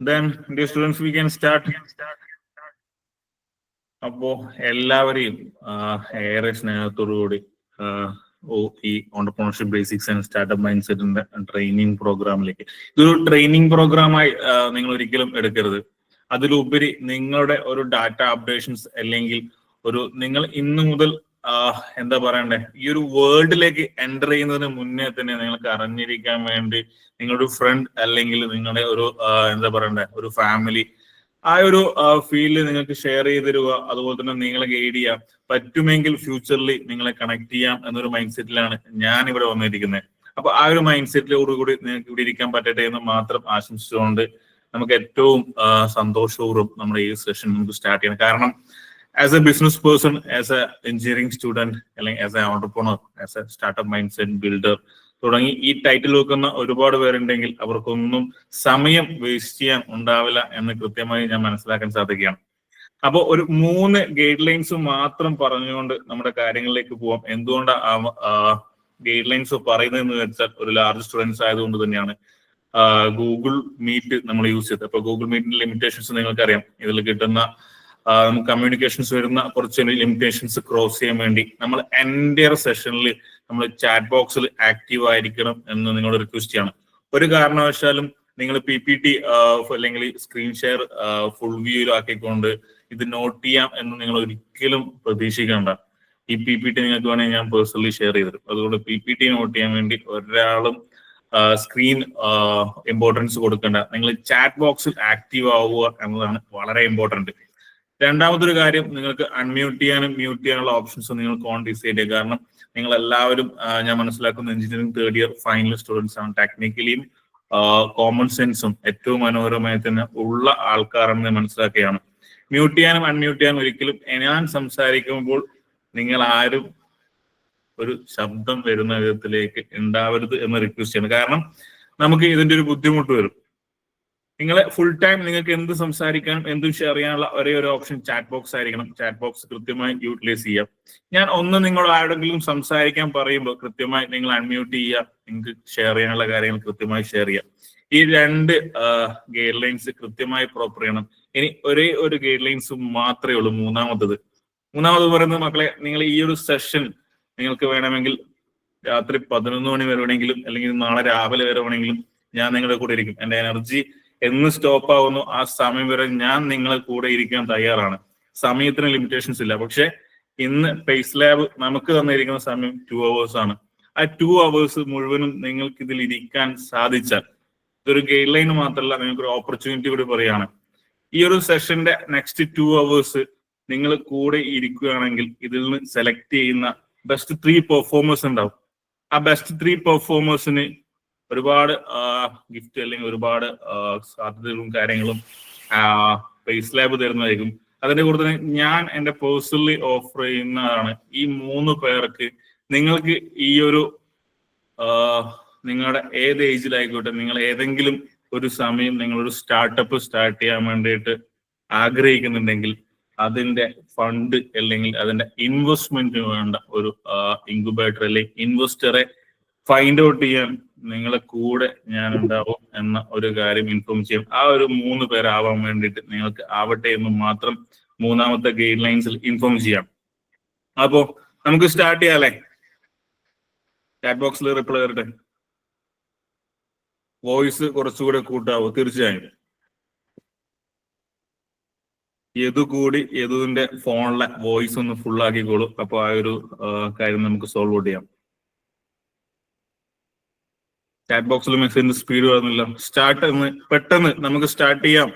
Then, dear students, we can start. അപ്പോൾ എല്ലാവരെയും ഏറെ സ്നേഹത്തോടുകൂടി ഈ entrepreneurship basics and startup mind സെറ്റിന്റെ ട്രെയിനിങ് പ്രോഗ്രാമിലേക്ക്, ഇതൊരു ട്രെയിനിങ് പ്രോഗ്രാമായി നിങ്ങൾ ഒരിക്കലും എടുക്കരുത്. അതിലുപരി നിങ്ങളുടെ ഒരു ഡാറ്റ അപ്ഡേഷൻസ് അല്ലെങ്കിൽ നിങ്ങൾ ഇന്നു മുതൽ എന്താ പറയണ്ടേ, ഈ ഒരു വേൾഡിലേക്ക് എൻ്റർ ചെയ്യുന്നതിന് മുന്നേ തന്നെ നിങ്ങൾക്ക് അറിഞ്ഞിരിക്കാൻ വേണ്ടി നിങ്ങളുടെ ഫ്രണ്ട് അല്ലെങ്കിൽ നിങ്ങളുടെ ഒരു എന്താ പറയണ്ടേ ഒരു ഫാമിലി ആ ഒരു ഫീൽഡ് നിങ്ങൾക്ക് ഷെയർ ചെയ്ത് തരിക. അതുപോലെ തന്നെ നിങ്ങളെ ഗൈഡ് ചെയ്യാം, പറ്റുമെങ്കിൽ ഫ്യൂച്ചറിൽ നിങ്ങളെ കണക്ട് ചെയ്യാം എന്നൊരു മൈൻഡ് സെറ്റിലാണ് ഞാൻ ഇവിടെ വന്നിരിക്കുന്നത്. അപ്പൊ ആ ഒരു മൈൻഡ് സെറ്റിലോടുകൂടി നിങ്ങൾക്ക് ഇവിടെ ഇരിക്കാൻ പറ്റട്ടെ എന്ന് മാത്രം ആശംസിച്ചുകൊണ്ട് നമുക്ക് ഏറ്റവും സന്തോഷപൂർവ്വം നമ്മുടെ ഈ സെഷൻ നമുക്ക് സ്റ്റാർട്ട് ചെയ്യണം. കാരണം as a business person, as a engineering student, അല്ലെങ്കിൽ as a entrepreneur, as a startup mind set builder തുടങ്ങി ഈ ടൈറ്റിൽ വെക്കുന്ന ഒരുപാട് പേരുണ്ടെങ്കിൽ അവർക്കൊന്നും സമയം വേസ്റ്റ് ചെയ്യാൻ ഉണ്ടാവില്ല എന്ന് കൃത്യമായി ഞാൻ മനസ്സിലാക്കാൻ സാധിക്കുകയാണ്. അപ്പോൾ ഒരു 3 ഗൈഡ് ലൈൻസ് മാത്രം പറഞ്ഞുകൊണ്ട് നമ്മുടെ കാര്യങ്ങളിലേക്ക് പോവാം. എന്തുകൊണ്ടാണ് ഗൈഡ് ലൈൻസ് പറയുന്നതെന്ന് വെച്ചാൽ, ഒരു ലാർജ് സ്റ്റുഡൻസ് ആയതുകൊണ്ട് തന്നെയാണ്. ഗൂഗിൾ മീറ്റ് നമ്മൾ യൂസ് ചെയ്തത്. അപ്പൊ ഗൂഗിൾ മീറ്റിന്റെ ലിമിറ്റേഷൻസ് നിങ്ങൾക്കറിയാം. ഇതിൽ കിട്ടുന്ന കമ്മ്യൂണിക്കേഷൻസ് വരുന്ന കുറച്ച് ലിമിറ്റേഷൻസ് ക്രോസ് ചെയ്യാൻ വേണ്ടി നമ്മൾ എൻ്റയർ സെഷനിൽ നമ്മൾ ചാറ്റ് ബോക്സിൽ ആക്റ്റീവ് ആയിരിക്കണം എന്ന് നിങ്ങളോട് റിക്വസ്റ്റ് ചെയ്യണം. ഒരു കാരണവശാലും നിങ്ങൾ PPT അല്ലെങ്കിൽ സ്ക്രീൻ ഷെയർ ഫുൾ വ്യൂയിൽ ആക്കിക്കൊണ്ട് ഇത് നോട്ട് ചെയ്യാം എന്ന് നിങ്ങൾ ഒരിക്കലും പ്രതീക്ഷിക്കേണ്ട. ഈ PPT നിങ്ങൾക്ക് വേണമെങ്കിൽ ഞാൻ പേഴ്സണലി ഷെയർ ചെയ്തിരും. അതുകൊണ്ട് PPT നോട്ട് ചെയ്യാൻ വേണ്ടി ഒരാളും സ്ക്രീൻ ഇമ്പോർട്ടൻസ് കൊടുക്കേണ്ട. നിങ്ങൾ ചാറ്റ് ബോക്സിൽ ആക്റ്റീവ് ആവുക എന്നതാണ് വളരെ ഇമ്പോർട്ടന്റ്. രണ്ടാമതൊരു കാര്യം, നിങ്ങൾക്ക് അൺമ്യൂട്ട് ചെയ്യാനും മ്യൂട്ട് ചെയ്യാനുള്ള ഓപ്ഷൻസ് നിങ്ങൾക്ക് ഓൺ ഡിസൈഡ് ചെയ്യുക. കാരണം നിങ്ങൾ എല്ലാവരും ഞാൻ മനസ്സിലാക്കുന്ന engineering third year final students ആണ്. ടെക്നിക്കലിയും കോമൺ സെൻസും ഏറ്റവും മനോഹരമായി തന്നെ ഉള്ള ആൾക്കാരെന്ന് മനസ്സിലാക്കുകയാണ്. മ്യൂട്ട് ചെയ്യാനും അൺമ്യൂട്ട് ചെയ്യാനും ഒരിക്കലും ഞാൻ സംസാരിക്കുമ്പോൾ നിങ്ങൾ ആരും ഒരു ശബ്ദം വരുന്ന വിധത്തിലേക്ക് ഉണ്ടാവരുത് എന്ന് റിക്വസ്റ്റ് ചെയ്യണം. കാരണം നമുക്ക് ഇതിന്റെ ഒരു ബുദ്ധിമുട്ട് വരും. നിങ്ങളെ ഫുൾ ടൈം നിങ്ങൾക്ക് എന്ത് സംസാരിക്കാനും എന്തും ഷെയർ ചെയ്യാനുള്ള ഒരേ ഒരു ഓപ്ഷൻ ചാറ്റ് ബോക്സ് ആയിരിക്കണം. ചാറ്റ് ബോക്സ് കൃത്യമായി യൂട്ടിലൈസ് ചെയ്യാം. ഞാൻ നിങ്ങൾ ആരെങ്കിലും സംസാരിക്കാൻ പറയുമ്പോൾ കൃത്യമായി നിങ്ങൾ അൺമ്യൂട്ട് ചെയ്യുക, നിങ്ങൾക്ക് ഷെയർ ചെയ്യാനുള്ള കാര്യങ്ങൾ കൃത്യമായി ഷെയർ ചെയ്യാം. ഈ 2 ഗൈഡ് ലൈൻസ് കൃത്യമായി പ്രോപ്പർ ചെയ്യണം. ഇനി ഒരേ ഒരു ഗൈഡ് ലൈൻസ് മാത്രമേ ഉള്ളൂ. മൂന്നാമത് പറയുന്നത്, മക്കളെ, നിങ്ങൾ ഈ ഒരു സെഷൻ നിങ്ങൾക്ക് വേണമെങ്കിൽ രാത്രി 11 മണി വരെ വേണമെങ്കിലും അല്ലെങ്കിൽ നാളെ രാവിലെ വരെ വേണമെങ്കിലും ഞാൻ നിങ്ങളുടെ കൂടെ ഇരിക്കും. എന്റെ എനർജി എന്ന് സ്റ്റോപ്പ് ആവുന്നു ആ സമയം വരെ ഞാൻ നിങ്ങളെ കൂടെ ഇരിക്കാൻ തയ്യാറാണ്. സമയത്തിന് ലിമിറ്റേഷൻസ് ഇല്ല. പക്ഷെ ഇന്ന് പേസ് ലാബ് നമുക്ക് തന്നിരിക്കുന്ന സമയം 2 hours ആണ്. ആ 2 hours മുഴുവനും നിങ്ങൾക്ക് ഇതിൽ ഇരിക്കാൻ സാധിച്ചാൽ, ഇതൊരു ഗൈഡ് ലൈൻ മാത്രമല്ല, നിങ്ങൾക്ക് ഒരു ഓപ്പർച്യൂണിറ്റി കൂടി പറയുകയാണ്. ഈ ഒരു സെഷന്റെ നെക്സ്റ്റ് 2 hours നിങ്ങൾ കൂടെ ഇരിക്കുകയാണെങ്കിൽ ഇതിൽ നിന്ന് സെലക്ട് ചെയ്യുന്ന ബെസ്റ്റ് 3 പെർഫോമേഴ്സ് ഉണ്ടാവും. ആ ബെസ്റ്റ് 3 പെർഫോമേഴ്സിന് ഒരുപാട് ഗിഫ്റ്റ് അല്ലെങ്കിൽ ഒരുപാട് സാധ്യതകളും കാര്യങ്ങളും പേസ് ലാബ് തരുന്നതായിരിക്കും. അതിന്റെ കൂടെ തന്നെ ഞാൻ എന്റെ പേഴ്സണലി ഓഫർ ചെയ്യുന്നതാണ് ഈ 3 പേർക്ക്. നിങ്ങൾക്ക് ഈ ഒരു നിങ്ങളുടെ ഏത് ഏജിലായിക്കോട്ടെ, നിങ്ങൾ ഏതെങ്കിലും ഒരു സമയം നിങ്ങളൊരു സ്റ്റാർട്ടപ്പ് സ്റ്റാർട്ട് ചെയ്യാൻ വേണ്ടിയിട്ട് ആഗ്രഹിക്കുന്നുണ്ടെങ്കിൽ അതിന്റെ ഫണ്ട് അല്ലെങ്കിൽ അതിന്റെ ഇൻവെസ്റ്റ്മെന്റിന് വേണ്ട ഒരു ഇൻക്യുബേറ്റർ അല്ലെങ്കിൽ ഇൻവെസ്റ്ററെ ഫൈൻഡ് ഔട്ട് ചെയ്യാൻ നിങ്ങളെ കൂടെ ഞാൻ ഉണ്ടാവും എന്ന ഒരു കാര്യം ഇൻഫോം ചെയ്യും. ആ ഒരു 3 പേരാവാൻ വേണ്ടിയിട്ട് നിങ്ങൾക്ക് ആവട്ടെ എന്ന് മാത്രം മൂന്നാമത്തെ ഗൈഡ് ലൈൻസിൽ ഇൻഫോം ചെയ്യാം. അപ്പോ നമുക്ക് സ്റ്റാർട്ട് ചെയ്യാം അല്ലേ? ചാറ്റ് ബോക്സിൽ റിപ്ലൈ വരട്ടെ. വോയിസ് കുറച്ചുകൂടെ കൂട്ടാവോ? തീർച്ചയായും. യദുവിന്റെ ഫോണിലെ വോയിസ് ഒന്ന് ഫുൾ ആക്കിക്കോളൂ. അപ്പൊ ആ ഒരു കാര്യം നമുക്ക് സോൾവ് ഔട്ട് ചെയ്യാം. ചാറ്റ് ബോക്സിൽ മെസ്സേജിന്റെ സ്പീഡ് വരുന്നില്ല. സ്റ്റാർട്ട് പെട്ടെന്ന് നമുക്ക് സ്റ്റാർട്ട് ചെയ്യാം.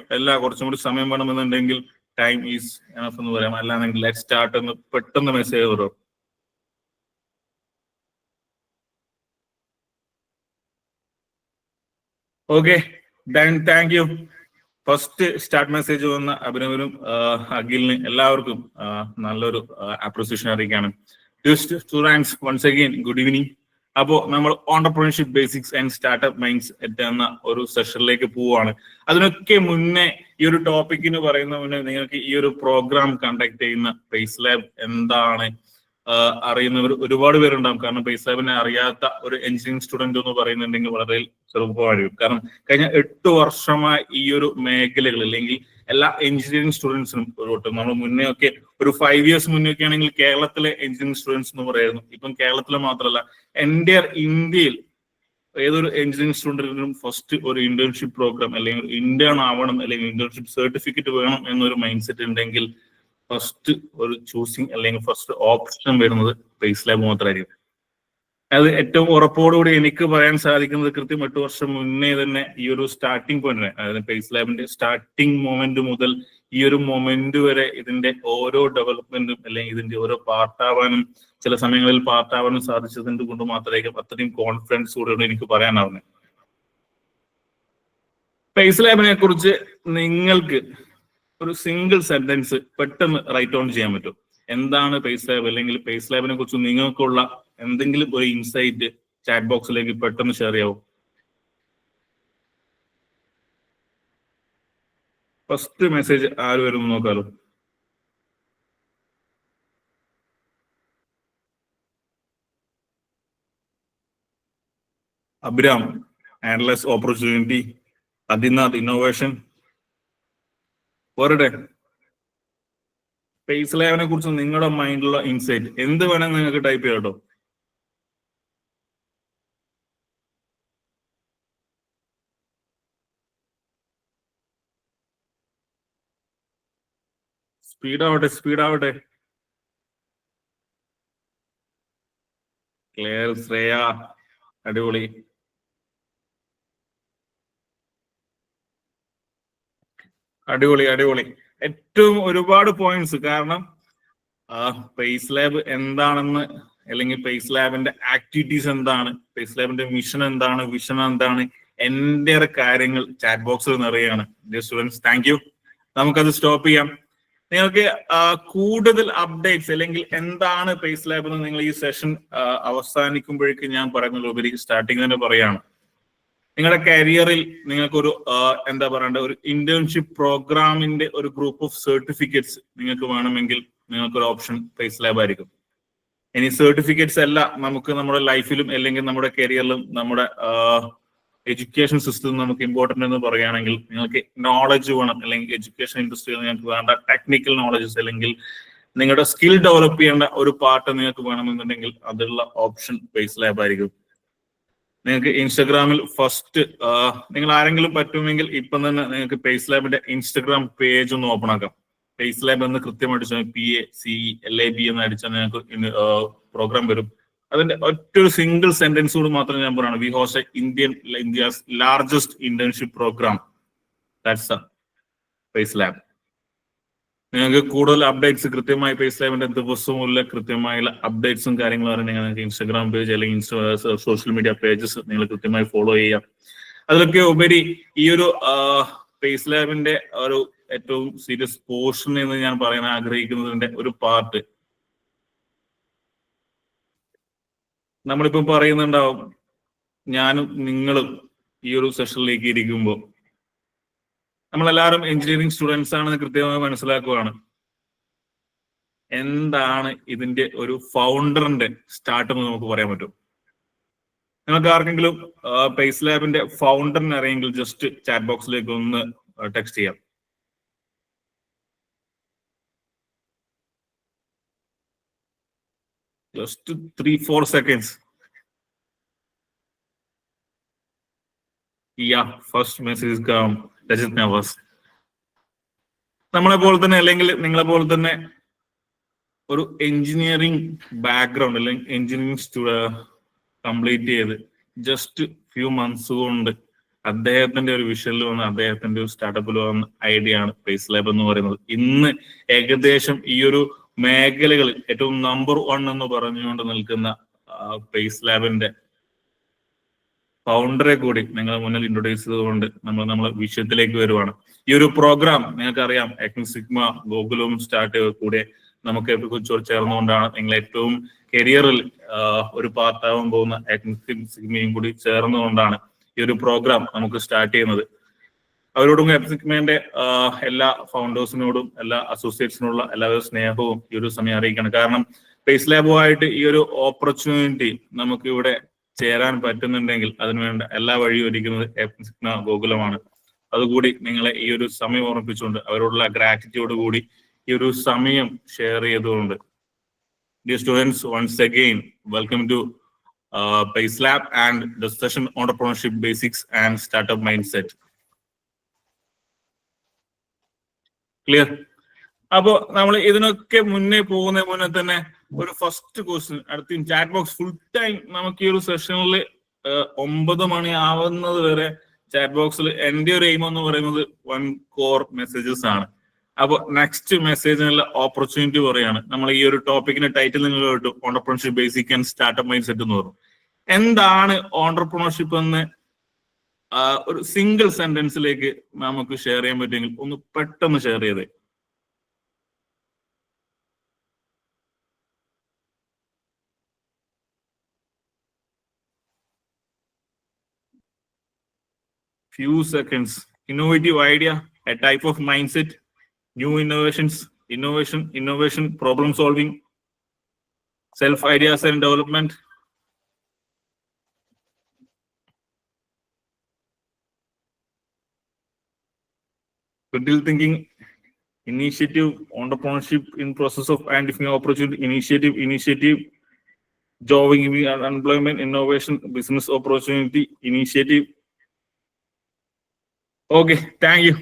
കുറച്ചും കൂടി സമയം വേണമെന്നുണ്ടെങ്കിൽ ടൈം ഈസ് എനഫ് എന്ന് പറയാം. അല്ലാന്നെങ്കിൽ ലെറ്റ് സ്റ്റാർട്ട് എന്ന് പെട്ടെന്ന് മെസ്സേജ് വരും. Okay, thank you. First start message വന്ന അഭിനവനും അഖിലിന് എല്ലാവർക്കും നല്ലൊരു അപ്രിസിയേഷൻ അറിയിക്കാണ്. Students, once again good evening. അപ്പോൾ നമ്മൾ entrepreneurship basics and startup minds എന്ന ഒരു സെഷനിലേക്ക് പോവുകയാണ്. അതിനൊക്കെ മുന്നേ ഈ ഒരു ടോപ്പിക്കിന് പറയുന്ന മുന്നേ നിങ്ങൾക്ക് ഈ ഒരു പ്രോഗ്രാം കണ്ടക്ട് ചെയ്യുന്ന പേസ് ലാബ് എന്താണ്, അറിയുന്നവർ ഒരുപാട് പേരുണ്ടാകും. കാരണം പേസ് ലാബിനെ അറിയാത്ത ഒരു എഞ്ചിനീയറിംഗ് സ്റ്റുഡന്റ് എന്ന് പറയുന്നുണ്ടെങ്കിൽ വളരെ ചെറുപ്പമായിരിക്കും. കാരണം കഴിഞ്ഞ 8 വർഷമായി ഈ ഒരു മേഖലകൾ അല്ലെങ്കിൽ എല്ലാ എഞ്ചിനീയറിംഗ് സ്റ്റുഡൻസിനും നമ്മൾ മുന്നേ ഒക്കെ ഒരു 5 years മുന്നേ ഒക്കെ ആണെങ്കിൽ കേരളത്തിലെ എഞ്ചിനീയറിംഗ് സ്റ്റുഡൻസ് എന്ന് പറയായിരുന്നു. ഇപ്പം കേരളത്തിലെ മാത്രമല്ല എൻ്റെ ഇന്ത്യയിൽ ഏതൊരു എഞ്ചിനീയറിംഗ് സ്റ്റുഡന്റിനും ഫസ്റ്റ് ഒരു ഇന്റേൺഷിപ്പ് പ്രോഗ്രാം അല്ലെങ്കിൽ ഇന്റേൺ ആവണം അല്ലെങ്കിൽ ഇന്റേൺഷിപ്പ് സർട്ടിഫിക്കറ്റ് വേണം എന്നൊരു മൈൻഡ് സെറ്റ് ഉണ്ടെങ്കിൽ ഫസ്റ്റ് ഒരു ചൂസിങ് അല്ലെങ്കിൽ ഫസ്റ്റ് ഓപ്ഷൻ വരുന്നത് പേസ് ലാബ് മാത്രമായിരിക്കും. അത് ഏറ്റവും ഉറപ്പോടുകൂടി എനിക്ക് പറയാൻ സാധിക്കുന്നത് കൃത്യം 8 വർഷം മുന്നേ തന്നെ ഈ ഒരു സ്റ്റാർട്ടിംഗ് പോയിന്റ്, അതായത് പേസ് ലാബിന്റെ സ്റ്റാർട്ടിംഗ് മൊമെന്റ് മുതൽ ഈ ഒരു മൊമെന്റ് വരെ ഇതിന്റെ ഓരോ ഡെവലപ്മെന്റും അല്ലെങ്കിൽ ഇതിന്റെ ഓരോ പാർട്ടാവാനും ചില സമയങ്ങളിൽ പാർട്ടാവാനും സാധിച്ചതുകൊണ്ട് കൊണ്ട് മാത്രമായിരിക്കും അത്രയും കോൺഫിഡൻസ് കൂടെയാണ് എനിക്ക് പറയാനാവുന്നത്. പേസ് ലാബിനെ കുറിച്ച് നിങ്ങൾക്ക് ഒരു സിംഗിൾ സെന്റൻസ് പെട്ടെന്ന് റൈറ്റ് ഓൺ ചെയ്യാൻ പറ്റും. എന്താണ് പേസ് ലാബ് അല്ലെങ്കിൽ പേസ് ലാബിനെ കുറിച്ച് നിങ്ങൾക്കുള്ള എന്തെങ്കിലും ഒരു ഇൻസൈറ്റ് ചാറ്റ് ബോക്സിലേക്ക് പെട്ടെന്ന് ഷെയർ ചെയ്യാവോ? ഫസ്റ്റ് മെസ്സേജ് ആര് വരും നോക്കാലോ. Abram, endless opportunity, Adhinath innovation. പോരട്ടെ, പേസ് ലാബിനെ കുറിച്ച് നിങ്ങളുടെ മൈൻഡിലുള്ള ഇൻസൈറ്റ് എന്ത് വേണമെങ്കിൽ നിങ്ങൾക്ക് ടൈപ്പ് ചെയ്യാം കേട്ടോ. സ്പീഡാവട്ടെ. ക്ലിയർ, ശ്രേയ, അടിപൊളി. ഏറ്റവും ഒരുപാട് പോയിന്റ്സ്. കാരണം പേസ് ലാബ് എന്താണെന്ന് അല്ലെങ്കിൽ പേസ് ലാബിന്റെ ആക്ടിവിറ്റീസ് എന്താണ്, പേസ് ലാബിന്റെ മിഷൻ എന്താണ്, വിഷൻ എന്താണ്, എൻ്റെ കാര്യങ്ങൾ ചാറ്റ് ബോക്സിൽ നിറയാണ്. Students, thank you. നമുക്കത് സ്റ്റോപ്പ് ചെയ്യാം. നിങ്ങൾക്ക് കൂടുതൽ അപ്ഡേറ്റ്സ് അല്ലെങ്കിൽ എന്താണ് പേസ് ലാബ് എന്ന് നിങ്ങൾ ഈ സെഷൻ അവസാനിക്കുമ്പോഴേക്കും ഞാൻ പറയുന്നതിലുപരി സ്റ്റാർട്ടിങ് തന്നെ പറയാണ്. നിങ്ങളുടെ കരിയറിൽ നിങ്ങൾക്കൊരു എന്താ പറയണ്ട ഒരു ഇന്റേൺഷിപ്പ് പ്രോഗ്രാമിന്റെ ഒരു ഗ്രൂപ്പ് ഓഫ് സർട്ടിഫിക്കറ്റ്സ് നിങ്ങൾക്ക് വേണമെങ്കിൽ നിങ്ങൾക്കൊരു ഓപ്ഷൻ പേസ് ലാബ് ആയിരിക്കും. ഇനി സർട്ടിഫിക്കറ്റ്സ് അല്ല, നമുക്ക് നമ്മുടെ ലൈഫിലും അല്ലെങ്കിൽ നമ്മുടെ കരിയറിലും നമ്മുടെ എഡ്യൂക്കേഷൻ സിസ്റ്റം നമുക്ക് ഇമ്പോർട്ടന്റ് എന്ന് പറയുകയാണെങ്കിൽ നിങ്ങൾക്ക് നോളജ് വേണം, അല്ലെങ്കിൽ എഡ്യൂക്കേഷൻ ഇൻഡസ്ട്രിയിൽ നിങ്ങൾക്ക് വേണ്ട ടെക്നിക്കൽ നോളജസ് അല്ലെങ്കിൽ നിങ്ങളുടെ സ്കിൽ ഡെവലപ്പ് ചെയ്യേണ്ട ഒരു പാർട്ട് നിങ്ങൾക്ക് വേണമെന്നുണ്ടെങ്കിൽ അതിലുള്ള ഓപ്ഷൻ പേസ് ലാബ് ആയിരിക്കും. നിങ്ങൾക്ക് ഇൻസ്റ്റഗ്രാമിൽ ഫസ്റ്റ് നിങ്ങൾ ആരെങ്കിലും പറ്റുമെങ്കിൽ ഇപ്പം തന്നെ നിങ്ങൾക്ക് പേസ് ലാബിന്റെ ഇൻസ്റ്റഗ്രാം പേജ് ഒന്ന് ഓപ്പൺ ആക്കാം. പേസ് ലാബ് എന്ന് കൃത്യമായിട്ട് PACELAB എന്ന് അടിച്ചാൽ നിങ്ങൾക്ക് പ്രോഗ്രാം വരും. അതിന്റെ ഒറ്റൊരു സിംഗിൾ സെന്റൻസ് കൂടി മാത്രം ഞാൻ പറയുകയാണ്. We host India's largest internship program, that's Pace Lab. നിങ്ങൾക്ക് കൂടുതൽ അപ്ഡേറ്റ്സ് കൃത്യമായി പേസ് ലാബിന്റെ ദിവസമുള്ള കൃത്യമായുള്ള അപ്ഡേറ്റ്സും കാര്യങ്ങളും അറിയണമെങ്കിൽ നിങ്ങൾക്ക് ഇൻസ്റ്റാഗ്രാം പേജ് അല്ലെങ്കിൽ സോഷ്യൽ മീഡിയ പേജസ് നിങ്ങൾ കൃത്യമായി ഫോളോ ചെയ്യാം. അതിലൊക്കെ ഉപരി ഈ ഒരു പേസ് ലാബിന്റെ ഒരു ഏറ്റവും സീരിയസ് പോർഷൻ എന്ന് ഞാൻ പറയാൻ ആഗ്രഹിക്കുന്നതിന്റെ ഒരു പാർട്ട് നമ്മളിപ്പം പറയുന്നുണ്ടാവും. ഞാനും നിങ്ങളും ഈ ഒരു സെഷനിലേക്ക് ഇരിക്കുമ്പോൾ നമ്മളെല്ലാവരും എഞ്ചിനീയറിംഗ് സ്റ്റുഡൻസ് ആണെന്ന് കൃത്യമായി മനസ്സിലാക്കുകയാണ്. എന്താണ് ഇതിന്റെ ഒരു ഫൗണ്ടറിന്റെ സ്റ്റാർട്ട് എന്ന് നമുക്ക് പറയാൻ പറ്റും? നിങ്ങൾക്ക് ആർക്കെങ്കിലും പേസ് ലാബിന്റെ ഫൗണ്ടറിനെ അറിയെങ്കിൽ ജസ്റ്റ് ചാറ്റ് ബോക്സിലേക്ക് ഒന്ന് ടെക്സ്റ്റ് ചെയ്യാം. Just 3-4 seconds. First message Rajith Navas. നമ്മളെ പോലെ തന്നെ അല്ലെങ്കിൽ നിങ്ങളെ പോലെ തന്നെ ഒരു എഞ്ചിനീയറിംഗ് ബാക്ക്ഗ്രൗണ്ട് അല്ലെങ്കിൽ എഞ്ചിനീയറിംഗ് കംപ്ലീറ്റ് ചെയ്ത് ജസ്റ്റ് ഫ്യൂ മന്ത്സ് കൊണ്ട് അദ്ദേഹത്തിന്റെ ഒരു വിഷനിൽ വന്ന അദ്ദേഹത്തിന്റെ ഒരു സ്റ്റാർട്ടപ്പിൽ വന്ന ഐഡിയ ആണ് പേസ് ലാബ് എന്ന് പറയുന്നത്. ഇന്ന് ഏകദേശം ഈ ഒരു മേഖലകളിൽ ഏറ്റവും നമ്പർ 1 എന്ന് പറഞ്ഞുകൊണ്ട് നിൽക്കുന്ന പേസ് ലാബിന്റെ ഫൗണ്ടറെ കൂടി നിങ്ങൾ മുന്നിൽ ഇൻട്രൊഡ്യൂസ് ചെയ്തുകൊണ്ട് നമ്മളെ വിഷയത്തിലേക്ക് വരുവാണ്. ഈ ഒരു പ്രോഗ്രാം നിങ്ങൾക്കറിയാം, സിഗ്മ ഗോകുലും സ്റ്റാർട്ട് കൂടെ നമുക്ക് ചേർന്നുകൊണ്ടാണ് നിങ്ങൾ ഏറ്റവും കരിയറിൽ ഒരു പാർട്ടാവാൻ പോകുന്ന സിഗ്മയും കൂടി ചേർന്നുകൊണ്ടാണ് ഈ ഒരു പ്രോഗ്രാം നമുക്ക് സ്റ്റാർട്ട് ചെയ്യുന്നത്. അവരോടും സിഗ്മയുടെ എല്ലാ ഫൗണ്ടേഴ്സിനോടും എല്ലാ അസോസിയേറ്റ്സിനുള്ള എല്ലാവരും സ്നേഹവും ഈ ഒരു സമയം അറിയിക്കണം. കാരണം സ്പേസ് ലാബുമായിട്ട് ഈ ഒരു ഓപ്പർച്യൂണിറ്റി നമുക്ക് ഇവിടെ ചേരാൻ പറ്റുന്നുണ്ടെങ്കിൽ അതിനുവേണ്ട എല്ലാ വഴിയും ഒരുക്കുന്നത് ഗോകുലമാണ്. അതുകൂടി നിങ്ങളെ ഈ ഒരു സമയം ഓർമ്മിപ്പിച്ചുകൊണ്ട് അവരോടുള്ള ഗ്രാറ്റിറ്റ്യൂഡ് കൂടി ഈ ഒരു സമയം ഷെയർ ചെയ്തുകൊണ്ട്, dear students, once again welcome to Pace Lab and the session Entrepreneurship Basics and Startup Mindset. Clear? അപ്പോ നമ്മൾ ഇതിനൊക്കെ മുന്നേ തന്നെ ഒരു ഫസ്റ്റ് ക്വസ്റ്റ്യൻ അടുത്ത ചാറ്റ് ബോക്സ് ഫുൾ ടൈം നമുക്ക് ഈ ഒരു സെഷനിൽ 9 മണി ആവുന്നത് വരെ ചാറ്റ് ബോക്സിൽ എന്റെ ഒരു എയിം എന്ന് പറയുന്നത് 1 കോർ മെസ്സേജസ് ആണ്. അപ്പൊ നെക്സ്റ്റ് മെസ്സേജിനുള്ള ഓപ്പർച്യൂണിറ്റി പറയാണ്. നമ്മൾ ഈ ഒരു ടോപ്പിക്കിന്റെ ടൈറ്റിൽ നിങ്ങൾ കേട്ടു, entrepreneurship basic and startup mind set എന്ന് പറഞ്ഞു. എന്താണ് ഓണ്ടർപ്രണർഷിപ്പ് എന്ന് ഒരു സിംഗിൾ സെന്റൻസിലേക്ക് നമുക്ക് ഷെയർ ചെയ്യാൻ പറ്റുമെങ്കിൽ ഒന്ന് പെട്ടെന്ന് ഷെയർ ചെയ്തേ. Few seconds. Innovative idea, a type of mindset, new innovations, innovation, problem solving, self ideas and development. Critical thinking, initiative, entrepreneurship in process of identifying opportunity, initiative, job and unemployment, innovation, business opportunity, initiative. Okay, thank you.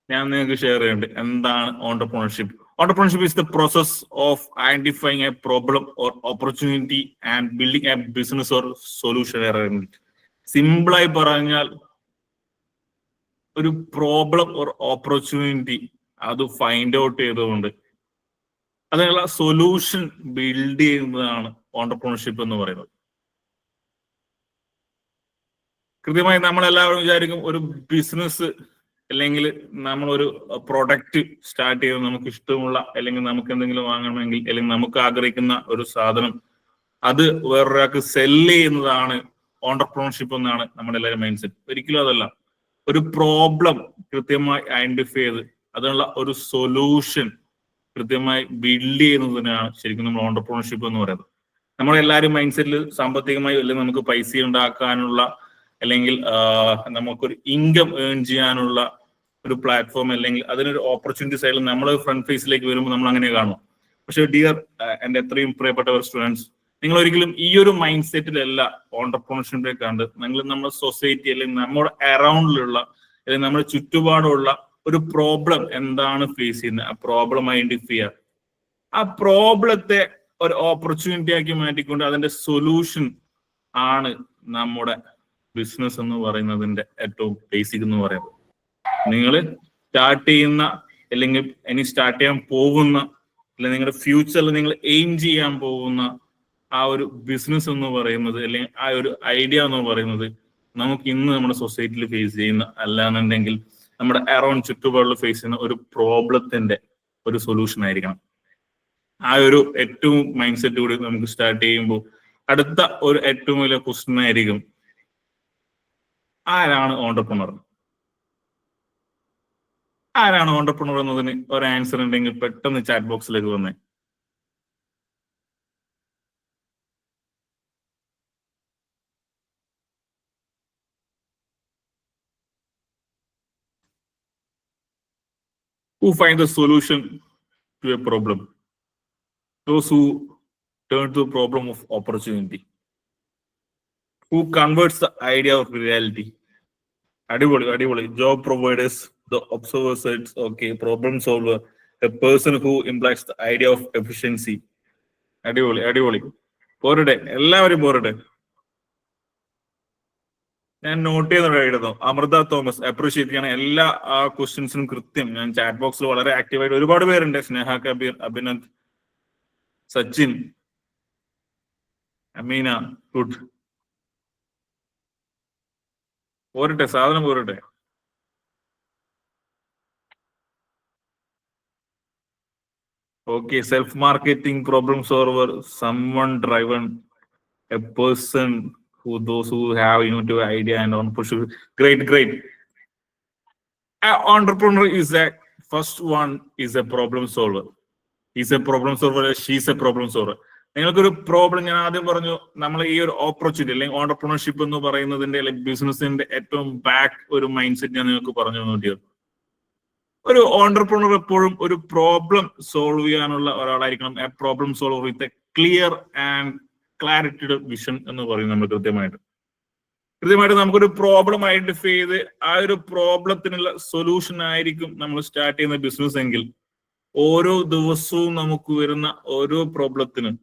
ഞാൻ നിങ്ങൾക്ക് share ചെയ്യുന്നുണ്ട് എന്താണ് entrepreneurship. Entrepreneurship is the process of identifying A problem or opportunity and building A business or solution. സിമ്പിളായി പറഞ്ഞാൽ ഒരു problem or opportunity അത് find out ചെയ്തുകൊണ്ട് അതിനുള്ള സൊല്യൂഷൻ ബിൽഡ് ചെയ്യുന്നതാണ് ഓണ്ടർപ്രണർഷിപ്പ് എന്ന് പറയുന്നത്. കൃത്യമായി നമ്മളെല്ലാവരും വിചാരിക്കും ഒരു ബിസിനസ് അല്ലെങ്കിൽ നമ്മളൊരു പ്രൊഡക്റ്റ് സ്റ്റാർട്ട് ചെയ്ത് നമുക്ക് ഇഷ്ടമുള്ള അല്ലെങ്കിൽ നമുക്ക് എന്തെങ്കിലും വാങ്ങണമെങ്കിൽ അല്ലെങ്കിൽ നമുക്ക് ആഗ്രഹിക്കുന്ന ഒരു സാധനം അത് വേറൊരാൾക്ക് സെല്ല് ചെയ്യുന്നതാണ് ഓണ്ടർപ്രണർഷിപ്പ് എന്നാണ് നമ്മുടെ എല്ലാവരും മൈൻഡ് സെറ്റ്. ഒരിക്കലും അതല്ല. ഒരു പ്രോബ്ലം കൃത്യമായി ഐഡന്റിഫൈ ചെയ്ത് അതിനുള്ള ഒരു സൊല്യൂഷൻ കൃത്യമായി ബിൽഡ് ചെയ്യുന്നതിനാണ് ശരിക്കും നമ്മൾ ഓണ്ടർപ്രണർഷിപ്പ് എന്ന് പറയുന്നത്. നമ്മളെല്ലാവരും മൈൻഡ് സെറ്റിൽ സാമ്പത്തികമായി അല്ലെങ്കിൽ നമുക്ക് പൈസ ഉണ്ടാക്കാനുള്ള അല്ലെങ്കിൽ നമുക്കൊരു ഇൻകം ഏൺ ചെയ്യാനുള്ള ഒരു പ്ലാറ്റ്ഫോം അല്ലെങ്കിൽ അതിനൊരു ഓപ്പർച്യൂണിറ്റി സൈഡിൽ നമ്മൾ ഫ്രണ്ട് ഫേസിലേക്ക് വരുമ്പോൾ നമ്മൾ അങ്ങനെ കാണും. പക്ഷെ ഡിയർ എൻ്റെ എത്രയും പ്രിയപ്പെട്ടവർ സ്റ്റുഡൻസ്, നിങ്ങൾ ഒരിക്കലും ഈ ഒരു മൈൻഡ് സെറ്റിലല്ല ഓണ്ടർപ്രണർഷിപ്പിനെ കണ്ട് നിങ്ങൾ നമ്മുടെ സൊസൈറ്റി അല്ലെങ്കിൽ നമ്മുടെ അറൗണ്ടിലുള്ള അല്ലെങ്കിൽ നമ്മുടെ ചുറ്റുപാടുള്ള ഒരു പ്രോബ്ലം എന്താണ് ഫേസ് ചെയ്യുന്നത്, ആ പ്രോബ്ലം ഐഡന്റിഫൈ ചെയ്യുക, ആ പ്രോബ്ലത്തെ ഒരു ഓപ്പർച്യൂണിറ്റി ആക്കി മാറ്റിക്കൊണ്ട് അതിന്റെ സൊല്യൂഷൻ ആണ് നമ്മുടെ ബിസിനസ് എന്ന് പറയുന്നതിന്റെ ഏറ്റവും ബേസിക് എന്ന് പറയുന്നത്. നിങ്ങൾ സ്റ്റാർട്ട് ചെയ്യുന്ന അല്ലെങ്കിൽ ഇനി സ്റ്റാർട്ട് ചെയ്യാൻ പോകുന്ന അല്ലെങ്കിൽ നിങ്ങളുടെ ഫ്യൂച്ചറിൽ നിങ്ങൾ എയിം ചെയ്യാൻ പോകുന്ന ആ ഒരു ബിസിനസ് എന്ന് പറയുന്നത് അല്ലെങ്കിൽ ആ ഒരു ഐഡിയ എന്ന് പറയുന്നത് നമുക്ക് ഇന്ന് നമ്മുടെ സൊസൈറ്റിയിൽ ഫേസ് ചെയ്യുന്ന അല്ലാന്നുണ്ടെങ്കിൽ നമ്മുടെ അറൗണ്ട് ചുറ്റുപാടിൽ ഫേസ് ചെയ്യുന്ന ഒരു പ്രോബ്ലത്തിന്റെ ഒരു സൊല്യൂഷൻ ആയിരിക്കണം. ആ ഒരു ഏറ്റവും മൈൻഡ് സെറ്റ് കൂടി നമുക്ക് സ്റ്റാർട്ട് ചെയ്യുമ്പോൾ അടുത്ത ഒരു ഏറ്റവും വലിയ ക്വസ്റ്റ്യൻ ആയിരിക്കും, ആരാണ് ഓണ്ടർപ്രണർ? ആരാണ് ഓണ്ടർപ്രണർ എന്നതിന് ഒരു ആൻസർ ഉണ്ടെങ്കിൽ പെട്ടെന്ന് ചാറ്റ് ബോക്സിലേക്ക് വന്നേ. Who find the solution to a problem? Those who turn to the problem of opportunity. Who converts the idea of reality? Adivoli. Job providers, the observer says, okay, problem solver, a person who implies the idea of efficiency. Adivoli. Porade, എല്ലാവരും പോരട്ടെ. ഞാൻ not ചെയ്തിട്ടുണ്ടായിരുന്നു. Amrita Thomas appreciate ചെയ്യണം എല്ലാ ആ ക്വസ്റ്റ്യൻസിനും കൃത്യം. ഞാൻ chat ബോക്സിൽ വളരെ ആക്റ്റീവായിട്ട് ഒരുപാട് പേരുണ്ട്. സ്നേഹ കബീർ, അഭിനന്ദ്, സച്ചിൻ, അമീന, ഗുഡ്. പോരട്ടെ, സാധനം പോരട്ടെ. Okay, self-marketing, problem solver, someone driven, a person who those who have innovative idea and entrepreneurship. Great. An entrepreneur is a first one is a problem solver. Is A problem solver, she's A problem solver. നിങ്ങൾക്കൊരു problem, ഞാൻ ആദ്യം പറഞ്ഞു, നമ്മൾ ഈ ഒരു opportunity അല്ലെങ്കിൽ entrepreneurship എന്ന് പറയുന്നതിന്റെ അല്ലെങ്കിൽ ബിസിനസിന്റെ ഏറ്റവും ബാക്ക് ഒരു മൈൻഡ് സെറ്റ് ഞാൻ നിങ്ങൾക്ക് പറഞ്ഞു നോക്കിയത്. ഒരു ഓണ്ടർപ്രണർ എപ്പോഴും ഒരു പ്രോബ്ലം സോൾവ് ചെയ്യാനുള്ള ഒരാളായിരിക്കണം. A problem solver with a clear and ക്ലാരിറ്റിയുടെ വിഷൻ എന്ന് പറയും നമ്മൾ. കൃത്യമായിട്ട് നമുക്കൊരു പ്രോബ്ലം ഐഡന്റിഫൈ ചെയ്ത് ആ ഒരു പ്രോബ്ലത്തിനുള്ള സൊല്യൂഷൻ ആയിരിക്കും നമ്മൾ സ്റ്റാർട്ട് ചെയ്യുന്ന ബിസിനസ് എങ്കിൽ, ഓരോ ദിവസവും നമുക്ക് വരുന്ന ഓരോ പ്രോബ്ലത്തിനും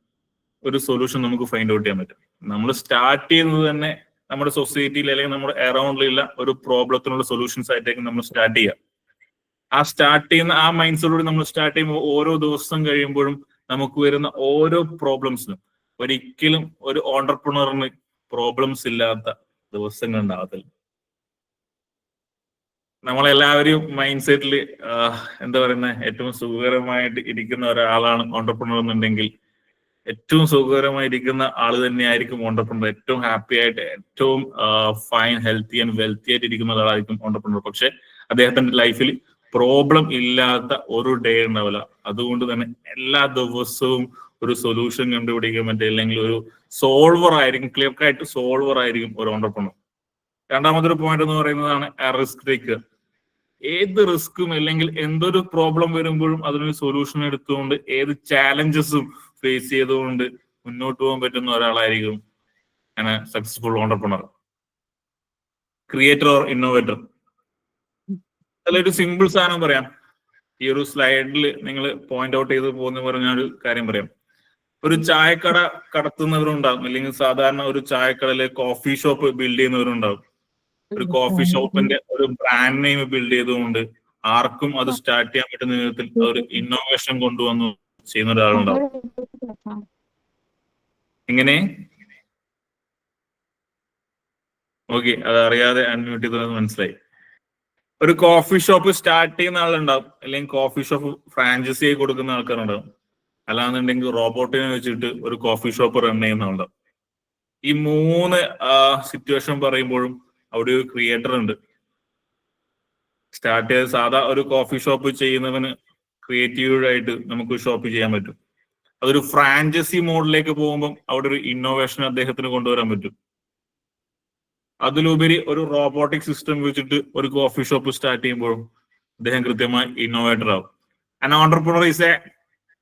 ഒരു സൊല്യൂഷൻ നമുക്ക് ഫൈൻഡ് ഔട്ട് ചെയ്യാൻ പറ്റും. നമ്മൾ സ്റ്റാർട്ട് ചെയ്യുന്നത് തന്നെ നമ്മുടെ സൊസൈറ്റിയിൽ അല്ലെങ്കിൽ നമ്മുടെ അറൌണ്ടിലുള്ള ഒരു പ്രോബ്ലത്തിനുള്ള സൊല്യൂഷൻസ് ആയിട്ടേക്കും നമ്മൾ സ്റ്റാർട്ട് ചെയ്യുക. ആ സ്റ്റാർട്ട് ചെയ്യുന്ന ആ മൈൻഡ് സെറ്റോട് നമ്മൾ സ്റ്റാർട്ട് ചെയ്യുമ്പോൾ ഓരോ ദിവസം കഴിയുമ്പോഴും നമുക്ക് വരുന്ന ഓരോ പ്രോബ്ലംസിനും ഒരിക്കലും ഒരു ഓണ്ടർപ്രണറിന് പ്രോബ്ലംസ് ഇല്ലാത്ത ദിവസങ്ങൾ ഉണ്ടാകത്തില്ല. നമ്മളെല്ലാവരും മൈൻഡ് സെറ്റിൽ എന്താ പറയുന്ന ഏറ്റവും സുഖകരമായിട്ട് ഇരിക്കുന്ന ഒരാളാണ് ഓണ്ടർപ്രണർ എന്നുണ്ടെങ്കിൽ, ഏറ്റവും സുഖകരമായിരിക്കുന്ന ആള് തന്നെയായിരിക്കും ഓണ്ടർപ്രണർ. ഏറ്റവും ഹാപ്പി ആയിട്ട്, ഏറ്റവും ഫൈൻ, ഹെൽത്തി ആൻഡ് വെൽത്തി ആയിട്ട് ഇരിക്കുന്ന ഒരാളായിരിക്കും ഓണ്ടർപ്രണർ. പക്ഷെ അദ്ദേഹത്തിന്റെ ലൈഫിൽ പ്രോബ്ലം ഇല്ലാത്ത ഒരു ഡേ ഉണ്ടാവില്ല. അതുകൊണ്ട് തന്നെ എല്ലാ ദിവസവും ഒരു സൊല്യൂഷൻ കണ്ടുപിടിക്കാൻ പറ്റും, അല്ലെങ്കിൽ ഒരു സോൾവർ ആയിരിക്കും, ക്ലിയർ ആയിട്ട് സോൾവർ ആയിരിക്കും ഒരു ഓണ്ടർപ്രണർ. രണ്ടാമതൊരു പോയിന്റ് എന്ന് പറയുന്നതാണ് റിസ്ക് ടേക്കർ. ഏത് റിസ്ക്കും അല്ലെങ്കിൽ എന്തൊരു പ്രോബ്ലം വരുമ്പോഴും അതിനൊരു സൊല്യൂഷൻ എടുത്തുകൊണ്ട് ഏത് ചാലഞ്ചസും ഫേസ് ചെയ്തുകൊണ്ട് മുന്നോട്ട് പോകാൻ പറ്റുന്ന ഒരാളായിരിക്കും successful entrepreneur. Creator or innovator. അതിലൊരു സിമ്പിൾ സാധനം പറയാം. ഈ ഒരു സ്ലൈഡിൽ നിങ്ങൾ പോയിന്റ് ഔട്ട് ചെയ്ത് പോകുന്ന പറഞ്ഞ ഒരു കാര്യം പറയാം. ഒരു ചായക്കട കടത്തുന്നവരുണ്ടാവും, അല്ലെങ്കിൽ സാധാരണ ഒരു ചായക്കടയിലെ കോഫി ഷോപ്പ് ബിൽഡ് ചെയ്യുന്നവരുണ്ടാവും. ഒരു കോഫി ഷോപ്പിന്റെ ഒരു ബ്രാൻഡ് നെയിം ബിൽഡ് ചെയ്തുകൊണ്ട് ആർക്കും അത് സ്റ്റാർട്ട് ചെയ്യാൻ പറ്റുന്ന വിധത്തിൽ ഒരു ഇന്നോവേഷൻ കൊണ്ടുവന്നു ചെയ്യുന്ന ഒരാളുണ്ടാവും. എങ്ങനെ? ഓക്കെ, അത് അറിയാതെ അൺമ്യൂട്ട് ചെയ്തത് മനസ്സിലായി. ഒരു കോഫി ഷോപ്പ് സ്റ്റാർട്ട് ചെയ്യുന്ന ആളുണ്ടാവും, അല്ലെങ്കിൽ കോഫി ഷോപ്പ് ഫ്രാഞ്ചൈസി ആയി കൊടുക്കുന്ന ആൾക്കാരുണ്ടാവും, അല്ലാന്നുണ്ടെങ്കിൽ റോബോട്ടിനെ വെച്ചിട്ട് ഒരു കോഫി ഷോപ്പ് റൺ ചെയ്യുന്ന ആളുണ്ടാവും. ഈ മൂന്ന് സിറ്റുവേഷൻ പറയുമ്പോഴും അവിടെ ഒരു ക്രിയേറ്റർ ഉണ്ട്. സ്റ്റാർട്ട് ചെയ്ത് സാധാ ഒരു കോഫി ഷോപ്പ് ചെയ്യുന്നവന് ക്രിയേറ്റീവായിട്ട് നമുക്ക് ഷോപ്പ് ചെയ്യാൻ പറ്റും. അതൊരു ഫ്രാഞ്ചൈസി മോഡിലേക്ക് പോകുമ്പോൾ അവിടെ ഒരു ഇന്നോവേഷൻ അദ്ദേഹത്തിന് കൊണ്ടുവരാൻ പറ്റും. അതിലുപരി ഒരു റോബോട്ടിക് സിസ്റ്റം വെച്ചിട്ട് ഒരു കോഫി ഷോപ്പ് സ്റ്റാർട്ട് ചെയ്യുമ്പോഴും അദ്ദേഹം കൃത്യമായി ഇന്നോവേറ്റർ ആവും. An entrepreneur is a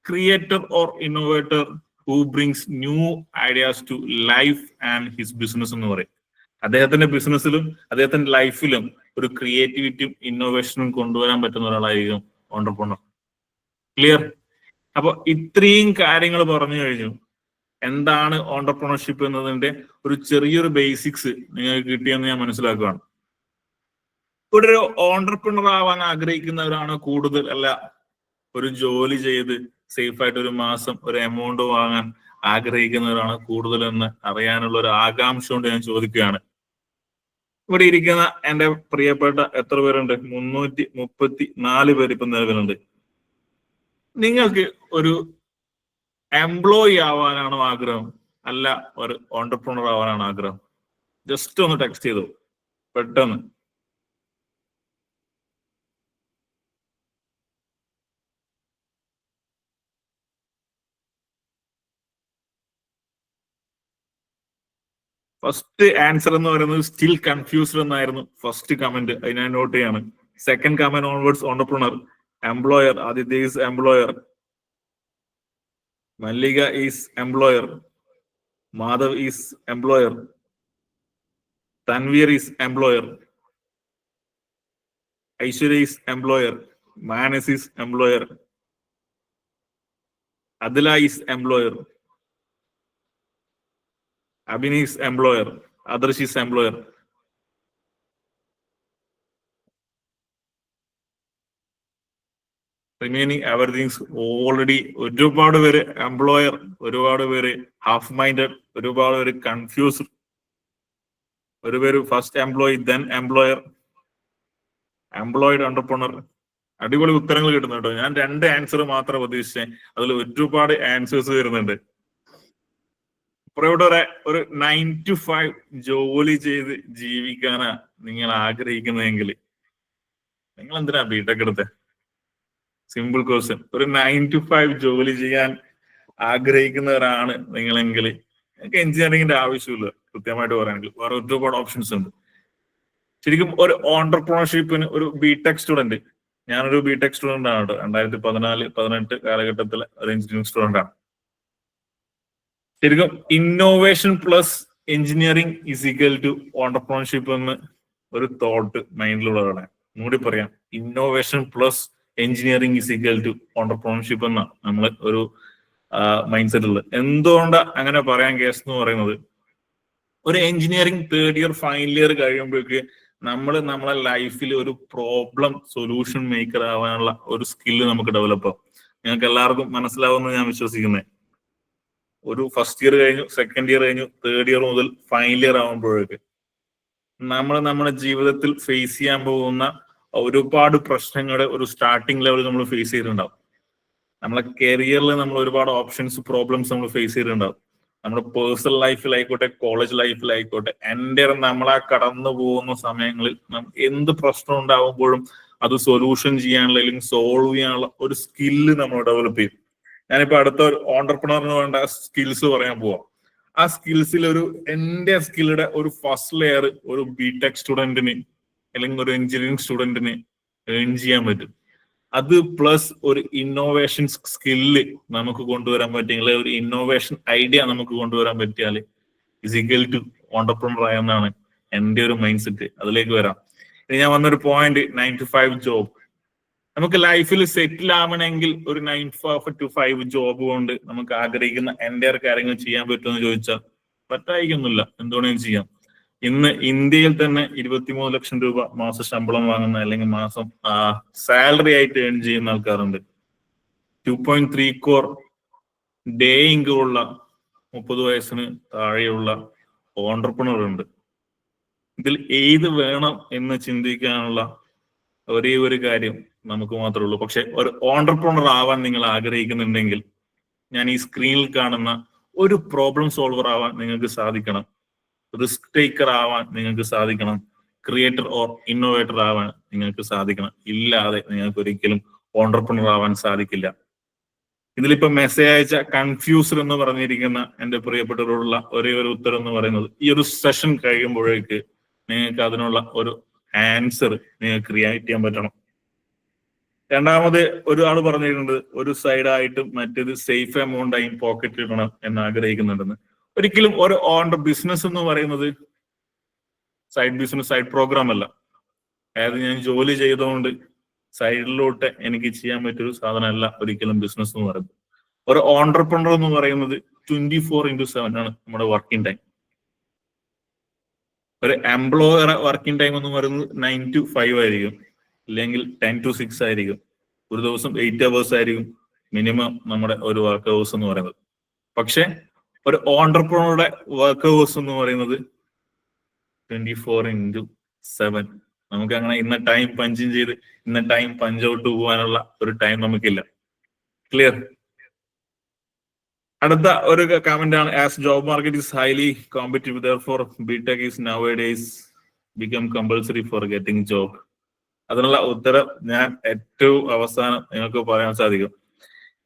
creator or innovator who brings new ideas to life and his business എന്ന് പറയും. അദ്ദേഹത്തിന്റെ ബിസിനസ്സിലും അദ്ദേഹത്തിന്റെ ലൈഫിലും ഒരു ക്രിയേറ്റിവിറ്റിയും ഇന്നോവേഷനും കൊണ്ടുവരാൻ പറ്റുന്ന ഒരാളായിരിക്കും ഓണ്ടർപ്രണർ. ക്ലിയർ? അപ്പൊ ഇത്രയും കാര്യങ്ങൾ പറഞ്ഞു കഴിഞ്ഞു. എന്താണ് ഓണ്ടർപ്രണർഷിപ്പ് എന്നതിന്റെ ഒരു ചെറിയൊരു ബേസിക്സ് നിങ്ങൾക്ക് കിട്ടിയെന്ന് ഞാൻ മനസ്സിലാക്കുകയാണ്. ഇവിടെ ഒരു ഓണ്ടർപ്രണർ ആവാൻ ആഗ്രഹിക്കുന്നവരാണ് കൂടുതൽ, അല്ല ഒരു ജോലി ചെയ്ത് സേഫ് ആയിട്ട് ഒരു മാസം ഒരു എമൗണ്ട് വാങ്ങാൻ ആഗ്രഹിക്കുന്നവരാണ് കൂടുതൽ എന്ന് അറിയാനുള്ള ഒരു ആകാംക്ഷ കൊണ്ട് ഞാൻ ചോദിക്കുകയാണ്. ഇവിടെ ഇരിക്കുന്ന എന്റെ പ്രിയപ്പെട്ട എത്ര പേരുണ്ട്? 334 പേര് ഇപ്പൊ നിലവിലുണ്ട്. നിങ്ങൾക്ക് ഒരു എംപ്ലോയി ആവാനാണോ ആഗ്രഹം, അല്ല ഒരു ഓണ്ടർപ്രണർ ആവാനാണ് ആഗ്രഹം? ജസ്റ്റ് ഒന്ന് ടെക്സ്റ്റ് ചെയ്തു പെട്ടെന്ന്. ഫസ്റ്റ് ആൻസർ എന്ന് പറയുന്നത് സ്റ്റിൽ കൺഫ്യൂസ്ഡ് എന്നായിരുന്നു ഫസ്റ്റ് കമന്റ്. അത് ഞാൻ നോട്ട് ചെയ്യാണ്. Second comment onwards entrepreneur. Employer Aditya is employer. Mallika is employer. Madhav is employer. Tanveer is employer. Aishwarya is employer. Manas is employer. Adila is employer. Abhin is employer. Adarsh is employer. Remaining everything's already ഒരുപാട് പേര് employer, ഒരുപാട് പേര് half minded, ഒരുപാട് പേര് confused, ഒരു പേര് first employee then employer, employed entrepreneur. അടിപൊളി ഉത്തരങ്ങൾ കിട്ടുന്നു കേട്ടോ. ഞാൻ 2 ആൻസർ മാത്രം പ്രതീക്ഷിച്ചേ, അതിൽ ഒരുപാട് ആൻസേഴ്സ് വരുന്നുണ്ട്. ഇവിടെ ഒരു 9 to 5 ജോലി ചെയ്ത് ജീവിക്കാനാ നിങ്ങൾ ആഗ്രഹിക്കുന്നതെങ്കിൽ നിങ്ങൾ എന്തിനാ ബിടെക് എടുത്തേ? Simple question. ഒരു 9 to 5 ജോലി ചെയ്യാൻ ആഗ്രഹിക്കുന്നവരാണ് നിങ്ങളെങ്കിൽ നിങ്ങൾക്ക് എഞ്ചിനീയറിംഗിന്റെ ആവശ്യമില്ല. കൃത്യമായിട്ട് പറയുകയാണെങ്കിൽ വേറെ ഒരുപാട് ഓപ്ഷൻസ് ഉണ്ട്. ശരിക്കും ഒരു ഓണ്ടർപ്രണർഷിപ്പിന് ഒരു ബിടെക് സ്റ്റുഡന്റ്, ഞാനൊരു ബിടെക് സ്റ്റുഡന്റ് ആണ് കേട്ടോ, 2014-18 കാലഘട്ടത്തിലെ ഒരു എഞ്ചിനീയറിംഗ് സ്റ്റുഡന്റ് ആണ്. ശരിക്കും innovation plus engineering is equal to entrepreneurship എന്ന് ഒരു തോട്ട് മൈൻഡിലുള്ളതാണ്. ഒന്നുകൂടി പറയാം, innovation plus engineering is equal to entrepreneurship എന്നാണ് നമ്മൾ ഒരു മൈൻഡ് സെറ്റ് ഉള്ളത്. എന്തുകൊണ്ടാണ് അങ്ങനെ പറയാൻ കേസ് എന്ന് പറയുന്നത്, ഒരു engineering 3rd year final year കഴിയുമ്പോഴേക്ക് നമ്മളെ ലൈഫിൽ ഒരു പ്രോബ്ലം സൊല്യൂഷൻ മേക്കർ ആവാനുള്ള ഒരു സ്കില്ല് നമുക്ക് ഡെവലപ്പ് ആവും. നിങ്ങൾക്ക് എല്ലാവർക്കും മനസ്സിലാവുമെന്ന് ഞാൻ വിശ്വസിക്കുന്നത്. ഒരു ഫസ്റ്റ് ഇയർ കഴിഞ്ഞു, സെക്കൻഡ് ഇയർ കഴിഞ്ഞു, 3rd ഇയർ മുതൽ ഫൈനൽ ഇയർ ആകുമ്പോഴേക്ക് നമ്മുടെ ജീവിതത്തിൽ ഫേസ് ചെയ്യാൻ പോകുന്ന ഒരുപാട് പ്രശ്നങ്ങളുടെ ഒരു സ്റ്റാർട്ടിംഗ് ലെവൽ നമ്മൾ ഫേസ് ചെയ്തിട്ടുണ്ടാവും. നമ്മളെ കരിയറിൽ നമ്മൾ ഒരുപാട് ഓപ്ഷൻസ്, പ്രോബ്ലംസ് നമ്മൾ ഫേസ് ചെയ്തിട്ടുണ്ടാവും. നമ്മുടെ പേഴ്സണൽ ലൈഫിലായിക്കോട്ടെ, കോളേജ് ലൈഫിലായിക്കോട്ടെ, എൻ്റെ നമ്മളാ കടന്നു പോകുന്ന സമയങ്ങളിൽ എന്ത് പ്രശ്നം ഉണ്ടാവുമ്പോഴും അത് സൊല്യൂഷൻ ചെയ്യാനുള്ള അല്ലെങ്കിൽ സോൾവ് ചെയ്യാനുള്ള ഒരു സ്കില്ല് നമ്മൾ ഡെവലപ്പ് ചെയ്യും. ഞാനിപ്പോ അടുത്ത ഒരു ഓണ്ടർപ്രണറിന് വേണ്ട സ്കിൽസ് പറയാൻ പോവാം. ആ സ്കിൽസിൽ എൻ്റെ സ്കില്ലുടെ ഒരു ഫസ്റ്റ് ലെയർ ഒരു ബിടെക് സ്റ്റുഡന്റിന് അല്ലെങ്കിൽ ഒരു എഞ്ചിനീയറിംഗ് സ്റ്റുഡന്റിന് ഏൺ ചെയ്യാൻ പറ്റും. അത് പ്ലസ് ഒരു ഇന്നോവേഷൻ സ്കില്ല് നമുക്ക് കൊണ്ടുവരാൻ പറ്റിയെങ്കിൽ, ഒരു ഇന്നോവേഷൻ ഐഡിയ നമുക്ക് കൊണ്ടുവരാൻ പറ്റിയാൽ ഇസ് ഈക്വൽ ടു ഓണ്ടർപ്രണർ ആയെന്നാണ് എൻ്റെ ഒരു മൈൻഡ് സെറ്റ്. അതിലേക്ക് വരാം. ഇനി ഞാൻ വന്നൊരു പോയിന്റ്, 9 to 5 ജോബ്. നമുക്ക് ലൈഫിൽ സെറ്റിൽ ആവണമെങ്കിൽ ഒരു 9 to 5 ജോബ് കൊണ്ട് നമുക്ക് ആഗ്രഹിക്കുന്ന എൻ്റെ കാര്യങ്ങൾ ചെയ്യാൻ പറ്റുമെന്ന് ചോദിച്ചാൽ പറ്റായിക്കൊന്നുമില്ല. എന്തുകൊണ്ടെങ്കിലും ചെയ്യാം. ഇന്ന് ഇന്ത്യയിൽ തന്നെ 23 ലക്ഷം രൂപ മാസ ശമ്പളം വാങ്ങുന്ന അല്ലെങ്കിൽ മാസം സാലറി ആയിട്ട് ഏൺ ചെയ്യുന്ന ആൾക്കാരുണ്ട്. 2.3 crore ഡേ ഇൻകം ഉള്ള 30 വയസ്സിന് താഴെയുള്ള ഓണ്ടർപ്രണർ ഉണ്ട്. ഇതിൽ ഏത് വേണം എന്ന് ചിന്തിക്കാനുള്ള ഒരേ ഒരു കാര്യം നമുക്ക് മാത്രമേ ഉള്ളൂ. പക്ഷെ ഒരു ഓണ്ടർപ്രണർ ആവാൻ നിങ്ങൾ ആഗ്രഹിക്കുന്നുണ്ടെങ്കിൽ, ഞാൻ ഈ സ്ക്രീനിൽ കാണുന്ന ഒരു പ്രോബ്ലം സോൾവർ ആവാൻ നിങ്ങൾക്ക് സാധിക്കണം, റിസ്ക് ടേക്കർ ആവാൻ നിങ്ങൾക്ക് സാധിക്കണം, ക്രിയേറ്റർ ഓർ ഇന്നോവേറ്റർ ആവാൻ നിങ്ങൾക്ക് സാധിക്കണം. ഇല്ലാതെ നിങ്ങൾക്ക് ഒരിക്കലും ഓണ്ടർപ്രണർ ആവാൻ സാധിക്കില്ല. ഇതിലിപ്പോ മെസ്സേജ് അയച്ച കൺഫ്യൂസ്ഡ് എന്ന് പറഞ്ഞിരിക്കുന്ന എൻ്റെ പ്രിയപ്പെട്ടവരോടുള്ള ഒരേ ഒരു ഉത്തരം എന്ന് പറയുന്നത്, ഈ ഒരു സെഷൻ കഴിയുമ്പോഴേക്ക് നിങ്ങൾക്ക് അതിനുള്ള ഒരു ആൻസർ നിങ്ങൾക്ക് ക്രിയേറ്റ് ചെയ്യാൻ പറ്റണം. രണ്ടാമത് ഒരാൾ പറഞ്ഞിട്ടുണ്ട്, ഒരു സൈഡായിട്ടും മറ്റേത് സേഫ് എമൗണ്ട് ആയി പോക്കറ്റിൽ ഇടണം എന്ന് ആഗ്രഹിക്കുന്നുണ്ടെന്ന്. ഒരിക്കലും ഒരു ബിസിനസ് എന്ന് പറയുന്നത് സൈഡ് ബിസിനസ്, സൈഡ് പ്രോഗ്രാം അല്ല. അതായത് ഞാൻ ജോലി ചെയ്തുകൊണ്ട് സൈഡിലോട്ട് എനിക്ക് ചെയ്യാൻ പറ്റിയൊരു സാധനമല്ല ഒരിക്കലും ബിസിനസ് എന്ന് പറയുന്നത്. ഒരു ഓണ്ടർപ്രണർ എന്ന് പറയുന്നത് 24/7 ആണ് നമ്മുടെ വർക്കിംഗ് ടൈം. ഒരു എംപ്ലോയർ വർക്കിംഗ് ടൈം എന്ന് പറയുന്നത് 9 to 5 ആയിരിക്കും, ഇല്ലെങ്കിൽ 10 to 6 ആയിരിക്കും. ഒരു ദിവസം 8 hours ആയിരിക്കും മിനിമം നമ്മുടെ ഒരു വർക്ക് ഹവേഴ്സ് എന്ന് പറയുന്നത്. പക്ഷെ ഒരു ഓണ്ടർപ്രണറുടെ വർക്ക് ഹവേഴ്സ് എന്ന് പറയുന്നത് 24/7. നമുക്ക് അങ്ങനെ ഇന്ന ടൈം പഞ്ചിങ് ചെയ്ത് ഇന്ന ടൈം പഞ്ച് ഔട്ട് പോകാനുള്ള ഒരു ടൈം നമുക്കില്ല. ക്ലിയർ? അടുത്ത ഒരു കമന്റ് ആണ്, as job market is highly competitive therefore BTech is nowadays become compulsory for getting job. അതിനുള്ള ഉത്തരം ഞാൻ ഏറ്റവും അവസാനം നിങ്ങൾക്ക് പറയാൻ സാധിക്കും.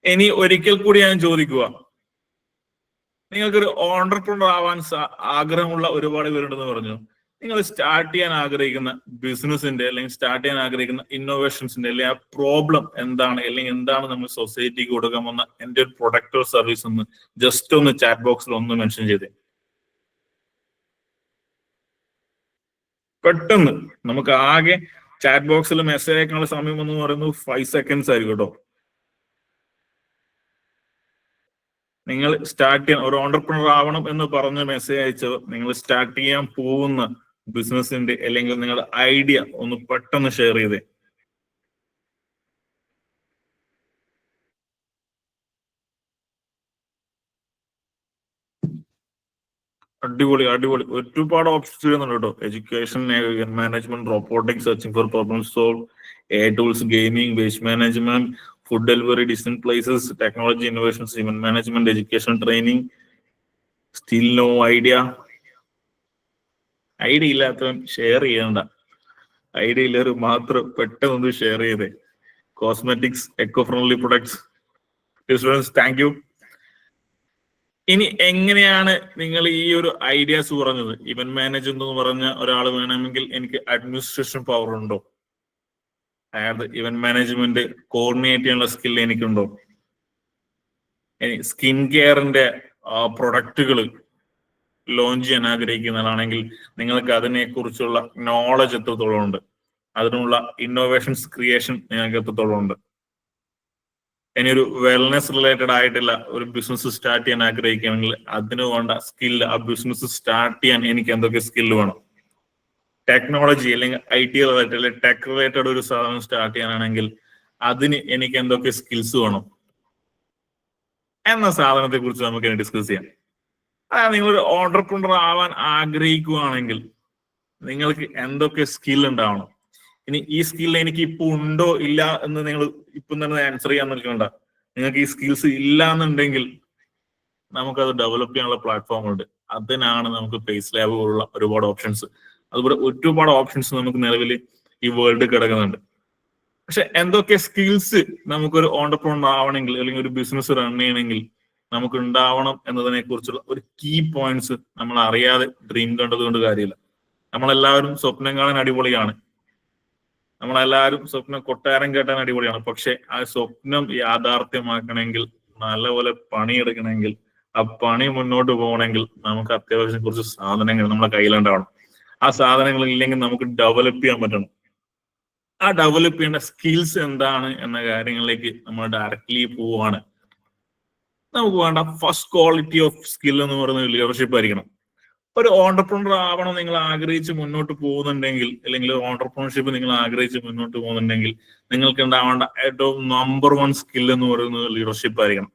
ഇനി ഒരിക്കൽ കൂടി ഞാൻ ചോദിക്കുക, നിങ്ങൾക്കൊരു ഓണ്ടർപ്രണർ ആവാൻ ആഗ്രഹമുള്ള ഒരുപാട് പേരുണ്ടെന്ന് പറഞ്ഞു. നിങ്ങൾ സ്റ്റാർട്ട് ചെയ്യാൻ ആഗ്രഹിക്കുന്ന ബിസിനസിന്റെ അല്ലെങ്കിൽ സ്റ്റാർട്ട് ചെയ്യാൻ ആഗ്രഹിക്കുന്ന ഇന്നോവേഷൻസിന്റെ അല്ലെങ്കിൽ ആ പ്രോബ്ലം എന്താണ്, അല്ലെങ്കിൽ എന്താണ് നമ്മൾ സൊസൈറ്റിക്ക് കൊടുക്കാൻ വന്ന എൻ്റെ ഒരു പ്രൊഡക്റ്റ് ഓർ സർവീസ് എന്ന് ജസ്റ്റ് ഒന്ന് ചാറ്റ് ബോക്സിൽ ഒന്ന് മെൻഷൻ ചെയ്തേ. പെട്ടെന്ന് നമുക്ക് ആകെ ചാറ്റ് ബോക്സിൽ മെസ്സേജ് അയക്കാനുള്ള സമയം എന്ന് പറയുന്നത് 5 seconds ആയിരിക്കും കേട്ടോ. നിങ്ങൾ സ്റ്റാർട്ട് ചെയ്യാൻ ഒരു ഓണ്ടർപ്രണർ ആവണം എന്ന് പറഞ്ഞ് മെസ്സേജ് അയച്ചത്, നിങ്ങൾ സ്റ്റാർട്ട് ചെയ്യാൻ പോകുന്ന ബിസിനസിന്റെ അല്ലെങ്കിൽ നിങ്ങളുടെ ഐഡിയ ഒന്ന് പെട്ടെന്ന് ഷെയർ ചെയ്തേ. അടിപൊളി അടിപൊളി, ഒരുപാട് ഓപ്ഷൻസ് വരുന്നുണ്ട് കേട്ടോ. Education, management, robotics, searching for problem solve, AI tools, gaming, waste management, food delivery, distant places, technology innovations, event management, education training, still no idea. Idea ഇല്ലാത്തവൻ ഷെയർ ചെയ്യണ്ട, ഐഡിയ ഇല്ലവർ മാത്രം പെട്ടെന്ന് ഷെയർ ചെയ്തേ. Cosmetics, eco friendly products. Students, thank you. ഇനി എങ്ങനെയാണ് നിങ്ങൾ ഈ ഒരു ഐഡിയാസ് പറഞ്ഞത്? ഇവന്റ് മാനേജ്മെന്റ് എന്ന് പറഞ്ഞ ഒരാൾ വേണമെങ്കിൽ എനിക്ക് അഡ്മിനിസ്ട്രേഷൻ പവർ ഉണ്ടോ? അതായത് ഇവന്റ് മാനേജ്മെന്റ് കോർഡിനേറ്റ് ചെയ്യാനുള്ള സ്കിൽ എനിക്കുണ്ടോ? സ്കിൻ കെയറിന്റെ പ്രൊഡക്റ്റുകൾ ലോഞ്ച് ചെയ്യാൻ ആഗ്രഹിക്കുന്നതാണെങ്കിൽ നിങ്ങൾക്ക് അതിനെ കുറിച്ചുള്ള നോളജ് എത്രത്തോളം ഉണ്ട്? അതിനുള്ള ഇന്നോവേഷൻസ് ക്രിയേഷൻ നിങ്ങൾക്ക് എത്രത്തോളം ഉണ്ട്? ഇനി ഒരു വെൽനെസ് റിലേറ്റഡ് ആയിട്ടുള്ള ഒരു ബിസിനസ് സ്റ്റാർട്ട് ചെയ്യാൻ ആഗ്രഹിക്കുകയാണെങ്കിൽ അതിന് വേണ്ട സ്കില്ല്, ആ ബിസിനസ് സ്റ്റാർട്ട് ചെയ്യാൻ എനിക്ക് എന്തൊക്കെ സ്കില്ല് വേണം? ടെക്നോളജി അല്ലെങ്കിൽ IT റിലേറ്റഡ് അല്ലെങ്കിൽ ടെക് റിലേറ്റഡ് ഒരു സാധനം സ്റ്റാർട്ട് ചെയ്യാനാണെങ്കിൽ അതിന് എനിക്ക് എന്തൊക്കെ സ്കിൽസ് വേണം എന്ന സാധനത്തെ കുറിച്ച് നമുക്ക് ഡിസ്കസ് ചെയ്യാം. അതായത് നിങ്ങളൊരു ഓണ്ടർപ്രണർ ആവാൻ ആഗ്രഹിക്കുകയാണെങ്കിൽ നിങ്ങൾക്ക് എന്തൊക്കെ സ്കിൽ ഉണ്ടാവണം? ഇനി ഈ സ്കിൽ എനിക്ക് ഇപ്പൊ ഉണ്ടോ ഇല്ല എന്ന് നിങ്ങൾ ഇപ്പം തന്നെ ആൻസർ ചെയ്യാൻ നിൽക്കണ്ട. നിങ്ങൾക്ക് ഈ സ്കിൽസ് ഇല്ല എന്നുണ്ടെങ്കിൽ നമുക്കത് ഡെവലപ്പ് ചെയ്യാനുള്ള പ്ലാറ്റ്ഫോം ഉണ്ട്. അതിനാണ് നമുക്ക് പേസ് ലാബ് പോലുള്ള ഒരുപാട് ഓപ്ഷൻസ്. അതുപോലെ ഒരുപാട് ഓപ്ഷൻസ് നമുക്ക് നിലവിൽ ഈ വേൾഡ് കിടക്കുന്നുണ്ട്. പക്ഷെ എന്തൊക്കെ സ്കിൽസ് നമുക്കൊരു ഓണ്ടർപ്രണർ ആവണമെങ്കിൽ അല്ലെങ്കിൽ ഒരു ബിസിനസ് റൺ ചെയ്യണമെങ്കിൽ നമുക്ക് ഉണ്ടാവണം എന്നതിനെ കുറിച്ചുള്ള ഒരു കീ പോയിന്റ്സ് നമ്മൾ അറിയാതെ ഡ്രീം കണ്ടത് കൊണ്ട് കാര്യമില്ല. നമ്മളെല്ലാവരും സ്വപ്നം കാണാൻ അടിപൊളിയാണ്, നമ്മളെല്ലാവരും സ്വപ്നം കൊട്ടാരം കേട്ടാൻ അടിപൊളിയാണ്. പക്ഷെ ആ സ്വപ്നം യാഥാർത്ഥ്യമാക്കണമെങ്കിൽ, നല്ലപോലെ പണിയെടുക്കണമെങ്കിൽ, ആ പണി മുന്നോട്ട് പോകണമെങ്കിൽ നമുക്ക് അത്യാവശ്യം കുറച്ച് സാധനങ്ങൾ നമ്മളെ കയ്യിലുണ്ടാവണം. ആ സാധനങ്ങൾ ഇല്ലെങ്കിൽ നമുക്ക് ഡെവലപ്പ് ചെയ്യാൻ പറ്റണം. ആ ഡെവലപ്പ് ചെയ്യേണ്ട സ്കിൽസ് എന്താണ് എന്ന കാര്യങ്ങളിലേക്ക് നമ്മൾ ഡയറക്റ്റ്ലി പോവുകയാണ്. നമുക്ക് വേണ്ട ഫസ്റ്റ് ക്വാളിറ്റി ഓഫ് സ്കിൽ എന്ന് പറയുന്നത് ലീഡർഷിപ്പ് ആയിരിക്കണം. ഒരു ഓണ്ടർപ്രണർ ആവണം നിങ്ങൾ ആഗ്രഹിച്ച് മുന്നോട്ട് പോകുന്നുണ്ടെങ്കിൽ, അല്ലെങ്കിൽ ഓണ്ടർപ്രണർഷിപ്പ് നിങ്ങൾ ആഗ്രഹിച്ച് മുന്നോട്ട് പോകുന്നുണ്ടെങ്കിൽ നിങ്ങൾക്ക് ഉണ്ടാവേണ്ട ഏറ്റവും നമ്പർ 1 സ്കിൽ എന്ന് പറയുന്നത് ലീഡർഷിപ്പ് ആയിരിക്കണം.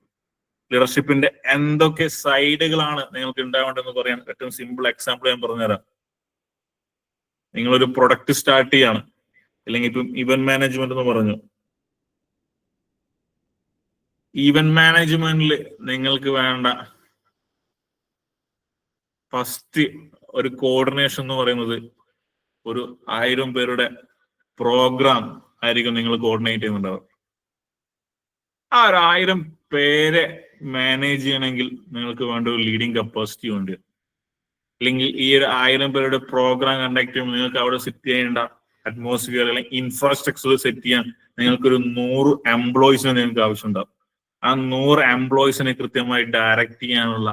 ലീഡർഷിപ്പിന്റെ എന്തൊക്കെ സൈഡുകളാണ് നിങ്ങൾക്ക് ഉണ്ടാവേണ്ടതെന്ന് പറയാൻ ഏറ്റവും സിമ്പിൾ എക്സാമ്പിൾ ഞാൻ പറഞ്ഞുതരാം. നിങ്ങളൊരു പ്രൊഡക്റ്റ് സ്റ്റാർട്ട് ചെയ്യാണ്, അല്ലെങ്കിൽ ഇപ്പം ഇവന്റ് മാനേജ്മെന്റ് എന്ന് പറഞ്ഞു. ഈവന്റ് മാനേജ്മെന്റിൽ നിങ്ങൾക്ക് വേണ്ട ഫസ്റ്റ് ഒരു കോർഡിനേഷൻ എന്ന് പറയുന്നത് ഒരു 1000 പേരുടെ പ്രോഗ്രാം ആയിരിക്കും നിങ്ങൾ കോർഡിനേറ്റ് ചെയ്യുന്നുണ്ടാവും. ആ ഒരു 1000 പേരെ മാനേജ് ചെയ്യണമെങ്കിൽ നിങ്ങൾക്ക് വേണ്ട ഒരു ലീഡിങ് കപ്പാസിറ്റി ഉണ്ട്. അല്ലെങ്കിൽ ഈ ഒരു 1000 പേരുടെ പ്രോഗ്രാം കണ്ടക്ട് ചെയ്യുമ്പോൾ നിങ്ങൾക്ക് അവിടെ സെറ്റ് ചെയ്യേണ്ട അറ്റ്മോസ്ഫിയർ അല്ലെങ്കിൽ ഇൻഫ്രാസ്ട്രക്ചർ സെറ്റ് ചെയ്യാൻ നിങ്ങൾക്കൊരു 100 എംപ്ലോയീസിനെ നിങ്ങൾക്ക് ആവശ്യമുണ്ടാവും. ആ 100 എംപ്ലോയീസിനെ കൃത്യമായി ഡയറക്റ്റ് ചെയ്യാനുള്ള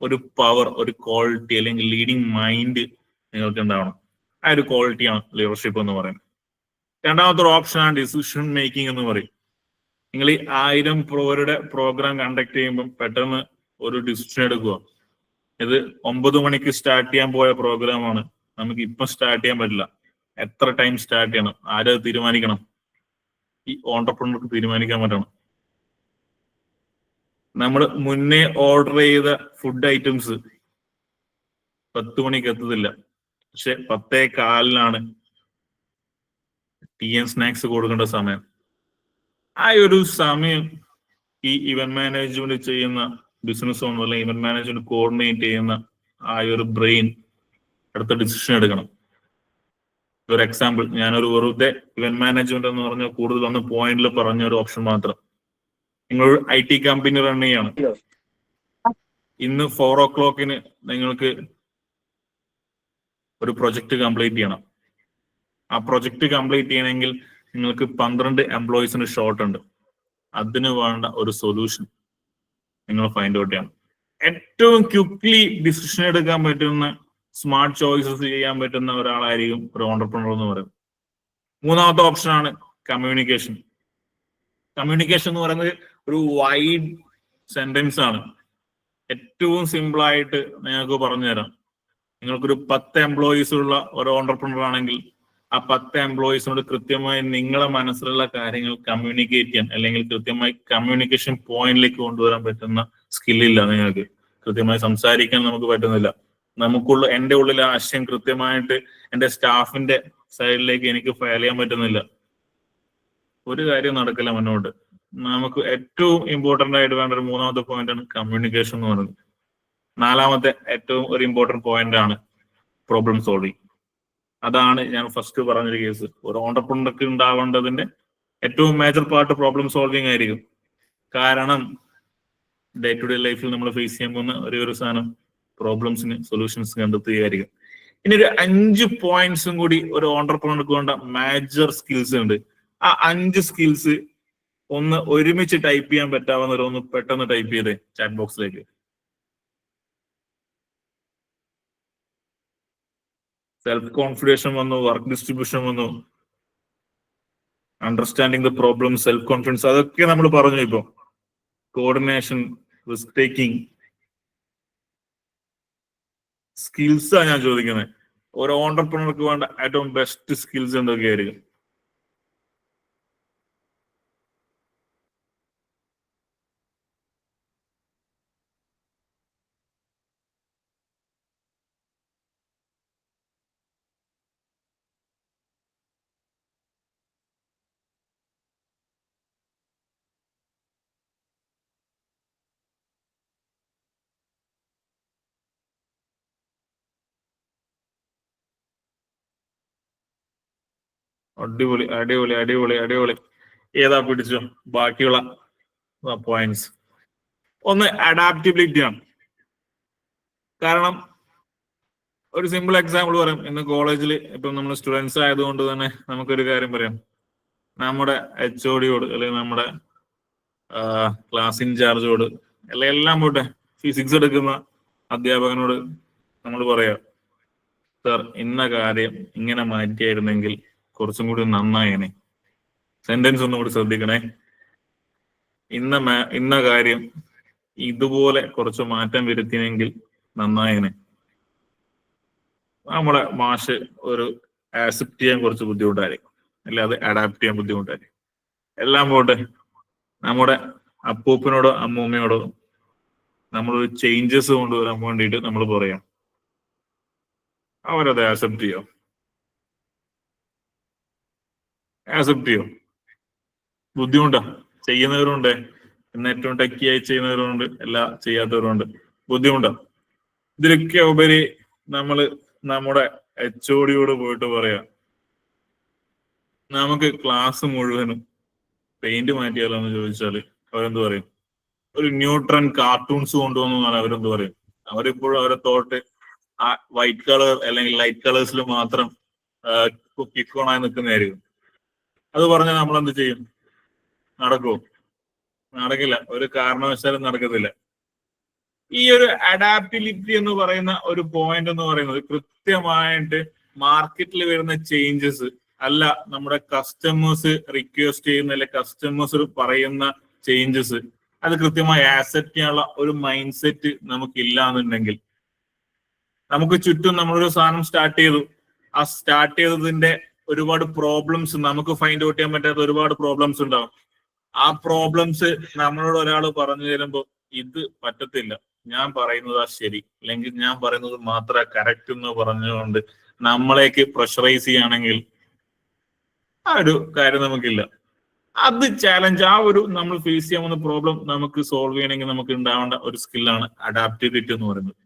ഒരു പവർ, ഒരു ക്വാളിറ്റി അല്ലെങ്കിൽ ലീഡിങ് മൈൻഡ് നിങ്ങൾക്ക് ഉണ്ടാവണം. ആ ഒരു ക്വാളിറ്റിയാണ് ലീഡർഷിപ്പ് എന്ന് പറയുന്നത്. രണ്ടാമത്തെ ഒരു ഓപ്ഷനാണ് ഡിസിഷൻ മേക്കിംഗ് എന്ന് പറയും. നിങ്ങൾ ഈ 1000 പേരുടെ പ്രോഗ്രാം കണ്ടക്ട് ചെയ്യുമ്പോൾ പെട്ടെന്ന് ഒരു ഡിസിഷൻ എടുക്കുക. ഇത് 9 മണിക്ക് സ്റ്റാർട്ട് ചെയ്യാൻ പോയ പ്രോഗ്രാമാണ്, നമുക്ക് ഇപ്പം സ്റ്റാർട്ട് ചെയ്യാൻ പറ്റില്ല. എത്ര ടൈം സ്റ്റാർട്ട് ചെയ്യണം, ആരത് തീരുമാനിക്കണം? ഈ ഓണ്ടർപ്രണർക്ക് തീരുമാനിക്കാൻ പറ്റണം. നമ്മൾ മുന്നേ ഓർഡർ ചെയ്ത ഫുഡ് ഐറ്റംസ് 10 മണിക്ക് എത്തത്തില്ല, പക്ഷെ 10:15 ടീ ആൻഡ് സ്നാക്സ് കൊടുക്കേണ്ട സമയം. ആ ഒരു സമയം ഈ ഇവന്റ് മാനേജ്മെന്റ് ചെയ്യുന്ന ബിസിനസ് ഓണർ അല്ലെങ്കിൽ ഇവന്റ് മാനേജ്മെന്റ് കോർഡിനേറ്റ് ചെയ്യുന്ന ആ ഒരു ബ്രെയിൻ അടുത്ത ഡിസിഷൻ എടുക്കണം. ഒരു എക്സാമ്പിൾ, ഞാനൊരു വെറുതെ ഇവന്റ് മാനേജ്മെന്റ് എന്ന് പറഞ്ഞ കൂടുതൽ ഒന്ന് പോയിന്റിൽ പറഞ്ഞ ഒരു ഓപ്ഷൻ മാത്രം. നിങ്ങളൊരു IT കമ്പനി റൺ ചെയ്യാണ്. ഇന്ന് 4 o'clock നിങ്ങൾക്ക് ഒരു പ്രൊജക്ട് കംപ്ലീറ്റ് ചെയ്യണം. ആ പ്രൊജക്ട് കംപ്ലീറ്റ് ചെയ്യണമെങ്കിൽ നിങ്ങൾക്ക് 12 എംപ്ലോയീസിന് ഷോർട്ട് ഉണ്ട്. അതിന് വേണ്ട ഒരു സൊല്യൂഷൻ നിങ്ങൾ ഫൈൻഡ് ഔട്ട് ചെയ്യണം. ഏറ്റവും ക്വിക്ലി ഡിസിഷൻ എടുക്കാൻ പറ്റുന്ന, സ്മാർട്ട് ചോയ്സസ് ചെയ്യാൻ പറ്റുന്ന ഒരാളായിരിക്കും ഒരു ഓണ്ടർപ്രണർ എന്ന് പറയുന്നത്. മൂന്നാമത്തെ ഓപ്ഷനാണ് കമ്മ്യൂണിക്കേഷൻ. കമ്മ്യൂണിക്കേഷൻ എന്ന് പറയുന്നത് ഒരു വൈഡ് സെന്റൻസ് ആണ്. ഏറ്റവും സിമ്പിൾ ആയിട്ട് നിങ്ങൾക്ക് പറഞ്ഞുതരാം. നിങ്ങൾക്കൊരു 10 എംപ്ലോയീസ് ഉള്ള ഒരു ഓണ്ടർപ്രണർ ആണെങ്കിൽ ആ 10 എംപ്ലോയീസിനോട് കൃത്യമായി നിങ്ങളെ മനസ്സിലുള്ള കാര്യങ്ങൾ കമ്മ്യൂണിക്കേറ്റ് ചെയ്യാൻ, അല്ലെങ്കിൽ കൃത്യമായി കമ്മ്യൂണിക്കേഷൻ പോയിന്റിലേക്ക് കൊണ്ടുവരാൻ പറ്റുന്ന സ്കില്ലില്ല നിങ്ങൾക്ക്. കൃത്യമായി സംസാരിക്കാൻ നമുക്ക് പറ്റുന്നില്ല. എൻ്റെ ഉള്ളിലെ ആശയം കൃത്യമായിട്ട് എൻ്റെ സ്റ്റാഫിന്റെ സൈഡിലേക്ക് എനിക്ക് ഫയൽ ചെയ്യാൻ പറ്റുന്നില്ല. ഒരു കാര്യം നടക്കില്ല മുന്നോട്ട്. നമുക്ക് ഏറ്റവും ഇമ്പോർട്ടന്റ് ആയിട്ട് വേണ്ട ഒരു മൂന്നാമത്തെ പോയിന്റ് ആണ് കമ്മ്യൂണിക്കേഷൻ എന്ന് പറയുന്നത്. നാലാമത്തെ ഏറ്റവും ഒരു ഇമ്പോർട്ടന്റ് പോയിന്റ് ആണ് പ്രോബ്ലം സോൾവിങ്. അതാണ് ഞാൻ ഫസ്റ്റ് പറഞ്ഞൊരു കേസ്. ഒരു ഓണ്ടർപ്രണർക്ക് ഉണ്ടാവേണ്ടതിന്റെ ഏറ്റവും മേജർ പാർട്ട് പ്രോബ്ലം സോൾവിങ് ആയിരിക്കും. കാരണം ഡേ ടു ഡേ ലൈഫിൽ നമ്മൾ ഫേസ് ചെയ്യാൻ പോകുന്ന ഒരു സാധനം പ്രോബ്ലംസിന് സൊല്യൂഷൻസ് കണ്ടെത്തുകയായിരിക്കും. ഇനി ഒരു 5 പോയിന്റ്സും കൂടി ഒരു ഓണ്ടർപ്രണർക്ക് വേണ്ട മേജർ സ്കിൽസ് ഉണ്ട്. ആ 5 സ്കിൽസ് ഒന്ന് ഒരുമിച്ച് ടൈപ്പ് ചെയ്യാൻ പറ്റാവുന്നവരൊന്ന് പെട്ടെന്ന് ടൈപ്പ് ചെയ്തേ ചാറ്റ് ബോക്സിലേക്ക്. സെൽഫ് കോൺഫിഡൻസ് വന്നു, വർക്ക് ഡിസ്ട്രിബ്യൂഷൻ വന്നു, understanding the problem, self confidence, അതൊക്കെ നമ്മൾ പറഞ്ഞു. ഇപ്പൊ കോർഡിനേഷൻ, റിസ്ക് ടേക്കിംഗ്, സ്കിൽസാ ഞാൻ ചോദിക്കുന്നത്. ഒരു ഓണ്ടർപ്രണർക്ക് വേണ്ട ഏറ്റവും ബെസ്റ്റ് സ്കിൽസ് എന്തൊക്കെയായിരിക്കും? അടിപൊളി അടിപൊളി അടിപൊളി അടിപൊളി. ഏതാ പിടിച്ചോ ബാക്കിയുള്ള പോയിന്റ്സ്? ഒന്ന് അഡാപ്റ്റബിലിറ്റി ആണ്. കാരണം ഒരു സിമ്പിൾ എക്സാമ്പിൾ പറയാം. ഇന്ന് കോളേജിൽ ഇപ്പം നമ്മൾ സ്റ്റുഡൻസ് ആയതുകൊണ്ട് തന്നെ നമുക്കൊരു കാര്യം പറയാം. നമ്മുടെ HOD-യോട് അല്ലെങ്കിൽ നമ്മുടെ ക്ലാസ് ഇൻചാർജോട് അല്ലെങ്കിൽ എല്ലാം പോട്ടെ ഫിസിക്സ് എടുക്കുന്ന അധ്യാപകനോട് നമ്മൾ പറയാം, സർ ഇന്ന കാര്യം ഇങ്ങനെ മാറ്റിയായിരുന്നെങ്കിൽ കുറച്ചും കൂടി നന്നായേനെ. സെന്റൻസ് ഒന്നും കൂടി ശ്രദ്ധിക്കണേ. ഇന്ന കാര്യം ഇതുപോലെ കുറച്ച് മാറ്റം വരുത്തിയെങ്കിൽ നന്നായേനെ. നമ്മുടെ മാഷ് ഒരു ആക്സെപ്റ്റ് ചെയ്യാൻ കുറച്ച് ബുദ്ധിമുട്ടായിരിക്കും, അല്ലെ അത് അഡാപ്റ്റ് ചെയ്യാൻ ബുദ്ധിമുട്ടായിരിക്കും. എല്ലാം പോട്ടെ, നമ്മുടെ അപ്പൂപ്പനോടോ അമ്മൂമ്മയോടോ നമ്മളൊരു ചേഞ്ചസ് കൊണ്ടുവരാൻ വേണ്ടിയിട്ട് നമ്മൾ പറയാം, അവരത് ആക്സെപ്റ്റ് ചെയ്യോ? ആക്സെപ്റ്റ് ചെയ്യോ? ബുദ്ധിമുട്ടാ. ചെയ്യുന്നവരുണ്ട്, ഇന്ന് ഏറ്റവും ടെക്കിയായി ചെയ്യുന്നവരുണ്ട്, എല്ലാം ചെയ്യാത്തവരുണ്ട്. ബുദ്ധിമുട്ടാ. ഇതിലൊക്കെ ഉപരി നമ്മള് നമ്മുടെ HOD-യോട് പോയിട്ട് പറയാം, നമുക്ക് ക്ലാസ് മുഴുവനും പെയിന്റ് മാറ്റിയാലോ എന്ന് ചോദിച്ചാല് അവരെന്ത് പറയും? ഒരു ന്യൂട്രൺ കാർട്ടൂൺസ് കൊണ്ടുവന്നാൽ അവരെന്ത് പറയും? അവരിപ്പോഴും അവരെ തോട്ട് ആ വൈറ്റ് കളർ അല്ലെങ്കിൽ ലൈറ്റ് കളേഴ്സിൽ മാത്രം കിക്കോണായി നിൽക്കുന്നതായിരിക്കും. അത് പറഞ്ഞാൽ നമ്മൾ എന്ത് ചെയ്യും? നടക്കുമോ? നടക്കില്ല. ഒരു കാരണവശാലും നടക്കത്തില്ല. ഈ ഒരു അഡാപ്റ്റബിലിറ്റി എന്ന് പറയുന്ന ഒരു പോയിന്റ് എന്ന് പറയുന്നത് കൃത്യമായിട്ട് മാർക്കറ്റിൽ വരുന്ന ചേഞ്ചസ് അല്ല, നമ്മുടെ കസ്റ്റമേഴ്സ് റിക്വസ്റ്റ് ചെയ്യുന്ന അല്ലെ കസ്റ്റമേഴ്സ് പറയുന്ന ചേഞ്ചസ് അത് കൃത്യമായി ആക്സെപ്റ്റ് ചെയ്യാനുള്ള ഒരു മൈൻഡ് സെറ്റ് നമുക്കില്ല എന്നുണ്ടെങ്കിൽ, നമുക്ക് ചുറ്റും നമ്മളൊരു സാധനം സ്റ്റാർട്ട് ചെയ്തു, ആ സ്റ്റാർട്ട് ചെയ്തതിന്റെ ഒരുപാട് പ്രോബ്ലംസ് നമുക്ക് ഫൈൻഡ് ഔട്ട് ചെയ്യാൻ പറ്റാത്ത ഒരുപാട് പ്രോബ്ലംസ് ഉണ്ടാവും. ആ പ്രോബ്ലംസ് നമ്മളോട് ഒരാൾ പറഞ്ഞു തരുമ്പോൾ ഇത് പറ്റത്തില്ല, ഞാൻ പറയുന്നതാ ശരി, അല്ലെങ്കിൽ ഞാൻ പറയുന്നത് മാത്രമേ കറക്റ്റ് എന്ന് പറഞ്ഞുകൊണ്ട് നമ്മളേക്ക് പ്രഷറൈസ് ചെയ്യുകയാണെങ്കിൽ ആ ഒരു കാര്യം നമുക്കില്ല. അത് ചാലഞ്ച്, ആ ഒരു നമ്മൾ ഫേസ് ചെയ്യാൻ പോകുന്ന പ്രോബ്ലം നമുക്ക് സോൾവ് ചെയ്യണമെങ്കിൽ നമുക്ക് ഉണ്ടാവേണ്ട ഒരു സ്കില്ലാണ് അഡാപ്റ്റബിലിറ്റി എന്ന് പറയുന്നത്.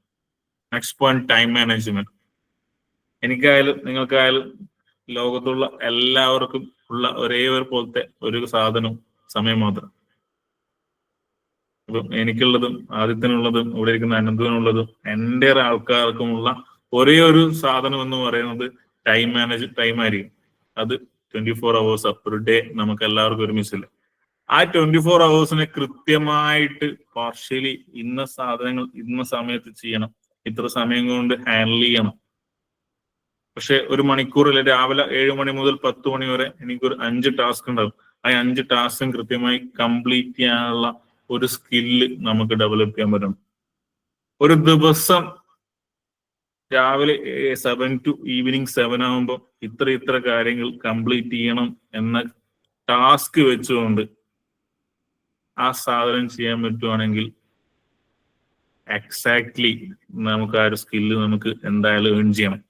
Next point, time management. എനിക്കായാലും നിങ്ങൾക്കായാലും ലോകത്തുള്ള എല്ലാവർക്കും ഉള്ള ഒരേ ഒരു പോലത്തെ ഒരു സാധനം സമയം മാത്രം. ഇപ്പം എനിക്കുള്ളതും ആദിത്യനുള്ളതും ഇവിടെ ഇരിക്കുന്ന അനന്തുവിനുള്ളതും എൻ്റെ ആൾക്കാർക്കുമുള്ള ഒരേ ഒരു സാധനം എന്ന് പറയുന്നത് ടൈം ആയിരിക്കും. അത് 24 hours ഒരു ഡേ നമുക്ക് എല്ലാവർക്കും ഒരുമിച്ചില്ല. ആ 24 hours കൃത്യമായിട്ട് പാർഷ്യലി ഇന്ന സാധനങ്ങൾ ഇന്ന സമയത്ത് ചെയ്യണം, ഇത്ര സമയം കൊണ്ട് ഹാൻഡിൽ ചെയ്യണം. പക്ഷെ ഒരു മണിക്കൂറിൽ രാവിലെ 7 മണി മുതൽ 10 മണി വരെ എനിക്കൊരു 5 ടാസ്ക് ഉണ്ടാവും. ആ 5 ടാസ്കും കൃത്യമായി കംപ്ലീറ്റ് ചെയ്യാനുള്ള ഒരു സ്കില്ല് നമുക്ക് ഡെവലപ്പ് ചെയ്യാൻ പറ്റണം. ഒരു ദിവസം രാവിലെ 7 to ഈവനിങ് 7 ആകുമ്പോൾ ഇത്ര കാര്യങ്ങൾ കംപ്ലീറ്റ് ചെയ്യണം എന്ന ടാസ്ക് വെച്ചുകൊണ്ട് ആ സാധനം ചെയ്യാൻ പറ്റുവാണെങ്കിൽ എക്സാക്ട്ലി നമുക്ക് ആ ഒരു സ്കില്ല് നമുക്ക് എന്തായാലും ഏൺ ചെയ്യണം.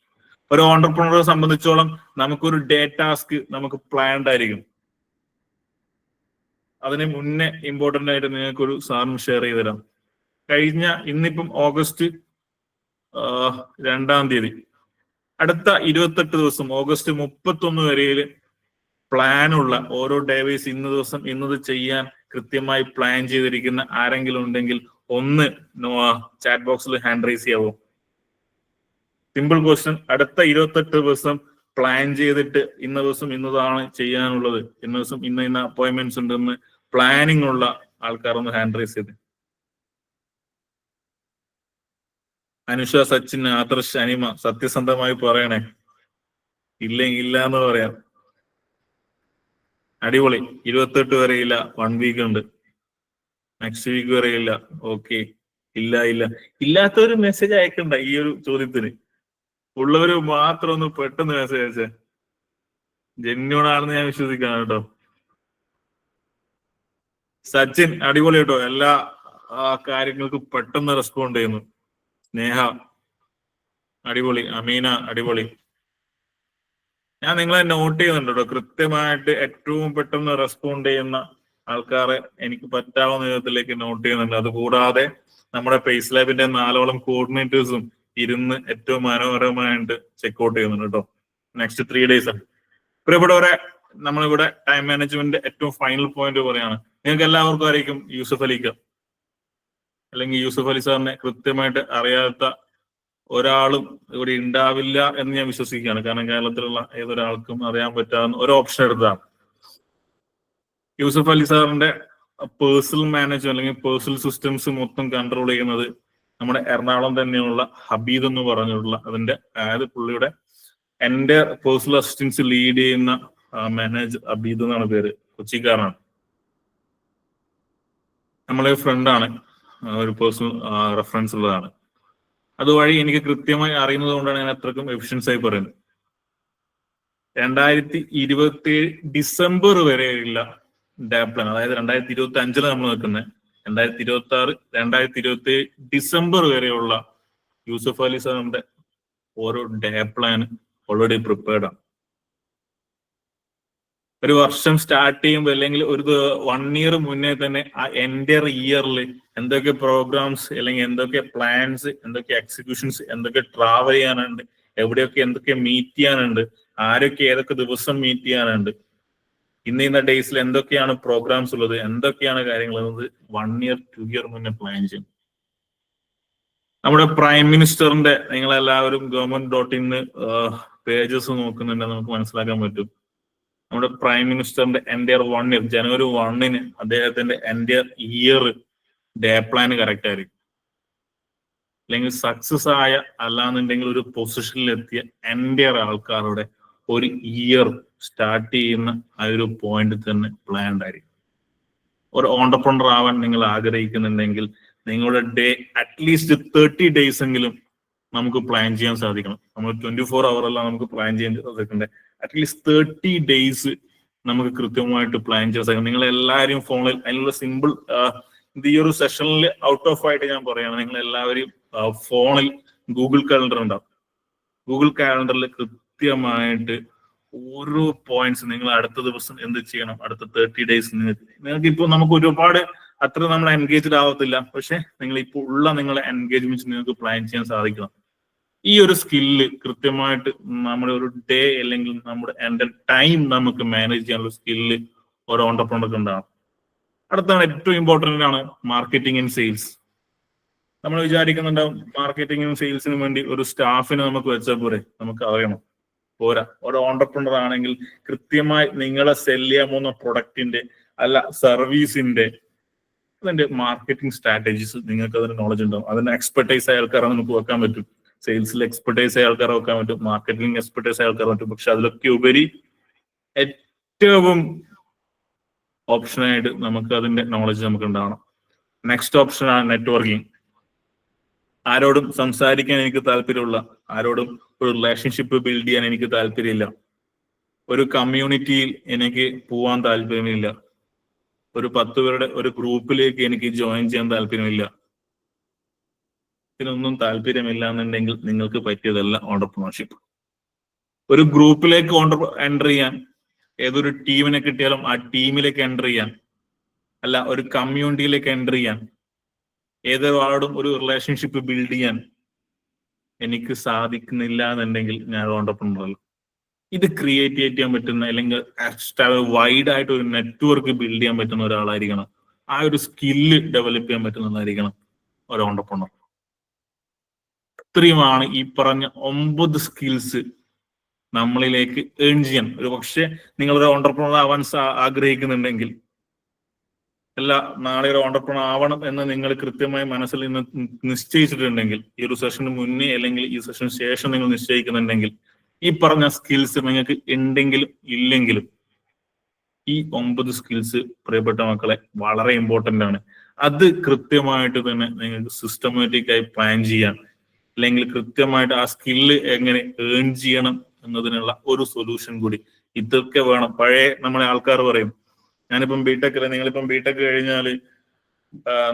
ഒരു ഓണ്ടർപ്രണറെ സംബന്ധിച്ചോളം നമുക്കൊരു ഡേ ടാസ്ക് നമുക്ക് പ്ലാൻഡ് ആയിരിക്കും. അതിന് മുന്നേ ഇമ്പോർട്ടന്റ് ആയിട്ട് നിങ്ങൾക്കൊരു സാധനം ഷെയർ ചെയ്ത് തരാം. ഇന്നിപ്പം ഓഗസ്റ്റ് 2-ാം തീയതി, അടുത്ത 28 ദിവസം ഓഗസ്റ്റ് 31 വരെയിൽ പ്ലാനുള്ള ഓരോ ഡേ വൈസ് ഇന്ന ദിവസം ഇന്നത് ചെയ്യാൻ കൃത്യമായി പ്ലാൻ ചെയ്തിരിക്കുന്ന ആരെങ്കിലും ഉണ്ടെങ്കിൽ ഒന്ന് ചാറ്റ് ബോക്സിൽ ഹാൻഡ് റൈസ് ചെയ്യാവോ? Simple question. അടുത്ത 28 ദിവസം പ്ലാൻ ചെയ്തിട്ട് ഇന്ന ദിവസം ഇന്നതാണ് ചെയ്യാനുള്ളത്, ഇന്ന ദിവസം ഇന്ന അപ്പോയിന്റ്മെന്റ്സ് ഉണ്ടെന്ന് പ്ലാനിങ് ഉള്ള ആൾക്കാർ ഒന്ന് ഹാൻഡ് റൈസ് ചെയ്ത്. അനുഷ, സച്ചിൻ, ആദർശ്, അനിമ, സത്യസന്ധമായി പറയണേ. ഇല്ല എന്ന് പറയാം. അടിപൊളി. 28 വരെ ഇല്ല, 1 വീക്ക് ഉണ്ട്. നെക്സ്റ്റ് വീക്ക് വരെ ഇല്ല. ഓക്കെ. ഇല്ലാത്തൊരു മെസ്സേജ് അയക്കണ്ട ഈ ഒരു ചോദ്യത്തിന്. ഉള്ളവര് മാത്രം ഒന്ന് പെട്ടെന്ന് മെസ്സേജ് അയച്ചേ. ജെന്യൂൺ ആണെന്ന് ഞാൻ വിശ്വസിക്കാം കേട്ടോ. സച്ചിൻ അടിപൊളി കേട്ടോ, എല്ലാ കാര്യങ്ങൾക്കും പെട്ടെന്ന് റെസ്പോണ്ട് ചെയ്യുന്നു. സ്നേഹ അടിപൊളി, അമീന അടിപൊളി. ഞാൻ നിങ്ങളെ നോട്ട് ചെയ്യുന്നുണ്ട് കേട്ടോ, കൃത്യമായിട്ട് ഏറ്റവും പെട്ടെന്ന് റെസ്പോണ്ട് ചെയ്യുന്ന ആൾക്കാരെ എനിക്ക് പറ്റാവുന്ന വിധത്തിലേക്ക് നോട്ട് ചെയ്യുന്നുണ്ട്. അതുകൂടാതെ നമ്മുടെ പേസ് ലാബിന്റെ 4ഓളം കോർഡിനേറ്റേഴ്സും ഇരുന്ന് ഏറ്റവും മനോഹരമായിട്ട് ചെക്ക്ഔട്ട് ചെയ്യുന്നുണ്ട് കേട്ടോ. നെക്സ്റ്റ് 3 days ആണ്. പ്രിയപ്പെട്ടവരെ, നമ്മളിവിടെ ടൈം മാനേജ്മെന്റ് ഏറ്റവും ഫൈനൽ പോയിന്റ് പറയാണ്. നിങ്ങൾക്ക് എല്ലാവർക്കും ആയിരിക്കും യൂസഫ് അലിക്ക് അല്ലെങ്കിൽ യൂസഫ് അലി സാറിനെ കൃത്യമായിട്ട് അറിയാത്ത ഒരാളും ഇവിടെ ഉണ്ടാവില്ല എന്ന് ഞാൻ വിശ്വസിക്കുകയാണ്. കാരണം കേരളത്തിലുള്ള ഏതൊരാൾക്കും അറിയാൻ പറ്റാവുന്ന ഒരു ഓപ്ഷൻ എടുത്താണ്. യൂസഫ് അലി സാറിന്റെ പേഴ്സണൽ മാനേജർ അല്ലെങ്കിൽ പേഴ്സണൽ സിസ്റ്റംസ് മൊത്തം കൺട്രോൾ ചെയ്യുന്നത് നമ്മുടെ എറണാകുളം തന്നെയുള്ള ഹബീദ് എന്ന് പറഞ്ഞിട്ടുള്ള അതിന്റെ, അതായത് പുള്ളിയുടെ എന്റെ പേഴ്സണൽ അസിസ്റ്റൻസ് ലീഡ് ചെയ്യുന്ന മാനേജർ ഹബീദ് എന്നാണ് പേര്. കൊച്ചിക്കാരനാണ്, നമ്മളെ ഫ്രണ്ടാണ്, ഒരു പേഴ്സണൽ റെഫറൻസ് ഉള്ളതാണ്. അതുവഴി എനിക്ക് കൃത്യമായി അറിയുന്നത് കൊണ്ടാണ് ഞാൻ അത്രക്കും എഫിഷ്യൻസ് ആയി പറയുന്നത്. 2027 ഡിസംബർ വരെയുള്ള ഡേ പ്ലാൻ, അതായത് 2025 നമ്മൾ നിൽക്കുന്നത്, 2026, 2027 ഡിസംബർ വരെയുള്ള യൂസഫ് അലി സാറിന്റെ ഓരോ ഡേ പ്ലാൻ ഓൾറെഡി പ്രിപ്പയർഡ് ആണ്. ഒരു വർഷം സ്റ്റാർട്ട് ചെയ്യുമ്പോൾ അല്ലെങ്കിൽ ഒരു 1 year മുന്നേ തന്നെ ആ എൻ്റയർ ഇയറിൽ എന്തൊക്കെ പ്രോഗ്രാംസ് അല്ലെങ്കിൽ എന്തൊക്കെ പ്ലാൻസ്, എന്തൊക്കെ എക്സിക്യൂഷൻസ്, എന്തൊക്കെ ട്രാവൽ ചെയ്യാനുണ്ട്, എവിടെയൊക്കെ എന്തൊക്കെ മീറ്റ് ചെയ്യാനുണ്ട്, ആരൊക്കെ ഏതൊക്കെ ദിവസം മീറ്റ് ചെയ്യാനുണ്ട്, ഇന്ന ഡേയ്സിൽ എന്തൊക്കെയാണ് പ്രോഗ്രാംസ് ഉള്ളത്, എന്തൊക്കെയാണ് കാര്യങ്ങൾ എന്നത് 1 year 2 year മുന്നേ പ്ലാൻ ചെയ്യും. നമ്മുടെ പ്രൈം മിനിസ്റ്ററിന്റെ, നിങ്ങളെല്ലാവരും government.in പേജസ് നോക്കുന്നുണ്ടെന്ന് നമുക്ക് മനസ്സിലാക്കാൻ പറ്റും. നമ്മുടെ പ്രൈം മിനിസ്റ്ററിന്റെ എൻ്റയർ 1 year January 1 അദ്ദേഹത്തിന്റെ entire year day plan correct ആയിരിക്കും. അല്ലെങ്കിൽ സക്സസ് ആയ അല്ലാന്നുണ്ടെങ്കിൽ ഒരു പൊസിഷനിലെത്തിയ എൻ്റയർ ആൾക്കാരുടെ ഒരു ഇയർ സ്റ്റാർട്ട് ചെയ്യുന്ന ആ ഒരു പോയിന്റ് തന്നെ പ്ലാൻഡ് ആയിരിക്കും. ഒരു ഓണ്ടർപ്രണർ ആവാൻ നിങ്ങൾ ആഗ്രഹിക്കുന്നുണ്ടെങ്കിൽ നിങ്ങളുടെ ഡേ അറ്റ്ലീസ്റ്റ് 30 days എങ്കിലും നമുക്ക് പ്ലാൻ ചെയ്യാൻ സാധിക്കണം. നമ്മൾ 24 hour അല്ല നമുക്ക് പ്ലാൻ ചെയ്യാൻ സാധിക്കണ്ടേ, അറ്റ്ലീസ്റ്റ് 30 days നമുക്ക് കൃത്യമായിട്ട് പ്ലാൻ ചെയ്യാൻ സാധിക്കും. നിങ്ങൾ എല്ലാവരും ഫോണിൽ അതിനുള്ള സിമ്പിൾ, ഈ ഒരു സെഷനിൽ ഔട്ട് ഓഫ് ആയിട്ട് ഞാൻ പറയുകയാണ്, നിങ്ങൾ എല്ലാവരും ഫോണിൽ ഗൂഗിൾ കാലണ്ടർ ഉണ്ടാവും. ഗൂഗിൾ കാലണ്ടറിൽ കൃത്യമായിട്ട് ഓരോ പോയിന്റ്സ് നിങ്ങൾ അടുത്ത ദിവസം എന്ത് ചെയ്യണം, അടുത്ത 30 days നിങ്ങൾക്ക് ഇപ്പോൾ നമുക്ക് ഒരുപാട് അത്ര നമ്മൾ എൻഗേജ്ഡ് ആവത്തില്ല, പക്ഷെ നിങ്ങൾ ഇപ്പോൾ ഉള്ള നിങ്ങളെ എൻഗേജ്മെന്റ് നിങ്ങൾക്ക് പ്ലാൻ ചെയ്യാൻ സാധിക്കണം. ഈ ഒരു സ്കില്ല് കൃത്യമായിട്ട് നമ്മുടെ ഒരു ഡേ അല്ലെങ്കിൽ നമ്മുടെ എൻ്റെ ടൈം നമുക്ക് മാനേജ് ചെയ്യാനുള്ള സ്കില്ല് ഓരോ ഓണ്ടർപ്രണർക്ക് ഉണ്ടാകും. അടുത്താണ് ഏറ്റവും ഇമ്പോർട്ടൻ്റ് ആണ് മാർക്കറ്റിംഗ് ആൻഡ് സെയിൽസ്. നമ്മൾ വിചാരിക്കുന്നുണ്ടാവും മാർക്കറ്റിംഗിനും സെയിൽസിനും വേണ്ടി ഒരു സ്റ്റാഫിനെ നമുക്ക് വെച്ചാൽ പോരെ, നമുക്ക് അറിയണം, പോരാ. ഒരു ഓണ്ടർപ്രണർ ആണെങ്കിൽ കൃത്യമായി നിങ്ങളെ സെല് ചെയ്യാൻ പോകുന്ന പ്രൊഡക്റ്റിന്റെ അല്ല സർവീസിന്റെ അതിന്റെ മാർക്കറ്റിംഗ് സ്ട്രാറ്റജീസ് നിങ്ങൾക്ക് അതിന്റെ നോളജ് ഉണ്ടാവും. അതിന്റെ എക്സ്പെർട്ടൈസ് ആയ ആൾക്കാരെ നമുക്ക് വെക്കാൻ പറ്റും, സെയിൽസിൽ എക്സ്പെർട്ടൈസ് ആയ ആൾക്കാരെ വെക്കാൻ പറ്റും, മാർക്കറ്റിംഗ് എക്സ്പെർട്ടൈസ് ആയ ആൾക്കാരെ പറ്റും. പക്ഷെ അതിലൊക്കെ ഉപരി ഏറ്റവും ഓപ്ഷനായിട്ട് നമുക്ക് അതിന്റെ നോളജ് നമുക്ക് ഉണ്ടാവണം. നെക്സ്റ്റ് ഓപ്ഷൻ ആണ് നെറ്റ്വർക്കിംഗ്. ആരോടും സംസാരിക്കാൻ എനിക്ക് താല്പര്യമുള്ള, ആരോടും ഒരു റിലേഷൻഷിപ്പ് ബിൽഡ് ചെയ്യാൻ എനിക്ക് താല്പര്യമില്ല, ഒരു കമ്മ്യൂണിറ്റിയിൽ എനിക്ക് പോവാൻ താല്പര്യമില്ല, ഒരു 10 പേരുടെ ഒരു ഗ്രൂപ്പിലേക്ക് എനിക്ക് ജോയിൻ ചെയ്യാൻ താല്പര്യമില്ല, ഇതിനൊന്നും താല്പര്യമില്ല എന്നുണ്ടെങ്കിൽ നിങ്ങൾക്ക് പറ്റിയതല്ല ഓണ്ടർപ്രണർഷിപ്പ്. ഒരു ഗ്രൂപ്പിലേക്ക് എൻ്റർ ചെയ്യാൻ, ഏതൊരു ടീമിനെ കിട്ടിയാലും ആ ടീമിലേക്ക് എൻ്റർ ചെയ്യാൻ, അല്ല ഒരു കമ്മ്യൂണിറ്റിയിലേക്ക് എൻ്റർ ചെയ്യാൻ, ഏതൊരാളോടും ഒരു റിലേഷൻഷിപ്പ് ബിൽഡ് ചെയ്യാൻ എനിക്ക് സാധിക്കുന്നില്ല എന്നുണ്ടെങ്കിൽ ഞാൻ ഓണ്ടർപ്രണർ അല്ല. ഇത് ക്രിയേറ്റ് ചെയ്യാൻ പറ്റുന്ന അല്ലെങ്കിൽ വൈഡ് ആയിട്ട് ഒരു നെറ്റ്വർക്ക് ബിൽഡ് ചെയ്യാൻ പറ്റുന്ന ഒരാളായിരിക്കണം. ആ ഒരു സ്കില്ല് ഡെവലപ്പ് ചെയ്യാൻ പറ്റുന്നതായിരിക്കണം ഒരു ഓണ്ടർപ്രണർ. ഇത്രയുമാണ് ഈ പറഞ്ഞ 9 സ്കിൽസ് നമ്മളിലേക്ക് ഏൺ ചെയ്യാൻ. ഒരു പക്ഷെ നിങ്ങളൊരു ഓണ്ടർപ്രണർ ആവാൻ ആഗ്രഹിക്കുന്നുണ്ടെങ്കിൽ, അല്ല നാളെ ഒരു ഓണ്ടർപ്രണർ ആവണം എന്ന് നിങ്ങൾ കൃത്യമായി മനസ്സിൽ നിന്ന് നിശ്ചയിച്ചിട്ടുണ്ടെങ്കിൽ, ഈ ഒരു സെഷന് മുന്നേ അല്ലെങ്കിൽ ഈ സെഷന് ശേഷം നിങ്ങൾ നിശ്ചയിക്കുന്നുണ്ടെങ്കിൽ, ഈ പറഞ്ഞ സ്കിൽസ് നിങ്ങൾക്ക് ഉണ്ടെങ്കിലും ഇല്ലെങ്കിലും ഈ 9 സ്കിൽസ് പ്രിയപ്പെട്ട മക്കളെ വളരെ ഇമ്പോർട്ടന്റ് ആണ്. അത് കൃത്യമായിട്ട് തന്നെ നിങ്ങൾക്ക് സിസ്റ്റമാറ്റിക് ആയി പ്ലാൻ ചെയ്യാൻ, അല്ലെങ്കിൽ കൃത്യമായിട്ട് ആ സ്കില്ല് എങ്ങനെ ഏൺ ചെയ്യണം എന്നതിനുള്ള ഒരു സൊല്യൂഷൻ കൂടി ഇതൊക്കെ വേണം. പഴയ നമ്മളെ ആൾക്കാർ പറയും, ഞാനിപ്പം ബിടെക് അല്ലെ, നിങ്ങളിപ്പം ബിടെക് കഴിഞ്ഞാൽ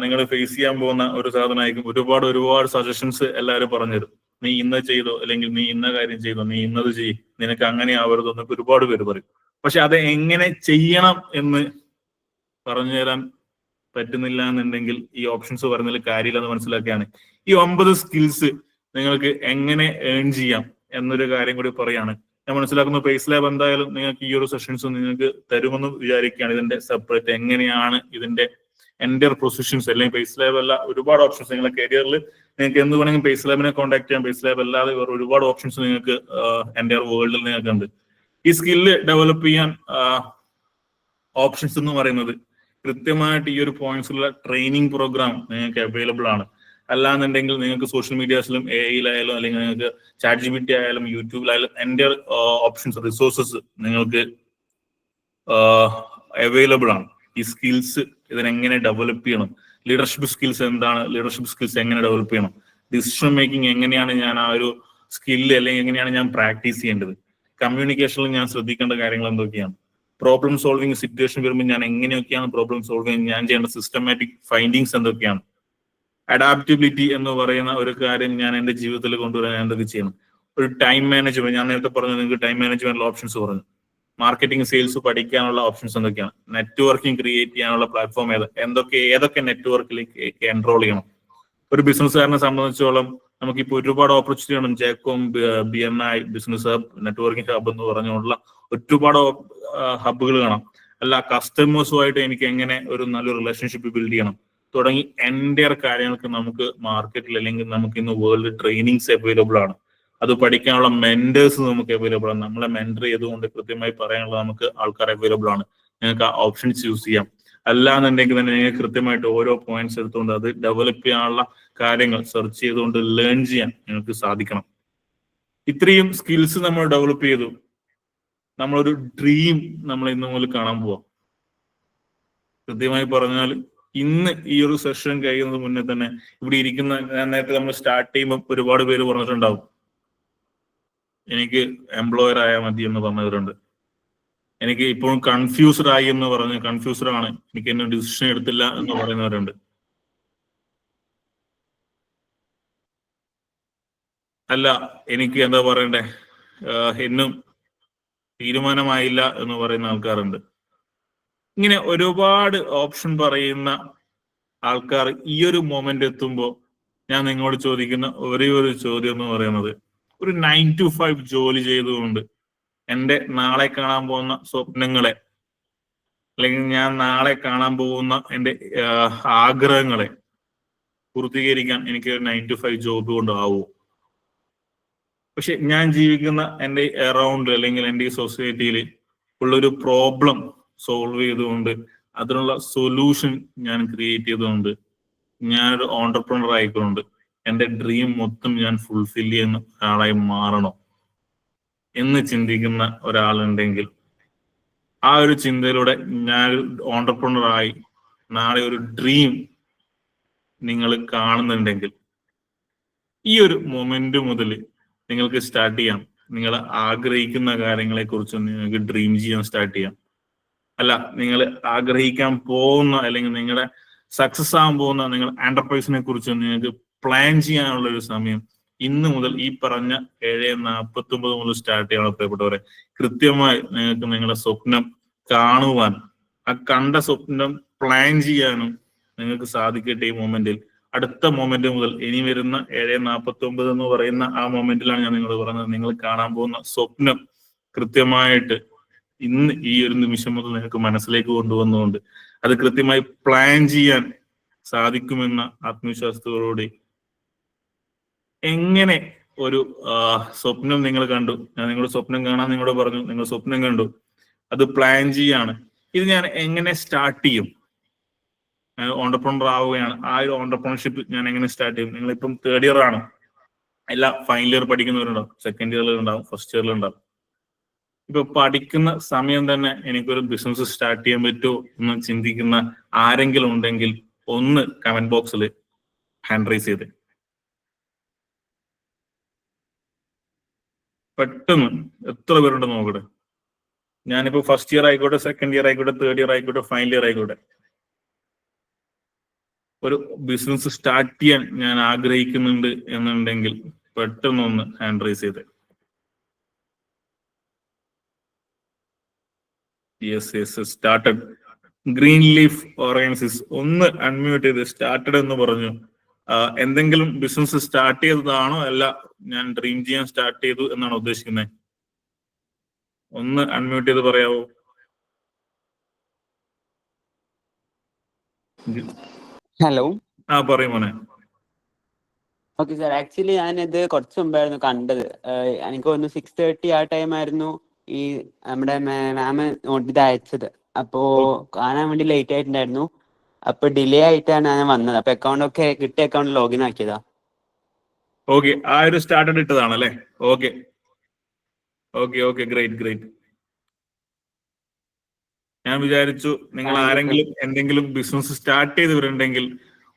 നിങ്ങൾ ഫേസ് ചെയ്യാൻ പോകുന്ന ഒരു സാധനമായിരിക്കും ഒരുപാട് സജഷൻസ് എല്ലാവരും പറഞ്ഞുതരും. നീ ഇന്ന് ചെയ്തോ, അല്ലെങ്കിൽ നീ ഇന്ന കാര്യം ചെയ്തോ, നീ ഇന്നത് ചെയ്യ്, നിനക്ക് അങ്ങനെ ആവരുതെന്നൊക്കെ ഒരുപാട് പേര് പറയും. പക്ഷെ അത് എങ്ങനെ ചെയ്യണം എന്ന് പറഞ്ഞു തരാൻ പറ്റുന്നില്ല എന്നുണ്ടെങ്കിൽ ഈ ഓപ്ഷൻസ് പറഞ്ഞതിൽ കാര്യമില്ലെന്ന് മനസ്സിലാക്കിയാണ്. ഈ 9 സ്കിൽസ് നിങ്ങൾക്ക് എങ്ങനെ ഏൺ ചെയ്യാം എന്നൊരു കാര്യം കൂടി പറയാണ്. ഞാൻ മനസ്സിലാക്കുന്ന പേസ് ലാബ് എന്തായാലും നിങ്ങൾക്ക് ഈ ഒരു സെഷൻസ് നിങ്ങൾക്ക് തരുമെന്ന് വിചാരിക്കുകയാണ്. ഇതിന്റെ സെപ്പറേറ്റ് എങ്ങനെയാണ് ഇതിന്റെ എൻഡർ പൊസിഷൻസ്, അല്ലെങ്കിൽ പേസ് ലാബ് അല്ല ഒരുപാട് ഓപ്ഷൻസ് നിങ്ങളുടെ കരിയറിൽ നിങ്ങൾക്ക് എന്ത് വേണമെങ്കിലും പേസ് ലാബിനെ കോൺടാക്ട് ചെയ്യാം. പേസ് ലാബ് അല്ലാതെ വേറെ ഒരുപാട് ഓപ്ഷൻസ് നിങ്ങൾക്ക് എൻഡർ വേൾഡിൽ നിങ്ങൾക്ക് ഉണ്ട്. ഈ സ്കില്ല് ഡെവലപ്പ് ചെയ്യാൻ ഓപ്ഷൻസ് എന്ന് പറയുന്നത് കൃത്യമായിട്ട് ഈ ഒരു പോയിന്റ്സിലുള്ള ട്രെയിനിങ് പ്രോഗ്രാം നിങ്ങൾക്ക് അവൈലബിൾ ആണ്. അല്ലാന്നുണ്ടെങ്കിൽ നിങ്ങൾക്ക് സോഷ്യൽ മീഡിയാസിലും AI-ലായാലും അല്ലെങ്കിൽ നിങ്ങൾക്ക് ChatGPT ആയാലും യൂട്യൂബിലായാലും എൻ്റെ ഓപ്ഷൻസ് റിസോഴ്സസ് നിങ്ങൾക്ക് അവൈലബിൾ ആണ്. ഈ സ്കിൽസ് ഇതിനെങ്ങനെ ഡെവലപ്പ് ചെയ്യണം, ലീഡർഷിപ്പ് സ്കിൽസ് എന്താണ്, ലീഡർഷിപ്പ് സ്കിൽസ് എങ്ങനെ ഡെവലപ്പ് ചെയ്യണം, ഡിസിഷൻ മേക്കിംഗ് എങ്ങനെയാണ് ഞാൻ ആ ഒരു സ്കില്ല് അല്ലെങ്കിൽ എങ്ങനെയാണ് ഞാൻ പ്രാക്ടീസ് ചെയ്യേണ്ടത്, കമ്മ്യൂണിക്കേഷനിൽ ഞാൻ ശ്രദ്ധിക്കേണ്ട കാര്യങ്ങൾ എന്തൊക്കെയാണ്, പ്രോബ്ലം സോൾവിങ് സിറ്റുവേഷൻ വരുമ്പോൾ ഞാൻ എങ്ങനെയൊക്കെയാണ് പ്രോബ്ലം സോൾവ് ചെയ്യാൻ ഞാൻ ചെയ്യേണ്ട സിസ്റ്റമാറ്റിക് ഫൈൻഡിങ്സ് എന്തൊക്കെയാണ്, അഡാപ്റ്റബിലിറ്റി എന്ന് പറയുന്ന ഒരു കാര്യം ഞാൻ എൻ്റെ ജീവിതത്തിൽ കൊണ്ടുവരാൻ ഞാൻ എന്തൊക്കെ ചെയ്യണം, ഒരു ടൈം മാനേജ്മെന്റ്, ഞാൻ നേരത്തെ പറഞ്ഞു നിങ്ങൾക്ക് ടൈം മാനേജ്മെന്റിലുള്ള ഓപ്ഷൻസ് പറഞ്ഞു, മാർക്കറ്റിംഗ് സെയിൽസ് പഠിക്കാനുള്ള ഓപ്ഷൻസ് എന്തൊക്കെയാണ്, നെറ്റ്വർക്കിംഗ് ക്രിയേറ്റ് ചെയ്യാനുള്ള പ്ലാറ്റ്ഫോം ഏതൊക്കെ നെറ്റ്വർക്കിലേക്ക് എൻറോൾ ചെയ്യണം. ഒരു ബിസിനസ്സുകാരനെ സംബന്ധിച്ചോളം നമുക്കിപ്പോൾ ഒരുപാട് ഓപ്പർച്യൂണിറ്റി ആണ്. ജേക്കോം, BNI, business hub, networking hub എന്ന് പറഞ്ഞുകൊണ്ടുള്ള ഒരുപാട് ഹബ്ബുകൾ കാണാം. അല്ല കസ്റ്റമേഴ്സുമായിട്ട് എനിക്ക് എങ്ങനെ ഒരു നല്ലൊരു റിലേഷൻഷിപ്പ് ബിൽഡ് ചെയ്യണം തുടങ്ങി എൻ്റെ കാര്യങ്ങൾക്ക് നമുക്ക് മാർക്കറ്റിൽ അല്ലെങ്കിൽ നമുക്ക് ഇന്ന് വേൾഡ് ട്രെയിനിങ്സ് അവൈലബിൾ ആണ്. അത് പഠിക്കാനുള്ള മെന്റേഴ്സ് നമുക്ക് അവൈലബിൾ ആണ്. നമ്മളെ മെന്റർ ചെയ്തുകൊണ്ട് കൃത്യമായി പറയാനുള്ള നമുക്ക് ആൾക്കാർ അവൈലബിൾ ആണ്. നിങ്ങൾക്ക് ആ ഓപ്ഷൻസ് യൂസ് ചെയ്യാം. അല്ലാന്നുണ്ടെങ്കിൽ തന്നെ നിങ്ങൾക്ക് കൃത്യമായിട്ട് ഓരോ പോയിന്റ്സ് എടുത്തുകൊണ്ട് അത് ഡെവലപ്പ് ചെയ്യാനുള്ള കാര്യങ്ങൾ സെർച്ച് ചെയ്തുകൊണ്ട് ലേൺ ചെയ്യാൻ നിങ്ങൾക്ക് സാധിക്കണം. ഇത്രയും സ്കിൽസ് നമ്മൾ ഡെവലപ്പ് ചെയ്തു. നമ്മളൊരു ഡ്രീം നമ്മൾ ഇന്ന് മുതൽ കാണാൻ പോവാം. കൃത്യമായി പറഞ്ഞാൽ ഇന്ന് ഈ ഒരു സെഷൻ കഴിയുന്നത് മുന്നേ തന്നെ ഇവിടെ ഇരിക്കുന്ന നേരത്തെ നമ്മൾ സ്റ്റാർട്ട് ചെയ്യുമ്പോൾ ഒരുപാട് പേര് പറഞ്ഞിട്ടുണ്ടാവും എനിക്ക് എംപ്ലോയർ ആയാൽ മതി എന്ന് പറഞ്ഞവരുണ്ട്. എനിക്ക് ഇപ്പോഴും കൺഫ്യൂസ്ഡ് ആയി എന്ന് പറഞ്ഞ് കൺഫ്യൂസ്ഡ് ആണ്, എനിക്ക് എന്നെ ഡിസിഷൻ എടുത്തില്ല എന്ന് പറയുന്നവരുണ്ട്. അല്ല എനിക്ക് എന്താ പറയണ്ടേ, എന്നും തീരുമാനമായില്ല എന്ന് പറയുന്ന ആൾക്കാരുണ്ട്. ഇങ്ങനെ ഒരുപാട് ഓപ്ഷൻ പറയുന്ന ആൾക്കാർ ഈ ഒരു മൊമെന്റ് എത്തുമ്പോൾ ഞാൻ നിങ്ങളോട് ചോദിക്കുന്ന ഒരേ ഒരു ചോദ്യം എന്ന് പറയുന്നത്, ഒരു 9 to 5 ജോലി ചെയ്തുകൊണ്ട് എൻ്റെ നാളെ കാണാൻ പോകുന്ന സ്വപ്നങ്ങളെ അല്ലെങ്കിൽ ഞാൻ നാളെ കാണാൻ പോകുന്ന എൻ്റെ ആഗ്രഹങ്ങളെ പൂർത്തീകരിക്കാൻ എനിക്ക് 9 to 5 ജോബ് കൊണ്ടാവൂ? പക്ഷെ ഞാൻ ജീവിക്കുന്ന എൻ്റെ അറൗണ്ട് അല്ലെങ്കിൽ എൻ്റെ ഈ സൊസൈറ്റിയിൽ ഉള്ളൊരു പ്രോബ്ലം സോൾവ് ചെയ്തുകൊണ്ട് അതിനുള്ള സൊല്യൂഷൻ ഞാൻ ക്രിയേറ്റ് ചെയ്തുകൊണ്ട് ഞാനൊരു ഓണ്ടർപ്രണർ ആയിക്കൊണ്ട് എൻ്റെ ഡ്രീം മൊത്തം ഞാൻ ഫുൾഫിൽ ചെയ്യുന്ന ഒരാളായി മാറണോ എന്ന് ചിന്തിക്കുന്ന ഒരാളുണ്ടെങ്കിൽ, ആ ഒരു ചിന്തയിലൂടെ ഞാൻ ഓണ്ടർപ്രണർ ആയി നാളെ ഒരു ഡ്രീം നിങ്ങൾ കാണുന്നുണ്ടെങ്കിൽ ഈ ഒരു മൊമെന്റ് മുതൽ നിങ്ങൾക്ക് സ്റ്റാർട്ട് ചെയ്യാം. നിങ്ങൾ ആഗ്രഹിക്കുന്ന കാര്യങ്ങളെ കുറിച്ച് നിങ്ങൾക്ക് ഡ്രീം ചെയ്യാൻ സ്റ്റാർട്ട് ചെയ്യാം. അല്ല നിങ്ങൾ ആഗ്രഹിക്കാൻ പോകുന്ന അല്ലെങ്കിൽ നിങ്ങളുടെ സക്സസ് ആകാൻ പോകുന്ന നിങ്ങൾ എന്റർപ്രൈസിനെ കുറിച്ച് നിങ്ങൾക്ക് പ്ലാൻ ചെയ്യാനുള്ള ഒരു സമയം ഇന്ന് മുതൽ ഈ പറഞ്ഞ 7:49 മുതൽ സ്റ്റാർട്ട് ചെയ്യണം. പ്രിയപ്പെട്ടവരെ, കൃത്യമായി നിങ്ങൾക്ക് നിങ്ങളുടെ സ്വപ്നം കാണുവാൻ, ആ കണ്ട സ്വപ്നം പ്ലാൻ ചെയ്യാനും നിങ്ങൾക്ക് സാധിക്കട്ടെ. ഈ മൊമെന്റിൽ അടുത്ത മൊമെന്റ് മുതൽ ഇനി വരുന്ന 7:49 എന്ന് പറയുന്ന ആ മൊമെന്റിലാണ് ഞാൻ നിങ്ങളോട് പറഞ്ഞത്, നിങ്ങൾ കാണാൻ പോകുന്ന സ്വപ്നം കൃത്യമായിട്ട് ഇന്ന് ഈ ഒരു നിമിഷം മുതൽ നിങ്ങൾക്ക് മനസ്സിലേക്ക് കൊണ്ടുവന്നുകൊണ്ട് അത് കൃത്യമായി പ്ലാൻ ചെയ്യാൻ സാധിക്കുമെന്ന ആത്മവിശ്വാസത്തോടുകൂടി എങ്ങനെ ഒരു സ്വപ്നം നിങ്ങൾ കണ്ടു, ഞാൻ നിങ്ങളുടെ സ്വപ്നം കാണാൻ നിങ്ങളോട് പറഞ്ഞു, നിങ്ങൾ സ്വപ്നം കണ്ടു, അത് പ്ലാൻ ചെയ്യാണ്, ഇത് ഞാൻ എങ്ങനെ സ്റ്റാർട്ട് ചെയ്യും, ഓണ്ടർപ്രണർ ആവുകയാണ്, ആ ഒരു ഓണ്ടർപ്രണർഷിപ്പ് ഞാൻ എങ്ങനെ സ്റ്റാർട്ട് ചെയ്യും? നിങ്ങളിപ്പം 3rd ഇയർ ആണ്, എല്ലാ ഫൈനൽ ഇയർ പഠിക്കുന്നവരുണ്ടാവും, 2nd ഇയറിൽ ഉണ്ടാവും, 1st ഇയറിൽ ഉണ്ടാവും. ഇപ്പൊ പഠിക്കുന്ന സമയം തന്നെ എനിക്കൊരു ബിസിനസ് സ്റ്റാർട്ട് ചെയ്യാൻ പറ്റുമോ എന്ന് ചിന്തിക്കുന്ന ആരെങ്കിലും ഉണ്ടെങ്കിൽ ഒന്ന് കമന്റ് ബോക്സിൽ ഹാൻഡ് റൈസ് ചെയ്ത്. പെട്ടെന്ന് എത്ര പേരുണ്ട് നോക്കട്ടെ. ഞാനിപ്പോ 1st ഇയർ ആയിക്കോട്ടെ, 2nd ഇയർ ആയിക്കോട്ടെ, 3rd ഇയർ ആയിക്കോട്ടെ, ഫൈനൽ ഇയർ ആയിക്കോട്ടെ, ഒരു ബിസിനസ് സ്റ്റാർട്ട് ചെയ്യാൻ ഞാൻ ആഗ്രഹിക്കുന്നുണ്ട് എന്നുണ്ടെങ്കിൽ പെട്ടെന്ന് ഒന്ന് ഹാൻഡ് റൈസ് ചെയ്ത്. Yes started. ഗ്രീൻ ലീഫ് ഓർഗൻസിസ് ഒന്ന് അൺമ്യൂട്ട് ചെയ്ത് സ്റ്റാർട്ടഡ് എന്ന് പറഞ്ഞു. എന്തെങ്കിലും ബിസിനസ് സ്റ്റാർട്ട് ചെയ്തതാണോ അല്ല ഞാൻ ഡ്രീം ചെയ്യാൻ സ്റ്റാർട്ട് ചെയ്തു എന്നാണ് ഉദ്ദേശിക്കുന്നത്? ഒന്ന് അൺമ്യൂട്ട് ചെയ്ത് പറയാവോ? ഹലോ. പറയും മോനെ. ഓക്കെ സാർ, ആക്ച്വലി ഞാനിത് കുറച്ച് മുമ്പായിരുന്നു കണ്ടത്. എനിക്ക് തോന്നുന്നു 6:30 ആ ടൈം ആയിരുന്നു ഈ നമ്മുടെ മാം ഇത് അയച്ചത്. അപ്പോ കാണാൻ വേണ്ടി ലേറ്റ് ആയിട്ടുണ്ടായിരുന്നു. അപ്പൊ ഡിലേ ആയിട്ടാണ് ഞാൻ വന്നത്. അപ്പൊ അക്കൗണ്ട് ഒക്കെ കിട്ടിയ അക്കൗണ്ട് ലോഗിൻ ആക്കിയതാ. ഓക്കെ, ആ ഒരു സ്റ്റാർട്ടഡ് ഇട്ടതാണല്ലേ? Okay, great. ഞാൻ വിചാരിച്ചു നിങ്ങൾ ആരെങ്കിലും എന്തെങ്കിലും ബിസിനസ് സ്റ്റാർട്ട് ചെയ്തവരുണ്ടെങ്കിൽ,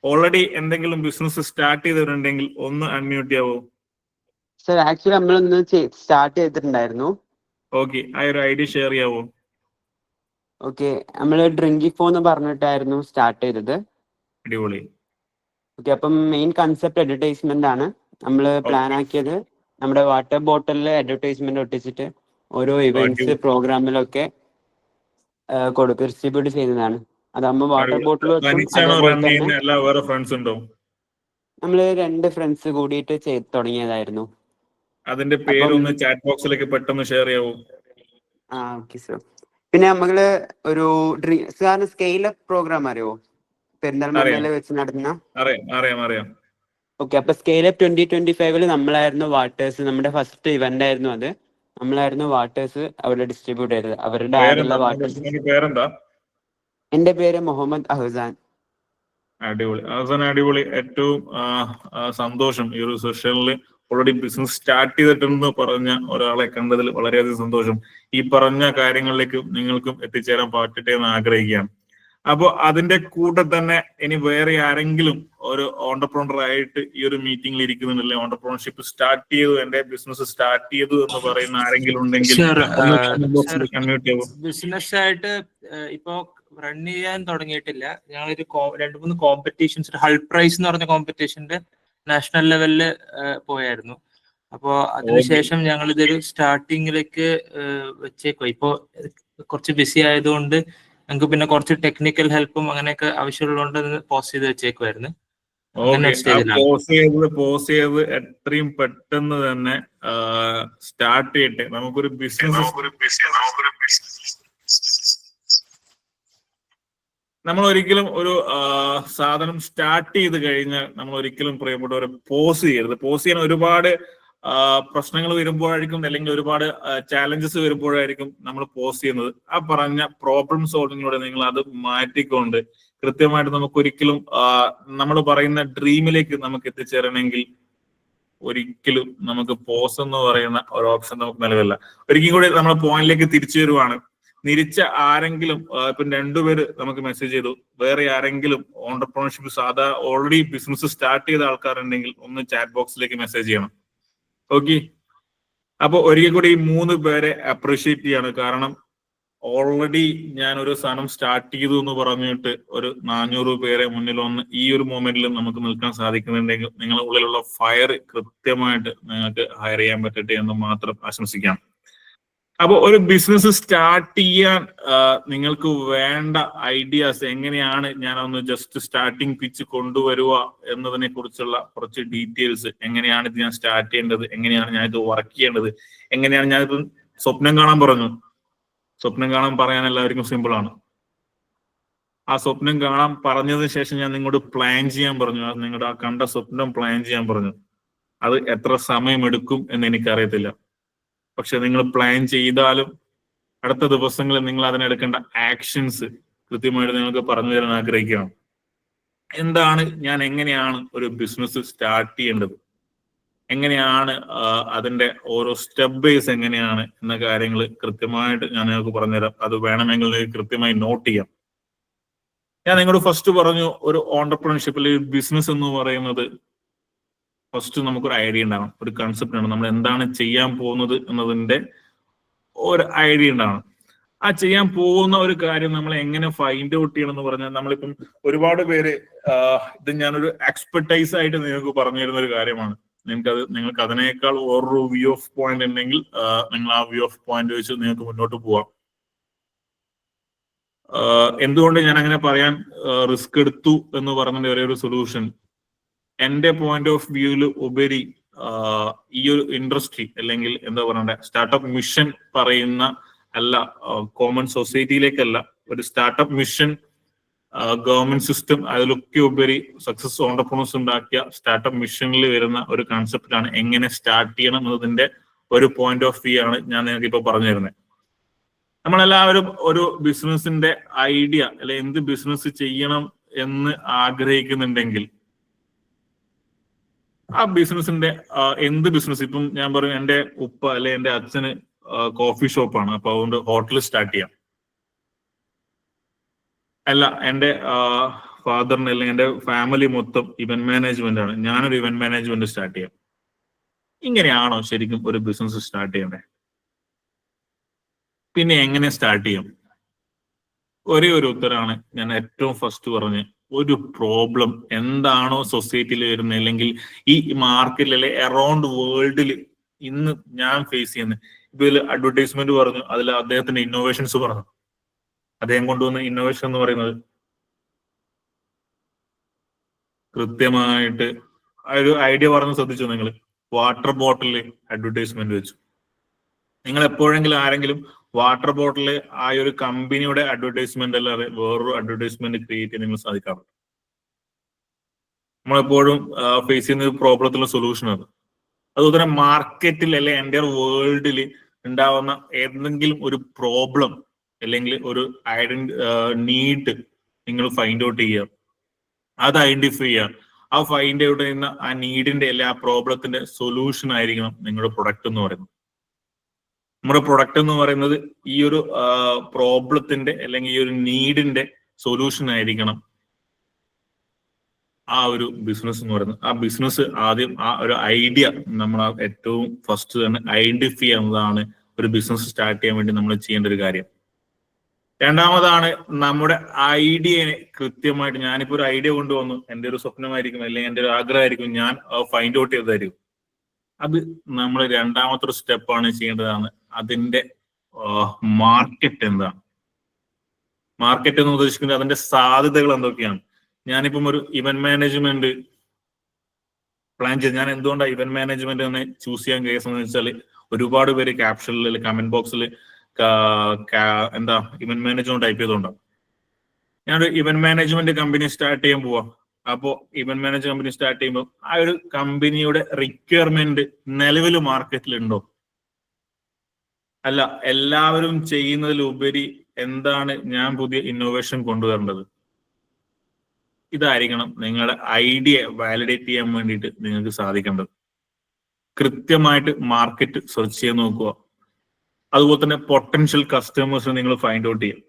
ഓൾറെഡി എന്തെങ്കിലും ബിസിനസ് സ്റ്റാർട്ട് ചെയ്തവരുണ്ടെങ്കിൽ ഒന്ന് അൺമ്യൂട്ട് ചെയ്യാവോ? സർ ആക്ച്വലി നമ്മളൊന്ന് സ്റ്റാർട്ട് ചെയ്തിട്ടുണ്ടായിരുന്നു. ഓക്കെ, ആ ഒരു ഐഡിയ ഷെയർ ചെയ്യാവോ? ഓക്കെ, നമ്മള് ഡ്രിങ്കിഫോ എന്ന് പറഞ്ഞിട്ടായിരുന്നു സ്റ്റാർട്ട് ചെയ്തത്. അടിപൊളി. ഓക്കെ, അപ്പം മെയിൻ കൺസെപ്റ്റ് അഡ്വർടൈസ്മെന്റ് ആണ് നമ്മൾ പ്ലാൻ ആക്കിയത്. നമ്മുടെ വാട്ടർ ബോട്ടിലിൽ അഡ്വർടൈസ്മെന്റ് ഒട്ടിച്ചിട്ട് ഓരോ ഇവന്റ്സ് പ്രോഗ്രാമിലൊക്കെ ഡിസ്ട്രിബ്യൂട്ട് ചെയ്യുന്നതാണ്. അതാകുമ്പോൾ വാട്ടർ ബോട്ടിൽ നമ്മള് 2 ഫ്രണ്ട്സ് കൂടിയിട്ട് തുടങ്ങിയതായിരുന്നു. അതിന്റെ പേരൊന്ന് ചാറ്റ് ബോക്സിലേക്ക് പെട്ടെന്ന് ഷെയർ ചെയ്യാവോ? Okay sir. പിന്നെ നമ്മള് ഒരു സാറിന് സ്കെയിൽ അപ്പ് പ്രോഗ്രാം അറിയോ? പെരിന്തൽമണ്ണയിൽ വെച്ച് നടത്തുന്ന. അറിയാം. ഓക്കെ, അപ്പൊ സ്കെയിൽ അപ്പ് 2025 നമ്മളായിരുന്നു വാട്ടേഴ്സ്, നമ്മുടെ ഫസ്റ്റ് ഇവന്റ് ആയിരുന്നു അത്. നമ്മളായിരുന്നു വാട്ടേഴ്സ് അവിടെ ഡിസ്ട്രിബ്യൂട്ട് ചെയ്തത്. അവരുടെ ആദ്യമുള്ള വാട്ടേഴ്സ്. എന്റെ പേര് മുഹമ്മദ് അഹ്സാൻ. അടിപൊളി. ഏറ്റവും സന്തോഷം ഈ ഒരു സെഷനിൽ ഓൾറെഡി ബിസിനസ് സ്റ്റാർട്ട് ചെയ്തിട്ടെന്ന് പറഞ്ഞ ഒരാളെ കണ്ടതിൽ വളരെയധികം സന്തോഷം. ഈ പറഞ്ഞ കാര്യങ്ങളിലേക്ക് നിങ്ങൾക്കും എത്തിച്ചേരാൻ പറ്റട്ടെ എന്ന് ആഗ്രഹിക്കുകയാണ്. അപ്പൊ അതിന്റെ കൂടെ തന്നെ ഇനി വേറെ ആരെങ്കിലും ഒരു ഓണ്ടർപ്രണർ ആയിട്ട് ഈ ഒരു മീറ്റിംഗിൽ ഇരിക്കുന്നുണ്ടല്ലേ, ഓണ്ടർപ്രണർഷിപ്പ് സ്റ്റാർട്ട് ചെയ്തു, എന്റെ ബിസിനസ് സ്റ്റാർട്ട് ചെയ്തു എന്ന് പറയുന്ന ആരെങ്കിലും ഉണ്ടെങ്കിൽ ബിസിനസ് ആയിട്ട് ഇപ്പോ റൺ ചെയ്യാൻ തുടങ്ങിയിട്ടില്ല. ഞങ്ങളൊരു 2-3 കോമ്പറ്റീഷൻസ്, ഹൾ പ്രൈസ് എന്ന് പറഞ്ഞ കോമ്പറ്റീഷന്റെ നാഷണൽ ലെവലില് പോയായിരുന്നു. അപ്പോ അതിനുശേഷം ഞങ്ങൾ ഇതൊരു സ്റ്റാർട്ടിങ്ങിലേക്ക് വെച്ചേക്കോ. ഇപ്പോ കുറച്ച് ബിസി ആയതുകൊണ്ട് ഞങ്ങൾക്ക് പിന്നെ കുറച്ച് ടെക്നിക്കൽ ഹെൽപ്പും അങ്ങനെയൊക്കെ ആവശ്യമുള്ളതുകൊണ്ട് പോസ്റ്റ് ചെയ്ത് വെച്ചേക്കുമായിരുന്നു. പോസ് ചെയ്ത് എത്രയും പെട്ടെന്ന് തന്നെ സ്റ്റാർട്ട് ചെയ്യട്ടെ. നമുക്കൊരു ബിസിനസ് നമ്മൾ ഒരിക്കലും ഒരു സാധനം സ്റ്റാർട്ട് ചെയ്ത് കഴിഞ്ഞാൽ നമ്മൾ ഒരിക്കലും പ്രിയപ്പെട്ടവരെ പോസ് ചെയ്യരുത്. പോസ് ചെയ്യാൻ ഒരുപാട് പ്രശ്നങ്ങൾ വരുമ്പോഴായിരിക്കും, അല്ലെങ്കിൽ ഒരുപാട് ചാലഞ്ചസ് വരുമ്പോഴായിരിക്കും നമ്മൾ പോസ് ചെയ്യുന്നത്. ആ പറഞ്ഞ പ്രോബ്ലം സോൾവിങ്ങിലൂടെ നിങ്ങൾ അത് മാറ്റിക്കൊണ്ട് കൃത്യമായിട്ട് നമുക്ക് ഒരിക്കലും നമ്മൾ പറയുന്ന ഡ്രീമിലേക്ക് നമുക്ക് എത്തിച്ചേരണമെങ്കിൽ ഒരിക്കലും നമുക്ക് പോസ് എന്ന് പറയുന്ന ഒരു ഓപ്ഷൻ നമുക്ക് നിലവില്ല. ഒരിക്കലും കൂടി നമ്മൾ പോയിന്റിലേക്ക് തിരിച്ചു വരുവാണ്. നിരിച്ച ആരെങ്കിലും ഇപ്പം 2 പേര് നമുക്ക് മെസ്സേജ് ചെയ്തു, വേറെ ആരെങ്കിലും ഓണ്ടർപ്രണർഷിപ്പ് സാധാ ഓൾറെഡി ബിസിനസ് സ്റ്റാർട്ട് ചെയ്ത ആൾക്കാരുണ്ടെങ്കിൽ ഒന്ന് ചാറ്റ് ബോക്സിലേക്ക് മെസ്സേജ് ചെയ്യണം. ഓക്കെ, അപ്പൊ ഒരിക്കൽ കൂടി ഈ 3 പേരെ അപ്രീഷിയേറ്റ് ചെയ്യാണ്. കാരണം ഓൾറെഡി ഞാൻ ഒരു സാധനം സ്റ്റാർട്ട് ചെയ്തു എന്ന് പറഞ്ഞിട്ട് ഒരു 400 പേരെ മുന്നിൽ വന്ന് ഈ ഒരു മൊമെന്റിൽ നമുക്ക് നിൽക്കാൻ സാധിക്കുന്നുണ്ടെങ്കിൽ നിങ്ങളുടെ ഉള്ളിലുള്ള ഫയർ കൃത്യമായിട്ട് നിങ്ങൾക്ക് ഹയർ ചെയ്യാൻ പറ്റട്ടെ എന്ന് മാത്രം ആശംസിക്കാം. അപ്പൊ ഒരു ബിസിനസ് സ്റ്റാർട്ട് ചെയ്യാൻ നിങ്ങൾക്ക് വേണ്ട ഐഡിയാസ് എങ്ങനെയാണ്, ഞാനൊന്ന് ജസ്റ്റ് സ്റ്റാർട്ടിങ് പിച്ച് കൊണ്ടുവരുക എന്നതിനെ കുറിച്ചുള്ള കുറച്ച് ഡീറ്റെയിൽസ്, എങ്ങനെയാണ് ഇത് ഞാൻ സ്റ്റാർട്ട് ചെയ്യേണ്ടത്, എങ്ങനെയാണ് ഞാൻ ഇത് വർക്ക് ചെയ്യേണ്ടത്, എങ്ങനെയാണ് ഞാനിത് സ്വപ്നം കാണാൻ പറഞ്ഞു. സ്വപ്നം കാണാൻ പറയാൻ എല്ലാവർക്കും സിമ്പിൾ ആണ്. ആ സ്വപ്നം കാണാൻ പറഞ്ഞതിന് ശേഷം ഞാൻ നിങ്ങളോട് പ്ലാൻ ചെയ്യാൻ പറഞ്ഞു. നിങ്ങളുടെ ആ കണ്ട സ്വപ്നം പ്ലാൻ ചെയ്യാൻ പറഞ്ഞു. അത് എത്ര സമയമെടുക്കും എന്ന് എനിക്കറിയത്തില്ല. പക്ഷെ നിങ്ങൾ പ്ലാൻ ചെയ്താലും അടുത്ത ദിവസങ്ങളിൽ നിങ്ങൾ അതിനെടുക്കേണ്ട ആക്ഷൻസ് കൃത്യമായിട്ട് നിങ്ങൾക്ക് പറഞ്ഞു തരാൻ ആഗ്രഹിക്കുകയാണ്. എന്താണ്, ഞാൻ എങ്ങനെയാണ് ഒരു ബിസിനസ് സ്റ്റാർട്ട് ചെയ്യേണ്ടത്, എങ്ങനെയാണ് അതിന്റെ ഓരോ സ്റ്റെപ്പ് ബേസ് എങ്ങനെയാണ് എന്ന കാര്യങ്ങൾ കൃത്യമായിട്ട് ഞാൻ നിങ്ങൾക്ക് പറഞ്ഞുതരാം. അത് വേണമെങ്കിൽ നിങ്ങൾക്ക് കൃത്യമായി നോട്ട് ചെയ്യാം. ഞാൻ നിങ്ങളോട് ഫസ്റ്റ് പറഞ്ഞു, ഒരു ഓണ്ടർപ്രണർഷിപ്പിൽ ബിസിനസ് എന്ന് പറയുന്നത് ഫസ്റ്റ് നമുക്കൊരു ഐഡിയ ഉണ്ടാവണം, ഒരു കൺസെപ്റ്റ് ആണ്. നമ്മൾ എന്താണ് ചെയ്യാൻ പോകുന്നത് എന്നതിന്റെ ഒരു ഐഡിയ ഉണ്ടാവണം. ആ ചെയ്യാൻ പോകുന്ന ഒരു കാര്യം നമ്മൾ എങ്ങനെ ഫൈൻഡ് ഔട്ട് ചെയ്യണം എന്ന് പറഞ്ഞാൽ, നമ്മളിപ്പം ഒരുപാട് പേര് ഇത് ഞാനൊരു എക്സ്പെർട്ടൈസ് ആയിട്ട് നിങ്ങൾക്ക് പറഞ്ഞു തരുന്ന ഒരു കാര്യമാണ്. നിങ്ങൾക്ക് അതിനേക്കാൾ വേറൊരു വ്യൂ ഓഫ് പോയിന്റ് ഉണ്ടെങ്കിൽ നിങ്ങൾ ആ വ്യൂ ഓഫ് പോയിന്റ് വെച്ച് നിങ്ങൾക്ക് മുന്നോട്ട് പോവാം. എന്തുകൊണ്ട് ഞാൻ അങ്ങനെ പറയാൻ റിസ്ക് എടുത്തു എന്ന് പറഞ്ഞതിന്റെ ഒരേ ഒരു സൊല്യൂഷൻ, എന്റെ പോയിന്റ് ഓഫ് വ്യൂവിൽ ഉപരി ഈ ഒരു ഇൻഡസ്ട്രി അല്ലെങ്കിൽ എന്താ പറയണ്ടേ, സ്റ്റാർട്ടപ്പ് മിഷൻ പറയുന്ന അല്ല, കോമൺ സൊസൈറ്റിയിലേക്കല്ല, ഒരു സ്റ്റാർട്ടപ്പ് മിഷൻ, ഗവൺമെന്റ് സിസ്റ്റം, അതിലൊക്കെ ഉപരി സക്സസ് ഓണ്ടർപ്രണേഴ്സ് ഉണ്ടാക്കിയ സ്റ്റാർട്ടപ്പ് മിഷനിൽ വരുന്ന ഒരു കൺസെപ്റ്റാണ് എങ്ങനെ സ്റ്റാർട്ട് ചെയ്യണം എന്നതിന്റെ ഒരു പോയിന്റ് ഓഫ് വ്യൂ ആണ് ഞാൻ നിങ്ങൾക്ക് ഇപ്പൊ പറഞ്ഞു തരുന്നത്. നമ്മളെല്ലാവരും ഒരു ബിസിനസിന്റെ ഐഡിയ അല്ലെ എന്ത് ബിസിനസ് ചെയ്യണം എന്ന് ആഗ്രഹിക്കുന്നുണ്ടെങ്കിൽ ആ ബിസിനസിന്റെ എന്ത് ബിസിനസ്, ഇപ്പം ഞാൻ പറയും എന്റെ ഉപ്പ അല്ലെ എന്റെ അച്ഛന് കോഫി ഷോപ്പാണ്, അപ്പൊ അതുകൊണ്ട് ഹോട്ടൽ സ്റ്റാർട്ട് ചെയ്യാം. അല്ല, എന്റെ ഫാദറിന് അല്ലെങ്കിൽ എന്റെ ഫാമിലി മൊത്തം ഇവന്റ് മാനേജ്മെന്റ് ആണ്, ഞാനൊരു ഇവന്റ് മാനേജ്മെന്റ് സ്റ്റാർട്ട് ചെയ്യാം. ഇങ്ങനെയാണോ ശരിക്കും ഒരു ബിസിനസ് സ്റ്റാർട്ട് ചെയ്യണ്ടേ? പിന്നെ എങ്ങനെ സ്റ്റാർട്ട് ചെയ്യും? ഒരേ ഒരു ഉത്തരമാണ് ഞാൻ ഏറ്റവും ഫസ്റ്റ് പറഞ്ഞ്, ഒരു പ്രോബ്ലം എന്താണോ സൊസൈറ്റിയിൽ വരുന്നത് അല്ലെങ്കിൽ ഈ മാർക്കറ്റിലെ അറൌണ്ട് വേൾഡിൽ ഇന്ന് ഞാൻ ഫേസ് ചെയ്യുന്നത്. ഇപ്പൊ ഇതിൽ അഡ്വർടൈസ്മെന്റ് പറഞ്ഞു, അതിൽ അദ്ദേഹത്തിന്റെ ഇന്നോവേഷൻസ് പറഞ്ഞു. അദ്ദേഹം കൊണ്ടുവന്ന ഇന്നോവേഷൻ എന്ന് പറയുന്നത് കൃത്യമായിട്ട് ഒരു ഐഡിയ പറഞ്ഞ് ശ്രദ്ധിച്ചു നിങ്ങൾ. വാട്ടർ ബോട്ടിൽ അഡ്വർടൈസ്മെന്റ് വെച്ചു. നിങ്ങൾ എപ്പോഴെങ്കിലും ആരെങ്കിലും വാട്ടർ ബോട്ടില് ആ ഒരു കമ്പനിയുടെ അഡ്വർടൈസ്മെന്റ് അല്ലാതെ വേറൊരു അഡ്വർടൈസ്മെന്റ് ക്രിയേറ്റ് ചെയ്യാൻ നിങ്ങൾ സാധിക്കാറുണ്ട്? നമ്മളെപ്പോഴും ഫേസ് ചെയ്യുന്ന ഒരു പ്രോബ്ലത്തിലുള്ള സൊല്യൂഷൻ അത്. അതുപോലെ തന്നെ മാർക്കറ്റിൽ അല്ലെ എൻ്റെ വേൾഡിൽ ഉണ്ടാവുന്ന ഏതെങ്കിലും ഒരു പ്രോബ്ലം അല്ലെങ്കിൽ ഒരു നീഡ് നിങ്ങൾ ഫൈൻഡ് ഔട്ട് ചെയ്യുക, അത് ഐഡന്റിഫൈ ചെയ്യുക. ആ ഫൈൻഡ് ഔട്ട് ചെയ്യുന്ന ആ നീഡിന്റെ അല്ലെ ആ പ്രോബ്ലത്തിന്റെ സൊല്യൂഷൻ ആയിരിക്കണം നിങ്ങളുടെ പ്രൊഡക്റ്റ് എന്ന് പറയുന്നത്. നമ്മുടെ പ്രൊഡക്റ്റ് എന്ന് പറയുന്നത് ഈ ഒരു പ്രോബ്ലത്തിന്റെ അല്ലെങ്കിൽ ഈ ഒരു നീഡിന്റെ സൊല്യൂഷൻ ആയിരിക്കണം ആ ഒരു ബിസിനസ് എന്ന് പറയുന്നത്. ആ ബിസിനസ് ആദ്യം ആ ഒരു ഐഡിയ നമ്മൾ ഏറ്റവും ഫസ്റ്റ് തന്നെ ഐഡന്റിഫൈ ചെയ്യുന്നതാണ് ഒരു ബിസിനസ് സ്റ്റാർട്ട് ചെയ്യാൻ വേണ്ടി നമ്മൾ ചെയ്യേണ്ട ഒരു കാര്യം. രണ്ടാമതാണ് നമ്മുടെ ഐഡിയനെ കൃത്യമായിട്ട്, ഞാനിപ്പോ ഒരു ഐഡിയ കൊണ്ടുവന്നു, എൻ്റെ ഒരു സ്വപ്നമായിരിക്കും അല്ലെങ്കിൽ എൻ്റെ ഒരു ആഗ്രഹമായിരിക്കും, ഞാൻ ഫൈൻഡ് ഔട്ട് ചെയ്തതായിരിക്കും. അത് നമ്മൾ രണ്ടാമത്തെ ഒരു സ്റ്റെപ്പാണ് ചെയ്യേണ്ടതാണ്. അതിന്റെ മാർക്കറ്റ് എന്താണ്, മാർക്കറ്റ് എന്ന് ഉദ്ദേശിക്കുന്നത് അതിന്റെ സാധ്യതകൾ എന്തൊക്കെയാണ്. ഞാനിപ്പം ഒരു ഇവന്റ് മാനേജ്മെന്റ് പ്ലാൻ ചെയ്ത്, ഞാൻ എന്തുകൊണ്ടാണ് ഇവന്റ് മാനേജ്മെന്റ് തന്നെ ചൂസ് ചെയ്യാൻ കേസെന്ന് വെച്ചാൽ, ഒരുപാട് പേര് ക്യാപ്ഷനിൽ കമന്റ് ബോക്സിൽ എന്താ ഇവന്റ് മാനേജ്മെന്റ് ടൈപ്പ് ചെയ്തുകൊണ്ടാണ്. ഞാനൊരു ഇവന്റ് മാനേജ്മെന്റ് കമ്പനി സ്റ്റാർട്ട് ചെയ്യാൻ പോവാം. അപ്പോ ഇവന്റ് മാനേജ് കമ്പനി സ്റ്റാർട്ട് ചെയ്യുമ്പോൾ ആ ഒരു കമ്പനിയുടെ റിക്വയർമെന്റ് നിലവിൽ മാർക്കറ്റിലുണ്ടോ? അല്ല, എല്ലാവരും ചെയ്യുന്നതിലുപരി എന്താണ് ഞാൻ പുതിയ ഇന്നോവേഷൻ കൊണ്ടുവരേണ്ടത്? ഇതായിരിക്കണം നിങ്ങളുടെ ഐഡിയ വാലിഡേറ്റ് ചെയ്യാൻ വേണ്ടിയിട്ട് നിങ്ങൾക്ക് സാധിക്കേണ്ടത്. കൃത്യമായിട്ട് മാർക്കറ്റ് സെർച്ച് ചെയ്ത് നോക്കുക. അതുപോലെ തന്നെ പൊട്ടൻഷ്യൽ കസ്റ്റമേഴ്സിനെ നിങ്ങൾ ഫൈൻഡ് ഔട്ട് ചെയ്യുക.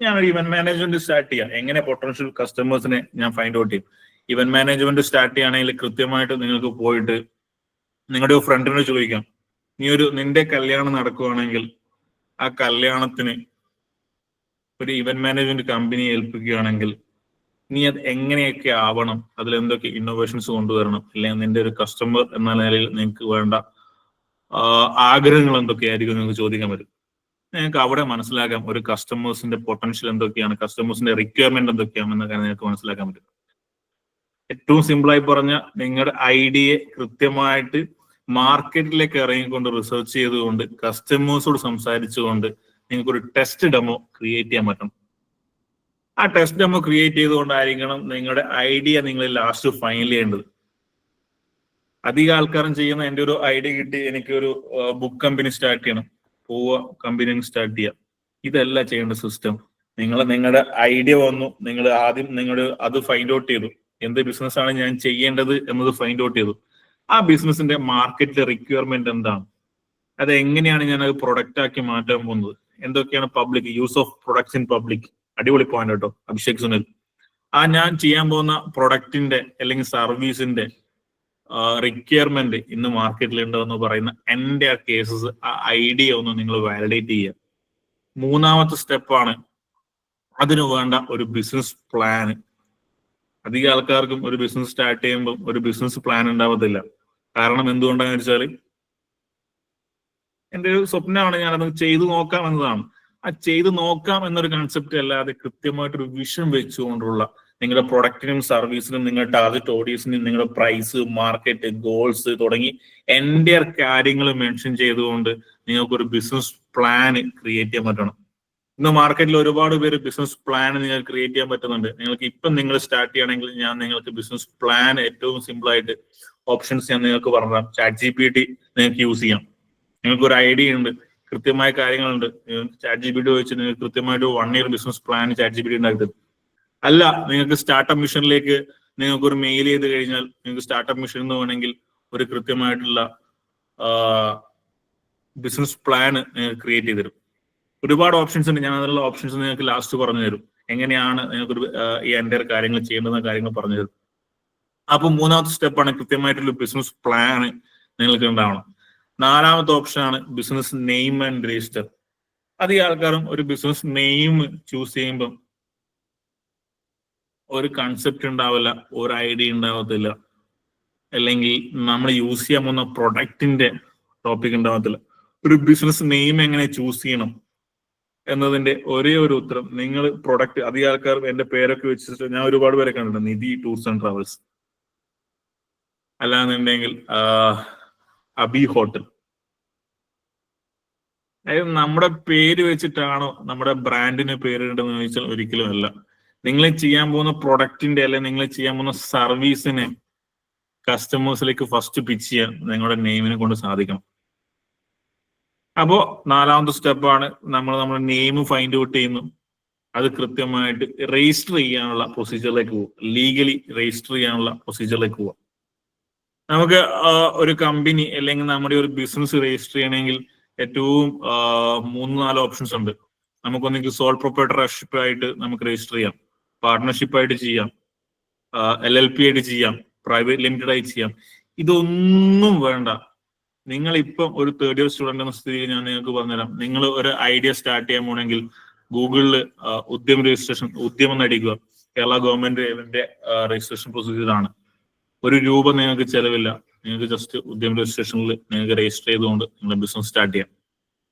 ഞാനൊരു ഇവന്റ് മാനേജ്മെന്റ് സ്റ്റാർട്ട് ചെയ്യാം, എങ്ങനെ പൊട്ടൻഷ്യൽ കസ്റ്റമേഴ്സിനെ ഞാൻ ഫൈൻഡ് ഔട്ട് ചെയ്യും? ഇവന്റ് മാനേജ്മെന്റ് സ്റ്റാർട്ട് ചെയ്യുകയാണെങ്കിൽ കൃത്യമായിട്ട് നിങ്ങൾക്ക് പോയിട്ട് നിങ്ങളുടെ ഒരു ഫ്രണ്ടിനോട് ചോദിക്കാം, നിന്റെ കല്യാണം നടക്കുകയാണെങ്കിൽ ആ കല്യാണത്തിന് ഒരു ഇവന്റ് മാനേജ്മെന്റ് കമ്പനി ഏൽപ്പിക്കുകയാണെങ്കിൽ നീ അത് എങ്ങനെയൊക്കെ ആവണം, അതിൽ എന്തൊക്കെ ഇന്നോവേഷൻസ് കൊണ്ടുവരണം, അല്ലെങ്കിൽ നിന്റെ ഒരു കസ്റ്റമർ എന്ന നിലയിൽ നിങ്ങൾക്ക് വേണ്ട ആഗ്രഹങ്ങൾ എന്തൊക്കെയായിരിക്കും നിങ്ങൾക്ക് ചോദിക്കാൻ പറ്റും. നിങ്ങൾക്ക് അവിടെ മനസ്സിലാക്കാം ഒരു കസ്റ്റമേഴ്സിന്റെ പൊട്ടൻഷ്യൽ എന്തൊക്കെയാണ്, കസ്റ്റമേഴ്സിന്റെ റിക്വയർമെന്റ് എന്തൊക്കെയാണെന്ന കാര്യം നിങ്ങൾക്ക് മനസ്സിലാക്കാൻ പറ്റും. ഏറ്റവും സിമ്പിളായി പറഞ്ഞ, നിങ്ങളുടെ ഐഡിയയെ കൃത്യമായിട്ട് മാർക്കറ്റിലേക്ക് ഇറങ്ങിക്കൊണ്ട് റിസർച്ച് ചെയ്തുകൊണ്ട് കസ്റ്റമേഴ്സോട് സംസാരിച്ചുകൊണ്ട് നിങ്ങൾക്ക് ഒരു ടെസ്റ്റ് ഡെമോ ക്രിയേറ്റ് ചെയ്യാൻ പറ്റണം. ആ ടെസ്റ്റ് ഡെമോ ക്രിയേറ്റ് ചെയ്തുകൊണ്ടായിരിക്കണം നിങ്ങളുടെ ഐഡിയ നിങ്ങൾ ലാസ്റ്റ് ഫൈനൽ ചെയ്യേണ്ടത്. അധികം ആൾക്കാരും ചെയ്യുന്ന എൻ്റെ ഒരു ഐഡിയ കിട്ടി എനിക്കൊരു ബുക്ക് കമ്പനി സ്റ്റാർട്ട് ചെയ്യണം, പോവുക കമ്പനി സ്റ്റാർട്ട് ചെയ്യുക. ഇതല്ല ചെയ്യേണ്ട സിസ്റ്റം. നിങ്ങളുടെ ഐഡിയ വന്നു, നിങ്ങൾ ആദ്യം അത് ഫൈൻഡ് ഔട്ട് ചെയ്തു, എന്ത് ബിസിനസ് ആണ് ഞാൻ ചെയ്യേണ്ടത് എന്നത് ഫൈൻഡ് ഔട്ട് ചെയ്തു. ആ ബിസിനസിന്റെ മാർക്കറ്റിലെ റിക്വയർമെന്റ് എന്താണ്, അത് എങ്ങനെയാണ് ഞാൻ അത് പ്രൊഡക്റ്റ് ആക്കി മാറ്റാൻ പോകുന്നത്, എന്തൊക്കെയാണ് public use of products in public. അടിപൊളി പോയിന്റ് കേട്ടോ അഭിഷേക് സുനിൽ. ആ ഞാൻ ചെയ്യാൻ പോകുന്ന പ്രൊഡക്റ്റിന്റെ അല്ലെങ്കിൽ സർവീസിന്റെ റിക്വയർമെന്റ് ഇന്ന് മാർക്കറ്റിൽ ഉണ്ടോ എന്ന് പറയുന്ന എൻ്റെ ആ കേസസ്, ആ ഐഡിയ ഒന്ന് നിങ്ങൾ വാലിഡേറ്റ് ചെയ്യുക. മൂന്നാമത്തെ സ്റ്റെപ്പാണ് അതിന് വേണ്ട ഒരു ബിസിനസ് പ്ലാൻ. അധികം ആൾക്കാർക്കും ഒരു ബിസിനസ് സ്റ്റാർട്ട് ചെയ്യുമ്പോൾ ഒരു ബിസിനസ് പ്ലാൻ ഉണ്ടാവത്തില്ല. കാരണം എന്തുകൊണ്ടാണെന്ന് വെച്ചാൽ എൻ്റെ ഒരു സ്വപ്നമാണ് ഞാനത് ചെയ്തു നോക്കാം എന്നതാണ്. ആ ചെയ്തു നോക്കാം എന്നൊരു കൺസെപ്റ്റ് അല്ലാതെ കൃത്യമായിട്ടൊരു വിഷൻ വെച്ചുകൊണ്ടുള്ള നിങ്ങളുടെ പ്രൊഡക്റ്റിനും സർവീസിനും നിങ്ങളുടെ ടാർഗറ്റ് ഓഡിയൻസിനും നിങ്ങളുടെ പ്രൈസ്, മാർക്കറ്റ്, ഗോൾസ് തുടങ്ങി എൻ്റെ കാര്യങ്ങൾ മെൻഷൻ ചെയ്തുകൊണ്ട് നിങ്ങൾക്കൊരു ബിസിനസ് പ്ലാൻ ക്രിയേറ്റ് ചെയ്യാൻ പറ്റണം. ഇന്ന് മാർക്കറ്റിൽ ഒരുപാട് പേര് ബിസിനസ് പ്ലാൻ നിങ്ങൾക്ക് ക്രിയേറ്റ് ചെയ്യാൻ പറ്റുന്നുണ്ട്. നിങ്ങൾക്ക് ഇപ്പം നിങ്ങൾ സ്റ്റാർട്ട് ചെയ്യണമെങ്കിൽ ഞാൻ നിങ്ങൾക്ക് ബിസിനസ് പ്ലാൻ ഏറ്റവും സിമ്പിൾ ആയിട്ട് ഓപ്ഷൻസ് ഞാൻ നിങ്ങൾക്ക് പറഞ്ഞുതരാം. ChatGPT നിങ്ങൾക്ക് യൂസ് ചെയ്യാം. നിങ്ങൾക്ക് ഒരു ഐഡിയ ഉണ്ട്, കൃത്യമായ കാര്യങ്ങളുണ്ട്, ChatGPT വെച്ച് നിങ്ങൾക്ക് കൃത്യമായിട്ട് 1 year ബിസിനസ് പ്ലാൻ ChatGPT ഉണ്ടാക്കി തരും. അല്ല, നിങ്ങൾക്ക് സ്റ്റാർട്ടപ്പ് മിഷനിലേക്ക് നിങ്ങൾക്ക് ഒരു മെയിൽ ചെയ്ത് കഴിഞ്ഞാൽ നിങ്ങൾക്ക് സ്റ്റാർട്ടപ്പ് മിഷൻ എന്ന് വേണമെങ്കിൽ ഒരു കൃത്യമായിട്ടുള്ള ബിസിനസ് പ്ലാൻ നിങ്ങൾക്ക് ക്രിയേറ്റ് ചെയ്ത് തരും. ഒരുപാട് ഓപ്ഷൻസ് ഉണ്ട്. ഞാൻ അതിലുള്ള ഓപ്ഷൻസ് നിങ്ങൾക്ക് ലാസ്റ്റ് പറഞ്ഞു തരും, എങ്ങനെയാണ് നിങ്ങൾക്കൊരു ഈ എൻ്റെ കാര്യങ്ങൾ ചെയ്യേണ്ടുന്ന കാര്യങ്ങൾ പറഞ്ഞു തരും. അപ്പൊ മൂന്നാമത്തെ സ്റ്റെപ്പാണ് കൃത്യമായിട്ടുള്ള ബിസിനസ് പ്ലാൻ നിങ്ങൾക്ക് ഉണ്ടാവണം. നാലാമത്തെ ഓപ്ഷനാണ് ബിസിനസ് നെയിം ആൻഡ് രജിസ്റ്റർ. അധികം ആൾക്കാരും ഒരു ബിസിനസ് നെയിം ചൂസ് ചെയ്യുമ്പം ഒരു കൺസെപ്റ്റ് ഉണ്ടാവില്ല, ഒരു ഐഡിയ ഉണ്ടാവത്തില്ല, അല്ലെങ്കിൽ നമ്മൾ യൂസ് ചെയ്യാൻ പോകുന്ന പ്രൊഡക്റ്റിന്റെ ടോപ്പിക് ഉണ്ടാവത്തില്ല. ഒരു ബിസിനസ് നെയിം എങ്ങനെ ചൂസ് ചെയ്യണം എന്നതിന്റെ ഒരേ ഒരു ഉത്തരം, നിങ്ങൾ പ്രൊഡക്റ്റ്, അധികം ആൾക്കാർ എന്റെ പേരൊക്കെ വെച്ചിട്ട് ഞാൻ ഒരുപാട് പേരെ കണ്ടിട്ടുണ്ട്, നിധി ടൂർസ് ആൻഡ് ട്രാവൽസ്, അല്ലാന്നുണ്ടെങ്കിൽ അബി ഹോട്ടൽ. അതായത് നമ്മുടെ പേര് വെച്ചിട്ടാണോ നമ്മുടെ ബ്രാൻഡിന് പേരിടേണ്ടതെന്ന് ചോദിച്ചാൽ ഒരിക്കലും അല്ല. നിങ്ങൾ ചെയ്യാൻ പോകുന്ന പ്രൊഡക്റ്റിന്റെ അല്ലെങ്കിൽ നിങ്ങൾ ചെയ്യാൻ പോകുന്ന സർവീസിനെ കസ്റ്റമേഴ്സിലേക്ക് ഫസ്റ്റ് പിച്ച് ചെയ്യാൻ നിങ്ങളുടെ നെയിമിനെ കൊണ്ട് സാധിക്കണം. അപ്പോ നാലാമത്തെ സ്റ്റെപ്പാണ് നമ്മുടെ നെയിം ഫൈൻഡ് ഔട്ട് ചെയ്യുന്നു. അത് കൃത്യമായിട്ട് രജിസ്റ്റർ ചെയ്യാനുള്ള പ്രൊസീജിയറിലേക്ക് പോകും. ലീഗലി രജിസ്റ്റർ ചെയ്യാനുള്ള പ്രൊസീജിയറിലേക്ക് പോവാം. നമുക്ക് ഒരു കമ്പനി അല്ലെങ്കിൽ നമ്മുടെ ഒരു ബിസിനസ് രജിസ്റ്റർ ചെയ്യണമെങ്കിൽ ഏറ്റവും 3-4 ഓപ്ഷൻസ് ഉണ്ട്. നമുക്കൊന്നെങ്കിൽ സോൾ പ്രൊപ്രൈറ്റർഷിപ്പ് ആയിട്ട് നമുക്ക് രജിസ്റ്റർ ചെയ്യാം, പാർട്ട്ണർഷിപ്പ് ആയിട്ട് ചെയ്യാം, LLP ആയിട്ട് ചെയ്യാം, പ്രൈവറ്റ് ലിമിറ്റഡ് ആയിട്ട് ചെയ്യാം. ഇതൊന്നും വേണ്ട. നിങ്ങൾ ഇപ്പം ഒരു 3rd year സ്റ്റുഡന്റ് എന്ന സ്ഥിതിയിൽ ഞാൻ നിങ്ങൾക്ക് പറഞ്ഞുതരാം. നിങ്ങൾ ഒരു ഐഡിയ സ്റ്റാർട്ട് ചെയ്യാൻ പോകണമെങ്കിൽ ഗൂഗിളിൽ ഉദ്യമ രജിസ്ട്രേഷൻ, ഉദ്യമം അടിക്കുക. കേരള ഗവൺമെന്റിന്റെ രജിസ്ട്രേഷൻ പ്രൊസീജിയറാണ്. ₹1 നിങ്ങൾക്ക് ചെലവില്ല. നിങ്ങൾക്ക് ജസ്റ്റ് ഉദ്യമ രജിസ്ട്രേഷനിൽ നിങ്ങൾക്ക് രജിസ്റ്റർ ചെയ്തുകൊണ്ട് നിങ്ങളുടെ ബിസിനസ് സ്റ്റാർട്ട് ചെയ്യാം.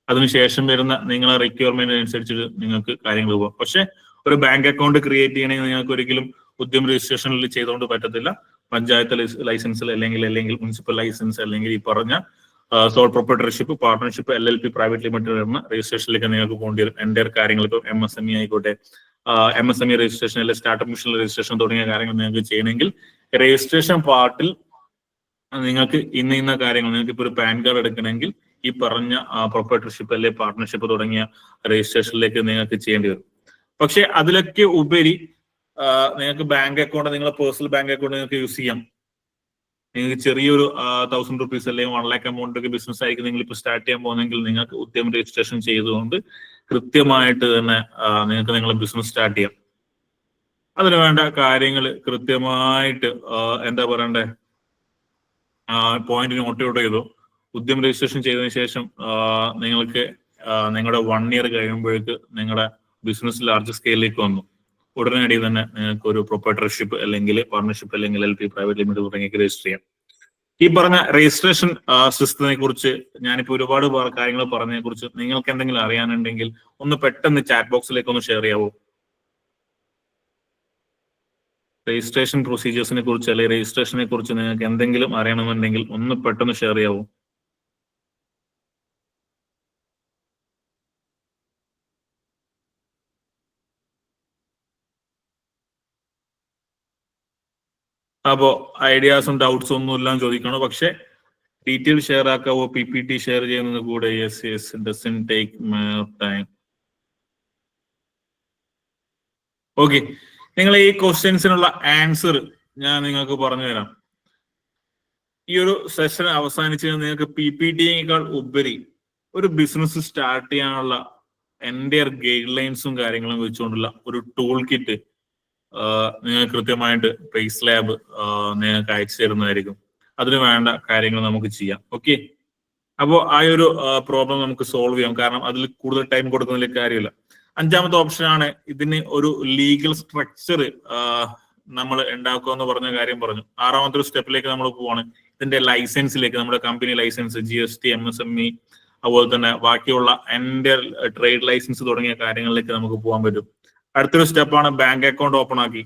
അതിനുശേഷം വരുന്ന നിങ്ങളെ റിക്വയർമെന്റ് അനുസരിച്ചിട്ട് നിങ്ങൾക്ക് കാര്യങ്ങൾ പോകാം. പക്ഷെ ഒരു ബാങ്ക് അക്കൗണ്ട് ക്രിയേറ്റ് ചെയ്യണമെങ്കിൽ നിങ്ങൾക്ക് ഒരിക്കലും ഉദ്യമ രജിസ്ട്രേഷനിൽ ചെയ്തുകൊണ്ട് പറ്റത്തില്ല. പഞ്ചായത്ത് ലൈസൻസിൽ അല്ലെങ്കിൽ മുനിസിപ്പൽ ലൈസൻസ് അല്ലെങ്കിൽ ഈ പറഞ്ഞ sole proprietorship, partnership, LLP, private limited എന്ന രജിസ്ട്രേഷനിലേക്ക് നിങ്ങൾക്ക് പോകേണ്ടി വരും. എൻ്റെ കാര്യങ്ങൾ ഇപ്പോൾ MSME ആയിക്കോട്ടെ, MSME രജിസ്ട്രേഷൻ അല്ലെങ്കിൽ സ്റ്റാർട്ടപ്പ് മിഷൻ രജിസ്ട്രേഷൻ തുടങ്ങിയ കാര്യങ്ങൾ നിങ്ങൾക്ക് ചെയ്യണമെങ്കിൽ രജിസ്ട്രേഷൻ പാർട്ടിൽ നിങ്ങൾക്ക് ഇന്ന കാര്യങ്ങൾ, നിങ്ങൾക്ക് ഇപ്പോൾ ഒരു പാൻ കാർഡ് എടുക്കണമെങ്കിൽ ഈ പറഞ്ഞ പ്രൊപ്രൈറ്റർഷിപ്പ് അല്ലെങ്കിൽ പാർട്ട്ണർഷിപ്പ് തുടങ്ങിയ രജിസ്ട്രേഷനിലേക്ക് നിങ്ങൾക്ക് ചെയ്യേണ്ടി വരും. പക്ഷെ അതിലൊക്കെ ഉപരി നിങ്ങൾക്ക് ബാങ്ക് അക്കൗണ്ട്, നിങ്ങളുടെ പേഴ്സണൽ ബാങ്ക് അക്കൗണ്ട് നിങ്ങൾക്ക് യൂസ് ചെയ്യാം. നിങ്ങൾക്ക് ചെറിയൊരു 1000 rupees അല്ലെങ്കിൽ 1 lakh എമൗണ്ട് ഒക്കെ ബിസിനസ് ആയിരിക്കും നിങ്ങൾ ഇപ്പോൾ സ്റ്റാർട്ട് ചെയ്യാൻ പോകുന്നെങ്കിൽ നിങ്ങൾക്ക് ഉദ്യമ രജിസ്ട്രേഷൻ ചെയ്തുകൊണ്ട് കൃത്യമായിട്ട് തന്നെ നിങ്ങൾക്ക് നിങ്ങളുടെ ബിസിനസ് സ്റ്റാർട്ട് ചെയ്യാം. അതിന് വേണ്ട കാര്യങ്ങൾ കൃത്യമായിട്ട് എന്താ പറയണ്ടേ, പോയിന്റ് നോട്ട് ഔട്ട് ചെയ്തു. ഉദ്യമ രജിസ്ട്രേഷൻ ചെയ്തതിനു ശേഷം നിങ്ങൾക്ക് നിങ്ങളുടെ 1 year കഴിയുമ്പോഴേക്ക് നിങ്ങളുടെ ബിസിനസ് ലാർജ് സ്കെയിലിലേക്ക് വന്നു. ഉടനടി തന്നെ നിങ്ങൾക്ക് ഒരു പ്രൊപ്രൈറ്റർഷിപ്പ് അല്ലെങ്കിൽ പാർട്ണർഷിപ്പ് അല്ലെങ്കിൽ LLP, പ്രൈവറ്റ് ലിമിറ്റഡ് തുടങ്ങി രജിസ്റ്റർ ചെയ്യാം. ഈ പറഞ്ഞ രജിസ്ട്രേഷൻ സിസ്റ്റത്തിനെ കുറിച്ച് ഞാനിപ്പോൾ ഒരുപാട് കാര്യങ്ങൾ പറഞ്ഞതിനെ കുറിച്ച് നിങ്ങൾക്ക് എന്തെങ്കിലും അറിയാനുണ്ടെങ്കിൽ ഒന്ന് പെട്ടെന്ന് ചാറ്റ് ബോക്സിലേക്ക് ഒന്ന് ഷെയർ ചെയ്യാവോ? രജിസ്ട്രേഷൻ പ്രൊസീജിയേഴ്സിനെ കുറിച്ച് അല്ലെങ്കിൽ രജിസ്ട്രേഷനെ കുറിച്ച് നിങ്ങൾക്ക് എന്തെങ്കിലും അറിയണമെന്നുണ്ടെങ്കിൽ ഒന്ന് പെട്ടെന്ന് ഷെയർ ചെയ്യാവൂ. അപ്പോ ഐഡിയാസും ഡൗട്ട്സും ഒന്നും എല്ലാം ചോദിക്കണം, പക്ഷെ ഡീറ്റെയിൽ ഷെയർ ആക്കാവോ? PPT ഷെയർ ചെയ്യുന്നത് കൂടെ. Yes dozen take time. Okay, നിങ്ങൾ ഈ ക്വസ്റ്റ്യൻസിനുള്ള ആൻസർ ഞാൻ നിങ്ങൾക്ക് പറഞ്ഞു തരാം. ഈ ഒരു സെഷൻ അവസാനിച്ച് നിങ്ങൾക്ക് PPT-യേക്കാൾ ഉപരി ഒരു ബിസിനസ് സ്റ്റാർട്ട് ചെയ്യാനുള്ള എൻ്റെ ഗൈഡ് ലൈൻസും കാര്യങ്ങളും വെച്ചുകൊണ്ടുള്ള ഒരു ടൂൾ കിറ്റ് നിങ്ങൾക്ക് കൃത്യമായിട്ട് പ്രൈസ് ലാബ് നിങ്ങൾക്ക് അയച്ചു തരുന്നതായിരിക്കും. അതിന് വേണ്ട കാര്യങ്ങൾ നമുക്ക് ചെയ്യാം. ഓക്കെ, അപ്പോൾ ആ ഒരു പ്രോബ്ലം നമുക്ക് സോൾവ് ചെയ്യാം. കാരണം അതിൽ കൂടുതൽ ടൈം കൊടുക്കുന്നതിൽ കാര്യമില്ല. അഞ്ചാമത്തെ ഓപ്ഷനാണ് ഇതിന് ഒരു ലീഗൽ സ്ട്രക്ചർ നമ്മൾ ഉണ്ടാക്കുക എന്ന് പറഞ്ഞ കാര്യം പറഞ്ഞു. ആറാമത്തെ ഒരു സ്റ്റെപ്പിലേക്ക് നമ്മൾ പോവാണ്. ഇതിന്റെ ലൈസൻസിലേക്ക്, നമ്മുടെ കമ്പനി ലൈസൻസ്, GST, MSME, അതുപോലെ തന്നെ ബാക്കിയുള്ള എൻ്റെ ട്രേഡ് ലൈസൻസ് തുടങ്ങിയ കാര്യങ്ങളിലേക്ക് നമുക്ക് പോകാൻ പറ്റും. അടുത്തൊരു സ്റ്റെപ്പാണ് ബാങ്ക് അക്കൗണ്ട് ഓപ്പൺ ആക്കി.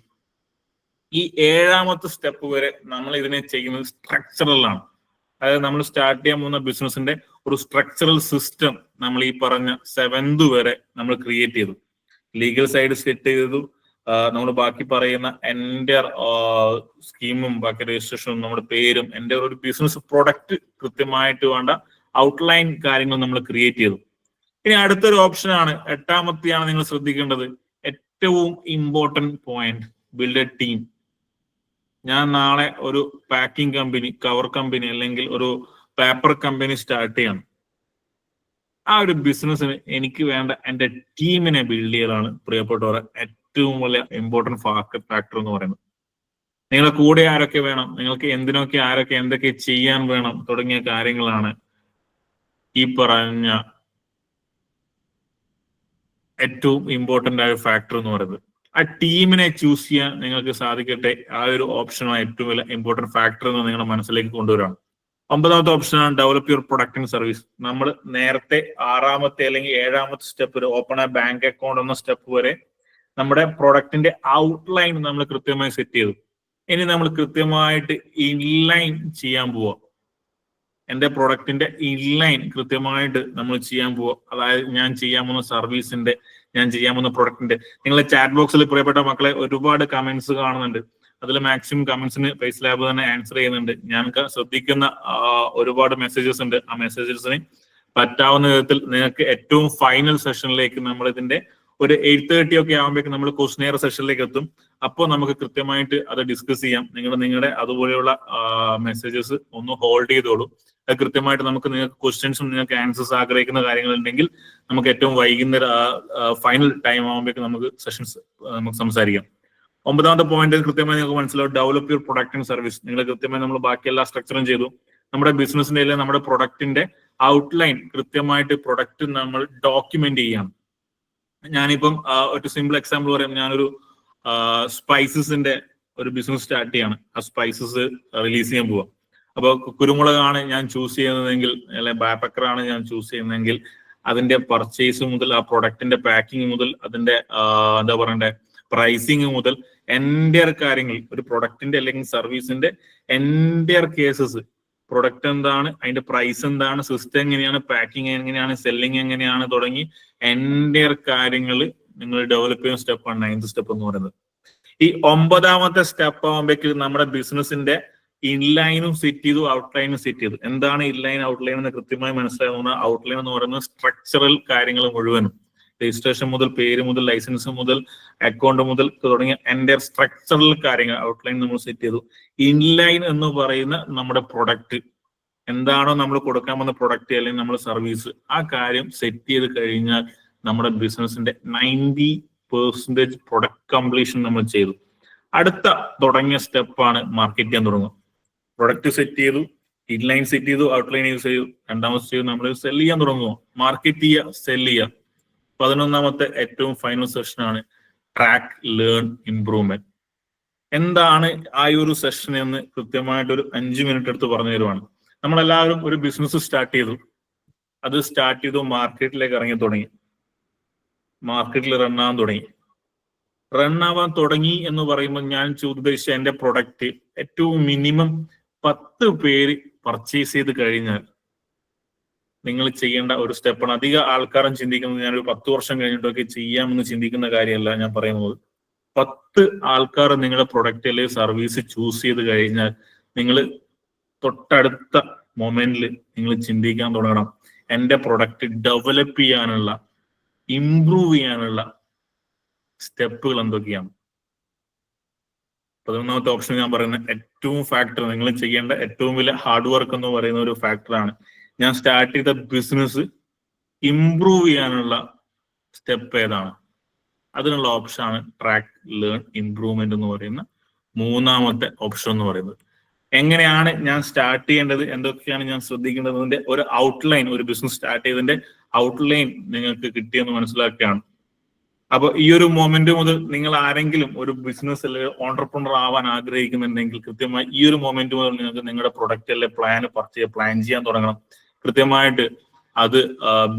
ഈ ഏഴാമത്തെ സ്റ്റെപ്പ് വരെ നമ്മൾ ഇതിനെ ചെയ്യുന്നത് സ്ട്രക്ചറലാണ്. അതായത് നമ്മൾ സ്റ്റാർട്ട് ചെയ്യാൻ പോകുന്ന ബിസിനസിന്റെ ഒരു സ്ട്രക്ചറൽ സിസ്റ്റം നമ്മൾ ഈ പറഞ്ഞ 7th വരെ നമ്മൾ ക്രിയേറ്റ് ചെയ്തു. ലീഗൽ സൈഡ് സെറ്റ് ചെയ്തു. നമ്മൾ ബാക്കി പറയുന്ന എൻ്റെ സ്കീമും ബാക്കി രജിസ്ട്രേഷനും നമ്മുടെ പേരും എൻ്റെ ഒരു ബിസിനസ് പ്രൊഡക്റ്റ് കൃത്യമായിട്ട് വേണ്ട ഔട്ട്ലൈൻ കാര്യങ്ങൾ നമ്മൾ ക്രിയേറ്റ് ചെയ്തു. ഇനി അടുത്തൊരു ഓപ്ഷനാണ്, എട്ടാമത്തെയാണ് നിങ്ങൾ ശ്രദ്ധിക്കേണ്ടത്, ഏറ്റവും important point, build A team. ഞാൻ നാളെ ഒരു പാക്കിംഗ് കമ്പനി, കവർ കമ്പനി അല്ലെങ്കിൽ ഒരു പേപ്പർ കമ്പനി സ്റ്റാർട്ട് ചെയ്യണം. ആ ഒരു ബിസിനസ്സിന് എനിക്ക് വേണ്ട എൻ്റെ ടീമിനെ ബിൽഡ് ചെയ്യലാണ് പ്രിയപ്പെട്ടവരെ ഏറ്റവും വലിയ ഇമ്പോർട്ടൻറ്റ് ഫാക്ടർ എന്ന് പറയുന്നത്. നിങ്ങളുടെ കൂടെ ആരൊക്കെ വേണം, നിങ്ങൾക്ക് എന്തിനൊക്കെ ആരൊക്കെ എന്തൊക്കെ ചെയ്യാൻ വേണം തുടങ്ങിയ കാര്യങ്ങളാണ് ഈ പറഞ്ഞ ഏറ്റവും ഇമ്പോർട്ടൻ്റ് ആയ ഫാക്ടർ എന്ന് പറയുന്നത്. ആ ടീമിനെ ചൂസ് ചെയ്യാൻ നിങ്ങൾക്ക് സാധിക്കട്ടെ. ആ ഒരു ഓപ്ഷനാണ് ഏറ്റവും വലിയ ഇമ്പോർട്ടൻറ്റ് ഫാക്ടർ എന്ന് നിങ്ങളുടെ മനസ്സിലേക്ക് കൊണ്ടുവരാണ്. 9ാമത്തെ ഓപ്ഷനാണ് develop your product and service. നമ്മൾ നേരത്തെ 6ാമത്തെ അല്ലെങ്കിൽ 7ാമത്തെ സ്റ്റെപ്പ് വരെ, ഓപ്പൺ ആ ബാങ്ക് അക്കൗണ്ട് എന്ന സ്റ്റെപ്പ് വരെ നമ്മുടെ പ്രൊഡക്റ്റിന്റെ ഔട്ട്ലൈൻ നമ്മൾ കൃത്യമായി സെറ്റ് ചെയ്തു. ഇനി നമ്മൾ കൃത്യമായിട്ട് ഇൻലൈൻ ചെയ്യാൻ പോവാം. എൻ്റെ പ്രൊഡക്റ്റിന്റെ ഇൻലൈൻ കൃത്യമായിട്ട് നമ്മൾ ചെയ്യാൻ പോവാം. അതായത് ഞാൻ ചെയ്യാൻ പോകുന്ന സർവീസിന്റെ, ഞാൻ ചെയ്യാൻ പോകുന്ന പ്രൊഡക്റ്റിന്റെ. നിങ്ങളെ ചാറ്റ് ബോക്സിൽ പ്രിയപ്പെട്ട മക്കളെ ഒരുപാട് കമന്റ്സ് കാണുന്നുണ്ട്. അതിൽ മാക്സിമം കമന്റ്സിന് പ്രൈസ് ലാബ് തന്നെ ആൻസർ ചെയ്യുന്നുണ്ട്. ഞാൻ ശ്രദ്ധിക്കുന്ന ഒരുപാട് മെസ്സേജസ് ഉണ്ട്. ആ മെസ്സേജസിന് പറ്റാവുന്ന വിധത്തിൽ നിങ്ങൾക്ക് ഏറ്റവും ഫൈനൽ സെഷനിലേക്ക് നമ്മൾ ഇതിന്റെ ഒരു 8:30 ഒക്കെ ആകുമ്പോഴേക്കും നമ്മൾ ക്വസ്റ്റ്യനെയർ സെഷനിലേക്ക് എത്തും. അപ്പോൾ നമുക്ക് കൃത്യമായിട്ട് അത് ഡിസ്കസ് ചെയ്യാം. നിങ്ങളുടെ അതുപോലെയുള്ള മെസ്സേജസ് ഒന്ന് ഹോൾഡ് ചെയ്തോളൂ. അത് കൃത്യമായിട്ട് നമുക്ക് നിങ്ങൾക്ക് ക്വസ്റ്റ്യൻസും നിങ്ങൾക്ക് ആൻസേഴ്സ് ആഗ്രഹിക്കുന്ന കാര്യങ്ങളുണ്ടെങ്കിൽ നമുക്ക് ഏറ്റവും വൈകുന്നേരം ഫൈനൽ ടൈം ആകുമ്പോഴേക്കും നമുക്ക് സെഷൻസ് നമുക്ക് സംസാരിക്കാം. 9ാമത്തെ പോയിന്റ് കൃത്യമായി നിങ്ങൾക്ക് മനസ്സിലാവും, develop your product and service. നിങ്ങൾ കൃത്യമായി നമ്മൾ ബാക്കി എല്ലാ സ്ട്രക്ചറും ചെയ്തു. നമ്മുടെ ബിസിനസിന്റെ അല്ലെങ്കിൽ നമ്മുടെ പ്രൊഡക്റ്റിന്റെ ഔട്ട്ലൈൻ കൃത്യമായിട്ട് പ്രൊഡക്റ്റ് നമ്മൾ ഡോക്യുമെന്റ് ചെയ്യണം. ഞാനിപ്പം ഒരു സിമ്പിൾ എക്സാമ്പിൾ പറയാം. ഞാനൊരു സ്പൈസസിന്റെ ഒരു ബിസിനസ് സ്റ്റാർട്ട് ചെയ്യാണ്. ആ സ്പൈസസ് റിലീസ് ചെയ്യാൻ പോവാം. അപ്പോൾ കുരുമുളകാണ് ഞാൻ ചൂസ് ചെയ്യുന്നതെങ്കിൽ, അല്ലെങ്കിൽ ബാപ്പക്കറാണ് ഞാൻ ചൂസ് ചെയ്യുന്നതെങ്കിൽ, അതിന്റെ പർച്ചേസ് മുതൽ ആ പ്രൊഡക്റ്റിന്റെ പാക്കിംഗ് മുതൽ അതിന്റെ എന്താ പറയണ്ടേ പ്രൈസിങ് മുതൽ എൻ്റെ കാര്യങ്ങൾ, ഒരു പ്രൊഡക്റ്റിന്റെ അല്ലെങ്കിൽ സർവീസിന്റെ എൻ്റെ കേസസ്, പ്രൊഡക്റ്റ് എന്താണ്, അതിന്റെ പ്രൈസ് എന്താണ്, സിസ്റ്റം എങ്ങനെയാണ്, പാക്കിംഗ് എങ്ങനെയാണ്, സെല്ലിംഗ് എങ്ങനെയാണ് തുടങ്ങി എൻ്റെ കാര്യങ്ങൾ നിങ്ങൾ ഡെവലപ്പ് ചെയ്യുന്ന സ്റ്റെപ്പാണ് 9th സ്റ്റെപ്പ് എന്ന് പറയുന്നത്. ഈ 9ാമത്തെ സ്റ്റെപ്പ് ആകുമ്പോഴേക്കും നമ്മുടെ ബിസിനസിന്റെ ഇൻലൈനും സെറ്റ് ചെയ്തു, ഔട്ട്ലൈനും സെറ്റ് ചെയ്തു. എന്താണ് ഇൻലൈൻ ഔട്ട്ലൈൻ എന്ന് കൃത്യമായി മനസ്സിലാകുന്ന ഔട്ട്ലൈൻ എന്ന് പറയുന്നത് സ്ട്രക്ചറൽ കാര്യങ്ങൾ മുഴുവനും, രജിസ്ട്രേഷൻ മുതൽ, പേര് മുതൽ, ലൈസൻസ് മുതൽ, അക്കൗണ്ട് മുതൽ തുടങ്ങിയ എൻ്റെ സ്ട്രക്ചറൽ കാര്യങ്ങൾ ഔട്ട്ലൈൻ നമ്മൾ സെറ്റ് ചെയ്തു. ഇൻലൈൻ എന്ന് പറയുന്ന നമ്മുടെ പ്രൊഡക്റ്റ് എന്താണോ നമ്മൾ കൊടുക്കാൻ പോകുന്ന പ്രൊഡക്റ്റ് അല്ലെങ്കിൽ നമ്മുടെ സർവീസ്, ആ കാര്യം സെറ്റ് ചെയ്ത് കഴിഞ്ഞാൽ നമ്മുടെ ബിസിനസിന്റെ 90% പ്രൊഡക്റ്റ് കംപ്ലീഷൻ നമ്മൾ ചെയ്തു. അടുത്ത തുടങ്ങിയ സ്റ്റെപ്പാണ് മാർക്കറ്റ് ചെയ്യാൻ തുടങ്ങുക. പ്രൊഡക്റ്റ് സെറ്റ് ചെയ്തു, ഇൻലൈൻ സെറ്റ് ചെയ്തു, ഔട്ട്ലൈൻ യൂസ് ചെയ്തു. 2ാമത്തെ സ്റ്റെപ്പ് നമ്മൾ സെല് ചെയ്യാൻ തുടങ്ങുക, മാർക്കറ്റ് ചെയ്യുക, സെല് ചെയ്യുക. 11ാമത്തെ ഏറ്റവും ഫൈനൽ സെഷനാണ് ട്രാക്ക്, ലേൺ, ഇംപ്രൂവ്മെന്റ്. എന്താണ് ആ ഒരു സെഷൻ എന്ന് കൃത്യമായിട്ട് ഒരു 5 മിനിറ്റ് എടുത്ത് പറഞ്ഞു തരുവാണ്. നമ്മളെല്ലാവരും ഒരു ബിസിനസ് സ്റ്റാർട്ട് ചെയ്തു. അത് സ്റ്റാർട്ട് ചെയ്തു, മാർക്കറ്റിലേക്ക് ഇറങ്ങി തുടങ്ങി, മാർക്കറ്റിൽ റണ്ണാൻ തുടങ്ങി. റൺ ആവാൻ തുടങ്ങി എന്ന് പറയുമ്പോൾ ഞാൻ ഉദ്ദേശിച്ച എന്റെ പ്രൊഡക്റ്റ് ഏറ്റവും മിനിമം 10 പേര് പർച്ചേസ് ചെയ്ത് കഴിഞ്ഞാൽ നിങ്ങൾ ചെയ്യേണ്ട ഒരു സ്റ്റെപ്പാണ്. അധിക ആൾക്കാരും ചിന്തിക്കുന്നത് ഞാനൊരു 10 വർഷം കഴിഞ്ഞിട്ടൊക്കെ ചെയ്യാമെന്ന് ചിന്തിക്കുന്ന കാര്യമല്ല ഞാൻ പറയുന്നത്. 10 ആൾക്കാർ നിങ്ങളുടെ പ്രൊഡക്റ്റ് അല്ലെങ്കിൽ സർവീസ് ചൂസ് ചെയ്ത് കഴിഞ്ഞാൽ നിങ്ങൾ തൊട്ടടുത്ത മൊമെന്റിൽ നിങ്ങൾ ചിന്തിക്കാൻ തുടങ്ങണം, എന്റെ പ്രൊഡക്റ്റ് ഡെവലപ്പ് ചെയ്യാനുള്ള, ഇംപ്രൂവ് ചെയ്യാനുള്ള സ്റ്റെപ്പുകൾ എന്തൊക്കെയാണ്. 11ാമത്തെ ഓപ്ഷൻ ഞാൻ പറയുന്ന ഏറ്റവും ഫാക്ടർ, നിങ്ങൾ ചെയ്യേണ്ട ഏറ്റവും വലിയ ഹാർഡ് വർക്ക് എന്ന് പറയുന്ന ഒരു ഫാക്ടറാണ്. ഞാൻ സ്റ്റാർട്ട് ചെയ്ത ബിസിനസ് ഇംപ്രൂവ് ചെയ്യാനുള്ള സ്റ്റെപ്പ് ഏതാണ്? അതിനുള്ള ഓപ്ഷനാണ് ട്രാക്ക്, ലേൺ, ഇംപ്രൂവ്മെന്റ് എന്ന് പറയുന്ന 3ാമത്തെ ഓപ്ഷൻ എന്ന് പറയുന്നത്. എങ്ങനെയാണ് ഞാൻ സ്റ്റാർട്ട് ചെയ്യേണ്ടത്, എന്തൊക്കെയാണ് ഞാൻ ശ്രദ്ധിക്കേണ്ടതിന്റെ ഒരു ഔട്ട്ലൈൻ, ഒരു ബിസിനസ് സ്റ്റാർട്ട് ചെയ്തതിന്റെ ഔട്ട്ലൈൻ നിങ്ങൾക്ക് കിട്ടിയെന്ന് മനസ്സിലാക്കുകയാണ്. അപ്പൊ ഈ ഒരു മൊമെന്റ് മുതൽ നിങ്ങൾ ആരെങ്കിലും ഒരു ബിസിനസ് അല്ലെങ്കിൽ ഓണ്ടർപ്രണർ ആവാൻ ആഗ്രഹിക്കുന്നുണ്ടെങ്കിൽ കൃത്യമായി ഈ ഒരു മൊമെന്റ് മുതൽ നിങ്ങൾക്ക് നിങ്ങളുടെ പ്രൊഡക്റ്റ് അല്ലെ പ്ലാൻ ചെയ്യാൻ തുടങ്ങണം. കൃത്യമായിട്ട് അത്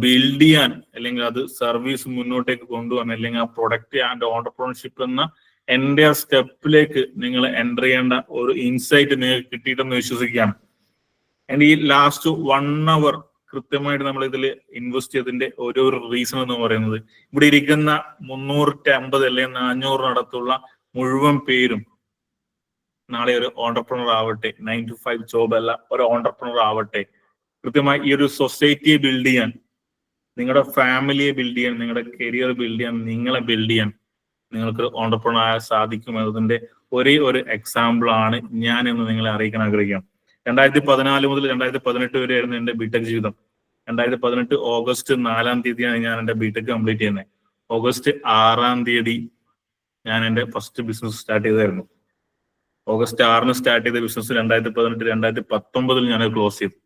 ബിൽഡ് ചെയ്യാൻ, അല്ലെങ്കിൽ അത് സർവീസ് മുന്നോട്ടേക്ക് കൊണ്ടുപോകാൻ, അല്ലെങ്കിൽ ആ പ്രൊഡക്റ്റ് ആൻഡ് ഓണ്ടർപ്രണർഷിപ്പ് എന്ന എന്റെ സ്റ്റെപ്പിലേക്ക് നിങ്ങൾ എൻ്റർ ചെയ്യേണ്ട ഒരു ഇൻസൈറ്റ് നിങ്ങൾക്ക് കിട്ടിയിട്ടെന്ന് വിശ്വസിക്കുകയാണ്. ആൻഡ് ഈ ലാസ്റ്റ് 1 hour കൃത്യമായിട്ട് നമ്മൾ ഇതിൽ ഇൻവെസ്റ്റ് ചെയ്തതിന്റെ ഓരോ റീസൺ എന്ന് പറയുന്നത്, ഇവിടെ ഇരിക്കുന്ന 350 അല്ലെങ്കിൽ 400 മുഴുവൻ പേരും നാളെ ഒരു ഓണ്ടർപ്രണർ ആവട്ടെ, 9 to 5 ജോബ് അല്ല, ഒരു ഓണ്ടർപ്രണർ ആവട്ടെ. കൃത്യമായി ഈ ഒരു സൊസൈറ്റിയെ ബിൽഡ് ചെയ്യാൻ, നിങ്ങളുടെ ഫാമിലിയെ ബിൽഡ് ചെയ്യാൻ, നിങ്ങളുടെ കരിയർ ബിൽഡ് ചെയ്യാൻ, നിങ്ങളെ ബിൽഡ് ചെയ്യാൻ നിങ്ങൾക്ക് ഓണ്ടർപ്രണർ ആയാൽ സാധിക്കും എന്നതിന്റെ ഒരേ ഒരു എക്സാമ്പിൾ ആണ് ഞാൻ എന്ന് നിങ്ങളെ അറിയിക്കാൻ ആഗ്രഹിക്കുകയാണ്. 2014 മുതൽ 2018 വരെയായിരുന്നു എന്റെ ബിടെക് ജീവിതം. 2018 ഓഗസ്റ്റ് 4-ാം തീയതിയാണ് ഞാൻ എന്റെ ബിടെക് കംപ്ലീറ്റ് ചെയ്യുന്നത്. ഓഗസ്റ്റ് 6-ാം തീയതി ഞാൻ എന്റെ ഫസ്റ്റ് ബിസിനസ് സ്റ്റാർട്ട് ചെയ്തായിരുന്നു. ഓഗസ്റ്റ് 6-ന് സ്റ്റാർട്ട് ചെയ്ത ബിസിനസ് 2018 2019 ഞാൻ ക്ലോസ് ചെയ്തു.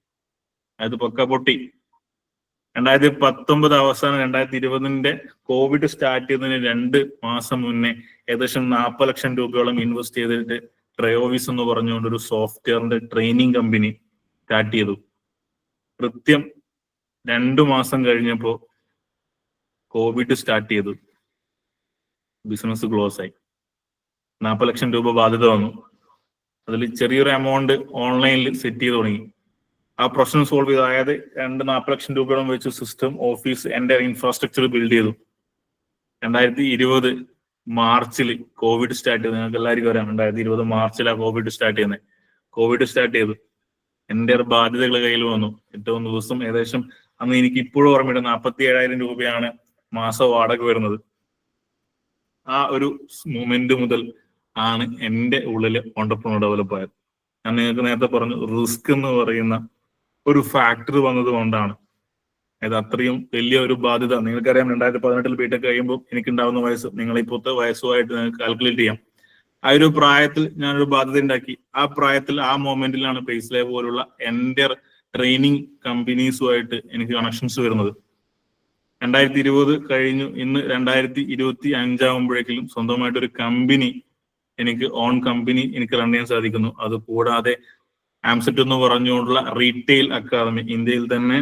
അത് പൊക്ക പൊട്ടി. 2019 അവസാനം 2020 കോവിഡ് സ്റ്റാർട്ട് ചെയ്തതിന് 2 മാസം മുന്നേ ഏകദേശം 40 ലക്ഷം രൂപയോളം ഇൻവെസ്റ്റ് ചെയ്തിട്ട് ട്രയോവിസ് എന്ന് പറഞ്ഞുകൊണ്ട് ഒരു സോഫ്റ്റ്വെയറിന്റെ ട്രെയിനിങ് കമ്പനി സ്റ്റാർട്ട് ചെയ്തു. കൃത്യം 2 മാസം കഴിഞ്ഞപ്പോ കോവിഡ് സ്റ്റാർട്ട് ചെയ്തു, ബിസിനസ് ക്ലോസ് ആയി. 40 ലക്ഷം രൂപ ബാധ്യത വന്നു. അതിൽ ചെറിയൊരു എമൗണ്ട് ഓൺലൈനിൽ സെറ്റ് ചെയ്ത് തുടങ്ങി. ആ പ്രശ്നം സോൾവ് ചെയ്തു. അതായത് 40 ലക്ഷം രൂപയോളം വെച്ച് സിസ്റ്റം, ഓഫീസ്, എന്റെ ഇൻഫ്രാസ്ട്രക്ചർ ബിൽഡ് ചെയ്തു. 2020 മാർച്ചിൽ കോവിഡ് സ്റ്റാർട്ട് ചെയ്തു. നിങ്ങൾക്ക് എല്ലാവർക്കും അറിയാം, 2020 മാർച്ചിലാണ് കോവിഡ് സ്റ്റാർട്ട് ചെയ്യുന്നത്. കോവിഡ് സ്റ്റാർട്ട് ചെയ്തു, എന്റെ ബാധ്യതകൾ കയ്യിൽ വന്നു. ഏറ്റവും ദിവസം ഏകദേശം അന്ന് എനിക്ക് ഇപ്പോഴും ഓർമ്മയുണ്ട് 47,000 രൂപയാണ് മാസ വാടക വരുന്നത്. ആ ഒരു മൂമെന്റ് മുതൽ ആണ് എന്റെ ഉള്ളിൽ ഓണ്ടർപ്രണർ ഡെവലപ്പ് ആയത്. ഞാൻ നിങ്ങൾക്ക് നേരത്തെ പറഞ്ഞു, റിസ്ക് എന്ന് പറയുന്ന ഒരു ഫാക്ടർ വന്നത് കൊണ്ടാണ്. അതായത് അത്രയും വലിയ ഒരു ബാധ്യത. നിങ്ങൾക്കറിയാം, 2018 ബിടെക് കഴിയുമ്പോൾ എനിക്കുണ്ടാവുന്ന വയസ്സ് നിങ്ങളിപ്പോഴത്തെ വയസ്സുമായിട്ട് നിങ്ങൾക്ക് കാൽക്കുലേറ്റ് ചെയ്യാം. ആ ഒരു പ്രായത്തിൽ ഞാനൊരു ബാധ്യത ഉണ്ടാക്കി. ആ പ്രായത്തിൽ, ആ മൊമെന്റിലാണ് പേസ്ലേ പോലുള്ള എന്റെ ട്രെയിനിങ് കമ്പനീസുമായിട്ട് എനിക്ക് കണക്ഷൻസ് വരുന്നത്. 2020 കഴിഞ്ഞു, ഇന്ന് 2025 ആകുമ്പോഴേക്കും സ്വന്തമായിട്ട് ഒരു കമ്പനി, എനിക്ക് ഓൺ കമ്പനി എനിക്ക് റൺ ചെയ്യാൻ സാധിക്കുന്നു. അത് കൂടാതെ ആംസെറ്റ് എന്ന് പറഞ്ഞുകൊണ്ടുള്ള റീറ്റെയിൽ അക്കാദമി, ഇന്ത്യയിൽ തന്നെ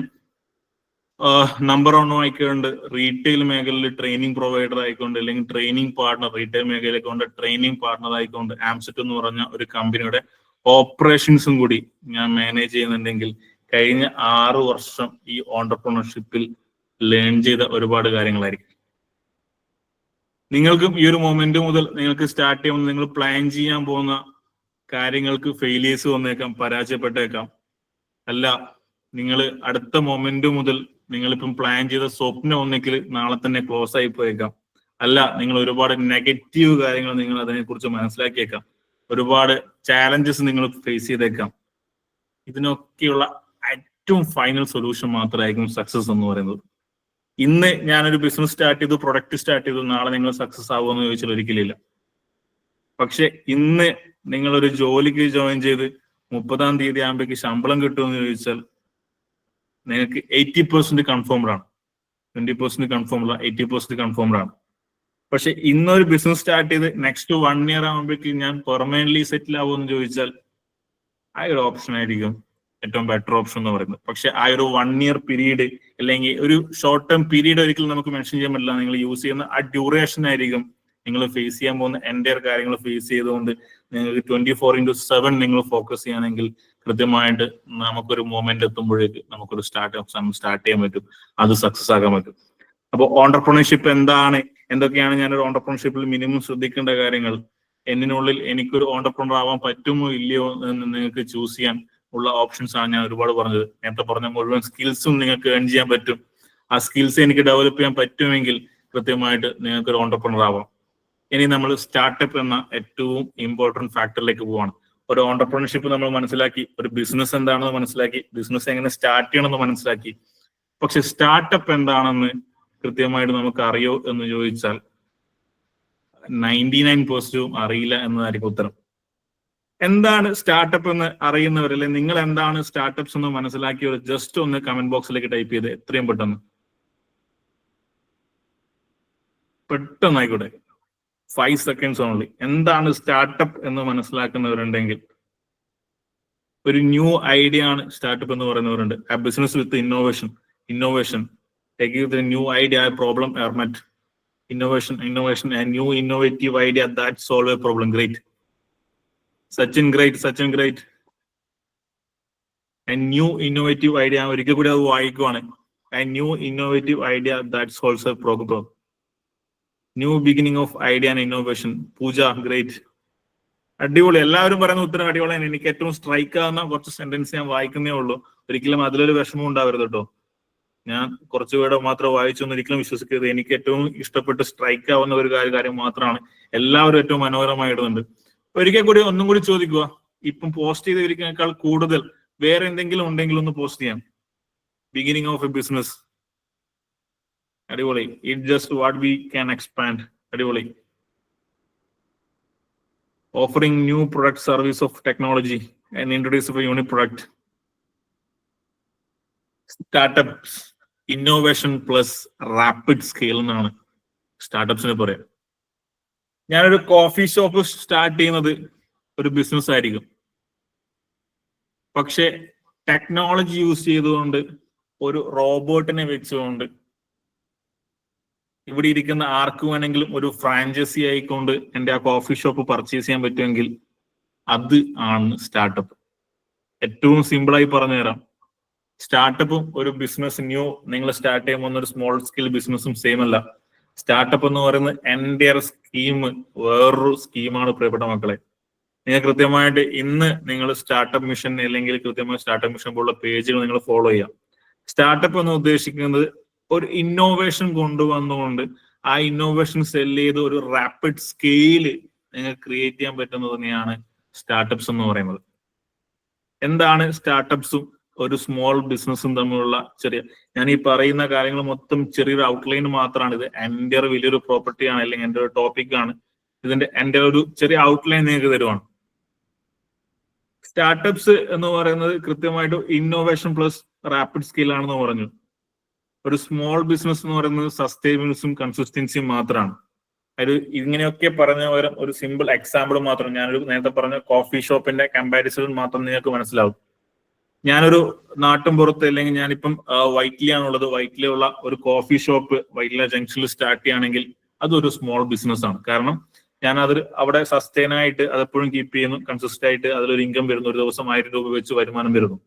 നമ്പർ 1 ആയിക്കൊണ്ട് റീറ്റെയിൽ മേഖലയിൽ ട്രെയിനിങ് പ്രൊവൈഡർ ആയിക്കൊണ്ട്, അല്ലെങ്കിൽ ട്രെയിനിങ് പാർട്ണർ, റീറ്റെയിൽ മേഖലയിൽ കൊണ്ട് ട്രെയിനിങ് പാർട്ണർ ആയിക്കൊണ്ട് ആംസെറ്റ് എന്ന് പറഞ്ഞ ഒരു കമ്പനിയുടെ ഓപ്പറേഷൻസും കൂടി ഞാൻ മാനേജ് ചെയ്യുന്നുണ്ടെങ്കിൽ കഴിഞ്ഞ 6 വർഷം ഈ ഓണ്ടർപ്രണർഷിപ്പിൽ ലേൺ ചെയ്ത ഒരുപാട് കാര്യങ്ങളായിരിക്കും. നിങ്ങൾക്കും ഈ ഒരു മൊമെന്റ് മുതൽ നിങ്ങൾക്ക് സ്റ്റാർട്ട് ചെയ്യുമ്പോൾ നിങ്ങൾ പ്ലാൻ ചെയ്യാൻ പോകുന്ന കാര്യങ്ങൾക്ക് ഫെയിലിയേഴ്സ് വന്നേക്കാം, പരാജയപ്പെട്ടേക്കാം. അല്ല, നിങ്ങൾ അടുത്ത മൊമെന്റ് മുതൽ നിങ്ങളിപ്പം പ്ലാൻ ചെയ്ത സ്വപ്നം ഒന്നെങ്കിൽ നാളെ തന്നെ ക്ലോസ് ആയി പോയേക്കാം. അല്ല, നിങ്ങൾ ഒരുപാട് നെഗറ്റീവ് കാര്യങ്ങൾ നിങ്ങൾ അതിനെക്കുറിച്ച് മനസ്സിലാക്കിയേക്കാം. ഒരുപാട് ചാലഞ്ചസ് നിങ്ങൾ ഫേസ് ചെയ്തേക്കാം. ഇതിനൊക്കെയുള്ള ഏറ്റവും ഫൈനൽ സൊല്യൂഷൻ മാത്രമായിരിക്കും സക്സസ് എന്ന് പറയുന്നത്. ഇന്ന് ഞാനൊരു ബിസിനസ് സ്റ്റാർട്ട് ചെയ്തു, പ്രൊഡക്റ്റ് സ്റ്റാർട്ട് ചെയ്തു, നാളെ നിങ്ങൾ സക്സസ് ആവുമെന്ന് ചോദിച്ചാൽ ഒരിക്കലില്ല. പക്ഷെ ഇന്ന് നിങ്ങളൊരു ജോലിക്ക് ജോയിൻ ചെയ്ത് 30-ാം തീയതി ആകുമ്പോഴേക്ക് ശമ്പളം കിട്ടുമെന്ന് ചോദിച്ചാൽ നിങ്ങൾക്ക് 80% കൺഫേംഡ് ആണ്. 20% കൺഫേംഡ് അല്ല, 80% കൺഫേംഡ് ആണ്. പക്ഷെ ഇന്നൊരു ബിസിനസ് സ്റ്റാർട്ട് ചെയ്ത് നെക്സ്റ്റ് 1 year ആകുമ്പോഴേക്ക് ഞാൻ പെർമനന്റ്ലി സെറ്റിൽ ആവുമെന്ന് ചോദിച്ചാൽ ആ ഒരു ഓപ്ഷൻ ആയിരിക്കും ഏറ്റവും ബെറ്റർ ഓപ്ഷൻ എന്ന് പറയുന്നത്. പക്ഷെ ആ ഒരു 1 year പീരീഡ്, അല്ലെങ്കിൽ ഒരു ഷോർട്ട് ടേം പീരീഡ് ഒരിക്കലും നമുക്ക് മെൻഷൻ ചെയ്യാൻ പറ്റില്ല. നിങ്ങൾ യൂസ് ചെയ്യുന്ന ആ ഡ്യൂറേഷൻ ആയിരിക്കും നിങ്ങൾ ഫേസ് ചെയ്യാൻ പോകുന്ന എൻ്റെ കാര്യങ്ങൾ ഫേസ് ചെയ്തുകൊണ്ട് നിങ്ങൾക്ക് 24/7 നിങ്ങൾ ഫോക്കസ് ചെയ്യുകയാണെങ്കിൽ കൃത്യമായിട്ട് നമുക്കൊരു മൊമെന്റ് എത്തുമ്പോഴേക്ക് നമുക്കൊരു സ്റ്റാർട്ട് ചെയ്യാൻ പറ്റും, അത് സക്സസ് ആക്കാൻ പറ്റും. അപ്പോൾ ഓണ്ടർപ്രണർഷിപ്പ് എന്താണ്, എന്തൊക്കെയാണ് ഞാനൊരു ഓണ്ടർപ്രണർഷിപ്പിൽ മിനിമം ശ്രദ്ധിക്കേണ്ട കാര്യങ്ങൾ, എന്നിനുള്ളിൽ എനിക്കൊരു ഓണ്ടർപ്രണർ ആവാൻ പറ്റുമോ ഇല്ലയോ എന്ന് നിങ്ങൾക്ക് ചൂസ് ചെയ്യാൻ ഉള്ള ഓപ്ഷൻസ് ആണ് ഞാൻ ഒരുപാട് പറഞ്ഞത്. നേരത്തെ പറഞ്ഞ മുഴുവൻ സ്കിൽസും നിങ്ങൾക്ക് ഏൺ ചെയ്യാൻ പറ്റും. ആ സ്കിൽസ് എനിക്ക് ഡെവലപ്പ് ചെയ്യാൻ പറ്റുമെങ്കിൽ കൃത്യമായിട്ട് നിങ്ങൾക്ക് ഒരു ഓണ്ടർപ്രണർ ആവാം. ഇനി നമ്മൾ സ്റ്റാർട്ടപ്പ് എന്ന ഏറ്റവും ഇമ്പോർട്ടൻറ്റ് ഫാക്ടറിലേക്ക് പോവാണ്. ഒരു ഓണ്ടർപ്രണർഷിപ്പ് നമ്മൾ മനസ്സിലാക്കി, ഒരു ബിസിനസ് എന്താണെന്ന് മനസ്സിലാക്കി, ബിസിനസ് എങ്ങനെ സ്റ്റാർട്ട് ചെയ്യണമെന്ന് മനസ്സിലാക്കി. പക്ഷെ സ്റ്റാർട്ടപ്പ് എന്താണെന്ന് കൃത്യമായിട്ട് നമുക്ക് അറിയോ എന്ന് ചോദിച്ചാൽ 99% അറിയില്ല എന്നതായിരിക്കും ഉത്തരം. എന്താണ് സ്റ്റാർട്ടപ്പ് എന്ന് അറിയുന്നവരല്ലേ, നിങ്ങൾ എന്താണ് സ്റ്റാർട്ടപ്സ് എന്ന് മനസ്സിലാക്കിയവർ ജസ്റ്റ് ഒന്ന് കമന്റ് ബോക്സിലേക്ക് ടൈപ്പ് ചെയ്ത് എത്രയും പെട്ടെന്നായിക്കോട്ടെ, 5 seconds ഓൺലി. എന്താണ് സ്റ്റാർട്ടപ്പ് എന്ന് മനസ്സിലാക്കുന്നവരുണ്ടെങ്കിൽ, ഒരു ന്യൂ ഐഡിയ ആണ് സ്റ്റാർട്ടപ്പ് എന്ന് പറയുന്നവരുണ്ട്. ആ business with innovation taking the new idea, problem are met. Innovation, and new innovative idea that solve a problem. Great. Sachin, great. And new innovative idea, ഒരിക്കൽ കൂടി അത് വായിക്കുവാണ്. And new innovative idea that solves a problem. New beginning of idea and innovation. Pooja, great. അടിപൊളി. എല്ലാവരും പറയുന്ന ഉത്തരം അടിപൊളിയാണ്. എനിക്ക് ഏറ്റവും സ്ട്രൈക്ക് ആവുന്ന കുറച്ച് സെന്റൻസ് ഞാൻ വായിക്കുന്നേ ഉള്ളൂ. ഒരിക്കലും അതിലൊരു വിഷമം ഉണ്ടാവരുത് കേട്ടോ. ഞാൻ കുറച്ചുപേരെ മാത്രം വായിച്ചൊന്നും ഒരിക്കലും വിശ്വസിക്കരുത്. എനിക്ക് ഏറ്റവും ഇഷ്ടപ്പെട്ട് സ്ട്രൈക്ക് ആവുന്ന ഒരു കാര്യം മാത്രമാണ്. എല്ലാവരും ഏറ്റവും മനോഹരമായി ഇടുന്നുണ്ട്. ഒരിക്കൽ കൂടി ഒന്നും കൂടി ചോദിക്കുക, ഇപ്പം പോസ്റ്റ് ചെയ്തതിനേക്കാൾ കൂടുതൽ വേറെ എന്തെങ്കിലും ഉണ്ടെങ്കിൽ ഒന്ന് പോസ്റ്റ് ചെയ്യാം. ബിഗിനിങ് ഓഫ് എ ബിസിനസ്, അടിപൊളി. It just what we can expand, അടിപൊളി. Offering new product service of technology and introduce of a unique product. Startups innovation plus rapid scale എന്നാണ് സ്റ്റാർട്ടപ്സിന് പറയാം. ഞാനൊരു കോഫി ഷോപ്പ് സ്റ്റാർട്ട് ചെയ്യുന്നത് ഒരു business ആയിരിക്കും. പക്ഷെ ടെക്നോളജി യൂസ് ചെയ്തുകൊണ്ട്, ഒരു റോബോട്ടിനെ വെച്ചുകൊണ്ട്, ഇവിടെ ഇരിക്കുന്ന ആർക്ക് വേണമെങ്കിലും ഒരു ഫ്രാഞ്ചൈസി ആയിക്കൊണ്ട് എൻ്റെ ആ കോഫി ഷോപ്പ് പർച്ചേസ് ചെയ്യാൻ പറ്റുമെങ്കിൽ അത് ആണ് സ്റ്റാർട്ടപ്പ്. ഏറ്റവും സിമ്പിളായി പറഞ്ഞു തരാം. സ്റ്റാർട്ടപ്പും ഒരു ബിസിനസ് നിങ്ങൾ സ്റ്റാർട്ട് ചെയ്യുമ്പോൾ ഒരു സ്മോൾ സ്കെയിൽ ബിസിനസ്സും സെയിം അല്ല. സ്റ്റാർട്ടപ്പ് എന്ന് പറയുന്നത് എൻ്റയർ സ്കീം വേറൊരു സ്കീമാണ് പ്രിയപ്പെട്ട മക്കളെ. നിങ്ങൾ കൃത്യമായിട്ട് ഇന്ന് നിങ്ങൾ സ്റ്റാർട്ടപ്പ് മിഷൻ അല്ലെങ്കിൽ കൃത്യമായി സ്റ്റാർട്ടപ്പ് മിഷൻ പോലുള്ള പേജുകൾ നിങ്ങൾ ഫോളോ ചെയ്യാം. സ്റ്റാർട്ടപ്പ് എന്ന് ഉദ്ദേശിക്കുന്നത് ഒരു ഇന്നോവേഷൻ കൊണ്ടുവന്നുകൊണ്ട് ആ ഇന്നോവേഷൻ സെല് ചെയ്ത് ഒരു റാപ്പിഡ് സ്കെയില് നിങ്ങൾ ക്രിയേറ്റ് ചെയ്യാൻ പറ്റുന്നത് തന്നെയാണ് സ്റ്റാർട്ടപ്സ് എന്ന് പറയുന്നത്. എന്താണ് സ്റ്റാർട്ടപ്സും ഒരു സ്മോൾ ബിസിനസ്സും തമ്മിലുള്ള ഞാൻ ഈ പറയുന്ന കാര്യങ്ങൾ മൊത്തം ചെറിയൊരു ഔട്ട്ലൈൻ മാത്രമാണ്. ഇത് എൻ്റെ വലിയൊരു പ്രോപ്പർട്ടിയാണ്, അല്ലെങ്കിൽ എൻ്റെ ഒരു ടോപ്പിക്കാണ്. എൻ്റെ ഒരു ചെറിയ ഔട്ട്ലൈൻ നിങ്ങൾക്ക് തരുവാണ്. സ്റ്റാർട്ടപ്സ് എന്ന് പറയുന്നത് കൃത്യമായിട്ട് ഇന്നോവേഷൻ പ്ലസ് റാപ്പിഡ് സ്കെയിൽ ആണെന്ന് പറഞ്ഞു. ഒരു സ്മോൾ ബിസിനസ് എന്ന് പറയുന്നത് സസ്റ്റൈനബിൾസും കൺസിസ്റ്റൻസിയും മാത്രമാണ്. അത് ഇങ്ങനെയൊക്കെ പറഞ്ഞ ഒരു സിമ്പിൾ എക്സാമ്പിൾ മാത്രം, ഞാനൊരു നേരത്തെ പറഞ്ഞ കോഫി ഷോപ്പിന്റെ കമ്പാരിസൺ മാത്രം നിങ്ങൾക്ക് മനസ്സിലാവും. ഞാനൊരു നാട്ടും പുറത്ത്, അല്ലെങ്കിൽ ഞാനിപ്പം വൈറ്റിലാണുള്ളത്, വൈറ്റിലുള്ള ഒരു കോഫി ഷോപ്പ് വൈറ്റില ജംഗ്ഷനിൽ സ്റ്റാർട്ട് ചെയ്യുകയാണെങ്കിൽ അതൊരു സ്മോൾ ബിസിനസ് ആണ്. കാരണം ഞാൻ അവിടെ സസ്റ്റൈൻ ആയിട്ട് അതെപ്പോഴും കീപ്പ് ചെയ്യുന്നു, കൺസിസ്റ്റ് ആയിട്ട് അതിലൊരു ഇൻകം വരുന്നു. ഒരു ദിവസം 1000 രൂപ വെച്ച് വരുമാനം വരുന്നു.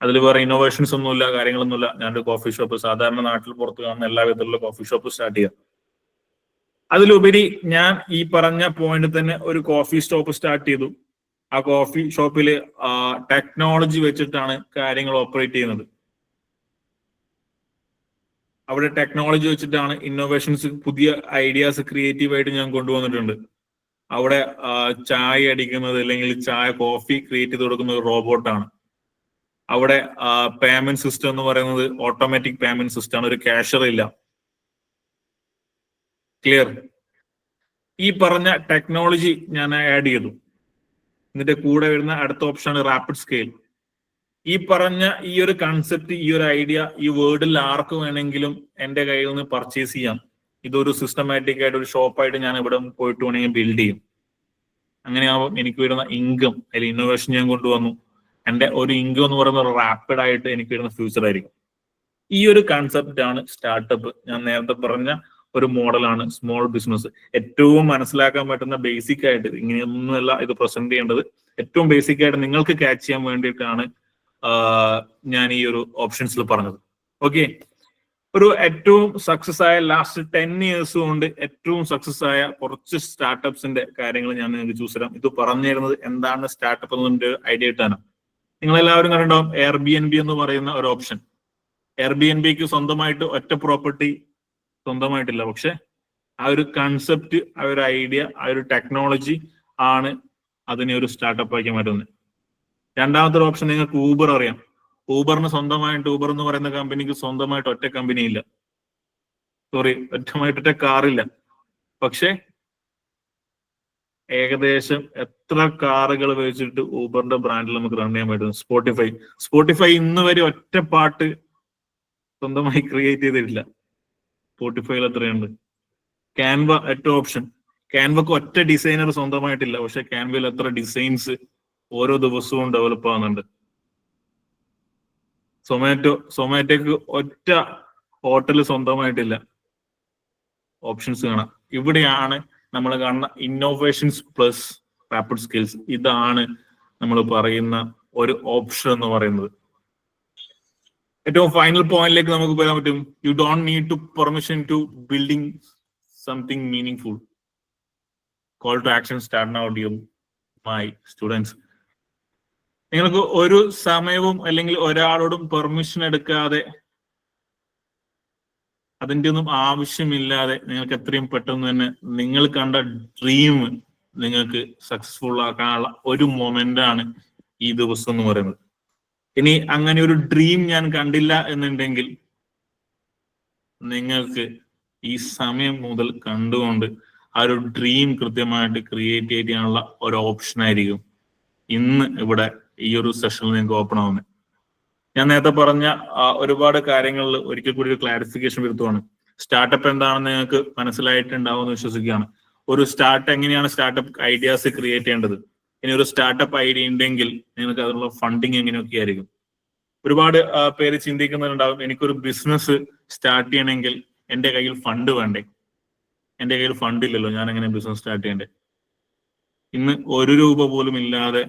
അതിൽ വേറെ ഇന്നോവേഷൻസ് ഒന്നുമില്ല, കാര്യങ്ങളൊന്നുമില്ല. ഞാനൊരു കോഫി ഷോപ്പ് സാധാരണ നാട്ടിൽ പുറത്ത് കാണുന്ന എല്ലാ വിധത്തിലുള്ള കോഫി ഷോപ്പ് സ്റ്റാർട്ട് ചെയ്യാം. അതിലുപരി ഞാൻ ഈ പറഞ്ഞ പോയിന്റ് തന്നെ ഒരു കോഫി ഷോപ്പ് സ്റ്റാർട്ട് ചെയ്തു. ആ കോഫി ഷോപ്പിൽ ടെക്നോളജി വെച്ചിട്ടാണ് കാര്യങ്ങൾ ഓപ്പറേറ്റ് ചെയ്യുന്നത്. അവിടെ ടെക്നോളജി വെച്ചിട്ടാണ് ഇന്നോവേഷൻസ്, പുതിയ ഐഡിയാസ് ക്രിയേറ്റീവായിട്ട് ഞാൻ കൊണ്ടുവന്നിട്ടുണ്ട്. അവിടെ ചായ അടിക്കുന്നത് അല്ലെങ്കിൽ കോഫി ക്രിയേറ്റ് ചെയ്ത് കൊടുക്കുന്ന ഒരു റോബോട്ടാണ്. അവിടെ പേയ്മെന്റ് സിസ്റ്റം എന്ന് പറയുന്നത് ഓട്ടോമാറ്റിക് പേയ്മെന്റ് സിസ്റ്റം ആണ്, ഒരു ക്യാഷർ ഇല്ല. ക്ലിയർ? ഈ പറഞ്ഞ ടെക്നോളജി ഞാൻ ആഡ് ചെയ്തു. ഇതിന്റെ കൂടെ വരുന്ന അടുത്ത ഓപ്ഷനാണ് റാപ്പിഡ് സ്കെയിൽ. ഈ പറഞ്ഞ ഈ ഒരു കൺസെപ്റ്റ്, ഈ ഒരു ഐഡിയ ഈ വേർഡിൽ ആർക്ക് വേണമെങ്കിലും എൻ്റെ കയ്യിൽ നിന്ന് പർച്ചേസ് ചെയ്യാം. ഇതൊരു സിസ്റ്റമാറ്റിക് ആയിട്ട് ഒരു ഷോപ്പായിട്ട് ഞാൻ ഇവിടെ പോയിട്ട് വേണമെങ്കിൽ ബിൽഡ് ചെയ്യും. അങ്ങനെയാവുമ്പോൾ എനിക്ക് വരുന്ന ഇൻകം, അതിൽ ഇന്നോവേഷൻ ഞാൻ കൊണ്ടുവന്നു. എൻ്റെ ഒരു ഇൻകം എന്ന് പറയുന്നത് റാപ്പിഡ് ആയിട്ട് എനിക്ക് വരുന്ന ഫ്യൂച്ചർ ആയിരിക്കും. ഈ ഒരു കൺസെപ്റ്റ് ആണ് സ്റ്റാർട്ടപ്പ്. ഞാൻ നേരത്തെ പറഞ്ഞ ഒരു മോഡലാണ് സ്മോൾ ബിസിനസ്. ഏറ്റവും മനസ്സിലാക്കാൻ പറ്റുന്ന ബേസിക് ആയിട്ട്, ഇങ്ങനെയൊന്നുമല്ല ഇത് പ്രസന്റ് ചെയ്യേണ്ടത്, ഏറ്റവും ബേസിക് ആയിട്ട് നിങ്ങൾക്ക് ക്യാച്ച് ചെയ്യാൻ വേണ്ടിയിട്ടാണ് ഞാൻ ഈ ഒരു ഓപ്ഷൻസിൽ പറഞ്ഞത്. ഓക്കെ, ഒരു ഏറ്റവും സക്സസ് ആയ ലാസ്റ്റ് 10 years കൊണ്ട് ഏറ്റവും സക്സസ് ആയ കുറച്ച് സ്റ്റാർട്ടപ്സിന്റെ കാര്യങ്ങൾ ഞാൻ നിങ്ങൾക്ക് ചൂസ് ചെയ്യാം. ഇത് പറഞ്ഞു തരുന്നത് എന്താണ് സ്റ്റാർട്ടപ്പ് എന്നതിന്റെ ഐഡിയ ഇട്ടാണ്. നിങ്ങൾ എല്ലാവരും കണ്ടിട്ടുണ്ടാവും Airbnb എന്ന് പറയുന്ന ഒരു ഓപ്ഷൻ. Airbnbക്ക് സ്വന്തമായിട്ട് ഒറ്റ പ്രോപ്പർട്ടി സ്വന്തമായിട്ടില്ല, പക്ഷെ ആ ഒരു കൺസെപ്റ്റ്, ആ ഒരു ഐഡിയ, ആ ഒരു ടെക്നോളജി ആണ് അതിനെ ഒരു സ്റ്റാർട്ടപ്പ് ആക്കി മാറ്റുന്നത്. രണ്ടാമത്തെ ഓപ്ഷൻ നിങ്ങൾക്ക് ഊബർ അറിയാം. ഊബറിന് സ്വന്തമായിട്ട്, ഊബർ എന്ന് പറയുന്ന കമ്പനിക്ക് സ്വന്തമായിട്ട് ഒറ്റ കമ്പനി ഇല്ല, ഒറ്റ കാറില്ല. പക്ഷെ ഏകദേശം എത്ര കാറുകൾ വെച്ചിട്ട് ഊബറിന്റെ ബ്രാൻഡിൽ നമുക്ക് റൺ ചെയ്യാൻ പറ്റും. സ്പോട്ടിഫൈ ഇന്ന് വരെ ഒറ്റ പാട്ട് സ്വന്തമായി ക്രിയേറ്റ് ചെയ്തിട്ടില്ല. സ്പോട്ടിഫൈയിൽ എത്രയുണ്ട്? ക്യാൻവ ഏറ്റവും ഓപ്ഷൻ. ക്യാൻവക്ക് ഒറ്റ ഡിസൈനർ സ്വന്തമായിട്ടില്ല, പക്ഷെ ക്യാൻവയിൽ എത്ര ഡിസൈൻസ് ഓരോ ദിവസവും ഡെവലപ്പ് ആവുന്നുണ്ട്. സൊമാറ്റോക്ക് ഒറ്റ ഹോട്ടൽ സ്വന്തമായിട്ടില്ല. ഓപ്ഷൻസ് കാണാം. ഇവിടെയാണ് നമ്മൾ കാണുന്ന ഇന്നോവേഷൻസ് പ്ലസ് റാപ്പിഡ് സ്കിൽസ്. ഇതാണ് നമ്മൾ പറയുന്ന ഒരു ഓപ്ഷൻ എന്ന് പറയുന്നത്. ഏറ്റവും ഫൈനൽ പോയിന്റിലേക്ക് നമുക്ക് പറയാൻ പറ്റും. You don't need to permission to building something meaningful. Call to action start now dear my students. നിങ്ങൾക്ക് ഒരു സമയവും അല്ലെങ്കിൽ ഒരാളോടും പെർമിഷൻ എടുക്കാതെ, അതിൻ്റെ ഒന്നും ആവശ്യമില്ലാതെ നിങ്ങൾക്ക് എത്രയും പെട്ടെന്ന് തന്നെ നിങ്ങൾ കണ്ട ഡ്രീം നിങ്ങൾക്ക് സക്സസ്ഫുൾ ആക്കാനുള്ള ഒരു മൊമെന്റ് ആണ് ഈ ദിവസം എന്ന് പറയുന്നത്. ഇനി അങ്ങനെ ഒരു ഡ്രീം ഞാൻ കണ്ടില്ല എന്നുണ്ടെങ്കിൽ നിങ്ങൾക്ക് ഈ സമയം മുതൽ കണ്ടുകൊണ്ട് ആ ഒരു ഡ്രീം കൃത്യമായിട്ട് ക്രിയേറ്റ് ചെയ്യാനുള്ള ഒരു ഓപ്ഷൻ ആയിരിക്കും ഇന്ന് ഇവിടെ ഈ ഒരു സെഷനിൽ നിങ്ങൾക്ക് ഓപ്പൺ ആവുന്നത്. ഞാൻ നേരത്തെ പറഞ്ഞ ഒരുപാട് കാര്യങ്ങളിൽ ഒരിക്കൽ കൂടി ഒരു ക്ലാരിഫിക്കേഷൻ വരുത്തുവാണ്. സ്റ്റാർട്ടപ്പ് എന്താണെന്ന് നിങ്ങൾക്ക് മനസ്സിലായിട്ടുണ്ടാവും എന്ന് വിശ്വസിക്കുകയാണ്. ഒരു എങ്ങനെയാണ് സ്റ്റാർട്ടപ്പ് ഐഡിയാസ് ക്രിയേറ്റ് ചെയ്യേണ്ടത്, ഇനി ഒരു സ്റ്റാർട്ടപ്പ് ഐഡിയ ഉണ്ടെങ്കിൽ നിങ്ങൾക്ക് അതിനുള്ള ഫണ്ടിങ് എങ്ങനെയൊക്കെ ആയിരിക്കും. ഒരുപാട് പേര് ചിന്തിക്കുന്നുണ്ടാവും, എനിക്കൊരു ബിസിനസ് സ്റ്റാർട്ട് ചെയ്യണമെങ്കിൽ എൻ്റെ കയ്യിൽ ഫണ്ട് വേണ്ടേ, എൻ്റെ കയ്യിൽ ഫണ്ട് ഇല്ലല്ലോ, ഞാൻ എങ്ങനെ ബിസിനസ് സ്റ്റാർട്ട് ചെയ്യണ്ടേ? ഇന്ന് 1 രൂപ പോലും ഇല്ലാതെ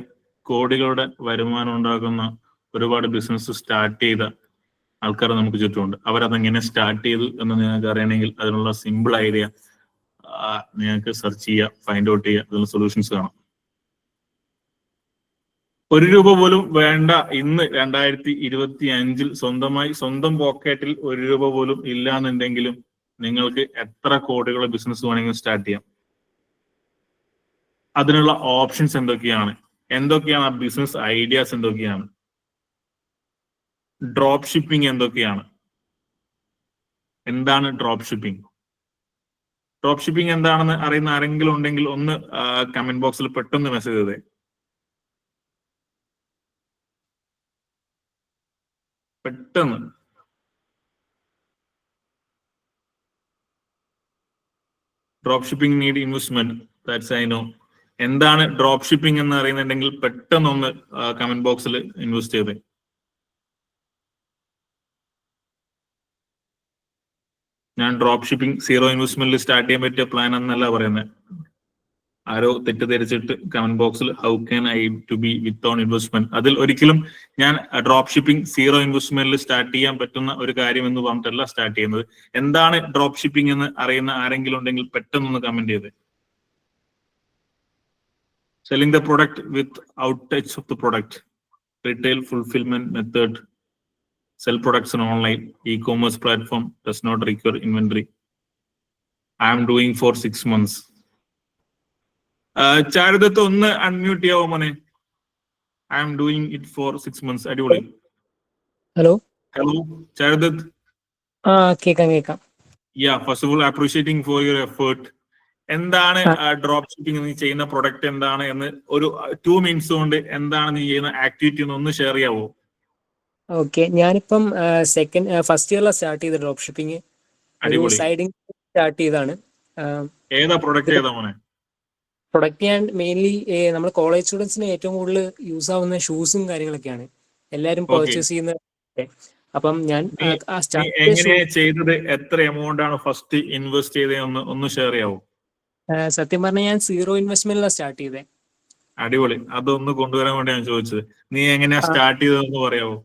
കോടികളുടെ വരുമാനം ഉണ്ടാക്കുന്ന ഒരുപാട് ബിസിനസ് സ്റ്റാർട്ട് ചെയ്ത ആൾക്കാർ നമുക്ക് ചുറ്റുമുണ്ട്. അവരതെങ്ങനെ സ്റ്റാർട്ട് ചെയ്തു എന്ന് നിങ്ങൾക്ക് അറിയണമെങ്കിൽ അതിനുള്ള സിമ്പിൾ ഐഡിയ നിങ്ങൾക്ക് സെർച്ച് ചെയ്യുക, ഫൈൻഡ് ഔട്ട് ചെയ്യുക, അതിനുള്ള സൊല്യൂഷൻസ് കാണാം. 1 രൂപ പോലും വേണ്ട ഇന്ന് 2025 സ്വന്തം പോക്കറ്റിൽ 1 രൂപ പോലും ഇല്ല എന്നുണ്ടെങ്കിലും നിങ്ങൾക്ക് എത്ര കോടികളുടെ ബിസിനസ് വേണമെങ്കിലും സ്റ്റാർട്ട് ചെയ്യാം. അതിനുള്ള ഓപ്ഷൻസ് എന്തൊക്കെയാണ് ആ ബിസിനസ് ഐഡിയാസ് എന്തൊക്കെയാണ്, ഡ്രോപ്പ് ഷിപ്പിംഗ് എന്തൊക്കെയാണ്, എന്താണ് ഡ്രോപ്പ് ഷിപ്പിംഗ് എന്താണെന്ന് അറിയുന്ന ആരെങ്കിലും ഉണ്ടെങ്കിൽ ഒന്ന് കമന്റ് ബോക്സിൽ പെട്ടെന്ന് മെസ്സേജ് ചെയ്തേ. പെട്ടെന്ന്. Drop shipping need investment, that's I know. എന്താണ് ഡ്രോപ്പ് ഷിപ്പിംഗ് എന്ന് അറിയുന്നുണ്ടെങ്കിൽ പെട്ടെന്നൊന്ന് കമന്റ് ബോക്സിൽ ഇൻവെസ്റ്റ് ചെയ്തേ. ഞാൻ ഡ്രോപ്പ് ഷിപ്പിംഗ് 0 ഇൻവെസ്റ്റ്മെന്റിൽ സ്റ്റാർട്ട് ചെയ്യാൻ പറ്റിയ പ്ലാൻ എന്നല്ല പറയുന്നത്. ആരോ തെറ്റിദ്ധരിച്ചിട്ട് കമന്റ് ബോക്സിൽ how can I to be without investment, അതിൽ ഒരിക്കലും ഞാൻ ഡ്രോപ്പ് ഷിപ്പിംഗ് 0 ഇൻവെസ്റ്റ്മെന്റിൽ സ്റ്റാർട്ട് ചെയ്യാൻ പറ്റുന്ന ഒരു കാര്യം എന്ന് പറഞ്ഞിട്ടല്ല സ്റ്റാർട്ട് ചെയ്യുന്നത്. എന്താണ് ഡ്രോപ്പ് ഷിപ്പിംഗ് എന്ന് അറിയുന്ന ആരെങ്കിലും ഉണ്ടെങ്കിൽ പെട്ടെന്നൊന്ന് കമന്റ് ചെയ്തേ. Selling the product without touch of the product, retail fulfillment method, sell products on online, e-commerce platform, does not require inventory. I am doing for 6 months. ചാരുദത്ത് ഒന്ന് അൺമ്യൂട്ട് ചെയ്യാവോ മോനെ? I am doing it for 6 months. അടിപൊളി. Hello ചാരുദത്ത്. കേക്കാം. Yeah, first of all, appreciating for your effort. എന്താണ് drop shipping നീ ചെയ്യുന്ന product എന്താണ് എന്ന് ഒരു 2 minutes കൊണ്ട് എന്താണ് നീ ചെയ്യുന്ന ആക്ടിവിറ്റി ഒന്ന് ഷെയർ ചെയ്യാവോ? ഓക്കെ, ഞാനിപ്പം ഫസ്റ്റ് ഇയറിലാണ് സ്റ്റാർട്ട് ചെയ്ത ഡ്രോപ്പ് ഷിപ്പിംഗ്. സൈഡിങ് സ്റ്റാർട്ട് ചെയ്താണ്. ഏതാ പ്രൊഡക്റ്റ് ഏതാ മോനെ? പ്രൊഡക്റ്റ് ഞാൻ മെയിൻലി നമ്മൾ കോളേജ് സ്റ്റുഡൻസിന് ഏറ്റവും കൂടുതൽ യൂസ് ആവുന്ന ഷൂസും കാര്യങ്ങളൊക്കെയാണ് എല്ലാവരും പർച്ചേസ് ചെയ്യുന്ന. അപ്പം ഞാൻ നീ എങ്ങനെയാ ചെയ്തത്? എത്ര എമൗണ്ട് ആണ് ഫസ്റ്റ് ഇൻവെസ്റ്റ് ചെയ്തത്? ഒന്ന് ഷെയർ ചെയ്യാവോ? സത്യം പറഞ്ഞാൽ ഞാൻ 0 ഇൻവെസ്റ്റ്മെന്റിലാണ് സ്റ്റാർട്ട് ചെയ്തത്. അടിപൊളി. അതൊന്ന് കൊണ്ടുവരാൻ വേണ്ടി ഞാൻ ചോദിച്ചത്. നീ എങ്ങനെയാ സ്റ്റാർട്ട് ചെയ്തതെന്ന് പറയാവോ?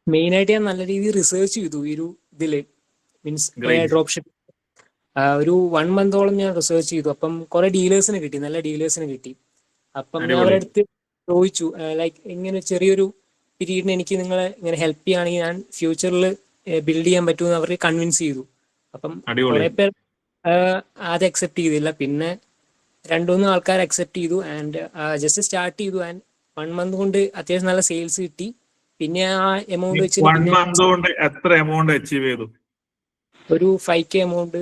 മെയിൻ ആയിട്ട് ഞാൻ നല്ല രീതിയിൽ റിസർച്ച് ചെയ്തു ഈ ഒരു ഇതില്, മീൻസ് ഡ്രോപ്പ് ഷിപ്പ്. ഒരു 1 മന്തോളം ഞാൻ റിസർച്ച് ചെയ്തു. അപ്പം കുറെ ഡീലേഴ്സിന് കിട്ടി, നല്ല ഡീലേഴ്സിന് കിട്ടി. അപ്പം ഞാൻ അവരുടെ അടുത്ത് ചോദിച്ചു, ലൈക്ക് ഇങ്ങനെ ചെറിയൊരു പീരീഡിന് എനിക്ക് നിങ്ങളെ ഇങ്ങനെ ഹെൽപ്പ് ചെയ്യുകയാണെങ്കിൽ ഞാൻ ഫ്യൂച്ചറിൽ ബിൽഡ് ചെയ്യാൻ പറ്റുമെന്ന് അവർക്ക് കൺവിൻസ് ചെയ്തു. അപ്പം കുറെ പേർ ആദ്യം അക്സെപ്റ്റ് ചെയ്തില്ല, പിന്നെ 2-3 ആൾക്കാർ അക്സെപ്റ്റ് ചെയ്തു. ആൻഡ് ജസ്റ്റ് സ്റ്റാർട്ട് ചെയ്തു. ആൻഡ് 1 മന്ത് കൊണ്ട് അത്യാവശ്യം നല്ല സെയിൽസ് കിട്ടി. പിന്നെ ആ എമൗണ്ട് വെച്ച് 1 മന്ത് കൊണ്ട് എത്ര എമൗണ്ട് അച്ചീവ് ചെയ്തു? ഒരു 5K എമൗണ്ട്.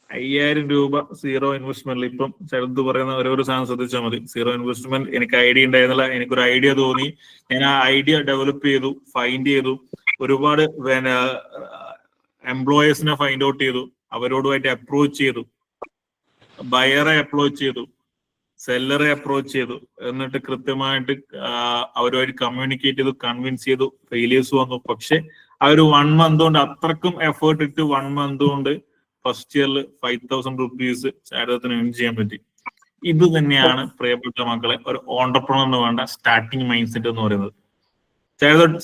5000 രൂപ 0 ഇൻവെസ്റ്റ്മെന്റ്. ഇപ്പം ചെറുത് പറയുന്ന ഒരു സാധനം ശ്രദ്ധിച്ചാൽ മതി. 0 ഇൻവെസ്റ്റ്മെന്റ്. എനിക്ക് ഐഡിയ ഉണ്ടായിരുന്നില്ല, എനിക്കൊരു ഐഡിയ തോന്നി, ഞാൻ ആ ഐഡിയ ഡെവലപ്പ് ചെയ്തു, ഫൈൻഡ് ചെയ്തു, ഒരുപാട് എംപ്ലോയേഴ്സിനെ ഫൈൻഡ് ഔട്ട് ചെയ്തു, അവരോടുമായിട്ട് അപ്രോച്ച് ചെയ്തു, ബയറെ അപ്രോച്ച് ചെയ്തു, സെല്ലറെ അപ്രോച്ച് ചെയ്തു, എന്നിട്ട് കൃത്യമായിട്ട് അവരുമായിട്ട് കമ്മ്യൂണിക്കേറ്റ് ചെയ്തു, കൺവിൻസ് ചെയ്തു. ഫെയിലിയേഴ്സ് വന്നു. പക്ഷെ ആ ഒരു 1 മന്ത് കൊണ്ട്, അത്രക്കും എഫേർട്ട് ഇട്ട് 1 മന്ത് കൊണ്ട് ഫസ്റ്റ് ഇയറിൽ 5000 റുപ്പീസ് ചാരിതത്തിന് ഏൺ ചെയ്യാൻ പറ്റി. ഇത് തന്നെയാണ് പ്രിയപ്പെട്ട മക്കളെ ഒരു ഓണ്ടർപ്രണറിന് വേണ്ട സ്റ്റാർട്ടിങ് മൈൻഡ് സെറ്റ് എന്ന് പറയുന്നത്.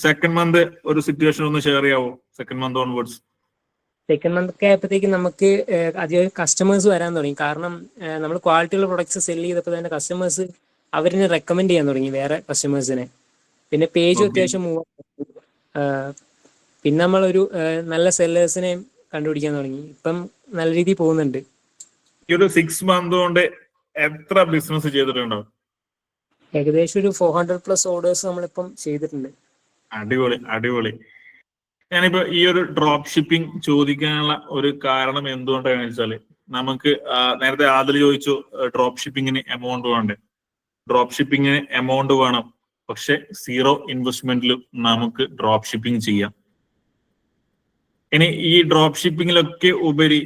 സെക്കൻഡ് മന്ത് ഒരു സിറ്റുവേഷൻ ഒന്ന് ഷെയർ ചെയ്യാവോ? Second month onwards. Second month ഒക്കെ ആയപ്പോഴത്തേക്ക് നമുക്ക് അധികം കസ്റ്റമേഴ്സ് വരാൻ തുടങ്ങി. കാരണം നമ്മൾ ക്വാളിറ്റിയുള്ള പ്രൊഡക്ട്സ് സെല് ചെയ്തപ്പോൾ തന്നെ കസ്റ്റമേഴ്സ് അവരിനെ റെക്കമെൻഡ് ചെയ്യാൻ തുടങ്ങി വേറെ കസ്റ്റമേഴ്സിനെ. പിന്നെ പേജും അത്യാവശ്യം മൂവ്. പിന്നെ നമ്മളൊരു നല്ല സെല്ലേഴ്സിനെ കണ്ടുപിടിക്കാൻ തുടങ്ങി. ഇപ്പം നല്ല രീതിയിൽ പോകുന്നുണ്ട്. ഈ ഒരു 6 മന്ത് കൊണ്ട് എത്ര ബിസിനസ് ചെയ്തിട്ടുണ്ടോ? ഏകദേശം ഒരു 400+ ഓർഡേഴ്സ് നമ്മളിപ്പം ചെയ്തിട്ടുണ്ട്. അടിപൊളി, അടിപൊളി. ഞാനിപ്പോ ഈ ഒരു ഡ്രോപ്പ് ഷിപ്പിംഗ് ചോദിക്കാനുള്ള ഒരു കാരണം എന്തുകൊണ്ടാണെന്ന് വെച്ചാല്, നമുക്ക് നേരത്തെ ആദ്യം ചോദിച്ചു ഡ്രോപ്പ് ഷിപ്പിങ്ങിന് എമൗണ്ട് വേണ്ടേ. ഡ്രോപ്പ് ഷിപ്പിങ്ങിന് എമൗണ്ട് വേണം, പക്ഷെ 0 ഇൻവെസ്റ്റ്മെന്റിലും നമുക്ക് ഡ്രോപ്പ് ഷിപ്പിംഗ് ചെയ്യാം. ഇനി ഈ ഡ്രോപ്പ് ഷിപ്പിങ്ങിലൊക്കെ ഉപരി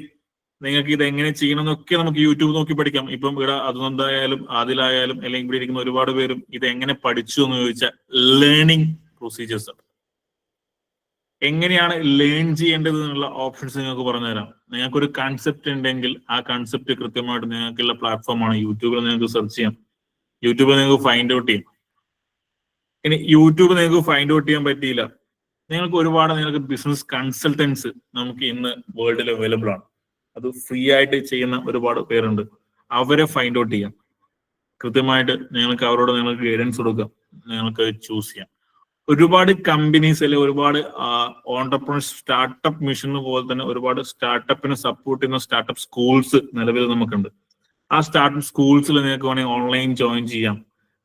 നിങ്ങൾക്ക് ഇത് എങ്ങനെ ചെയ്യണം എന്നൊക്കെ നമുക്ക് യൂട്യൂബ് നോക്കി പഠിക്കാം. ഇപ്പം ഇവിടെ അതെന്തായാലും അതിലായാലും അല്ലെങ്കിൽ ഇവിടെ ഇരിക്കുന്ന ഒരുപാട് പേരും ഇത് എങ്ങനെ പഠിച്ചു എന്ന് ചോദിച്ചാൽ ലേണിംഗ് പ്രൊസീജിയേഴ്സ് ആണ്. എങ്ങനെയാണ് ലേൺ ചെയ്യേണ്ടത് എന്നുള്ള ഓപ്ഷൻസ് നിങ്ങൾക്ക് പറഞ്ഞുതരാം. നിങ്ങൾക്കൊരു കൺസെപ്റ്റ് ഉണ്ടെങ്കിൽ ആ കൺസെപ്റ്റ് കൃത്യമായിട്ട് നിങ്ങൾക്കുള്ള പ്ലാറ്റ്ഫോമാണ്. യൂട്യൂബിൽ നിങ്ങൾക്ക് സെർച്ച് ചെയ്യാം, യൂട്യൂബിൽ നിങ്ങൾക്ക് ഫൈൻഡ് ഔട്ട് ചെയ്യും. ഇനി യൂട്യൂബ് നിങ്ങൾക്ക് ഫൈൻഡ് ഔട്ട് ചെയ്യാൻ പറ്റിയില്ല, നിങ്ങൾക്ക് ബിസിനസ് കൺസൾട്ടൻസ് നമുക്ക് ഇന്ന് വേൾഡിൽ അവൈലബിൾ ആണ്. അത് ഫ്രീ ആയിട്ട് ചെയ്യുന്ന ഒരുപാട് പേരുണ്ട്. അവരെ ഫൈൻഡ് ഔട്ട് ചെയ്യാം. കൃത്യമായിട്ട് നിങ്ങൾക്ക് അവരോട് നിങ്ങൾക്ക് ഗൈഡൻസ് കൊടുക്കാം, നിങ്ങൾക്ക് ചൂസ് ചെയ്യാം. ഒരുപാട് കമ്പനീസ് അല്ലെങ്കിൽ ഒരുപാട് ഓണ്ടർപ്രണർ സ്റ്റാർട്ടപ്പ് മിഷൻ പോലെ തന്നെ ഒരുപാട് സ്റ്റാർട്ടപ്പിനെ സപ്പോർട്ട് ചെയ്യുന്ന സ്റ്റാർട്ടപ്പ് സ്കൂൾസ് നിലവിൽ നമുക്കുണ്ട്. ആ സ്റ്റാർട്ടപ്പ് സ്കൂൾസിൽ നിങ്ങൾക്ക് വേണമെങ്കിൽ ഓൺലൈൻ ജോയിൻ ചെയ്യാം.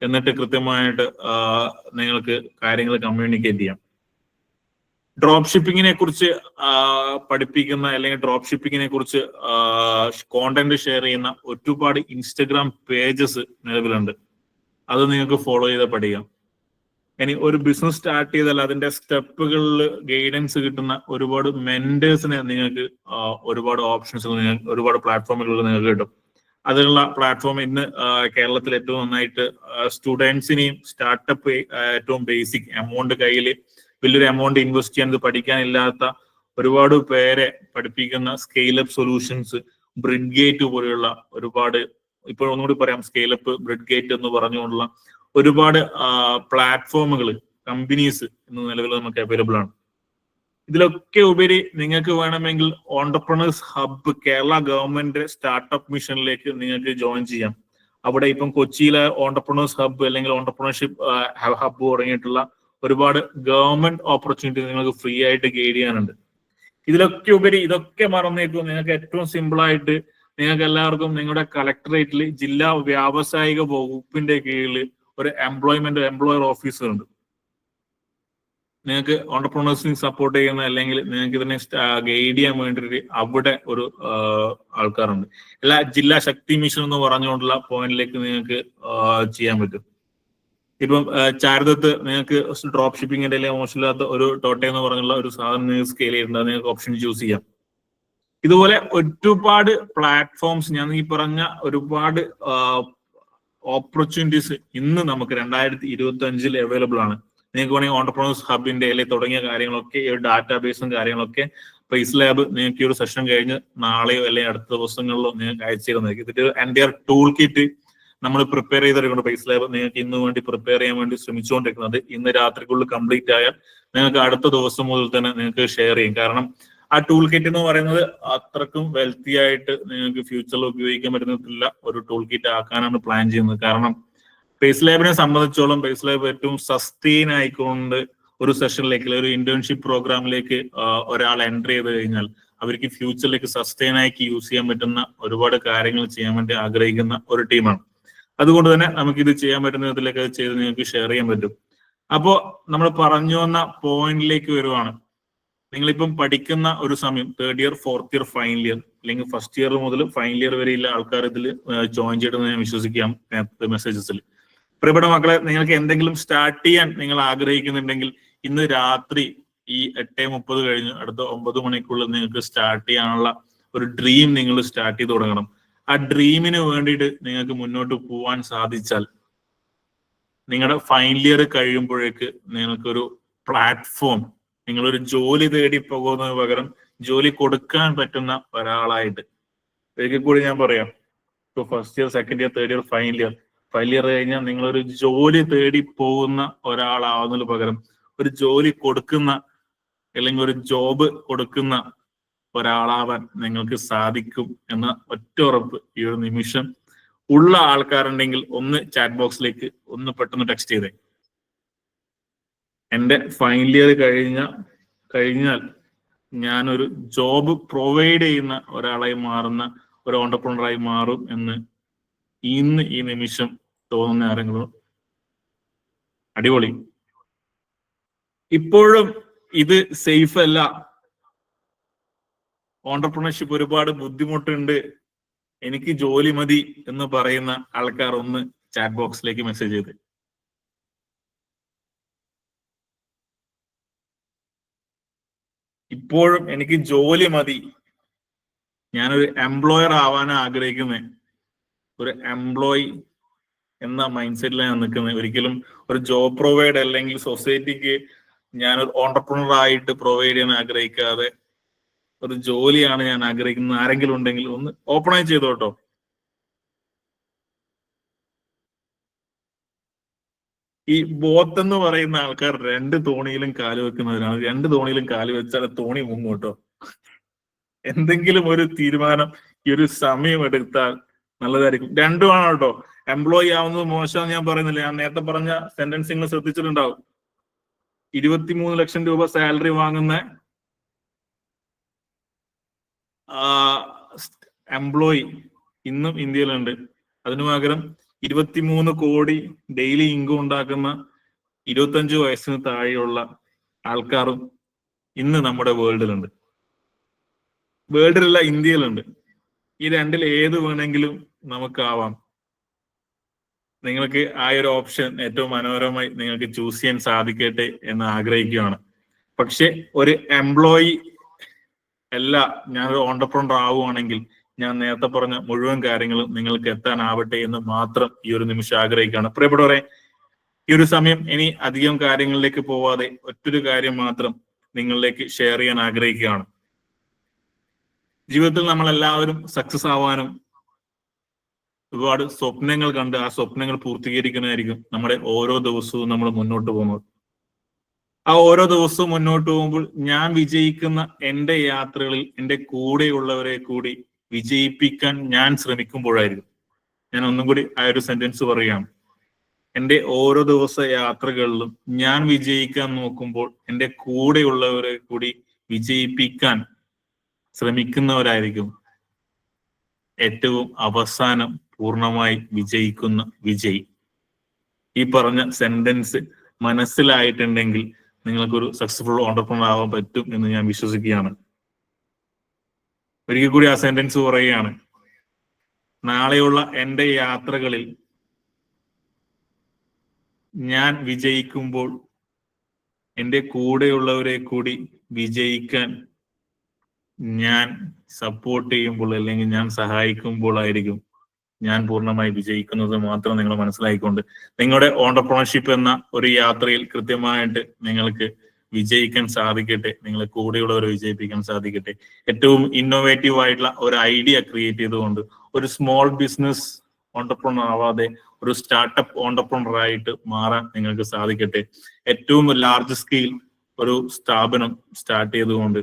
എന്നിട്ട് കൃത്യമായിട്ട് നിങ്ങൾക്ക് കാര്യങ്ങൾ കമ്മ്യൂണിക്കേറ്റ് ചെയ്യാം. ഡ്രോപ്പ് ഷിപ്പിങ്ങിനെ കുറിച്ച് പഠിപ്പിക്കുന്ന അല്ലെങ്കിൽ ഡ്രോപ്പ് ഷിപ്പിങ്ങിനെ കുറിച്ച് കോണ്ടന്റ് ഷെയർ ചെയ്യുന്ന ഒരുപാട് ഇൻസ്റ്റഗ്രാം പേജസ് നിലവിലുണ്ട്. അത് നിങ്ങൾക്ക് ഫോളോ ചെയ്ത് പഠിക്കാം. ഇനി ഒരു ബിസിനസ് സ്റ്റാർട്ട് ചെയ്താൽ അതിന്റെ സ്റ്റെപ്പുകളിൽ ഗൈഡൻസ് കിട്ടുന്ന ഒരുപാട് മെന്റേഴ്സിനെ നിങ്ങൾക്ക് ഒരുപാട് ഓപ്ഷൻസ്, ഒരുപാട് പ്ലാറ്റ്ഫോമുകളിൽ നിങ്ങൾക്ക് കിട്ടും. അതിനുള്ള പ്ലാറ്റ്ഫോം ഇന്ന് കേരളത്തിൽ ഏറ്റവും നന്നായിട്ട് സ്റ്റുഡൻസിനെയും സ്റ്റാർട്ടപ്പ് ഏറ്റവും ബേസിക് എമൗണ്ട് കയ്യിൽ വലിയൊരു എമൗണ്ട് ഇൻവെസ്റ്റ് ചെയ്യാൻ പഠിക്കാനില്ലാത്ത ഒരുപാട് പേരെ പഠിപ്പിക്കുന്ന സ്കെയിലപ്പ് സൊല്യൂഷൻസ്, ബ്രിഡ്ഗേറ്റ് പോലെയുള്ള ഒരുപാട്, ഇപ്പോൾ ഒന്നുകൂടി പറയാം, സ്കെയിലപ്പ്, ബ്രിഡ്ഗേറ്റ് എന്ന് പറഞ്ഞുകൊണ്ടുള്ള ഒരുപാട് പ്ലാറ്റ്ഫോമുകൾ, കമ്പനീസ് ഇന്ന് നിലവിൽ നമുക്ക് അവൈലബിൾ ആണ്. ഇതിലൊക്കെ ഉപരി നിങ്ങൾക്ക് വേണമെങ്കിൽ entrepreneurs hub, Kerala government startup മിഷനിലേക്ക് നിങ്ങൾക്ക് ജോയിൻ ചെയ്യാം. അവിടെ ഇപ്പം കൊച്ചിയിലെ ഓണ്ടർപ്രണേഴ്സ് ഹബ്ബ് അല്ലെങ്കിൽ ഓണ്ടർപ്രണർഷിപ്പ് ഹബ്ബ് തുടങ്ങിയിട്ടുള്ള ഒരുപാട് ഗവൺമെന്റ് ഓപ്പർച്യൂണിറ്റി നിങ്ങൾക്ക് ഫ്രീ ആയിട്ട് ഗൈഡ് ചെയ്യാനുണ്ട്. ഇതിലൊക്കെ ഉപരി ഇതൊക്കെ മറന്നേക്കും, നിങ്ങൾക്ക് ഏറ്റവും സിമ്പിൾ ആയിട്ട് നിങ്ങൾക്ക് എല്ലാവർക്കും നിങ്ങളുടെ കളക്ടറേറ്റിൽ ജില്ലാ വ്യാവസായിക വകുപ്പിന്റെ കീഴിൽ ഒരു എംപ്ലോയർ ഓഫീസർ ഉണ്ട്. നിങ്ങൾക്ക് ഓണ്ടർപ്രണേഴ്സിനെ സപ്പോർട്ട് ചെയ്യുന്ന അല്ലെങ്കിൽ നിങ്ങൾക്ക് ഇതിനെ ഗൈഡ് ചെയ്യാൻ വേണ്ടിയിട്ട് അവിടെ ഒരു ആൾക്കാരുണ്ട്. എല്ലാ ജില്ലാ ശക്തി മിഷൻ എന്ന് പറഞ്ഞുകൊണ്ടുള്ള പോയിന്റിലേക്ക് നിങ്ങൾക്ക് ചെയ്യാൻ പറ്റും. ഇപ്പം ചാരിതത്ത് നിങ്ങൾക്ക് ഡ്രോപ്പ് ഷിപ്പിങ്ങിന്റെ അല്ലെങ്കിൽ മോശമില്ലാത്ത ഒരു ടോട്ട എന്ന് പറഞ്ഞുള്ള ഒരു സാധനം നിങ്ങൾക്ക് സ്കെയിൽ ചെയ്തിട്ടുണ്ട്, നിങ്ങൾക്ക് ഓപ്ഷൻ ചൂസ് ചെയ്യാം. ഇതുപോലെ ഒരുപാട് പ്ലാറ്റ്ഫോംസ്, ഞാൻ ഈ പറഞ്ഞ ഒരുപാട് ഓപ്പർച്യൂണിറ്റീസ് ഇന്ന് നമുക്ക് 2025 അവൈലബിൾ ആണ്. നിങ്ങൾക്ക് വേണമെങ്കിൽ ഓണ്ടർപ്രണേഴ്സ് ഹബിന്റെ അല്ലെങ്കിൽ തുടങ്ങിയ കാര്യങ്ങളൊക്കെ ഈ ഒരു ഡാറ്റാബേസും കാര്യങ്ങളൊക്കെ പ്രൈസ് ലാബ് നിങ്ങൾക്ക് ഈ ഒരു സെഷൻ കഴിഞ്ഞ് നാളെയോ അല്ലെങ്കിൽ അടുത്ത ദിവസങ്ങളിലോ നിങ്ങൾക്ക് അയച്ചു തരുന്നതായിരിക്കും. ഇതിന്റെ എൻ്റെ ടൂൾ കിറ്റ് നമ്മൾ പ്രിപ്പയർ ചെയ്തെടുക്കുന്ന പ്രൈസ് ലാബ് നിങ്ങൾക്ക് ഇന്ന് വേണ്ടി പ്രിപ്പയർ ചെയ്യാൻ വേണ്ടി ശ്രമിച്ചുകൊണ്ടിരിക്കുന്നത്. ഇന്ന് രാത്രിക്കുള്ളിൽ കംപ്ലീറ്റ് ആയാൽ നിങ്ങൾക്ക് അടുത്ത ദിവസം മുതൽ തന്നെ നിങ്ങൾക്ക് ഷെയർ ചെയ്യും. കാരണം ആ ടൂൾ കിറ്റ് എന്ന് പറയുന്നത് അത്രക്കും വെൽത്തി ആയിട്ട് നിങ്ങൾക്ക് ഫ്യൂച്ചറിൽ ഉപയോഗിക്കാൻ പറ്റുന്നില്ല ഒരു ടൂൾ കിറ്റ് ആക്കാനാണ് പ്ലാൻ ചെയ്യുന്നത്. കാരണം പ്രൈസ് ലാബിനെ സംബന്ധിച്ചോളം പ്രൈസ് ലാബ് ഏറ്റവും സസ്റ്റെയിൻ ആയിക്കൊണ്ട് ഒരു സെഷനിലേക്ക് ഒരു ഇന്റേൺഷിപ്പ് പ്രോഗ്രാമിലേക്ക് ഒരാൾ എൻട്രി ചെയ്ത് കഴിഞ്ഞാൽ അവർക്ക് ഫ്യൂച്ചറിലേക്ക് സസ്റ്റെയിൻ ആക്കി യൂസ് ചെയ്യാൻ പറ്റുന്ന ഒരുപാട് കാര്യങ്ങൾ ചെയ്യാൻ വേണ്ടി ആഗ്രഹിക്കുന്ന ഒരു ടീമാണ്. അതുകൊണ്ട് തന്നെ നമുക്ക് ഇത് ചെയ്യാൻ പറ്റുന്ന വിധത്തിലേക്ക് അത് ചെയ്ത് നിങ്ങൾക്ക് ഷെയർ ചെയ്യാൻ പറ്റും. അപ്പോ നമ്മൾ പറഞ്ഞു വന്ന പോയിന്റിലേക്ക് വരുവാണ്. നിങ്ങളിപ്പം പഠിക്കുന്ന ഒരു സമയം 3rd year 4th year final year അല്ലെങ്കിൽ ഫസ്റ്റ് ഇയർ മുതൽ ഫൈനൽ ഇയർ വരെയുള്ള ആൾക്കാർ ഇതിൽ ജോയിൻ ചെയ്യണമെന്ന് ഞാൻ വിശ്വസിക്കാം മെസ്സേജസിൽ. പ്രിയപ്പെട്ട മക്കളെ, നിങ്ങൾക്ക് എന്തെങ്കിലും സ്റ്റാർട്ട് ചെയ്യാൻ നിങ്ങൾ ആഗ്രഹിക്കുന്നുണ്ടെങ്കിൽ ഇന്ന് രാത്രി ഈ 8:30 കഴിഞ്ഞ് അടുത്ത 9 മണിക്കുള്ളിൽ നിങ്ങൾക്ക് സ്റ്റാർട്ട് ചെയ്യാനുള്ള ഒരു ഡ്രീം നിങ്ങൾ സ്റ്റാർട്ട് ചെയ്ത് തുടങ്ങണം. ആ ഡ്രീമിന് വേണ്ടിയിട്ട് നിങ്ങൾക്ക് മുന്നോട്ട് പോവാൻ സാധിച്ചാൽ നിങ്ങളുടെ ഫൈനൽ ഇയർ കഴിയുമ്പോഴേക്ക് നിങ്ങൾക്കൊരു പ്ലാറ്റ്ഫോം, നിങ്ങളൊരു ജോലി തേടി പോകുന്നതിന് പകരം ജോലി കൊടുക്കാൻ പറ്റുന്ന ഒരാളായിട്ട് ഒരിക്കൽ കൂടി ഞാൻ പറയാം. ഇപ്പൊ first year 2nd year 3rd year final year കഴിഞ്ഞാൽ നിങ്ങളൊരു ജോലി തേടി പോകുന്ന ഒരാളാവുന്നതിന് പകരം ഒരു ജോലി കൊടുക്കുന്ന അല്ലെങ്കിൽ ഒരു ജോബ് കൊടുക്കുന്ന ഒരാളാവാൻ നിങ്ങൾക്ക് സാധിക്കും എന്ന ഒറ്റ ഉറപ്പ് ഈ ഒരു നിമിഷം ഉള്ള ആൾക്കാരുണ്ടെങ്കിൽ ഒന്ന് ചാറ്റ് ബോക്സിലേക്ക് ഒന്ന് പെട്ടെന്ന് ടെക്സ്റ്റ് ചെയ്തേ. എൻ്റെ ഫൈനൽ ഇയർ കഴിഞ്ഞാൽ ഞാനൊരു ജോബ് പ്രൊവൈഡ് ചെയ്യുന്ന ഒരാളായി മാറുന്ന ഒരു ഓണ്ടർപ്രണറായി മാറും എന്ന് ഇന്ന് ഈ നിമിഷം തോന്നുന്ന ആരെങ്കിലും? അടിപൊളി. ഇപ്പോഴും ഇത് സേഫ് അല്ല, ഓണ്ടർപ്രണർഷിപ്പ് ഒരുപാട് ബുദ്ധിമുട്ടുണ്ട്, എനിക്ക് ജോലി മതി എന്ന് പറയുന്ന ആൾക്കാർ ഒന്ന് ചാറ്റ് ബോക്സിലേക്ക് മെസ്സേജ് ചെയ്ത്. ഇപ്പോഴും എനിക്ക് ജോലി മതി, ഞാനൊരു എംപ്ലോയർ ആവാനാണ് ആഗ്രഹിക്കുന്നത്, ഒരു എംപ്ലോയി എന്ന മൈൻഡ് സെറ്റിലാണ് ഞാൻ നിൽക്കുന്നത്. ഒരിക്കലും ഒരു ജോബ് പ്രൊവൈഡ് അല്ലെങ്കിൽ സൊസൈറ്റിക്ക് ഞാനൊരു ഓണ്ടർപ്രണർ ആയിട്ട് പ്രൊവൈഡ് ചെയ്യാൻ ആഗ്രഹിക്കാതെ ഒരു ജോലിയാണ് ഞാൻ ആഗ്രഹിക്കുന്നത്. ആരെങ്കിലും ഉണ്ടെങ്കിൽ ഒന്ന് ഓപ്പണായി ചെയ്തോട്ടോ. ഈ ബോത്ത് എന്ന് പറയുന്ന ആൾക്കാർ 2 തോണിയിലും കാല് വെക്കുന്നവരാണ്. 2 തോണിയിലും കാല് വെച്ചാൽ തോണി മുങ്ങും കേട്ടോ. എന്തെങ്കിലും ഒരു തീരുമാനം ഈ ഒരു സമയം എടുത്താൽ നല്ലതായിരിക്കും. 2 ആണ് കേട്ടോ. എംപ്ലോയി ആവുന്നത് മോശം ഞാൻ പറയുന്നില്ല. ഞാൻ നേരത്തെ പറഞ്ഞ സെന്റൻസ് നിങ്ങൾ ശ്രദ്ധിച്ചിട്ടുണ്ടാവും. 23 ലക്ഷം രൂപ സാലറി വാങ്ങുന്ന എംപ്ലോയി ഇന്നും ഇന്ത്യയിലുണ്ട്. അതിനു പകരം 23 കോടി ഡെയിലി ഇൻകം ഉണ്ടാക്കുന്ന 25 വയസ്സിന് താഴെയുള്ള ആൾക്കാരും ഇന്ന് നമ്മുടെ വേൾഡിലുണ്ട്. വേൾഡിലല്ല, ഇന്ത്യയിലുണ്ട്. ഈ 2ൽ ഏത് വേണമെങ്കിലും നമുക്കാവാം. നിങ്ങൾക്ക് ആ ഒരു ഓപ്ഷൻ ഏറ്റവും മനോഹരമായി നിങ്ങൾക്ക് ചൂസ് ചെയ്യാൻ സാധിക്കട്ടെ എന്ന് ആഗ്രഹിക്കുകയാണ്. പക്ഷെ ഒരു എംപ്ലോയി അല്ല, ഞാനൊരു ഓണ്ടർപ്രണർ ആവുകയാണെങ്കിൽ ഞാൻ നേരത്തെ പറഞ്ഞ മുഴുവൻ കാര്യങ്ങളും നിങ്ങൾക്ക് എത്താനാവട്ടെ എന്ന് മാത്രം ഈ ഒരു നിമിഷം ആഗ്രഹിക്കുകയാണ്. പ്രിയപ്പെട്ടവരെ, ഈ ഒരു സമയം ഇനി അധികം കാര്യങ്ങളിലേക്ക് പോവാതെ ഒറ്റൊരു കാര്യം മാത്രം നിങ്ങളിലേക്ക് ഷെയർ ചെയ്യാൻ ആഗ്രഹിക്കുകയാണ്. ജീവിതത്തിൽ നമ്മൾ എല്ലാവരും സക്സസ് ആവാനും ഒരുപാട് സ്വപ്നങ്ങൾ കണ്ട് ആ സ്വപ്നങ്ങൾ പൂർത്തീകരിക്കുന്നതായിരിക്കും നമ്മുടെ ഓരോ ദിവസവും നമ്മൾ മുന്നോട്ട് പോകുന്നത്. ആ ഓരോ ദിവസവും മുന്നോട്ട് പോകുമ്പോൾ ഞാൻ വിജയിക്കുന്ന എൻ്റെ യാത്രകളിൽ എൻ്റെ കൂടെയുള്ളവരെ കൂടി വിജയിപ്പിക്കാൻ ഞാൻ ശ്രമിക്കുമ്പോഴായിരിക്കും. ഞാൻ ഒന്നും കൂടി ആ ഒരു സെന്റൻസ് പറയുകയാണ്. എൻ്റെ ഓരോ ദിവസ യാത്രകളിലും ഞാൻ വിജയിക്കാൻ നോക്കുമ്പോൾ എൻ്റെ കൂടെയുള്ളവരെ കൂടി വിജയിപ്പിക്കാൻ ശ്രമിക്കുന്നവരായിരിക്കും ഏറ്റവും അവസാനം പൂർണ്ണമായി വിജയിക്കുന്ന വിജയി. ഈ പറഞ്ഞ സെന്റൻസ് മനസ്സിലായിട്ടുണ്ടെങ്കിൽ നിങ്ങൾക്കൊരു സക്സസ്ഫുൾ ഓണ്ടർപ്രണർ ആവാൻ പറ്റും എന്ന് ഞാൻ വിശ്വസിക്കുകയാണ്. ഒരിക്കൽ കൂടി ആ സെന്റൻസ് പറയുകയാണ്. നാളെയുള്ള എൻ്റെ യാത്രകളിൽ ഞാൻ വിജയിക്കുമ്പോൾ എൻ്റെ കൂടെയുള്ളവരെ കൂടി വിജയിക്കാൻ ഞാൻ സപ്പോർട്ട് ചെയ്യുമ്പോൾ അല്ലെങ്കിൽ ഞാൻ സഹായിക്കുമ്പോൾ ആയിരിക്കും ഞാൻ പൂർണ്ണമായി വിജയിക്കുന്നത് മാത്രം നിങ്ങൾ മനസ്സിലാക്കിക്കൊണ്ട് നിങ്ങളുടെ ഓണ്ടർപ്രണർഷിപ്പ് എന്ന ഒരു യാത്രയിൽ കൃത്യമായിട്ട് നിങ്ങൾക്ക് വിജയിക്കാൻ സാധിക്കട്ടെ, നിങ്ങളെ കൂടെയുള്ളവരെ വിജയിപ്പിക്കാൻ സാധിക്കട്ടെ. ഏറ്റവും ഇന്നോവേറ്റീവ് ആയിട്ടുള്ള ഒരു ഐഡിയ ക്രിയേറ്റ് ചെയ്തുകൊണ്ട് ഒരു സ്മോൾ ബിസിനസ് ഓണ്ടർപ്രണർ ആവാതെ ഒരു സ്റ്റാർട്ടപ്പ് ഓണ്ടർപ്രണർ ആയിട്ട് മാറാൻ നിങ്ങൾക്ക് സാധിക്കട്ടെ. ഏറ്റവും ലാർജ് സ്കെയിൽ ഒരു സ്ഥാപനം സ്റ്റാർട്ട് ചെയ്തുകൊണ്ട്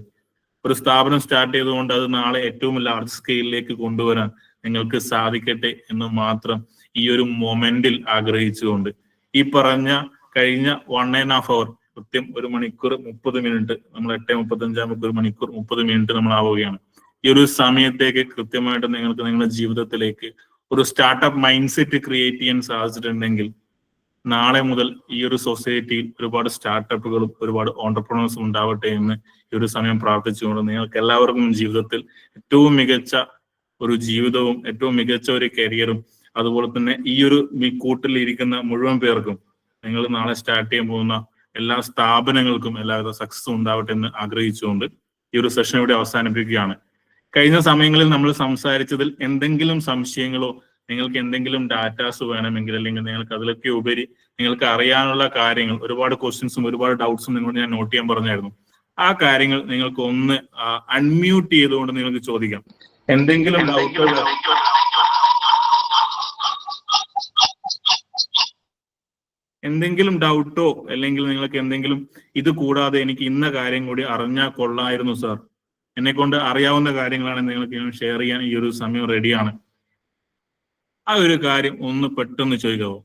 അത് നാളെ ഏറ്റവും ലാർജ് സ്കെയിലിലേക്ക് കൊണ്ടുവരാൻ നിങ്ങൾക്ക് സാധിക്കട്ടെ എന്ന് മാത്രം ഈ ഒരു മൊമെന്റിൽ ആഗ്രഹിച്ചുകൊണ്ട് ഈ പറഞ്ഞ കഴിഞ്ഞ 1.5 hour കൃത്യം 1 മണിക്കൂർ 30 മിനിറ്റ്, നമ്മൾ 8:35 1 മണിക്കൂർ 30 മിനിറ്റ് നമ്മൾ ആവുകയാണ്. ഈ ഒരു സമയത്തേക്ക് കൃത്യമായിട്ട് നിങ്ങൾക്ക് നിങ്ങളുടെ ജീവിതത്തിലേക്ക് ഒരു സ്റ്റാർട്ടപ്പ് മൈൻഡ് സെറ്റ് ക്രിയേറ്റ് ചെയ്യാൻ സാധിച്ചിട്ടുണ്ടെങ്കിൽ നാളെ മുതൽ ഈ ഒരു സൊസൈറ്റിയിൽ ഒരുപാട് സ്റ്റാർട്ടപ്പുകളും ഒരുപാട് ഓണ്ടർപ്രണേഴ്സും ഉണ്ടാവട്ടെ എന്ന് ഈ ഒരു സമയം പ്രാർത്ഥിച്ചുകൊണ്ട് നിങ്ങൾക്ക് എല്ലാവർക്കും ജീവിതത്തിൽ ഏറ്റവും മികച്ച ഒരു ജീവിതവും ഏറ്റവും മികച്ച ഒരു കരിയറും അതുപോലെ തന്നെ ഈ ഒരു കൂട്ടിൽ ഇരിക്കുന്ന മുഴുവൻ പേർക്കും നിങ്ങൾ നാളെ സ്റ്റാർട്ട് ചെയ്യാൻ പോകുന്ന എല്ലാ സ്ഥാപനങ്ങൾക്കും എല്ലാവിധ സക്സസും ഉണ്ടാവട്ടെ എന്ന് ആഗ്രഹിച്ചുകൊണ്ട് ഈ ഒരു സെഷൻ ഇവിടെ അവസാനിപ്പിക്കുകയാണ്. കഴിഞ്ഞ സമയങ്ങളിൽ നമ്മൾ സംസാരിച്ചതിൽ എന്തെങ്കിലും സംശയങ്ങളോ നിങ്ങൾക്ക് എന്തെങ്കിലും ഡാറ്റാസ് വേണമെങ്കിൽ അല്ലെങ്കിൽ നിങ്ങൾക്ക് അതിലൊക്കെ ഉപരി നിങ്ങൾക്ക് അറിയാനുള്ള കാര്യങ്ങൾ, ഒരുപാട് ക്വസ്റ്റ്യൻസും ഒരുപാട് ഡൗട്ട്സും നിങ്ങളോട് ഞാൻ നോട്ട് ചെയ്യാൻ പറഞ്ഞായിരുന്നു. ആ കാര്യങ്ങൾ നിങ്ങൾക്ക് ഒന്ന് അൺമ്യൂട്ട് ചെയ്തുകൊണ്ട് നിങ്ങൾക്ക് ചോദിക്കാം. എന്തെങ്കിലും ഡൗട്ടോ അല്ലെങ്കിൽ നിങ്ങൾക്ക് എന്തെങ്കിലും ഇത് കൂടാതെ എനിക്ക് ഇന്ന കാര്യം കൂടി അറിഞ്ഞാൽ കൊള്ളായിരുന്നു സാർ, എന്നെ കൊണ്ട് അറിയാവുന്ന കാര്യങ്ങളാണ് നിങ്ങൾക്ക് ഷെയർ ചെയ്യാൻ ഈ ഒരു സമയം റെഡിയാണ്. ആ ഒരു കാര്യം ഒന്ന് പെട്ടെന്ന് ചോദിക്കാവോ?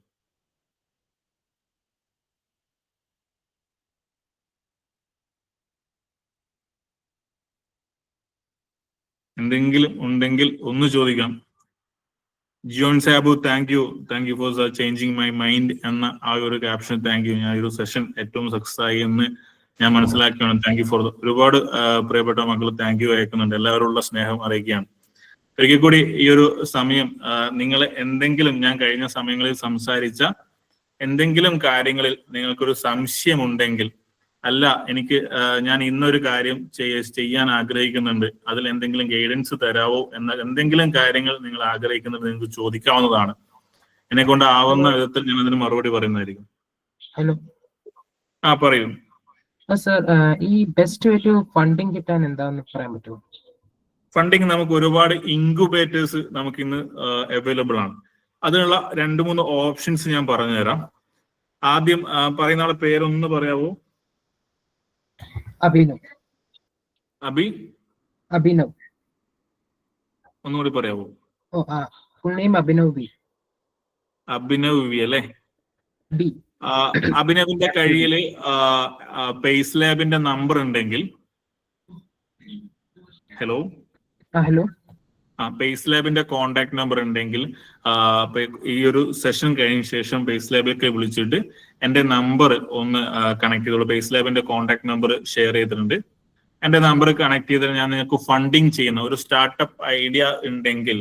എന്തെങ്കിലും ഉണ്ടെങ്കിൽ ഒന്ന് ചോദിക്കാം. Jiyon Sabu, thank you for changing my mind എന്ന ആ ഒരു ക്യാപ്ഷൻ, താങ്ക് യു. ഞാൻ ഈ ഒരു സെഷൻ ഏറ്റവും സക്സസ് ആയി എന്ന് ഞാൻ മനസ്സിലാക്കുകയാണ്. താങ്ക് യു ഫോർ ഒരുപാട് പ്രിയപ്പെട്ട മക്കൾ താങ്ക് യു അയക്കുന്നുണ്ട്. എല്ലാവരുള്ള സ്നേഹം അറിയിക്കുകയാണ്. ഒരിക്കൽ കൂടി ഈ ഒരു സമയം നിങ്ങൾ എന്തെങ്കിലും ഞാൻ കഴിഞ്ഞ സമയങ്ങളിൽ സംസാരിച്ച എന്തെങ്കിലും കാര്യങ്ങളിൽ നിങ്ങൾക്കൊരു സംശയമുണ്ടെങ്കിൽ, അല്ല എനിക്ക് ഞാൻ ഇന്നൊരു കാര്യം ചെയ്യാൻ ആഗ്രഹിക്കുന്നുണ്ട്, അതിൽ എന്തെങ്കിലും ഗൈഡൻസ് തരാവോ എന്ന എന്തെങ്കിലും കാര്യങ്ങൾ നിങ്ങൾ ആഗ്രഹിക്കുന്നുണ്ട് നിങ്ങൾക്ക് ചോദിക്കാവുന്നതാണ്. എന്നെ കൊണ്ട് ആവുന്ന വിധത്തിൽ ഞാൻ അതിന് മറുപടി പറയുന്നതായിരിക്കും. ഹലോ, പറയൂ സർ. ഈ ബെസ്റ്റ് ഒരു ഫണ്ടിങ് കിട്ടാൻ എന്താന്ന് പറയാൻ പറ്റുമോ? ഫണ്ടിങ് നമുക്ക് ഒരുപാട് ഇൻക്യുബേറ്റേഴ്സ് നമുക്ക് ഇന്ന് അവൈലബിൾ ആണ്. അതിനുള്ള 2-3 ഓപ്ഷൻസ് ഞാൻ പറഞ്ഞുതരാം. ആദ്യം പറയുന്ന ആളെ പേരൊന്ന് പറയാവോ? അഭിനവ്. ഒന്നുകൂടി പറയാവോ? ഫുൾ നെയിം അഭിനവ് വി അല്ലേ? അഭിനവിന്റെ കയ്യില് പേസ് ലാബിന്റെ നമ്പർ ഉണ്ടെങ്കിൽ, ഹലോ പേസ് ലാബിന്റെ കോണ്ടാക്ട് നമ്പർ ഉണ്ടെങ്കിൽ ഈ ഒരു സെഷൻ കഴിഞ്ഞ ശേഷം പേസ് ലാബിലേക്ക് വിളിച്ചിട്ട് എന്റെ നമ്പർ ഒന്ന് കണക്ട് ചെയ്തോളൂ. പേസ് ലാബിന്റെ കോണ്ടാക്ട് നമ്പർ ഷെയർ ചെയ്തിട്ടുണ്ട്. എന്റെ നമ്പർ കണക്ട് ചെയ്തിട്ട് ഞാൻ നിങ്ങൾക്ക് ഫണ്ടിങ് ചെയ്യുന്ന ഒരു സ്റ്റാർട്ടപ്പ് ഐഡിയ ഉണ്ടെങ്കിൽ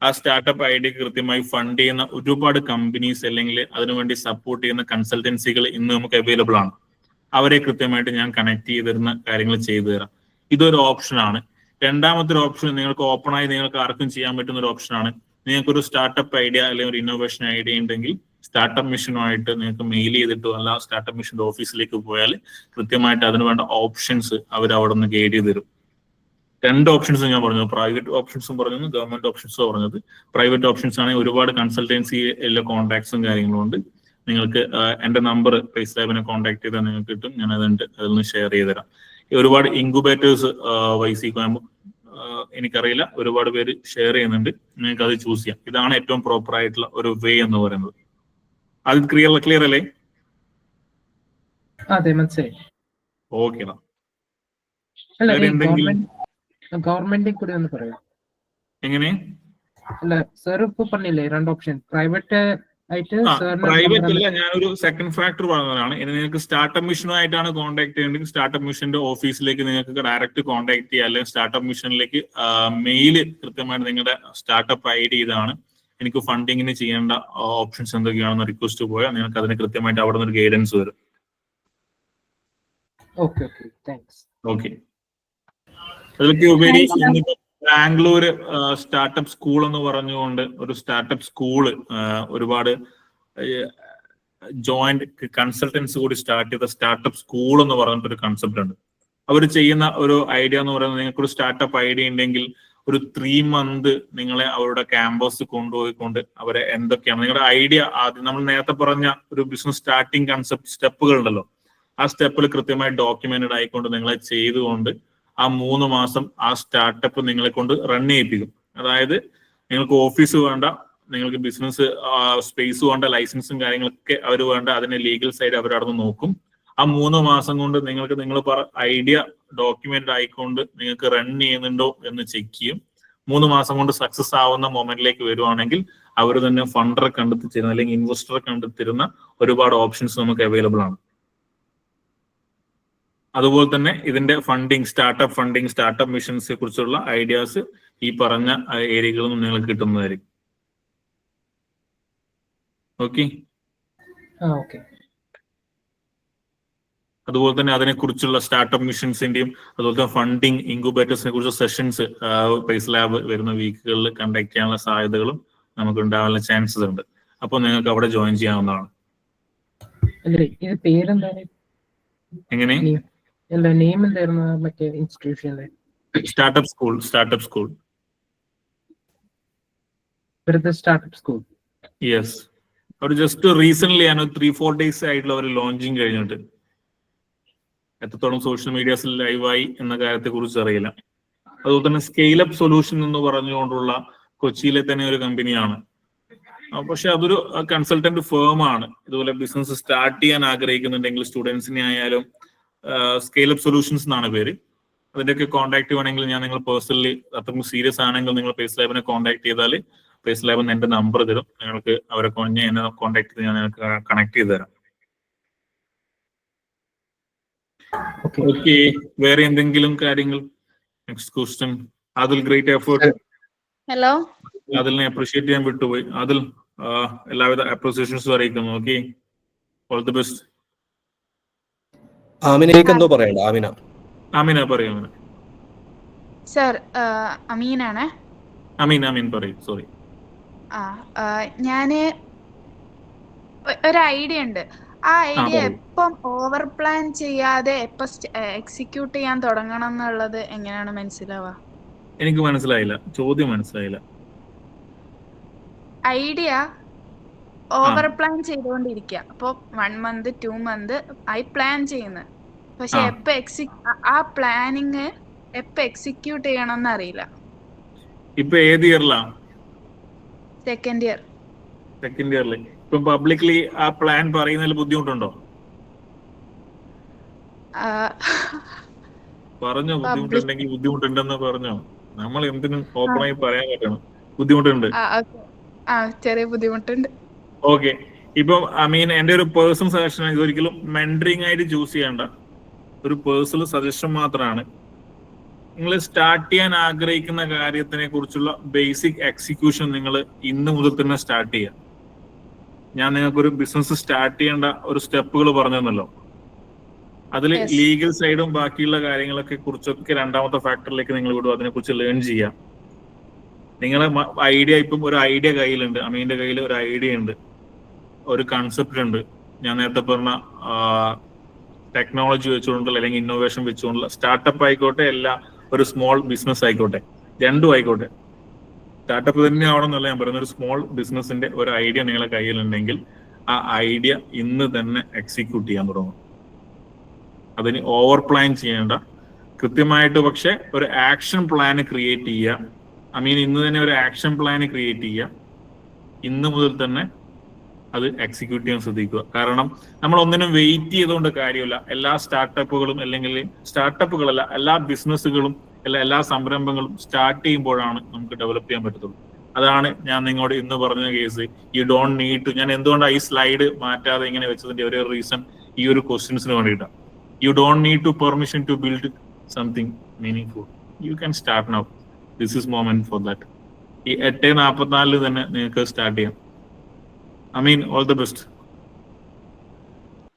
ആ സ്റ്റാർട്ടപ്പ് ഐഡിയ കൃത്യമായി ഫണ്ട് ചെയ്യുന്ന ഒരുപാട് കമ്പനീസ് അല്ലെങ്കിൽ അതിനുവേണ്ടി സപ്പോർട്ട് ചെയ്യുന്ന കൺസൾട്ടൻസികൾ ഇന്ന് നമുക്ക് അവൈലബിൾ ആണ്. അവരെ കൃത്യമായിട്ട് ഞാൻ കണക്ട് ചെയ്തിരുന്ന കാര്യങ്ങൾ ചെയ്തു തരാം. ഇതൊരു ഓപ്ഷനാണ്. രണ്ടാമത്തെ ഒരു ഓപ്ഷൻ നിങ്ങൾക്ക് ഓപ്പണായി നിങ്ങൾക്ക് ആർക്കും ചെയ്യാൻ പറ്റുന്ന ഒരു ഓപ്ഷനാണ്. നിങ്ങൾക്കൊരു സ്റ്റാർട്ടപ്പ് ഐഡിയ അല്ലെങ്കിൽ ഒരു ഇന്നോവേഷൻ ഐഡിയ ഉണ്ടെങ്കിൽ സ്റ്റാർട്ടപ്പ് മിഷനുമായിട്ട് നിങ്ങൾക്ക് മെയിൽ ചെയ്തിട്ടോ അല്ല സ്റ്റാർട്ടപ്പ് മിഷന്റെ ഓഫീസിലേക്ക് പോയാൽ കൃത്യമായിട്ട് അതിന് വേണ്ട ഓപ്ഷൻസ് അവർ അവിടെ നിന്ന് ഗൈഡ് ചെയ്ത് തരും. 2 ഓപ്ഷൻസ് ഞാൻ പറഞ്ഞു, പ്രൈവറ്റ് ഓപ്ഷൻസും പറഞ്ഞു, ഗവൺമെന്റ് ഓപ്ഷൻസും പറഞ്ഞത്. പ്രൈവറ്റ് ഓപ്ഷൻസ് ആണെങ്കിൽ ഒരുപാട് കൺസൾട്ടൻസി എല്ലാ കോൺടാക്ട്സും കാര്യങ്ങളും ഉണ്ട്. നിങ്ങൾക്ക് എന്റെ നമ്പർ പേസ് ലാബിനെ കോൺടാക്ട് ചെയ്താൽ നിങ്ങൾക്ക് കിട്ടും. ഞാൻ അതിൽ നിന്ന് ഷെയർ ചെയ്ത് തരാം. ഒരുപാട് ഇൻക്യുബേറ്റേഴ്സ് വൈസി എനിക്കറിയില്ല, ഒരുപാട് പേര് ഷെയർ ചെയ്യുന്നുണ്ട്. നിങ്ങൾക്ക് അത് ചൂസ് ചെയ്യാം. ഇതാണ് ഏറ്റവും പ്രോപ്പർ ആയിട്ടുള്ള ഒരു വേ എന്ന് പറയുന്നത്. അത് ക്ലിയർ അല്ലേ? അതെ, മനസ്സിലായി. ഓക്കെ. ഗവൺമെന്റിൽ കൂടി ഒന്ന് പറയാം. എങ്ങനെ? അല്ല സാർ ഇപ്പൊ പറഞ്ഞില്ലേ 2 ഓപ്ഷൻ, പ്രൈവറ്റ് പ്രൈവറ്റ് അല്ല, ഞാനൊരു സെക്കൻഡ് ഫാക്ടർ പറഞ്ഞതാണ്. ഇനി നിങ്ങൾക്ക് സ്റ്റാർട്ടപ്പ് മിഷനുമായിട്ടാണ് കോൺടാക്ട് ചെയ്യേണ്ടത് സ്റ്റാർട്ടപ്പ് മിഷന്റെ ഓഫീസിലേക്ക് നിങ്ങൾക്ക് ഡയറക്റ്റ് കോൺടാക്ട് ചെയ്യാം. അല്ലെങ്കിൽ സ്റ്റാർട്ടപ്പ് മിഷനിലേക്ക് മെയില് കൃത്യമായിട്ട് നിങ്ങളുടെ സ്റ്റാർട്ടപ്പ് ഐഡിയ ഇതാണ്, എനിക്ക് ഫണ്ടിങ്ങിന് ചെയ്യേണ്ട ഓപ്ഷൻസ് എന്തൊക്കെയാണെന്ന് റിക്വസ്റ്റ് പോയാൽ നിങ്ങൾക്ക് അതിന് കൃത്യമായിട്ട് അവിടെ നിന്ന് ഒരു ഗൈഡൻസ് വരും. ഓക്കെ. അതിലൊക്കെ ഉപരി ബാംഗ്ലൂർ സ്റ്റാർട്ടപ്പ് സ്കൂൾ എന്ന് പറഞ്ഞുകൊണ്ട് ഒരു സ്റ്റാർട്ടപ്പ് സ്കൂള് ഒരുപാട് ജോയിന്റ് കൺസൾട്ടൻസ് കൂടി സ്റ്റാർട്ട് ചെയ്ത സ്റ്റാർട്ടപ്പ് സ്കൂൾ എന്ന് പറഞ്ഞിട്ടൊരു കൺസെപ്റ്റ് ഉണ്ട്. അവർ ചെയ്യുന്ന ഒരു ഐഡിയ എന്ന് പറയുന്നത്, നിങ്ങൾക്ക് ഒരു സ്റ്റാർട്ടപ്പ് ഐഡിയ ഉണ്ടെങ്കിൽ ഒരു 3 month നിങ്ങളെ അവരുടെ ക്യാമ്പസ് കൊണ്ടുപോയിക്കൊണ്ട് അവരെ എന്തൊക്കെയാണ് നിങ്ങളുടെ ഐഡിയ, ആദ്യം നമ്മൾ നേരത്തെ പറഞ്ഞ ഒരു ബിസിനസ് സ്റ്റാർട്ടിങ് കൺസെപ്റ്റ് സ്റ്റെപ്പുകൾ ഉണ്ടല്ലോ, ആ സ്റ്റെപ്പിൽ കൃത്യമായി ഡോക്യുമെന്റഡ് ആയിക്കൊണ്ട് നിങ്ങളെ ചെയ്തുകൊണ്ട് ആ 3 മാസം ആ സ്റ്റാർട്ടപ്പ് നിങ്ങളെ കൊണ്ട് റൺ ചെയ്യിപ്പിക്കും. അതായത് നിങ്ങൾക്ക് ഓഫീസ് വേണ്ട, നിങ്ങൾക്ക് ബിസിനസ് സ്പേസ് വേണ്ട, ലൈസൻസും കാര്യങ്ങളൊക്കെ അവർ വേണ്ട, അതിന്റെ ലീഗൽ സൈഡ് അവർ അവിടെ നോക്കും. ആ 3 മാസം കൊണ്ട് നിങ്ങൾക്ക് നിങ്ങൾ ഐഡിയ ഡോക്യുമെന്റ് ആയിക്കൊണ്ട് നിങ്ങൾക്ക് റൺ ചെയ്യുന്നുണ്ടോ എന്ന് ചെക്ക് ചെയ്യും. 3 മാസം കൊണ്ട് സക്സസ് ആവുന്ന മൊമെന്റിലേക്ക് വരുവാണെങ്കിൽ അവർ തന്നെ ഫണ്ടറെ കണ്ടെത്തിച്ചിരുന്ന അല്ലെങ്കിൽ ഇൻവെസ്റ്ററെ കണ്ടെത്തിരുന്ന ഒരുപാട് ഓപ്ഷൻസ് നമുക്ക് അവൈലബിൾ ആണ്. അതുപോലെ തന്നെ ഇതിന്റെ ഫണ്ടിങ്, സ്റ്റാർട്ടപ്പ് മിഷൻസിനെ കുറിച്ചുള്ള ഐഡിയാസ് ഈ പറഞ്ഞ ഏരിയകളിൽ നിന്ന് നിങ്ങൾക്ക് കിട്ടുന്നതായിരിക്കും. ഓക്കെ. അതുപോലെ തന്നെ അതിനെക്കുറിച്ചുള്ള സ്റ്റാർട്ടപ്പ് മിഷൻസിന്റെയും അതുപോലെ തന്നെ ഫണ്ടിങ്, ഇൻക്യുബേറ്റേഴ്സിനെ കുറിച്ചുള്ള സെഷൻസ് പേസ് ലാബ് വരുന്ന വീക്കുകളിൽ കണ്ടക്ട് ചെയ്യാനുള്ള സാധ്യതകളും നമുക്ക് ഉണ്ടാവാനുള്ള ചാൻസസ് ഉണ്ട്. അപ്പോൾ നിങ്ങൾക്ക് അവിടെ ജോയിൻ ചെയ്യാവുന്നതാണ്. എങ്ങനെ? Startup school. യെസ്. അവർ ജസ്റ്റ് റീസെന്റ് ആണ് 3-4 days ആയിട്ടുള്ള ഒരു ലോഞ്ചിങ് കഴിഞ്ഞിട്ട്. എത്രത്തോളം സോഷ്യൽ മീഡിയാസിൽ ലൈവായി എന്ന കാര്യത്തെ കുറിച്ച് അറിയില്ല. അതുപോലെ തന്നെ സ്കെയിലപ്പ് സൊല്യൂഷൻ എന്ന് പറഞ്ഞുകൊണ്ടുള്ള കൊച്ചിയിലെ തന്നെ ഒരു കമ്പനിയാണ്. പക്ഷെ അതൊരു കൺസൾട്ടന്റ് ഫേം ആണ്. ഇതുപോലെ ബിസിനസ് സ്റ്റാർട്ട് ചെയ്യാൻ ആഗ്രഹിക്കുന്നുണ്ടെങ്കിൽ സ്റ്റുഡൻസിനെ ആയാലും സ്കെയിലപ്പ് സൊല്യൂഷൻസ് എന്നാണ് പേര്. അതിന്റെയൊക്കെ കോൺടാക്ട് വേണമെങ്കിൽ ഞാൻ നിങ്ങൾ പേഴ്സണലി അത്രയും സീരിയസ് ആണെങ്കിൽ നിങ്ങൾ പേസ് ലാബിനെ കോൺടാക്ട് ചെയ്താൽ പേസ് ലാബിന് എന്റെ നമ്പർ തരും. നിങ്ങൾക്ക് അവരെ എന്നെ കോൺടാക്ട് ചെയ്ത് ഞാൻ നിങ്ങൾക്ക് കണക്ട് ചെയ്ത് തരാം. ഓക്കെ. വേറെ എന്തെങ്കിലും കാര്യങ്ങൾ? Next question. അതിൽ ഗ്രേറ്റ് എഫേർട്ട്. ഹലോ. അതിലിനെ അപ്രീഷിയേറ്റ് ചെയ്യാൻ വിട്ടുപോയി. അതിൽ എല്ലാവിധ അപ്രീസിയേഷൻസും അറിയിക്കുന്നു. Okay, all the best. ആമിനയ്ക്ക് എന്തോ പറയണ്ട. ആമിന പറയൂ. സർ, അമീനാണ്. അമീൻ പറയൂ. സോറി. ഞാന് ഒരു ഐഡിയ ഉണ്ട്. ആ ഐഡിയ എപ്പം ഓവർ പ്ലാൻ ചെയ്യാതെ എപ്പം എക്സിക്യൂട്ട് ചെയ്യാൻ തുടങ്ങണം എന്നുള്ളത് എങ്ങനെയാണ് മനസ്സിലാവുക? എനിക്ക് മനസ്സിലായില്ല, ചോദ്യം മനസ്സിലായില്ല. ഐഡിയ ഓവർ പ്ലാൻ ചെയ്തുകൊണ്ടിരിക്കുക. അപ്പൊ 1 month 2 month ആയി പ്ലാൻ ചെയ്യുന്നത്, പക്ഷെ ആ പ്ലാനിങ് എപ്പ എക്സിക്യൂട്ട് ചെയ്യണം എന്ന് അറിയില്ല. ഇപ്പൊ ഏത് ഇയറിലാണ്? സെക്കൻഡ് ഇയറില്. ഇപ്പൊ പബ്ലിക്ലി ആ പ്ലാൻ പറയുന്നതിൽ ബുദ്ധിമുട്ടുണ്ടോ? പറഞ്ഞോ, ബുദ്ധിമുട്ടുണ്ടെങ്കിൽ ബുദ്ധിമുട്ടുണ്ടെന്ന് പറഞ്ഞോ. നമ്മൾ എന്തിനും ഓപ്പണായി പറയാൻ പറ്റണം. ബുദ്ധിമുട്ടുണ്ട്, ചെറിയ ബുദ്ധിമുട്ടുണ്ട്. ഓക്കെ. ഇപ്പൊ എന്റെ ഒരു പേഴ്സണൽ സജഷൻ, ഇതൊരിക്കലും മെന്ററിംഗ് ആയിട്ട് ചൂസ് ചെയ്യേണ്ട, ഒരു പേഴ്സണൽ സജഷൻ മാത്രമാണ്. നിങ്ങൾ സ്റ്റാർട്ട് ചെയ്യാൻ ആഗ്രഹിക്കുന്ന കാര്യത്തിനെ കുറിച്ചുള്ള ബേസിക് എക്സിക്യൂഷൻ നിങ്ങൾ ഇന്ന് മുതൽ തന്നെ സ്റ്റാർട്ട് ചെയ്യുക. ഞാൻ നിങ്ങൾക്കൊരു ബിസിനസ് സ്റ്റാർട്ട് ചെയ്യേണ്ട ഒരു സ്റ്റെപ്പുകൾ പറഞ്ഞു തന്നല്ലോ. അതിൽ ലീഗൽ സൈഡും ബാക്കിയുള്ള കാര്യങ്ങളൊക്കെ കുറിച്ചൊക്കെ 2ാമത്തെ ഫാക്ടറിലേക്ക് നിങ്ങൾ വിടും. അതിനെക്കുറിച്ച് ലേൺ ചെയ്യാം. നിങ്ങളെ ഐഡിയ, ഇപ്പം ഒരു ഐഡിയ കയ്യിലുണ്ട്, അമീന്റെ കയ്യിൽ ഒരു ഐഡിയ ഉണ്ട്, ഒരു കൺസെപ്റ്റ് ഉണ്ട്. ഞാൻ നേരത്തെ പറഞ്ഞ ടെക്നോളജി വെച്ചുകൊണ്ടുള്ള അല്ലെങ്കിൽ ഇന്നോവേഷൻ വെച്ചുകൊണ്ടുള്ള സ്റ്റാർട്ടപ്പ് ആയിക്കോട്ടെ, ഒരു സ്മോൾ ബിസിനസ് ആയിക്കോട്ടെ, രണ്ടും ആയിക്കോട്ടെ. സ്റ്റാർട്ടപ്പ് തന്നെ ആവണമെന്നല്ല ഞാൻ പറയുന്നത്. ഒരു സ്മോൾ ബിസിനസിന്റെ ഒരു ഐഡിയ നിങ്ങളെ കയ്യിലുണ്ടെങ്കിൽ ആ ഐഡിയ ഇന്ന് തന്നെ എക്സിക്യൂട്ട് ചെയ്യാൻ തുടങ്ങും. അതിന് ഓവർ പ്ലാൻ ചെയ്യേണ്ട, കൃത്യമായിട്ട് പക്ഷെ ഒരു ആക്ഷൻ പ്ലാൻ ക്രിയേറ്റ് ചെയ്യുക. ഇന്ന് തന്നെ ഒരു ആക്ഷൻ പ്ലാൻ ക്രിയേറ്റ് ചെയ്യുക. ഇന്ന് മുതൽ തന്നെ അത് എക്സിക്യൂട്ട് ചെയ്യാൻ ശ്രദ്ധിക്കുക. കാരണം നമ്മൾ ഒന്നിനും വെയിറ്റ് ചെയ്തുകൊണ്ട് കാര്യമില്ല. എല്ലാ സ്റ്റാർട്ടപ്പുകളും, അല്ലെങ്കിൽ സ്റ്റാർട്ടപ്പുകളല്ല, എല്ലാ ബിസിനസ്സുകളും, എല്ലാ സംരംഭങ്ങളും സ്റ്റാർട്ട് ചെയ്യുമ്പോഴാണ് നമുക്ക് ഡെവലപ്പ് ചെയ്യാൻ പറ്റത്തുള്ളൂ. അതാണ് ഞാൻ നിങ്ങളോട് ഇന്ന് പറഞ്ഞ case. You don't need to, ഞാൻ എന്തുകൊണ്ടാണ് ഈ സ്ലൈഡ് മാറ്റാതെ ഇങ്ങനെ വെച്ചതിന്റെ ഒരു റീസൺ ഈ ഒരു ക്വസ്റ്റ്യൻസിന് വേണ്ടിയിട്ടാണ്. You don't need to permission to build something meaning. You can start now. This is moment for that. ഈ 8:44 തന്നെ നിങ്ങൾക്ക് സ്റ്റാർട്ട് ചെയ്യാം. all the best.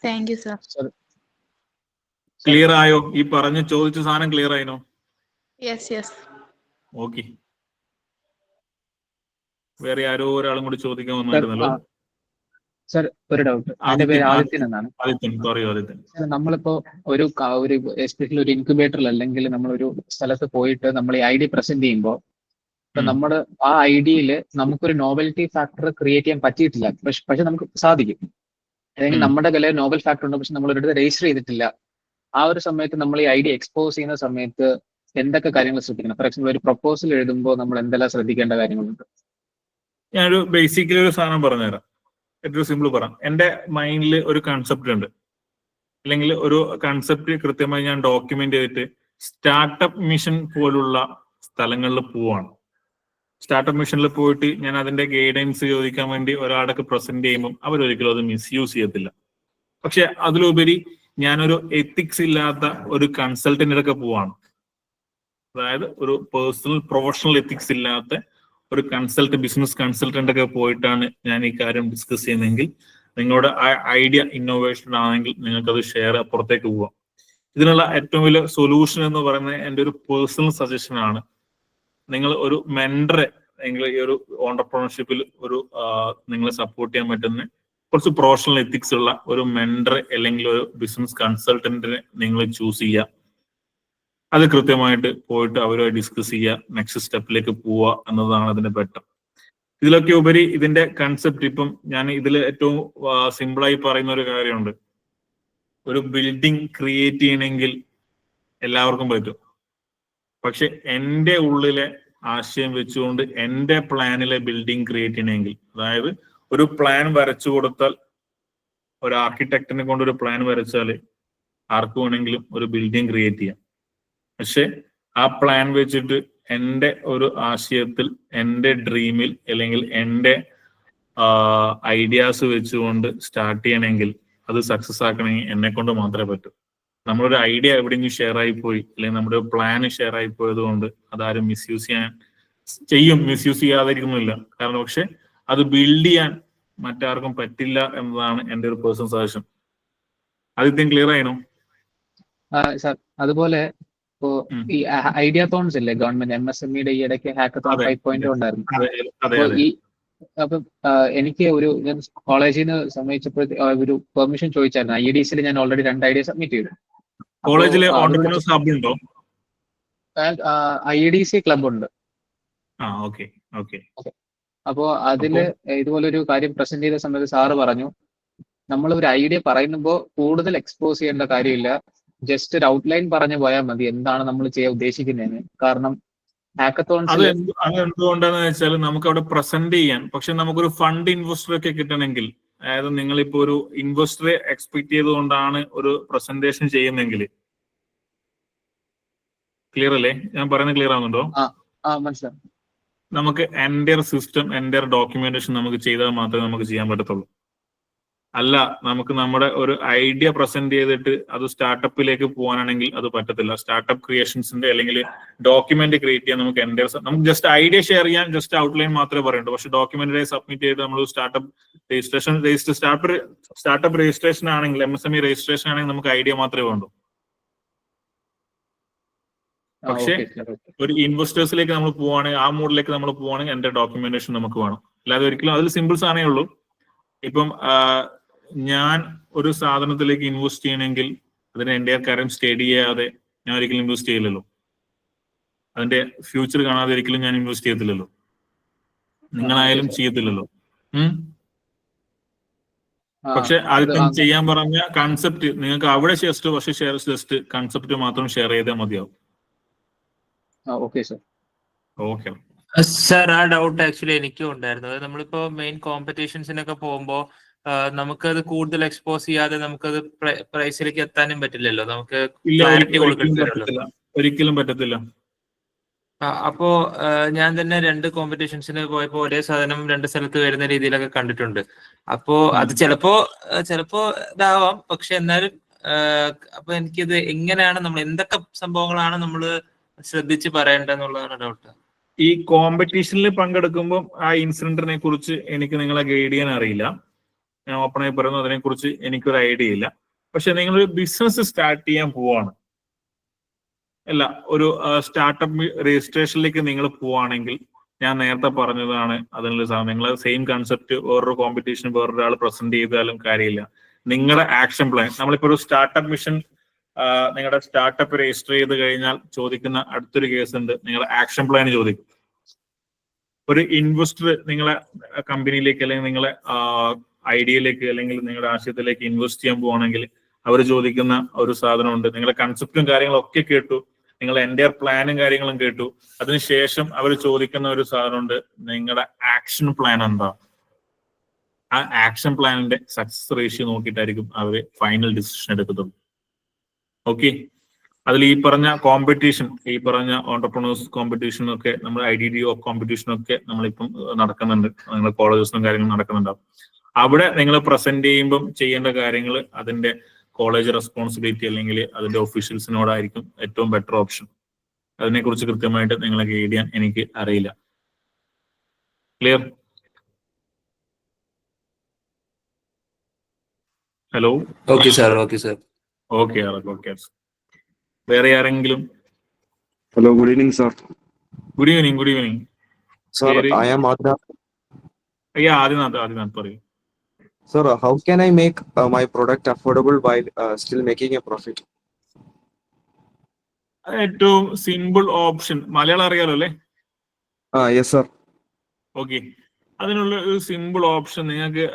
Thank you, sir. Clear ആയോ? ഈ ചോദിച്ച സാധനം ക്ലിയർ ആയിനോ? Yes. ഓക്കെ. വേറെ ആരോ ഒരാളും കൂടി ചോദിക്കാൻ വന്നായിരുന്നല്ലോ. സർ ഒരു ഡൗട്ട്. എന്റെ പേര് ആദിത്യൻ എന്നാണ്. ആദിത്യൻ പറയൂ. ആദിത്യൻ, നമ്മളിപ്പോ ഒരു എസ്പെഷ്യലി ഒരു ഇൻക്യുബേറ്ററിൽ അല്ലെങ്കിൽ നമ്മളൊരു സ്ഥലത്ത് പോയിട്ട് നമ്മൾ ഈ ഐഡിയ പ്രസന്റ് ചെയ്യുമ്പോൾ നമ്മുടെ ആ ഐഡിയയിൽ നമുക്കൊരു നോവൽറ്റി ഫാക്ടർ ക്രിയേറ്റ് ചെയ്യാൻ പറ്റിയിട്ടില്ല, പക്ഷെ നമുക്ക് സാധിക്കും. അല്ലെങ്കിൽ നമ്മുടെ കയ്യിൽ നോവൽ ഫാക്ടർ ഉണ്ട്, പക്ഷെ നമ്മൾ ഒരിടത്ത് രജിസ്റ്റർ ചെയ്തിട്ടില്ല. ആ ഒരു സമയത്ത് നമ്മൾ ഈ ഐഡിയ എക്സ്പോസ് ചെയ്യുന്ന സമയത്ത് എന്തൊക്കെ കാര്യങ്ങൾ ശ്രദ്ധിക്കണം? ഫോർ എക്സാമ്പിൾ ഒരു പ്രപ്പോസൽ എഴുതുമ്പോൾ നമ്മൾ എന്തെല്ലാം ശ്രദ്ധിക്കേണ്ട കാര്യങ്ങളുണ്ട്? ഞാനൊരു ബേസിക്കലി ഒരു സാധനം പറഞ്ഞുതരാം. ഏറ്റവും സിമ്പിൾ പറയാം. എൻ്റെ മൈൻഡിൽ ഒരു കൺസെപ്റ്റ് ഉണ്ട്, അല്ലെങ്കിൽ ഒരു കൺസെപ്റ്റ് കൃത്യമായി ഞാൻ ഡോക്യുമെന്റ് ചെയ്തിട്ട് സ്റ്റാർട്ടപ്പ് മിഷൻ പോലുള്ള സ്ഥലങ്ങളിൽ പോവാണ്. സ്റ്റാർട്ടപ്പ് മിഷനിൽ പോയിട്ട് ഞാൻ അതിന്റെ ഗൈഡൻസ് ചോദിക്കാൻ വേണ്ടി ഒരാളൊക്കെ പ്രസന്റ് ചെയ്യുമ്പോൾ അവരൊരിക്കലും അത് മിസ്യൂസ് ചെയ്യത്തില്ല. പക്ഷെ അതിലുപരി ഞാനൊരു എത്തിക്സ് ഇല്ലാത്ത ഒരു കൺസൾട്ടന്റിന്റെ ഒക്കെ പോവാണ്. അതായത് ഒരു പേഴ്സണൽ പ്രൊഫഷണൽ എത്തിക്സ് ഇല്ലാത്ത ഒരു ബിസിനസ് കൺസൾട്ടന്റ് ഒക്കെ പോയിട്ടാണ് ഞാൻ ഈ കാര്യം ഡിസ്കസ് ചെയ്യുന്നതെങ്കിൽ നിങ്ങളുടെ ഐഡിയ ഇന്നോവേഷൻ ആണെങ്കിൽ നിങ്ങൾക്കത് ഷെയർ അപ്പുറത്തേക്ക് പോവാം. ഇതിനുള്ള ഏറ്റവും വലിയ സൊല്യൂഷൻ എന്ന് പറയുന്നത് എൻ്റെ ഒരു പേഴ്സണൽ സജഷൻ ആണ്. നിങ്ങൾ ഒരു മെന്ററെ, നിങ്ങൾ ഈ ഒരു ഓണ്ടർപ്രണർഷിപ്പിൽ ഒരു നിങ്ങളെ സപ്പോർട്ട് ചെയ്യാൻ പറ്റുന്ന കുറച്ച് പ്രൊഫഷണൽ എത്തിക്സ് ഉള്ള ഒരു മെന്ററെ അല്ലെങ്കിൽ ഒരു ബിസിനസ് കൺസൾട്ടന്റിനെ നിങ്ങൾ ചൂസ് ചെയ്യുക. അത് കൃത്യമായിട്ട് പോയിട്ട് അവരുമായി ഡിസ്കസ് ചെയ്യുക, നെക്സ്റ്റ് സ്റ്റെപ്പിലേക്ക് പോവുക എന്നതാണ് അതിന്റെ ബെറ്റർ. ഇതിലൊക്കെ ഉപരി ഇതിന്റെ കൺസെപ്റ്റ്, ഇപ്പം ഞാൻ ഇതിൽ ഏറ്റവും സിമ്പിളായി പറയുന്ന ഒരു കാര്യമുണ്ട്. ഒരു ബിൽഡിംഗ് ക്രിയേറ്റ് ചെയ്യണമെങ്കിൽ എല്ലാവർക്കും പറ്റും. പക്ഷെ എൻ്റെ ഉള്ളിലെ ആശയം വെച്ചുകൊണ്ട് എൻ്റെ പ്ലാനിലെ ബിൽഡിംഗ് ക്രിയേറ്റ് ചെയ്യണമെങ്കിൽ, അതായത് ഒരു പ്ലാൻ വരച്ചു കൊടുത്താൽ, ഒരു ആർക്കിടെക്റ്റിനെ കൊണ്ട് ഒരു പ്ലാൻ വരച്ചാൽ ആർക്ക് വേണമെങ്കിലും ഒരു ബിൽഡിംഗ് ക്രിയേറ്റ് ചെയ്യാം. പക്ഷെ ആ പ്ലാൻ വെച്ചിട്ട് എൻ്റെ ഒരു ആശയത്തിൽ, എൻ്റെ ഡ്രീമിൽ, അല്ലെങ്കിൽ എൻ്റെ ഐഡിയാസ് വെച്ചുകൊണ്ട് സ്റ്റാർട്ട് ചെയ്യണമെങ്കിൽ, അത് സക്സസ് ആക്കണമെങ്കിൽ എന്നെ കൊണ്ട് മാത്രമേ പറ്റൂ. നമ്മളൊരു ഐഡിയ എവിടെയെങ്കിലും ഷെയർ ആയിപ്പോയി, അല്ലെങ്കിൽ നമ്മുടെ പ്ലാൻ ഷെയർ ആയി പോയത് കൊണ്ട് അതാരും മിസ്യൂസ് ചെയ്യും. മിസ്യൂസ് ചെയ്യാതിരിക്കുന്നില്ല. കാരണം പക്ഷെ അത് ബിൽഡ് ചെയ്യാൻ മറ്റാർക്കും പറ്റില്ല എന്നതാണ് എൻ്റെ ഒരു പേഴ്സണൽ സജഷൻ. ആദ്യം ക്ലിയർ ആയിനോ? സാർ അതുപോലെ ഇപ്പോ ഈ ഐഡിയ തോൺസ് ഇല്ലേ, ഗവൺമെന്റ് MSME ഈ ഇടയ്ക്ക് ഹാക്കത്തോൺ 5.0 ഉണ്ടായിരുന്നു. അപ്പൊ എനിക്ക് ഞാൻ കോളേജിൽ നിന്ന് സമയിച്ചപ്പോഴത്തെ ഒരു പെർമിഷൻ ചോദിച്ചായിരുന്നു. IEDCയിൽ ഞാൻ ഓൾറെഡി 2 ഐഡിയ സബ്മിറ്റ് ചെയ്തു. കോളേജിലെ ഓണ്ടർപ്രണേഴ്സ് ഹബ് ഉണ്ടോ? IEDC ക്ലബ് ഉണ്ട്. അപ്പോ അതില് ഇതുപോലെ ഒരു കാര്യം പ്രസന്റ് ചെയ്ത സമയത്ത് സാറ് പറഞ്ഞു, നമ്മൾ ഒരു ഐഡിയ പറയുമ്പോൾ കൂടുതൽ എക്സ്പോസ് ചെയ്യേണ്ട കാര്യമില്ല, ജസ്റ്റ് ഒരു ഔട്ട്ലൈൻ പറഞ്ഞു പോയാൽ മതി എന്താണ് നമ്മൾ ചെയ്യാൻ ഉദ്ദേശിക്കുന്നതെന്ന്. കാരണം അത് എന്തുകൊണ്ടാന്ന് വെച്ചാൽ നമുക്ക് അവിടെ പ്രസന്റ് ചെയ്യാൻ, പക്ഷെ നമുക്കൊരു ഫണ്ട് ഇൻവെസ്റ്റർ ഒക്കെ കിട്ടണമെങ്കിൽ, അതായത് നിങ്ങളിപ്പോ ഒരു ഇൻവെസ്റ്ററെ എക്സ്പെക്ട് ചെയ്തുകൊണ്ടാണ് ഒരു പ്രസന്റേഷൻ ചെയ്യുന്നെങ്കിൽ, ക്ലിയർ അല്ലേ? ഞാൻ പറയുന്നത് ക്ലിയർ ആവുന്നുണ്ടോ? മനസ്സിലാവും. നമുക്ക് എൻ്റയർ സിസ്റ്റം, എൻ്റയർ ഡോക്യുമെന്റേഷൻ നമുക്ക് ചെയ്താൽ മാത്രമേ നമുക്ക് ചെയ്യാൻ പറ്റത്തുള്ളൂ. അല്ല, നമുക്ക് നമ്മുടെ ഒരു ഐഡിയ പ്രസന്റ് ചെയ്തിട്ട് അത് സ്റ്റാർട്ടപ്പിലേക്ക് പോകാനാണെങ്കിൽ അത് പറ്റത്തില്ല. സ്റ്റാർട്ടപ്പ് ക്രിയേഷൻസിന്റെ അല്ലെങ്കിൽ ഡോക്യുമെന്റ് ക്രിയേറ്റ് ചെയ്യാൻ നമുക്ക് ജസ്റ്റ് ഐഡിയ ഷെയർ ചെയ്യാൻ ജസ്റ്റ് ഔട്ട്ലൈൻ മാത്രമേ പറയണ്ടൂ. പക്ഷെ ഡോക്യുമെന്റിനെ സബ്മിറ്റ് ചെയ്ത് നമ്മൾ സ്റ്റാർട്ടപ്പ് രജിസ്ട്രേഷൻ ആണെങ്കിൽ, MSME രജിസ്ട്രേഷൻ ആണെങ്കിൽ നമുക്ക് ഐഡിയ മാത്രമേ വേണ്ടൂ. പക്ഷെ ഒരു ഇൻവെസ്റ്റേഴ്സിലേക്ക് നമ്മൾ പോവാണെങ്കിൽ, ആ മൂഡിലേക്ക് നമ്മൾ പോവാണെങ്കിൽ എന്റെ ഡോക്യുമെന്റേഷൻ നമുക്ക് വേണം. അല്ലാതെ ഒരിക്കലും അതിൽ സിമ്പിൾ സാധനമേ ഉള്ളൂ. ഇപ്പം ഞാൻ ഒരു സാധനത്തിലേക്ക് ഇൻവെസ്റ്റ് ചെയ്യണമെങ്കിൽ അതിന് എൻ്റെ കാര്യം സ്റ്റഡി ചെയ്യാതെ ഞാൻ ഒരിക്കലും ഇൻവെസ്റ്റ് ചെയ്യില്ലല്ലോ. അതിന്റെ ഫ്യൂച്ചർ കാണാതെ ഒരിക്കലും ഞാൻ ഇൻവെസ്റ്റ് ചെയ്യത്തില്ലല്ലോ. നിങ്ങളായാലും ചെയ്യത്തില്ലല്ലോ. പക്ഷെ ആദ്യം ചെയ്യാൻ പറഞ്ഞ കൺസെപ്റ്റ് നിങ്ങൾക്ക് അവിടെ ജസ്റ്റ് കൺസെപ്റ്റ് മാത്രം ഷെയർ ചെയ്താൽ മതിയാവും. ഓക്കെ സാർ, ആ ഡൗട്ട് ആക്ച്വലി എനിക്കും ഉണ്ടായിരുന്നു. അതായത് നമ്മളിപ്പോ മെയിൻ കോമ്പറ്റീഷൻസിനൊക്കെ പോകുമ്പോൾ നമുക്കത് കൂടുതൽ എക്സ്പോസ് ചെയ്യാതെ നമുക്കത് പ്രൈസിലേക്ക് എത്താനും പറ്റില്ലല്ലോ. നമുക്ക് ഒരിക്കലും പറ്റത്തില്ല. അപ്പോ ഞാൻ തന്നെ 2 കോമ്പറ്റീഷൻസിന് പോയപ്പോ ഒരേ സാധനം 2 സ്ഥലത്ത് വരുന്ന രീതിയിലൊക്കെ കണ്ടിട്ടുണ്ട്. അപ്പോ അത് ചിലപ്പോ ഇതാവാം. പക്ഷെ എന്നാലും അപ്പൊ എനിക്കിത് എങ്ങനെയാണ് നമ്മൾ എന്തൊക്കെ സംഭവങ്ങളാണ് നമ്മൾ ശ്രദ്ധിച്ച് പറയേണ്ടതെന്നുള്ളതാണ് ഡൗട്ട്. ഈ കോമ്പറ്റീഷനിൽ പങ്കെടുക്കുമ്പോൾ ആ ഇൻസിഡന്റിനെ കുറിച്ച് എനിക്ക് നിങ്ങളെ ഗൈഡ് ചെയ്യാൻ അറിയില്ല. ഞാൻ ഓപ്പണായി പറയുന്നു, അതിനെക്കുറിച്ച് എനിക്കൊരു ഐഡിയ ഇല്ല. പക്ഷെ നിങ്ങളൊരു ബിസിനസ് സ്റ്റാർട്ട് ചെയ്യാൻ പോവാണ്, അല്ല, ഒരു സ്റ്റാർട്ടപ്പ് രജിസ്ട്രേഷനിലേക്ക് നിങ്ങൾ പോവാണെങ്കിൽ ഞാൻ നേരത്തെ പറഞ്ഞതാണ് അതിനുള്ള സാധനം. നിങ്ങൾ സെയിം കൺസെപ്റ്റ് വേറൊരു കോമ്പറ്റീഷൻ വേറൊരാൾ പ്രസന്റ് ചെയ്താലും കാര്യമില്ല. നിങ്ങളുടെ ആക്ഷൻ പ്ലാൻ, നമ്മളിപ്പോ ഒരു സ്റ്റാർട്ടപ്പ് മിഷൻ നിങ്ങളുടെ സ്റ്റാർട്ടപ്പ് രജിസ്റ്റർ ചെയ്ത് കഴിഞ്ഞാൽ ചോദിക്കുന്ന അടുത്തൊരു കേസ് ഉണ്ട്, നിങ്ങളുടെ ആക്ഷൻ പ്ലാൻ ചോദിക്കും. ഒരു ഇൻവെസ്റ്റർ നിങ്ങളെ കമ്പനിയിലേക്ക് അല്ലെങ്കിൽ നിങ്ങളെ ഐഡിയയിലേക്ക് അല്ലെങ്കിൽ നിങ്ങളുടെ ആശയത്തിലേക്ക് ഇൻവെസ്റ്റ് ചെയ്യാൻ പോവാണെങ്കിൽ അവർ ചോദിക്കുന്ന ഒരു സാധനമുണ്ട്. നിങ്ങളുടെ കൺസെപ്റ്റും കാര്യങ്ങളും ഒക്കെ കേട്ടു, നിങ്ങൾ എൻ്റെ പ്ലാനും കാര്യങ്ങളും കേട്ടു, അതിനുശേഷം അവർ ചോദിക്കുന്ന ഒരു സാധനമുണ്ട്, നിങ്ങളുടെ ആക്ഷൻ പ്ലാൻ എന്താ. ആ ആക്ഷൻ പ്ലാനിന്റെ സക്സസ് റേഷ്യോ നോക്കിയിട്ടായിരിക്കും അവർ ഫൈനൽ ഡിസിഷൻ എടുക്കുന്നത്. ഓക്കെ, അതിൽ ഈ പറഞ്ഞ കോമ്പറ്റീഷൻ, ഈ പറഞ്ഞ ഓണ്ടർപ്രണേഴ്സ് കോമ്പറ്റീഷൻ ഒക്കെ, നമ്മൾ IDDO കോമ്പറ്റീഷൻ ഒക്കെ നമ്മളിപ്പം നടക്കുന്നുണ്ട്, നിങ്ങളുടെ കോളേജസിനും കാര്യങ്ങളും നടക്കുന്നുണ്ടാവും. അവിടെ നിങ്ങൾ പ്രസന്റ് ചെയ്യുമ്പം ചെയ്യേണ്ട കാര്യങ്ങൾ അതിന്റെ കോളേജ് റെസ്പോൺസിബിലിറ്റി അല്ലെങ്കിൽ അതിന്റെ ഒഫീഷ്യൽസിനോടായിരിക്കും ഏറ്റവും ബെറ്റർ ഓപ്ഷൻ. അതിനെക്കുറിച്ച് കൃത്യമായിട്ട് നിങ്ങളെ ഗൈഡ് ചെയ്യാൻ എനിക്ക് അറിയില്ല. Clear? Hello? Okay sir, okay sir. Okay, okay. വേറെ ആരെങ്കിലും? Hello, good evening, sir. Good evening. Good evening. Sir, I am Adnan. അയ്യാ, ആദിനാഥ് പറയൂ. Sir, how can I make my product affordable while still making a profit? ഏറ്റവും simple option, Malayalam അറിയാലോ അല്ലേ? Yes, sir. Okay, അതിനുള്ള ഒരു simple option നിങ്ങൾക്ക്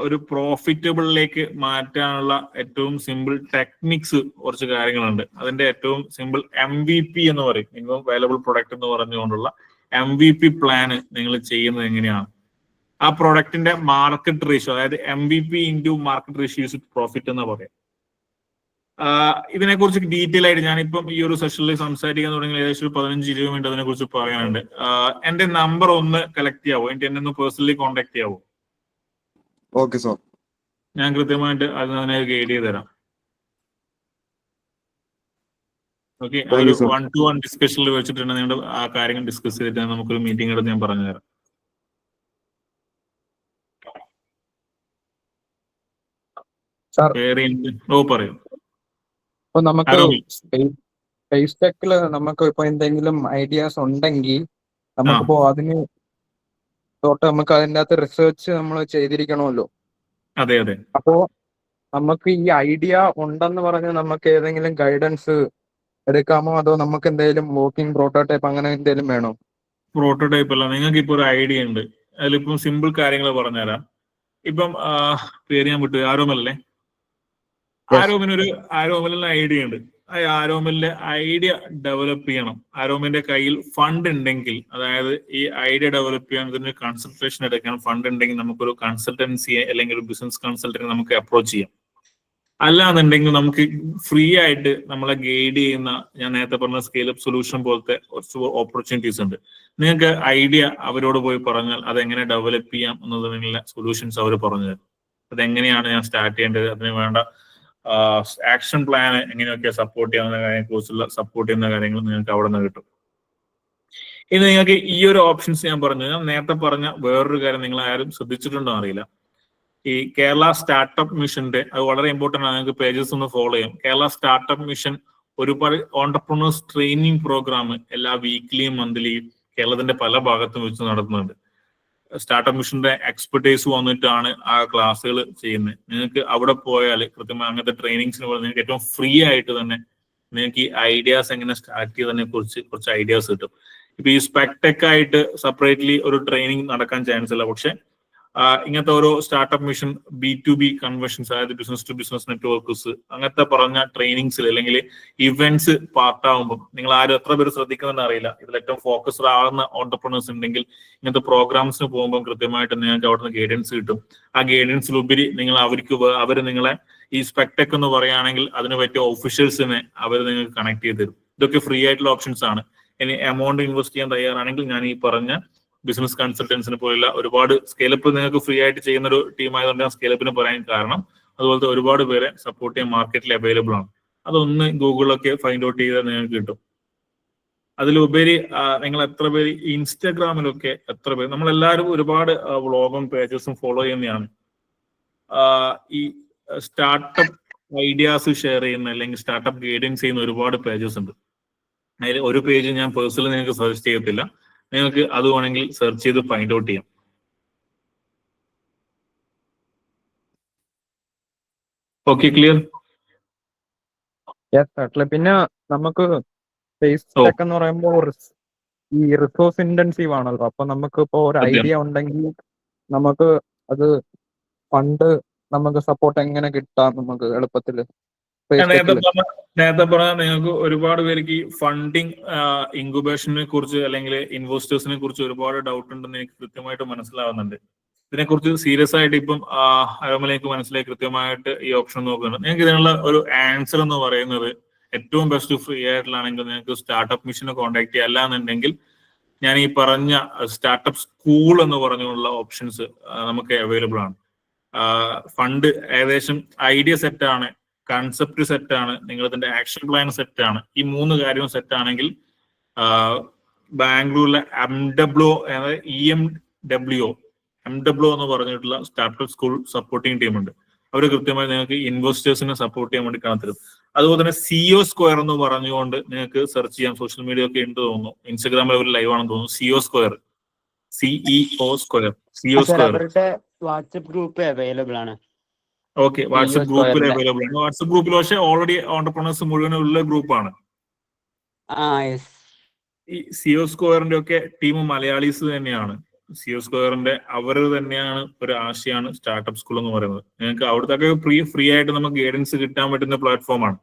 ഒരു പ്രോഫിറ്റബിളിലേക്ക് മാറ്റാനുള്ള ഏറ്റവും സിമ്പിൾ ടെക്നിക്സ് കുറച്ച് കാര്യങ്ങളുണ്ട്. അതിന്റെ ഏറ്റവും സിമ്പിൾ MVP എന്ന് പറയും, മിനിമം അവൈലബിൾ പ്രൊഡക്റ്റ് എന്ന് പറഞ്ഞുകൊണ്ടുള്ള MVP പ്ലാന് നിങ്ങൾ ചെയ്യുന്നത് എങ്ങനെയാണ്? ആ പ്രൊഡക്റ്റിന്റെ മാർക്കറ്റ് റേഷ്യോ, അതായത് MVP into market ratio profit എന്ന് പറയാം. ഇതിനെക്കുറിച്ച് ഡീറ്റെയിൽ ആയിട്ട് ഞാനിപ്പം ഈ ഒരു സെഷനിൽ സംസാരിക്കാൻ തുടങ്ങി ഏകദേശം ഒരു 15-20 മിനിറ്റ് അതിനെ കുറിച്ച് പറയാനുണ്ട്. എന്റെ നമ്പർ ഒന്ന് കളക്ട് ചെയ്യാവോ? എന്നെ ഒന്ന് പേഴ്സണലി കോൺടാക്ട് ചെയ്യാവോ? Okay, sir. ഞാൻ കൃത്യമായിട്ട് അതിനെ ഗൈഡ് ചെയ്ത് തരാം. ഓക്കെ, ഒരു 1-to-1 ഡിസ്കഷനിൽ വെച്ചിട്ടുണ്ട് നിങ്ങളുടെ ആ കാര്യങ്ങൾ ഡിസ്കസ് ചെയ്തിട്ട് നമുക്കൊരു മീറ്റിംഗ് എടുത്ത് ഞാൻ പറഞ്ഞുതരാം. പറയൂ. ഇപ്പൊ നമുക്ക് ഫേസ്ബുക്കില് നമുക്ക് ഇപ്പൊ എന്തെങ്കിലും ഐഡിയാസ് ഉണ്ടെങ്കിൽ നമുക്കിപ്പോ അതിന് തൊട്ട് നമുക്ക് അതിൻ്റെ അകത്ത് റിസർച്ച് നമ്മൾ ചെയ്തിരിക്കണമല്ലോ. അതെ. അപ്പോ നമുക്ക് ഈ ഐഡിയ ഉണ്ടെന്ന് പറഞ്ഞ് നമുക്ക് ഏതെങ്കിലും ഗൈഡൻസ് എടുക്കാമോ, അതോ നമുക്ക് എന്തെങ്കിലും വർക്കിംഗ് പ്രോട്ടോടൈപ്പ് അങ്ങനെ എന്തെങ്കിലും വേണോ? പ്രോട്ടോടൈപ്പ് അല്ല, നിങ്ങൾക്ക് ഇപ്പൊ ഒരു ഐഡിയ ഉണ്ട്. അതിലിപ്പം സിമ്പിൾ കാര്യങ്ങൾ പറഞ്ഞുതരാം. ഇപ്പം പേര് ഞാൻ വിട്ടു, ആരോമല്ലേ? ആരോമലിന് ഐഡിയ ഉണ്ട്. ആ ആരോമലിന്റെ ഐഡിയ ഡെവലപ്പ് ചെയ്യണം. ആരോമിന്റെ കയ്യിൽ ഫണ്ട് ഉണ്ടെങ്കിൽ, അതായത് ഈ ഐഡിയ ഡെവലപ്പ് ചെയ്യാൻ ഇതിന് കൺസൾട്ടേഷൻ എടുക്കാൻ ഫണ്ട് ഉണ്ടെങ്കിൽ നമുക്കൊരു കൺസൾട്ടൻസിയെ അല്ലെങ്കിൽ ഒരു ബിസിനസ് കൺസൾട്ടന്റ് നമുക്ക് അപ്രോച്ച് ചെയ്യാം. അല്ലാന്നുണ്ടെങ്കിൽ നമുക്ക് ഫ്രീ ആയിട്ട് നമ്മളെ ഗൈഡ് ചെയ്യുന്ന, ഞാൻ നേരത്തെ പറഞ്ഞ സ്കെയിലപ്പ് സൊല്യൂഷൻ പോലത്തെ കുറച്ച് ഓപ്പർച്യൂണിറ്റീസ് ഉണ്ട്. നിങ്ങൾക്ക് ഐഡിയ അവരോട് പോയി പറഞ്ഞാൽ അതെങ്ങനെ ഡെവലപ്പ് ചെയ്യാം എന്നതിനുള്ള സൊല്യൂഷൻസ് അവർ പറഞ്ഞു തരും. അതെങ്ങനെയാണ് ഞാൻ സ്റ്റാർട്ട് ചെയ്യേണ്ടത്, അതിന് വേണ്ട ആക്ഷൻ പ്ലാൻ എങ്ങനെയൊക്കെ സപ്പോർട്ട് ചെയ്യാവുന്ന കാര്യങ്ങളെക്കുറിച്ചുള്ള സപ്പോർട്ട് ചെയ്യുന്ന കാര്യങ്ങൾ നിങ്ങൾക്ക് അവിടെ നിന്ന് കിട്ടും. ഇനി നിങ്ങൾക്ക് ഈ ഒരു ഓപ്ഷൻസ് ഞാൻ പറഞ്ഞു. ഞാൻ നേരത്തെ പറഞ്ഞ വേറൊരു കാര്യം നിങ്ങൾ ആരും ശ്രദ്ധിച്ചിട്ടുണ്ടോ അറിയില്ല. ഈ കേരള സ്റ്റാർട്ടപ്പ് മിഷന്റെ, അത് വളരെ ഇമ്പോർട്ടൻ്റ് ആണ്, നിങ്ങൾക്ക് പേജസ് ഒന്ന് ഫോളോ ചെയ്യാം. കേരള സ്റ്റാർട്ടപ്പ് മിഷൻ ഒരുപാട് ഓണ്ടർപ്രണേഴ്സ് ട്രെയിനിങ് പ്രോഗ്രാം എല്ലാ വീക്ക്ലിയും മന്ത്ലിയും കേരളത്തിന്റെ പല ഭാഗത്തും വെച്ച് നടത്തുന്നുണ്ട്. സ്റ്റാർട്ടപ്പ് മിഷന്റെ എക്സ്പെർട്ടൈസ് വന്നിട്ടാണ് ആ ക്ലാസ്സുകൾ ചെയ്യുന്നത്. നിങ്ങൾക്ക് അവിടെ പോയാൽ കൃത്യമായി അങ്ങനത്തെ ട്രെയിനിങ്സിന് പോലെ നിങ്ങൾക്ക് ഏറ്റവും ഫ്രീ ആയിട്ട് തന്നെ നിങ്ങൾക്ക് ഈ ഐഡിയാസ് എങ്ങനെ സ്റ്റാർട്ട് ചെയ്തതിനെ കുറിച്ച് കുറച്ച് ഐഡിയാസ് കിട്ടും. ഇപ്പൊ ഈ സ്പെക്ടെക് ആയിട്ട് സെപ്പറേറ്റ്ലി ഒരു ട്രെയിനിങ് നടക്കാൻ ചാൻസ് ഇല്ല. പക്ഷെ ഇങ്ങനത്തെ ഓരോ സ്റ്റാർട്ടപ്പ് മിഷൻ B2B കൺവെൻഷൻസ്, അതായത് ബിസിനസ് ടു ബിസിനസ് നെറ്റ്വർക്ക്സ്, അങ്ങനത്തെ പറഞ്ഞ ട്രെയിനിങ്സിൽ അല്ലെങ്കിൽ ഇവന്റ്സ് പാർട്ടാവുമ്പോൾ നിങ്ങൾ ആരും എത്ര പേര് ശ്രദ്ധിക്കുന്നുണ്ടെന്ന് അറിയില്ല. ഇതിൽ ഏറ്റവും ഫോക്കസ്ഡ് ആകുന്ന ഓണ്ടർപ്രണേഴ്സ് ഉണ്ടെങ്കിൽ ഇങ്ങനത്തെ പ്രോഗ്രാംസിന് പോകുമ്പോൾ കൃത്യമായിട്ട് നിങ്ങൾക്ക് അവിടെ നിന്ന് ഗൈഡൻസ് കിട്ടും. ആ ഗൈഡൻസിലുപരി നിങ്ങൾ അവർ നിങ്ങളെ ഈ സ്പെക്ടെക് എന്ന് പറയുകയാണെങ്കിൽ അതിന് പറ്റിയ ഒഫീഷ്യൽസിനെ അവർ നിങ്ങൾക്ക് കണക്ട് ചെയ്ത് തരും. ഇതൊക്കെ ഫ്രീ ആയിട്ടുള്ള ഓപ്ഷൻസ് ആണ്. ഇനി എമൗണ്ട് ഇൻവെസ്റ്റ് ചെയ്യാൻ തയ്യാറാണെങ്കിൽ ഞാൻ ഈ പറഞ്ഞ ബിസിനസ് കൺസൾട്ടൻസിനെ പോലുള്ള ഒരുപാട് സ്കെയിലപ്പ് നിങ്ങൾക്ക് ഫ്രീ ആയിട്ട് ചെയ്യുന്ന ഒരു ടീം ആയതുകൊണ്ട് ഞാൻ സ്കെയിലപ്പിന് പറയാൻ കാരണം അതുപോലത്തെ ഒരുപാട് പേരെ സപ്പോർട്ട് ചെയ്യാൻ മാർക്കറ്റിൽ അവൈലബിൾ ആണ്. അതൊന്ന് ഗൂഗിളിലൊക്കെ ഫൈൻഡ് ഔട്ട് ചെയ്താൽ നിങ്ങൾക്ക് കിട്ടും. അതിലുപരി നിങ്ങൾ എത്ര പേര് ഇൻസ്റ്റാഗ്രാമിലൊക്കെ എത്ര പേര്, നമ്മളെല്ലാവരും ഒരുപാട് വ്ളോഗും പേജസും ഫോളോ ചെയ്യുന്നതാണ്. ഈ സ്റ്റാർട്ടപ്പ് ഐഡിയാസ് ഷെയർ ചെയ്യുന്ന അല്ലെങ്കിൽ സ്റ്റാർട്ടപ്പ് ഗൈഡൻസ് ചെയ്യുന്ന ഒരുപാട് പേജസ് ഉണ്ട്. അതിൽ ഒരു പേജ് ഞാൻ പേഴ്സണലി നിങ്ങൾക്ക് സജസ്റ്റ് ചെയ്യത്തില്ല. നിങ്ങൾക്ക് അത് വേണമെങ്കിൽ സെർച്ച് ചെയ്ത് ഫൈൻഡ് ഔട്ട് ചെയ്യാം. Okay, clear? പിന്നെ നമുക്ക് ഫേസ് ടെക് എന്ന് പറയുമ്പോൾ ഈ റിസോഴ്സ് ഇന്റൻസീവ് ആണല്ലോ. അപ്പൊ നമുക്ക് ഇപ്പോ ഒരു ഐഡിയ ഉണ്ടെങ്കിൽ നമുക്ക് അത് ഫണ്ട് നമുക്ക് സപ്പോർട്ട് എങ്ങനെ കിട്ടാം നമുക്ക് എളുപ്പത്തില്? നേരത്തെ പറഞ്ഞ നിങ്ങൾക്ക് ഒരുപാട് പേർക്ക് ഈ ഫണ്ടിങ് ഇൻക്യുബേഷനെ കുറിച്ച് അല്ലെങ്കിൽ ഇൻവെസ്റ്റേഴ്സിനെ കുറിച്ച് ഒരുപാട് ഡൗട്ട് ഉണ്ടെന്ന് എനിക്ക് കൃത്യമായിട്ട് മനസ്സിലാവുന്നുണ്ട്. ഇതിനെക്കുറിച്ച് സീരിയസ് ആയിട്ട് ഇപ്പം അരമലേക്ക് മനസ്സിലായി കൃത്യമായിട്ട് ഈ ഓപ്ഷൻ നോക്കുന്നുണ്ട്. നിങ്ങൾക്ക് ഇതിനുള്ള ഒരു ആൻസർ എന്ന് പറയുന്നത് ഏറ്റവും ബെസ്റ്റ് ഫ്രീ ആയിട്ടുള്ളതാണെങ്കിൽ നിങ്ങൾക്ക് സ്റ്റാർട്ടപ്പ് മിഷനെ കോൺടാക്ട് ചെയ്യുക. അല്ലാന്നുണ്ടെങ്കിൽ ഞാൻ ഈ പറഞ്ഞ സ്റ്റാർട്ടപ്പ് സ്കൂൾ എന്ന് പറഞ്ഞുള്ള ഓപ്ഷൻസ് നമുക്ക് അവൈലബിൾ ആണ്. ഫണ്ട് ഏകദേശം ഐഡിയ സെറ്റാണ്, കൺസെപ്റ്റ് സെറ്റാണ്, നിങ്ങളിതിന്റെ ആക്ഷൻ പ്ലാൻ സെറ്റാണ്. ഈ 3 കാര്യവും സെറ്റ് ആണെങ്കിൽ ബാംഗ്ലൂരിലെ MWO എന്ന് പറഞ്ഞിട്ടുള്ള സ്റ്റാർട്ടപ്പ് സ്കൂൾ സപ്പോർട്ടിംഗ് ടീം ഉണ്ട്. അവർ കൃത്യമായി നിങ്ങൾക്ക് ഇൻവെസ്റ്റേഴ്സിനെ സപ്പോർട്ട് ചെയ്യാൻ വേണ്ടി കാണാൻ തരും. അതുപോലെ തന്നെ CEO സ്ക്വയർ എന്ന് പറഞ്ഞുകൊണ്ട് നിങ്ങൾക്ക് സെർച്ച് ചെയ്യാം. സോഷ്യൽ മീഡിയ ഒക്കെ ഉണ്ട് തോന്നുന്നു, ഇൻസ്റ്റാഗ്രാമിൽ അവർ ലൈവ് ആണെന്ന് തോന്നുന്നു. CEO square, CEO square. അവരുടെ വാട്സ്ആപ്പ് ഗ്രൂപ്പ് അവൈലബിൾ ആണ്. ഓക്കെ, വാട്സ്ആപ്പ് ഗ്രൂപ്പിൽ അവൈലബിൾ ആണ്. വാട്സ്ആപ്പ് ഗ്രൂപ്പിൽ പക്ഷേ ഓൾറെഡി ഓണ്ടർപ്രണേഴ്സ് മുഴുവൻ ഉള്ള ഗ്രൂപ്പാണ്. ഈ CEO സ്ക്വയറിന്റെ ഒക്കെ ടീം മലയാളീസ് തന്നെയാണ്. CEO സ്ക്വയറിന്റെ അവർ തന്നെയാണ് ഒരു ആശയാണ് സ്റ്റാർട്ടപ്പ് സ്കൂൾ എന്ന് പറയുന്നത്. നിങ്ങൾക്ക് അവിടുത്തെ ഫ്രീ ആയിട്ട് നമുക്ക് ഗൈഡൻസ് കിട്ടാൻ പറ്റുന്ന പ്ലാറ്റ്ഫോമാണ്.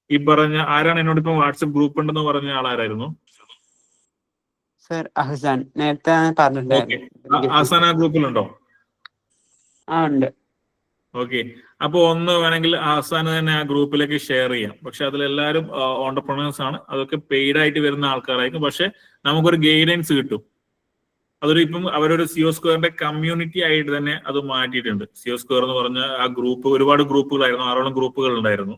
ഈ പറഞ്ഞ ആരാണ് എന്നോട് ഇപ്പം വാട്സ്ആപ്പ് ഗ്രൂപ്പ് ഉണ്ടെന്ന് പറഞ്ഞ ആളാരായിരുന്നു? സർ അഹ്സാൻ, നേരത്തെ പറഞ്ഞിട്ടുണ്ടായിരുന്നു. അഹ്സാൻ ആ ഗ്രൂപ്പിലുണ്ടോ? ഉണ്ട്. ഓക്കെ, അപ്പൊ ഒന്ന് വേണമെങ്കിൽ അഹ്സാൻ തന്നെ ആ ഗ്രൂപ്പിലേക്ക് ഷെയർ ചെയ്യാം. പക്ഷെ അതിലെല്ലാവരും ഓണ്ടർപ്രണേഴ്സ് ആണ്, അതൊക്കെ പെയ്ഡ് ആയിട്ട് വരുന്ന ആൾക്കാരായിരിക്കും. പക്ഷെ നമുക്കൊരു ഗൈഡൻസ് കിട്ടും. അതൊരു ഇപ്പം അവരൊരു CEO സ്ക്വയറിന്റെ കമ്മ്യൂണിറ്റി ആയിട്ട് തന്നെ അത് മാറ്റിയിട്ടുണ്ട്. CEO സ്ക്വയർ എന്ന് പറഞ്ഞ ആ ഗ്രൂപ്പ് ഒരുപാട് ഗ്രൂപ്പുകളായിരുന്നു, 6 ഗ്രൂപ്പുകൾ ഉണ്ടായിരുന്നു.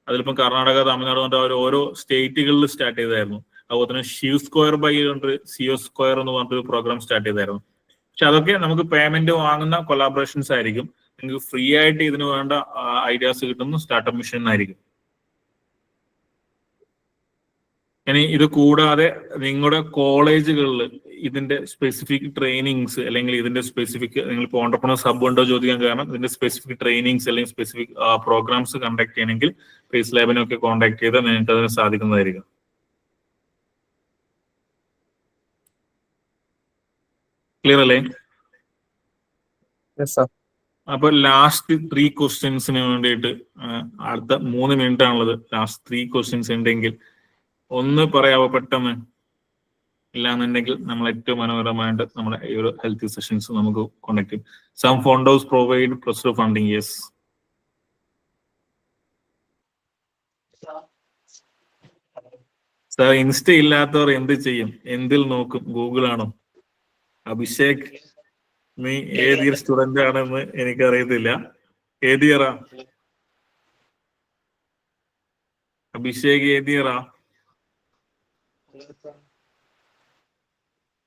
അതിലിപ്പം കർണാടക, തമിഴ്നാട് കൊണ്ട് അവർ ഓരോ സ്റ്റേറ്റുകളിൽ സ്റ്റാർട്ട് ചെയ്തായിരുന്നു. അതുപോലെ തന്നെ ഷിവ് സ്ക്വയർ ബൈ കൊണ്ട് CEO സ്ക്വയർ എന്ന് പറഞ്ഞൊരു പ്രോഗ്രാം സ്റ്റാർട്ട് ചെയ്തായിരുന്നു. പക്ഷെ അതൊക്കെ നമുക്ക് പേയ്മെന്റ് വാങ്ങുന്ന കൊളാബറേഷൻസ് ആയിരിക്കും. നിങ്ങൾക്ക് ഫ്രീ ആയിട്ട് ഇതിന് വേണ്ട ഐഡിയാസ് കിട്ടുന്ന സ്റ്റാർട്ടപ്പ് മിഷൻ ആയിരിക്കും. ഇനി ഇത് കൂടാതെ നിങ്ങളുടെ കോളേജുകളിൽ ഇതിന്റെ സ്പെസിഫിക് ട്രെയിനിങ്സ് അല്ലെങ്കിൽ ഇതിന്റെ സ്പെസിഫിക് നിങ്ങളിപ്പോൾ ഓണ്ടർപ്രണേഴ്സ് ഹബ് ഉണ്ടോ ചോദിക്കാൻ കാരണം ഇതിന്റെ സ്പെസിഫിക് ട്രെയിനിങ്സ് അല്ലെങ്കിൽ സ്പെസിഫിക് പ്രോഗ്രാംസ് കണ്ടക്ട് ചെയ്യണമെങ്കിൽ ഫേസ് ലാബിനൊക്കെ കോൺടാക്ട് ചെയ്താൽ നിങ്ങൾക്ക് അതിന് സാധിക്കുന്നതായിരിക്കും. ക്ലിയർ അല്ലേ? അപ്പൊ ലാസ്റ്റ് 3 ക്വസ്റ്റ്യൻസിന് വേണ്ടിയിട്ട് അടുത്ത 3 മിനിറ്റ് ആണുള്ളത്. ലാസ്റ്റ് 3 ക്വസ്റ്റ്യൻസ് ഉണ്ടെങ്കിൽ ഒന്ന് പറയാവോ പെട്ടെന്ന്? ഇല്ലാന്നുണ്ടെങ്കിൽ നമ്മൾ ഏറ്റവും മനോഹരമായിട്ട് നമ്മുടെ ഈ ഒരു ഹെൽത്ത് സെഷൻസ് നമുക്ക് കോണ്ടാക്ട് ചെയ്യും. Some funders provide plus funding. Yes sir, insta ഇല്ലാത്തവർ എന്ത് ചെയ്യും? എന്തിൽ നോക്കും? ഗൂഗിൾ ആണോ? അഭിഷേക്, നീ ഏത് ഇയർ സ്റ്റുഡന്റ് ആണെന്ന് എനിക്കറിയത്തില്ല. ഏത് ഇയറാ അഭിഷേക്? ഏത് ഇയറാ?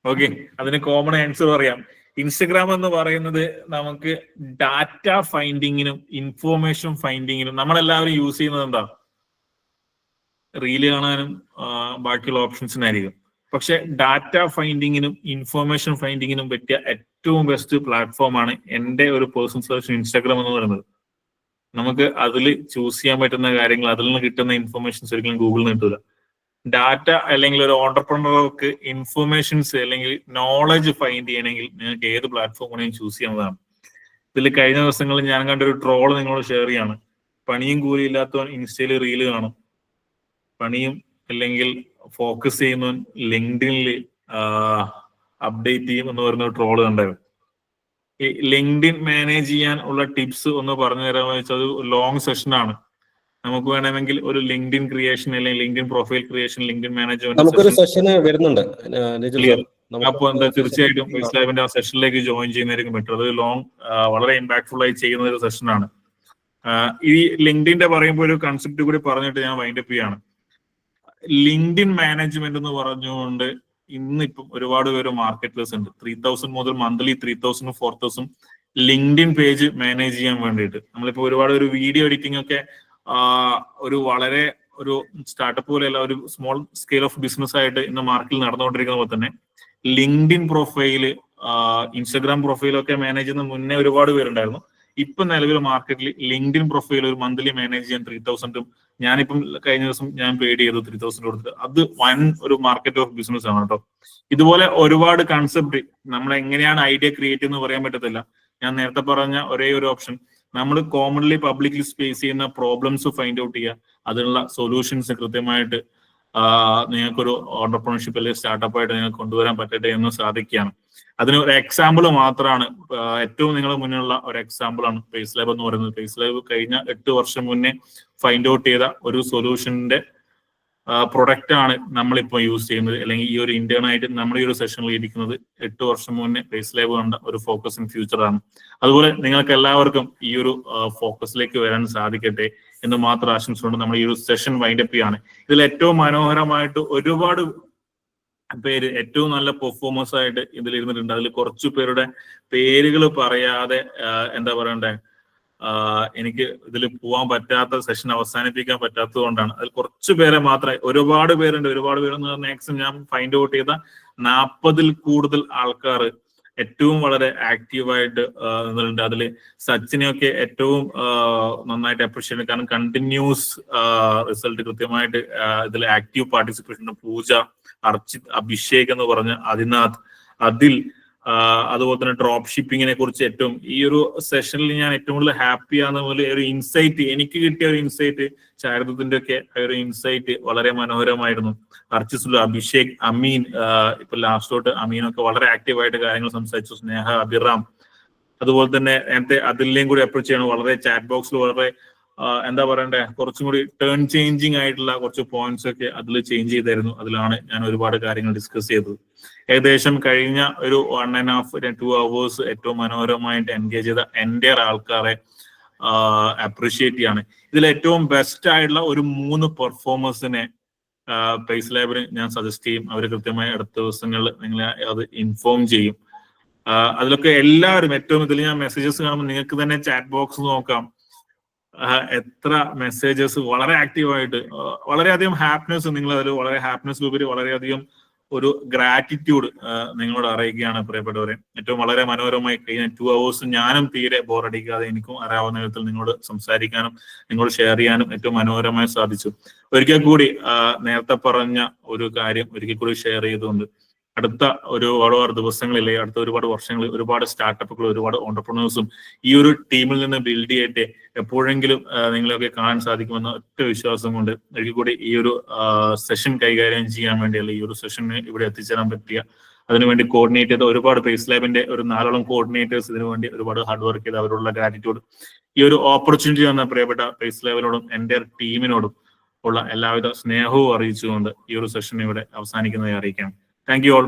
ഓക്കെ, അതിന് കോമൺ ആൻസർ പറയാം. ഇൻസ്റ്റഗ്രാം എന്ന് പറയുന്നത് നമുക്ക് ഡാറ്റ ഫൈൻഡിങ്ങിനും ഇൻഫോർമേഷൻ ഫൈൻഡിങ്ങിനും നമ്മളെല്ലാവരും യൂസ് ചെയ്യുന്നത് എന്താ? റീല് കാണാനും ബാക്കിയുള്ള ഓപ്ഷൻസിനായിരിക്കും. പക്ഷെ ഡാറ്റ ഫൈൻഡിങ്ങിനും ഇൻഫോർമേഷൻ ഫൈൻഡിങ്ങിനും പറ്റിയ ഏറ്റവും ബെസ്റ്റ് പ്ലാറ്റ്ഫോമാണ് എൻ്റെ ഒരു പേഴ്സണൽ സജഷൻ ഇൻസ്റ്റാഗ്രാം എന്ന് പറയുന്നത്. നമുക്ക് അതിൽ ചൂസ് ചെയ്യാൻ പറ്റുന്ന കാര്യങ്ങൾ, അതിൽ നിന്ന് കിട്ടുന്ന ഇൻഫോർമേഷൻസ് ഒരിക്കലും ഗൂഗിളിൽ നിന്ന് കിട്ടില്ല. ഡാറ്റ അല്ലെങ്കിൽ ഒരു ഓണ്ടർപ്രണർക്ക് ഇൻഫോർമേഷൻസ് അല്ലെങ്കിൽ നോളജ് ഫൈൻഡ് ചെയ്യണമെങ്കിൽ നിങ്ങൾക്ക് ഏത് പ്ലാറ്റ്ഫോം വേണമെങ്കിലും ചൂസ് ചെയ്യുന്നതാണ്. ഇതിൽ കഴിഞ്ഞ ദിവസങ്ങളിൽ ഞാൻ കണ്ടൊരു ട്രോള് നിങ്ങളോട് ഷെയർ ചെയ്യാണ്. പണിയും കൂലി ഇല്ലാത്തവൻ ഇൻസ്റ്റയിൽ റീല് കാണും, പണിയും അല്ലെങ്കിൽ ഫോക്കസ് ചെയ്യുന്നവൻ ലിങ്ക്ഡിനിൽ അപ്ഡേറ്റ് ചെയ്യും എന്ന് പറയുന്ന ട്രോള് കണ്ടായിരുന്നു. ഈ ലിങ്ക്ഡിൻ മാനേജ് ചെയ്യാൻ ഉള്ള ടിപ്സ് ഒന്ന് പറഞ്ഞു തരാമെന്ന് വെച്ചാൽ അത് ലോങ് സെഷനാണ്. നമുക്ക് വേണമെങ്കിൽ ഒരു ലിങ്ക്ഡിൻ ക്രിയേഷൻ അല്ലെങ്കിൽ ലിങ്ക്ഡിൻ പ്രൊഫൈൽ ക്രിയേഷൻ, ലിങ്ക്ഡിൻ നമുക്കൊരു സെഷന് വരുന്നുണ്ട്. അപ്പൊ എന്താ തീർച്ചയായിട്ടും ഫേസ് ലാബിന്റെ ആ സെഷനിലേക്ക് ജോയിൻ ചെയ്യുന്നതായിരിക്കും ബെറ്റർ. അത് ലോങ് വളരെ ഇമ്പാക്ട്ഫുൾ ആയി ചെയ്യുന്ന ഒരു സെഷനാണ്. ഈ ലിങ്ക്ഡിന്റെ പറയുമ്പോൾ ഒരു കൺസെപ്റ്റ് കൂടി പറഞ്ഞിട്ട് ഞാൻ വൈൻഡപ്പ് ചെയ്യാണ്. ലിങ്ക്ഡിൻ മാനേജ്മെന്റ് എന്ന് പറഞ്ഞുകൊണ്ട് ഇന്നിപ്പം ഒരുപാട് പേര് മാർക്കറ്റ്ലേഴ്സ് ഉണ്ട്. 3000 മുതൽ മന്ത്ലി 3000 4000 ലിങ്ക്ഡിൻ പേജ് മാനേജ് ചെയ്യാൻ വേണ്ടിയിട്ട്. നമ്മളിപ്പോ ഒരുപാട് ഒരു വീഡിയോ എഡിറ്റിംഗ് ഒക്കെ ഒരു വളരെ ഒരു സ്റ്റാർട്ടപ്പ് പോലെയല്ല, ഒരു സ്മോൾ സ്കെയിൽ ഓഫ് ബിസിനസ് ആയിട്ട് ഇന്ന് മാർക്കറ്റിൽ നടന്നുകൊണ്ടിരിക്കുന്ന പോലെ തന്നെ ലിങ്ക്ഡിൻ പ്രൊഫൈല്, ഇൻസ്റ്റാഗ്രാം പ്രൊഫൈലൊക്കെ മാനേജ് ചെയ്യുന്ന മുന്നേ ഒരുപാട് പേരുണ്ടായിരുന്നു. ഇപ്പൊ നിലവിൽ മാർക്കറ്റിൽ ലിങ്ക്ഡിൻ പ്രൊഫൈൽ ഒരു മന്ത്ലി മാനേജ് ചെയ്യാൻ 3000 ഞാനിപ്പം കഴിഞ്ഞ ദിവസം ഞാൻ പെയ്ഡ് ചെയ്തു 3000 കൊടുത്തിട്ട്. അത് വൻ ഒരു മാർക്കറ്റ് ഓഫ് ബിസിനസ് ആണ് കേട്ടോ. ഇതുപോലെ ഒരുപാട് കൺസെപ്റ്റ് നമ്മൾ എങ്ങനെയാണ് ഐഡിയ ക്രിയേറ്റ് എന്ന് പറയാൻ പറ്റത്തില്ല. ഞാൻ നേരത്തെ പറഞ്ഞ ഒരേ ഒരു ഓപ്ഷൻ, നമ്മൾ കോമൺലി പബ്ലിക്ലി സ്പേസ് ചെയ്യുന്ന പ്രോബ്ലംസ് ഫൈൻഡ് ഔട്ട് ചെയ്യുക, അതിനുള്ള സൊല്യൂഷൻസ് കൃത്യമായിട്ട് നിങ്ങൾക്കൊരു ഓണ്ടർപ്രണർഷിപ്പ് അല്ലെങ്കിൽ സ്റ്റാർട്ടപ്പ് ആയിട്ട് നിങ്ങൾക്ക് കൊണ്ടുവരാൻ പറ്റട്ടെ എന്ന് സാധിക്കുകയാണ്. അതിന് ഒരു എക്സാമ്പിൾ മാത്രമാണ്, ഏറ്റവും നിങ്ങളുടെ മുന്നിലുള്ള ഒരു എക്സാമ്പിൾ ആണ് പേസ് ലാബ് എന്ന് പറയുന്നത്. പേസ് ലാബ് കഴിഞ്ഞ 8 വർഷം മുന്നേ ഫൈൻഡ് ഔട്ട് ചെയ്ത ഒരു സൊല്യൂഷന്റെ പ്രൊഡക്റ്റ് ആണ് നമ്മളിപ്പോൾ യൂസ് ചെയ്യുന്നത്, അല്ലെങ്കിൽ ഈ ഒരു ഇന്റേൺ ആയിട്ട് നമ്മൾ ഈ ഒരു സെഷനിൽ ഇരിക്കുന്നത് 8 വർഷം മുന്നേ പേസ് ലാബ് കണ്ട ഒരു ഫോക്കസ് ഇൻ ഫ്യൂച്ചർ ആണ്. അതുപോലെ നിങ്ങൾക്ക് എല്ലാവർക്കും ഈ ഒരു ഫോക്കസിലേക്ക് വരാൻ സാധിക്കട്ടെ എന്ന് മാത്രം ആശംസിച്ചുകൊണ്ട് നമ്മൾ ഈ ഒരു സെഷൻ വൈൻഡപ്പ് ചെയ്യാണ്. ഇതിൽ ഏറ്റവും മനോഹരമായിട്ട് ഒരുപാട് പേര്, ഏറ്റവും നല്ല പെർഫോമൻസ് ആയിട്ട് ഇതിൽ ഇരുന്നിട്ടുണ്ട്. അതിൽ കുറച്ചു പേരുടെ പേരുകൾ പറയാതെ എന്താ പറയണ്ടേ, എനിക്ക് ഇതിൽ പോകാൻ പറ്റാത്ത, സെഷൻ അവസാനിപ്പിക്കാൻ പറ്റാത്തത് കൊണ്ടാണ്. അതിൽ കുറച്ചു പേരെ മാത്രമേ, ഒരുപാട് പേരുണ്ട്, ഒരുപാട് പേരെന്ന് പറഞ്ഞാൽ മാക്സിമം ഞാൻ ഫൈൻഡ് ഔട്ട് ചെയ്ത 40-ൽ കൂടുതൽ ആൾക്കാർ ഏറ്റവും വളരെ ആക്റ്റീവായിട്ട് നിന്നുണ്ട്. അതിൽ സച്ചിനെയൊക്കെ ഏറ്റവും നന്നായിട്ട് അപ്രീഷിയേറ്റ്, കാരണം കണ്ടിന്യൂസ് റിസൾട്ട് കൃത്യമായിട്ട് ഇതിൽ ആക്റ്റീവ് പാർട്ടിസിപ്പേഷൻ. പൂജ, അർച്ചിത്, അഭിഷേക് എന്ന് പറഞ്ഞ അതിനാഥ്, അതിൽ അതുപോലെ തന്നെ ഡ്രോപ്പ് ഷിപ്പിങ്ങിനെ കുറിച്ച് ഏറ്റവും ഈ ഒരു സെഷനിൽ ഞാൻ ഏറ്റവും കൂടുതൽ ഹാപ്പി ആകുന്ന പോലെ ഒരു ഇൻസൈറ്റ്, എനിക്ക് കിട്ടിയ ഒരു ഇൻസൈറ്റ്, ചാരിത്രത്തിന്റെ ഒക്കെ ഒരു ഇൻസൈറ്റ് വളരെ മനോഹരമായിരുന്നു. അർച്ചിസുള്ള അഭിഷേക്, അമീൻ, ഇപ്പൊ ലാസ്റ്റോട്ട് അമീനൊക്കെ വളരെ ആക്റ്റീവായിട്ട് കാര്യങ്ങൾ സംസാരിച്ചു. സ്നേഹ, അഭിറാം, അതുപോലെ തന്നെ നേരത്തെ അതിലേയും കൂടി അപ്രോച്ച് ചെയ്യണം. വളരെ ചാറ്റ് ബോക്സിൽ വളരെ എന്താ പറയണ്ടേ, കുറച്ചും കൂടി ടേൺ ചേഞ്ചിങ് ആയിട്ടുള്ള കുറച്ച് പോയിന്റ്സ് ഒക്കെ അതിൽ ചേഞ്ച് ചെയ്തായിരുന്നു. അതിലാണ് ഞാൻ ഒരുപാട് കാര്യങ്ങൾ ഡിസ്കസ് ചെയ്തത്. ഏകദേശം കഴിഞ്ഞ ഒരു 1.5-2 hours ഏറ്റവും മനോഹരമായിട്ട് എൻഗേജ് ചെയ്ത എൻ്റെ ആൾക്കാരെ അപ്രീഷിയേറ്റ് ചെയ്യാണ്. ഇതിൽ ഏറ്റവും ബെസ്റ്റ് ആയിട്ടുള്ള ഒരു 3 പെർഫോമേഴ്സിനെ പേസ് ലാബിന് ഞാൻ സജസ്റ്റ് ചെയ്യും. അവർ കൃത്യമായി അടുത്ത ദിവസങ്ങളിൽ നിങ്ങളെ അത് ഇൻഫോം ചെയ്യും. അതിലൊക്കെ എല്ലാവരും ഏറ്റവും, ഇതിൽ ഞാൻ മെസ്സേജസ് കാണുമ്പോൾ നിങ്ങൾക്ക് തന്നെ ചാറ്റ് ബോക്സ് നോക്കാം, എത്ര മെസ്സേജസ് വളരെ ആക്റ്റീവായിട്ട്, വളരെയധികം ഹാപ്പിനെസ്, നിങ്ങൾ അതിൽ വളരെ ഹാപ്പിനെസ്സിലുപരി വളരെയധികം ഒരു ഗ്രാറ്റിറ്റ്യൂഡ് നിങ്ങളോട് അറിയിക്കുകയാണ് പ്രിയപ്പെട്ടവരെ. ഏറ്റവും വളരെ മനോഹരമായി കഴിഞ്ഞ 2 hours ഞാനും തീരെ ബോറടിക്കാതെ എനിക്കും അറിയാവുന്ന വിധത്തിൽ നിങ്ങളോട് സംസാരിക്കാനും നിങ്ങളോട് ഷെയർ ചെയ്യാനും ഏറ്റവും മനോഹരമായി സാധിച്ചു. ഒരിക്കൽ കൂടി നേരത്തെ പറഞ്ഞ ഒരു കാര്യം ഒരിക്കൽ കൂടി ഷെയർ ചെയ്തുകൊണ്ട് അടുത്ത ഒരുപാട് ദിവസങ്ങളിലെ, അടുത്ത ഒരുപാട് വർഷങ്ങളിൽ ഒരുപാട് സ്റ്റാർട്ടപ്പുകളും ഒരുപാട് ഓണ്ടർപ്രണേഴ്സും ഈ ഒരു ടീമിൽ നിന്ന് ബിൽഡ് ചെയ്യട്ടെ, എപ്പോഴെങ്കിലും നിങ്ങളെയൊക്കെ കാണാൻ സാധിക്കുമെന്ന ഒറ്റ വിശ്വാസം കൊണ്ട് ഒരിക്കൽ കൂടി ഈ ഒരു സെഷൻ കൈകാര്യം ചെയ്യാൻ വേണ്ടി, അല്ലെങ്കിൽ ഈ ഒരു സെഷന് ഇവിടെ എത്തിച്ചേരാൻ പറ്റിയ, അതിനുവേണ്ടി കോർഡിനേറ്റ് ചെയ്ത ഒരുപാട് പേസ് ലാബിന്റെ ഒരു 4ഓളം കോർഡിനേറ്റേഴ്സ് ഇതിനു വേണ്ടി ഒരുപാട് ഹാർഡ് വർക്ക് ചെയ്ത് അവരുള്ള ഗ്രാറ്റിറ്റ്യൂഡ്, ഈ ഒരു ഓപ്പർച്യൂണിറ്റി തന്ന പ്രിയപ്പെട്ട പേസ് ലാബിനോടും എൻ്റെ ടീമിനോടും ഉള്ള എല്ലാവിധ സ്നേഹവും അറിയിച്ചുകൊണ്ട് ഈ ഒരു സെഷൻ ഇവിടെ അവസാനിക്കുന്നതായി അറിയിക്കാം. Thank you all.